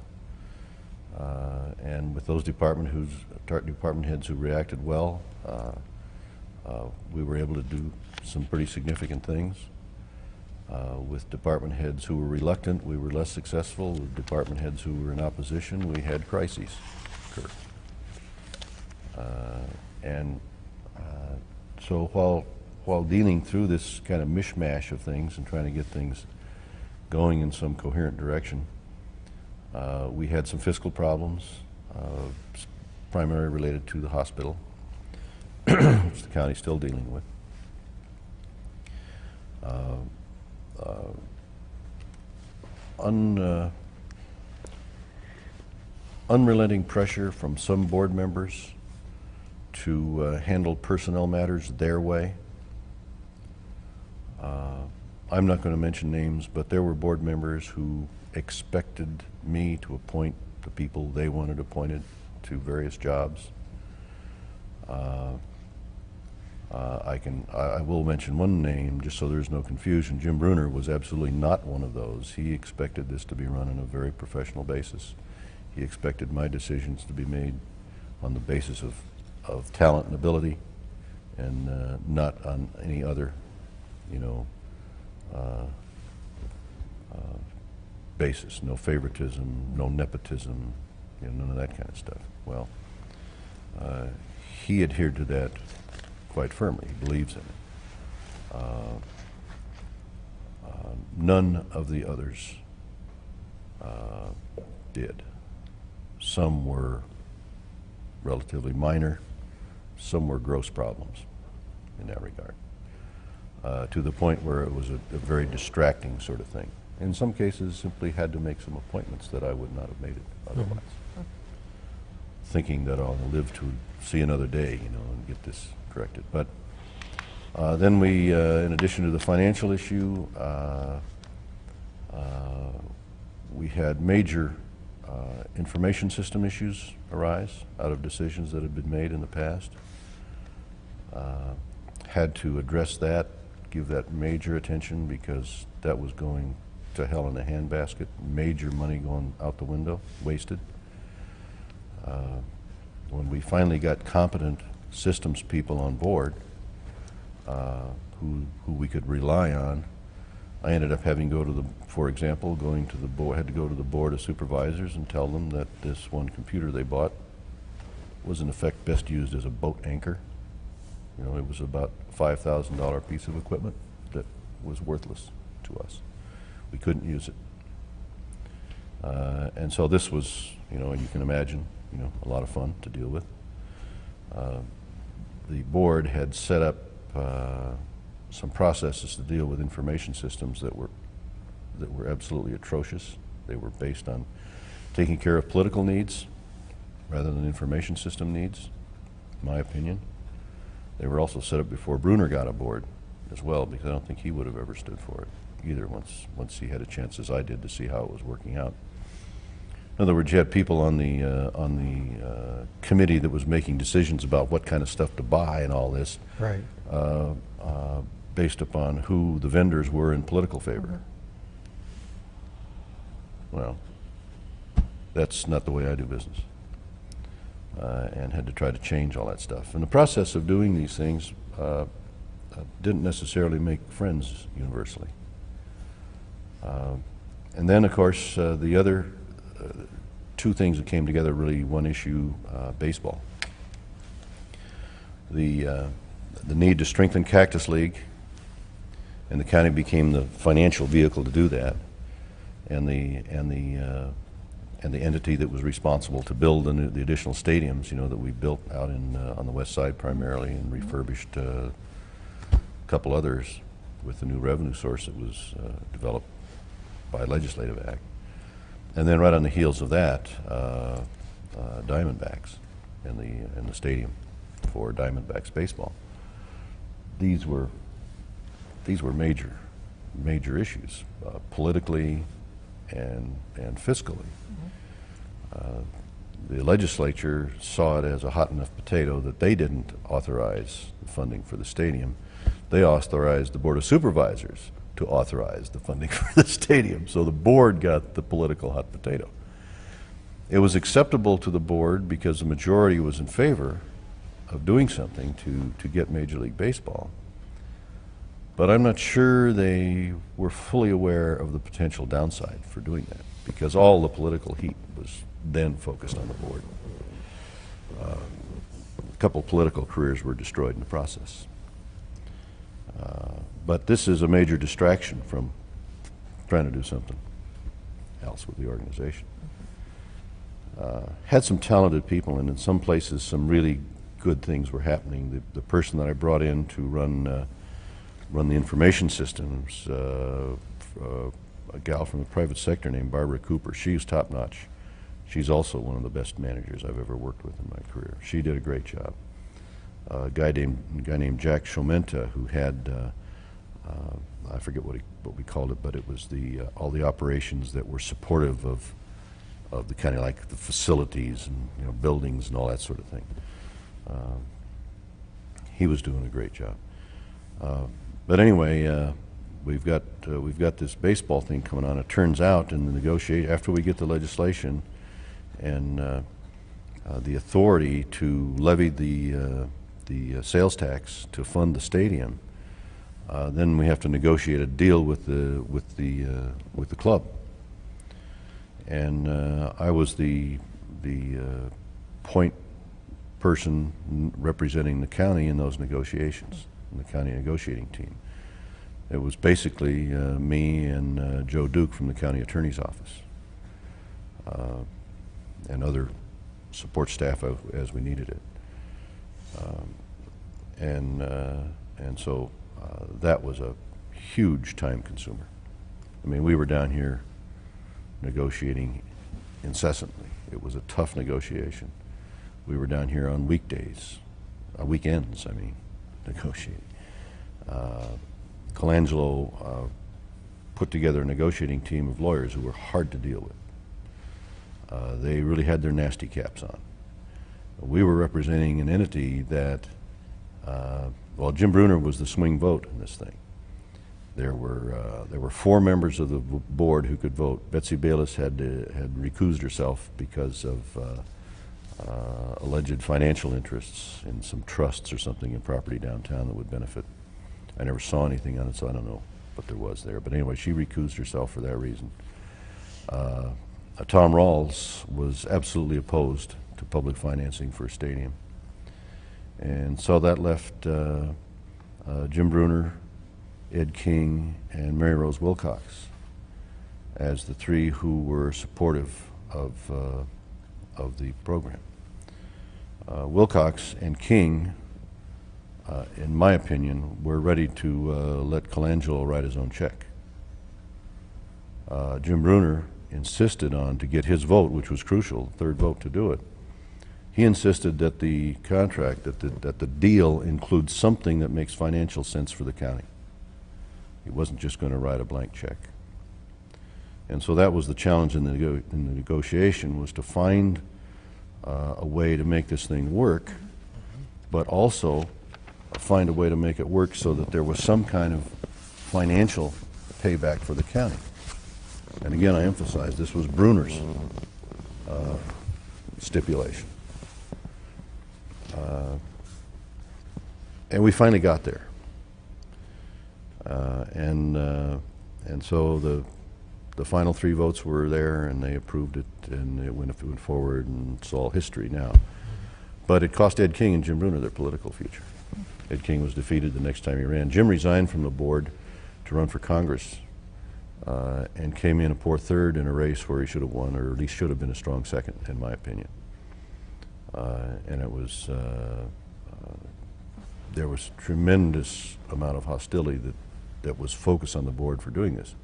And with those department heads who reacted well, we were able to do some pretty significant things. With department heads who were reluctant, we were less successful. With department heads who were in opposition, we had crises occur. So while dealing through this kind of mishmash of things and trying to get things going in some coherent direction, we had some fiscal problems, primarily related to the hospital, which the county's still dealing with. Unrelenting pressure from some board members to handle personnel matters their way. I'm not going to mention names, but there were board members who expected me to appoint the people they wanted appointed to various jobs. I will mention one name just so there's no confusion. Jim Bruner was absolutely not one of those. He expected this to be run on a very professional basis. He expected my decisions to be made on the basis of talent and ability, and not on any other, basis. No favoritism, no nepotism, none of that kind of stuff. Well, he adhered to that quite firmly. He believes in it. None of the others did. Some were relatively minor, some were gross problems in that regard, to the point where it was a very distracting sort of thing. In some cases, simply had to make some appointments that I would not have made it otherwise, thinking that I'll live to see another day, you know, and get this corrected. But then we, in addition to the financial issue, we had major information system issues arise out of decisions that had been made in the past. Had to address that, give that major attention, because that was going to hell in a handbasket. Major money going out the window, wasted. When we finally got competent systems people on board who we could rely on, I ended up having to go to the, for example, going to the board, had to go to the board of supervisors and tell them that this one computer they bought was in effect best used as a boat anchor. You know, it was about a $5,000 piece of equipment that was worthless to us. We couldn't use it. And so this was, you know, you can imagine, you know, a lot of fun to deal with. The board had set up some processes to deal with information systems that were absolutely atrocious. They were based on taking care of political needs rather than information system needs, in my opinion. They were also set up before Bruner got aboard as well, because I don't think he would have ever stood for it either once he had a chance, as I did, to see how it was working out. In other words, you had people on the committee that was making decisions about what kind of stuff to buy and all this, Right. Based upon who the vendors were in political favor. Well, that's not the way I do business, and had to try to change all that stuff. In the process of doing these things, didn't necessarily make friends universally. And then, of course, the other two things that came together, really one issue, baseball. The need to strengthen Cactus League, and the county became the financial vehicle to do that, and the entity that was responsible to build the additional stadiums, you know, that we built out on the west side primarily, and refurbished a couple others with the new revenue source that was developed by legislative act. And then right on the heels of that, Diamondbacks and the stadium for Diamondbacks baseball. These were major issues, politically and fiscally. The legislature saw it as a hot enough potato that they didn't authorize the funding for the stadium. They authorized the Board of Supervisors to authorize the funding for the stadium. So the board got the political hot potato. It was acceptable to the board because the majority was in favor of doing something to get Major League Baseball. But I'm not sure they were fully aware of the potential downside for doing that, because all the political heat was then focused on the board. A couple political careers were destroyed in the process. But this is a major distraction from trying to do something else with the organization. Had some talented people, and in some places some really good things were happening. The person that I brought in to run the information systems, a gal from the private sector named Barbara Cooper. She's top-notch. She's also one of the best managers I've ever worked with in my career. She did a great job. A guy named Jack Shomenta, who had I forget what we called it, but it was all the operations that were supportive of the county, like the facilities and, you know, buildings and all that sort of thing. He was doing a great job. But anyway, we've got this baseball thing coming on. It turns out in the negotiation, after we get the legislation and the authority to levy the sales tax to fund the stadium, then we have to negotiate a deal with the club. And I was the point person representing the county in those negotiations, in the county negotiating team. It was basically me and Joe Duke from the county attorney's office. and other support staff as we needed it. And so that was a huge time consumer. I mean, we were down here negotiating incessantly. It was a tough negotiation. We were down here on weekdays, weekends, I mean, negotiating. Colangelo put together a negotiating team of lawyers who were hard to deal with. They really had their nasty caps on. We were representing an entity that, well, Jim Bruner was the swing vote in this thing. There were 4 members of the board who could vote. Betsy Bayless had recused herself because of alleged financial interests in some trusts or something in property downtown that would benefit. I never saw anything on it, so I don't know what there was there. But anyway, she recused herself for that reason. Tom Rawls was absolutely opposed to public financing for a stadium. And so that left Jim Bruner, Ed King, and Mary Rose Wilcox as the 3 who were supportive of the program. Wilcox and King, in my opinion, were ready to let Colangelo write his own check. Jim Bruner insisted on, to get his vote, which was crucial, the 3rd vote to do it, he insisted that the contract, that the deal includes something that makes financial sense for the county. He wasn't just going to write a blank check. And so that was the challenge in the negotiation, was to find a way to make this thing work, but also find a way to make it work so that there was some kind of financial payback for the county. And again, I emphasize this was Bruner's stipulation. And we finally got there. And so the final 3 votes were there, and they approved it, and it went forward, and it's all history now. But it cost Ed King and Jim Bruner their political future. Ed King was defeated the next time he ran. Jim resigned from the board to run for Congress, and came in a poor 3rd in a race where he should have won, or at least should have been a strong 2nd, in my opinion. And it was, there was tremendous amount of hostility that was focused on the board for doing this.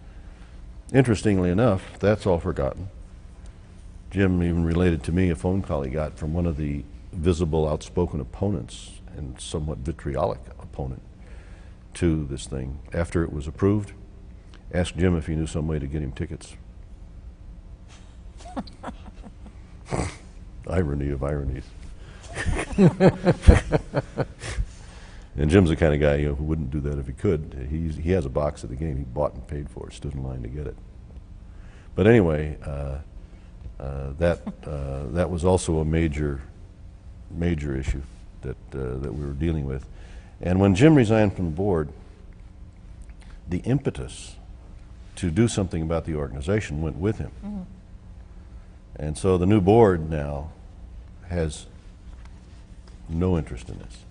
Interestingly enough, that's all forgotten. Jim even related to me a phone call he got from one of the visible, outspoken opponents, and somewhat vitriolic opponent to this thing. After it was approved, asked Jim if he knew some way to get him tickets. Irony of ironies. And Jim's the kind of guy, who wouldn't do that if he could. He has a box of the game he bought and paid for. Stood in line to get it. But anyway, that was also a major issue that we were dealing with. And when Jim resigned from the board, the impetus to do something about the organization went with him. Mm-hmm. And so the new board now has no interest in this.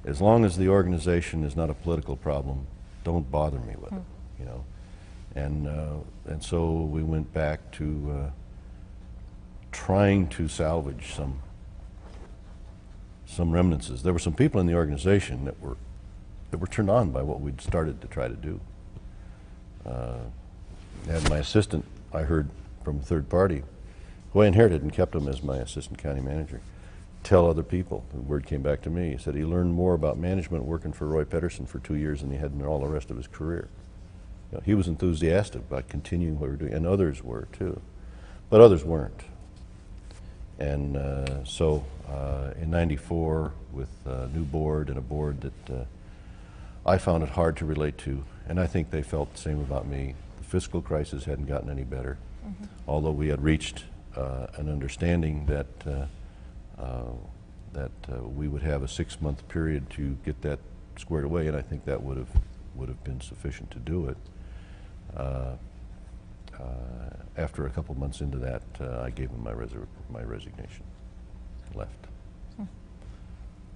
As long as the organization is not a political problem, don't bother me with it, And so we went back to trying to salvage some remnants. There were some people in the organization that were turned on by what we'd started to try to do. And my assistant, I heard from a 3rd party, who I inherited and kept him as my assistant county manager, tell other people. The word came back to me. He said he learned more about management working for Roy Pederson for 2 years than he had in all the rest of his career. He was enthusiastic about continuing what we were doing, and others were too, but others weren't. And so in '94, with a new board and a board that I found it hard to relate to, and I think they felt the same about me. The fiscal crisis hadn't gotten any better, although we had reached an understanding that we would have a 6-month period to get that squared away, and I think that would have been sufficient to do it. After a couple months into that, I gave him my resignation, left.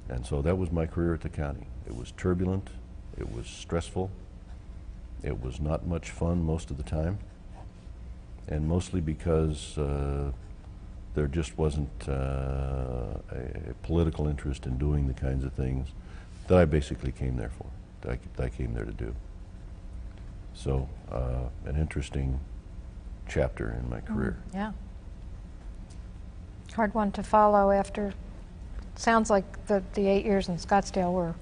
And so that was my career at the county. It was turbulent, it was stressful, it was not much fun most of the time, and mostly because there just wasn't a political interest in doing the kinds of things that I basically came there for, that I came there to do. So, an interesting chapter in my career. Yeah. Hard one to follow after, sounds like the 8 years in Scottsdale were.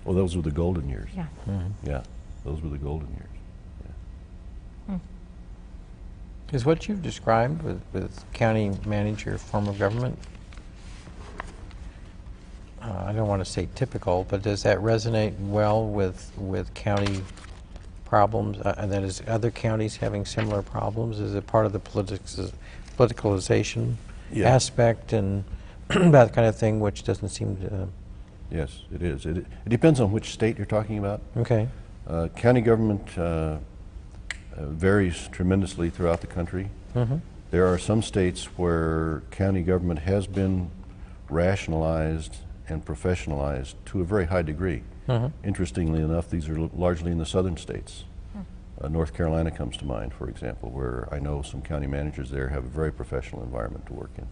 Well, those were the golden years. Yeah. Yeah, those were the golden years. Is what you've described with county manager form of government, I don't want to say typical, but does that resonate well with county problems? And that is, other counties having similar problems? Is it part of the politicalization aspect and that kind of thing, which doesn't seem to... Yes, it is. It depends on which state you're talking about. Okay. County government varies tremendously throughout the country. There are some states where county government has been rationalized and professionalized to a very high degree. Interestingly enough, these are largely in the southern states. North Carolina comes to mind, for example, where I know some county managers there have a very professional environment to work in.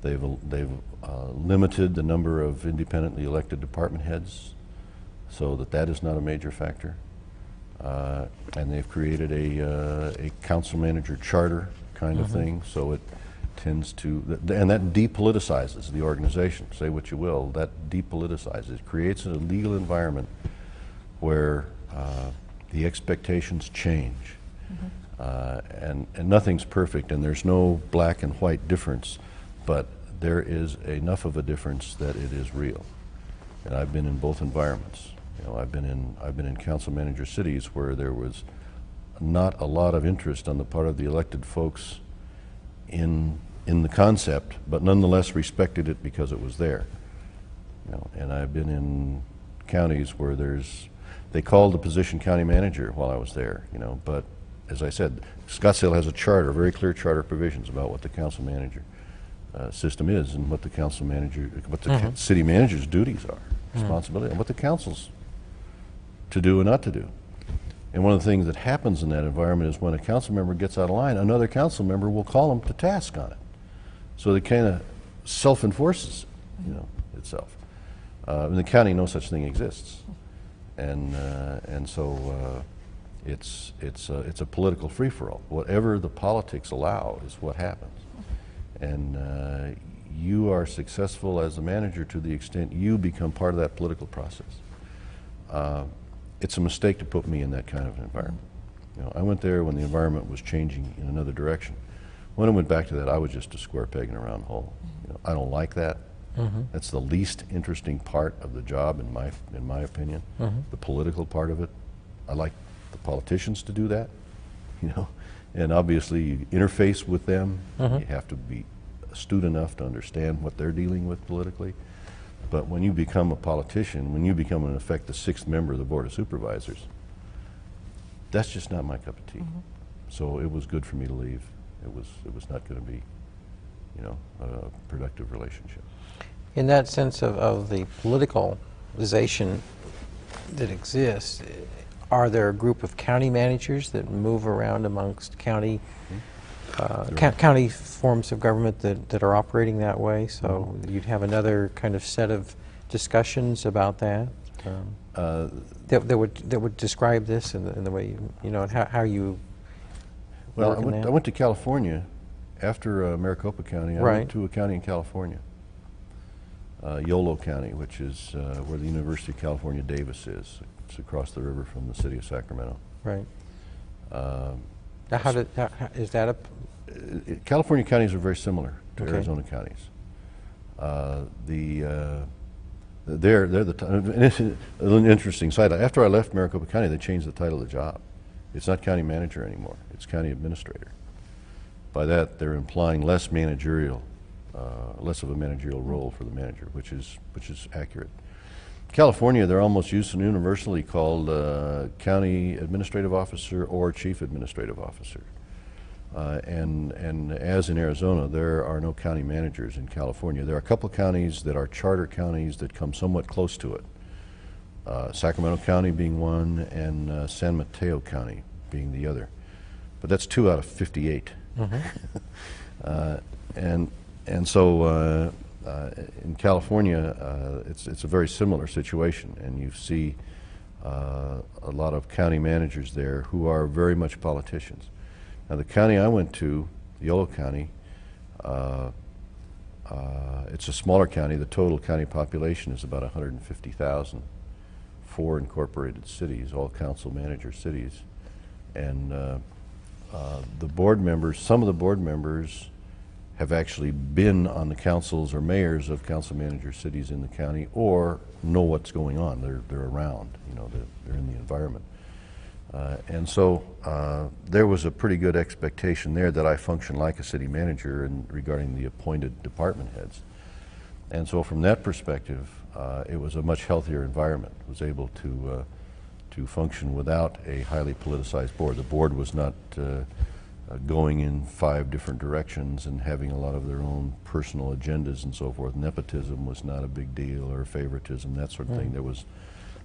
They've limited the number of independently elected department heads so that is not a major factor. And they've created a council manager charter kind of thing, so it tends to, and that depoliticizes the organization. Say what you will, that depoliticizes. It creates a legal environment where the expectations change. And nothing's perfect, and there's no black and white difference, but there is enough of a difference that it is real. And I've been in both environments. You know, I've been in council manager cities where there was not a lot of interest on the part of the elected folks in the concept, but nonetheless respected it because it was there. You know, and I've been in counties where they called the position county manager while I was there, you know, but as I said, Scottsdale has a charter, very clear charter provisions about what the council manager system is and what the council manager, what the city manager's duties are, responsibility, and what the council's to do and not to do. And one of the things that happens in that environment is when a council member gets out of line, another council member will call them to task on it. So it kind of self-enforces, you know, itself. In the county, no such thing exists, and so it's a political free-for-all. Whatever the politics allow is what happens, and you are successful as a manager to the extent you become part of that political process. It's a mistake to put me in that kind of environment. You know, I went there when the environment was changing in another direction. When I went back to that, I was just a square peg in a round hole. You know, I don't like that. That's the least interesting part of the job, in my opinion. The political part of it. I like the politicians to do that, you know, and obviously you interface with them. You have to be astute enough to understand what they're dealing with politically. But when you become a politician, when you become, in effect, the sixth member of the Board of Supervisors, that's just not my cup of tea. So it was good for me to leave. It was not going to be, you know, a productive relationship. In that sense of the politicalization that exists, are there a group of county managers that move around amongst county county forms of government that are operating that way? So you'd have another kind of set of discussions about that that would describe this in the way you know, and how you. Well, I went to California after Maricopa County. I went to a county in California, Yolo County, which is where the University of California, Davis is. It's across the river from the city of Sacramento. Right. Now, is that a? California counties are very similar to Arizona counties. They're an interesting side. After I left Maricopa County, they changed the title of the job. It's not county manager anymore. It's county administrator. By that, they're implying less managerial, less of a managerial role for the manager, which is accurate. California, they're almost universally called county administrative officer or chief administrative officer. And as in Arizona, there are no county managers in California. There are a couple of counties that are charter counties that come somewhat close to it. Sacramento County being one, and San Mateo County being the other. But that's 2 out of 58 And so in California, it's a very similar situation, and you see a lot of county managers there who are very much politicians. Now, the county I went to, Yolo County, it's a smaller county. The total county population is about 150,000, 4 incorporated cities, all council manager cities. And the board members, some of the board members have actually been on the councils or mayors of council manager cities in the county, or know what's going on. They're around, you know, they're in the environment. And so there was a pretty good expectation there that I function like a city manager regarding the appointed department heads. And so from that perspective, it was a much healthier environment. I was able to function without a highly politicized board. The board was not going in 5 different directions and having a lot of their own personal agendas and so forth. Nepotism was not a big deal, or favoritism, that sort of thing. There was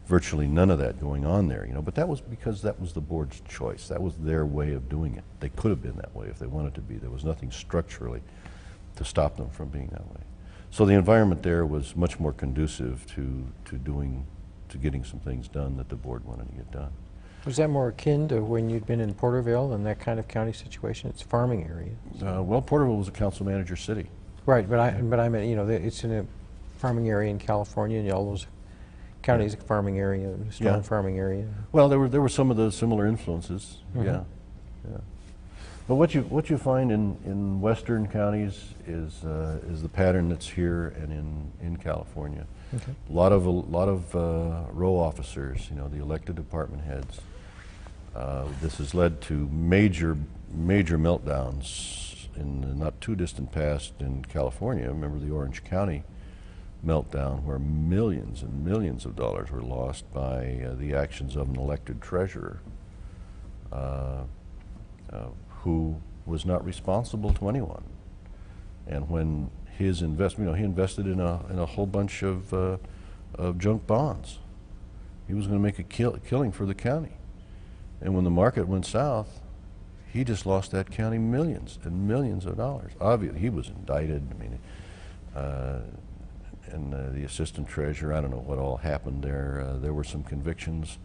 virtually none of that going on there, you know, but that was because that was the board's choice. That was their way of doing it. They could have been that way if they wanted to be. There was nothing structurally to stop them from being that way. So the environment there was much more conducive to getting some things done that the board wanted to get done. Was that more akin to when you'd been in Porterville and that kind of county situation? It's a farming area. Well, Porterville was a council manager city. Right, but I meant, you know, it's in a farming area in California, and all those counties, farming area, strong farming area. Well, there were some of those similar influences. Yeah. But what you find in western counties is the pattern that's here and in California. Okay. A lot of row officers, you know, the elected department heads. This has led to major meltdowns in the not too distant past in California. Remember the Orange County meltdown, where millions and millions of dollars were lost by the actions of an elected treasurer who was not responsible to anyone. And when his investment, you know, he invested in a whole bunch of junk bonds. He was going to make a killing for the county. And when the market went south, he just lost that county millions and millions of dollars. Obviously, he was indicted. I mean, and the assistant treasurer, I don't know what all happened there. There were some convictions.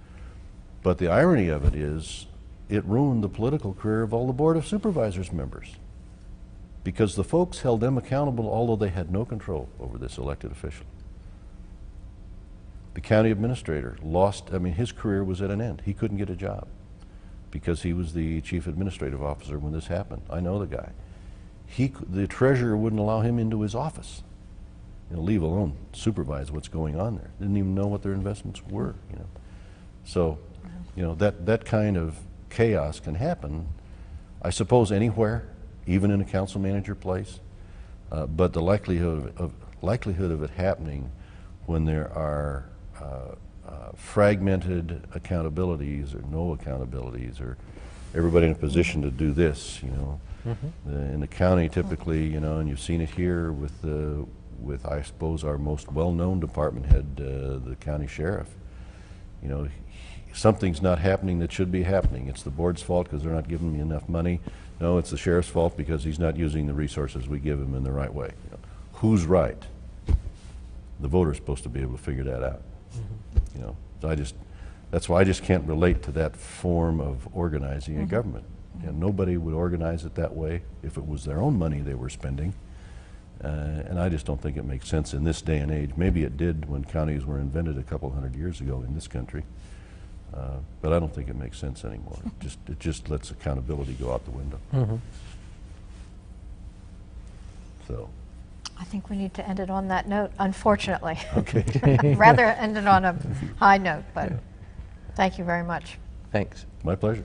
But the irony of it is, it ruined the political career of all the Board of Supervisors members, because the folks held them accountable, although they had no control over this elected official. The county administrator lost, I mean, his career was at an end. He couldn't get a job because he was the chief administrative officer when this happened. I know the guy. The treasurer wouldn't allow him into his office, you know, leave alone supervise what's going on there. Didn't even know what their investments were, you know. So, you know, that kind of chaos can happen, I suppose, anywhere, even in a council manager place, but the likelihood of it happening when there are fragmented accountabilities or no accountabilities, or everybody in a position to do this, you know. In the county, typically, you know, and you've seen it here with I suppose our most well-known department head, the county sheriff. You know, something's not happening that should be happening. It's the board's fault because they're not giving me enough money. No, it's the sheriff's fault because he's not using the resources we give him in the right way. You know, who's right? The voter's supposed to be able to figure that out. You know, so that's why I just can't relate to that form of organizing a government. You know, nobody would organize it that way if it was their own money they were spending. And I just don't think it makes sense in this day and age. Maybe it did when counties were invented a couple hundred years ago in this country. But I don't think it makes sense anymore. It just lets accountability go out the window. So. I think we need to end it on that note, unfortunately. Okay. Rather end it on a high note, but thank you very much. Thanks. My pleasure.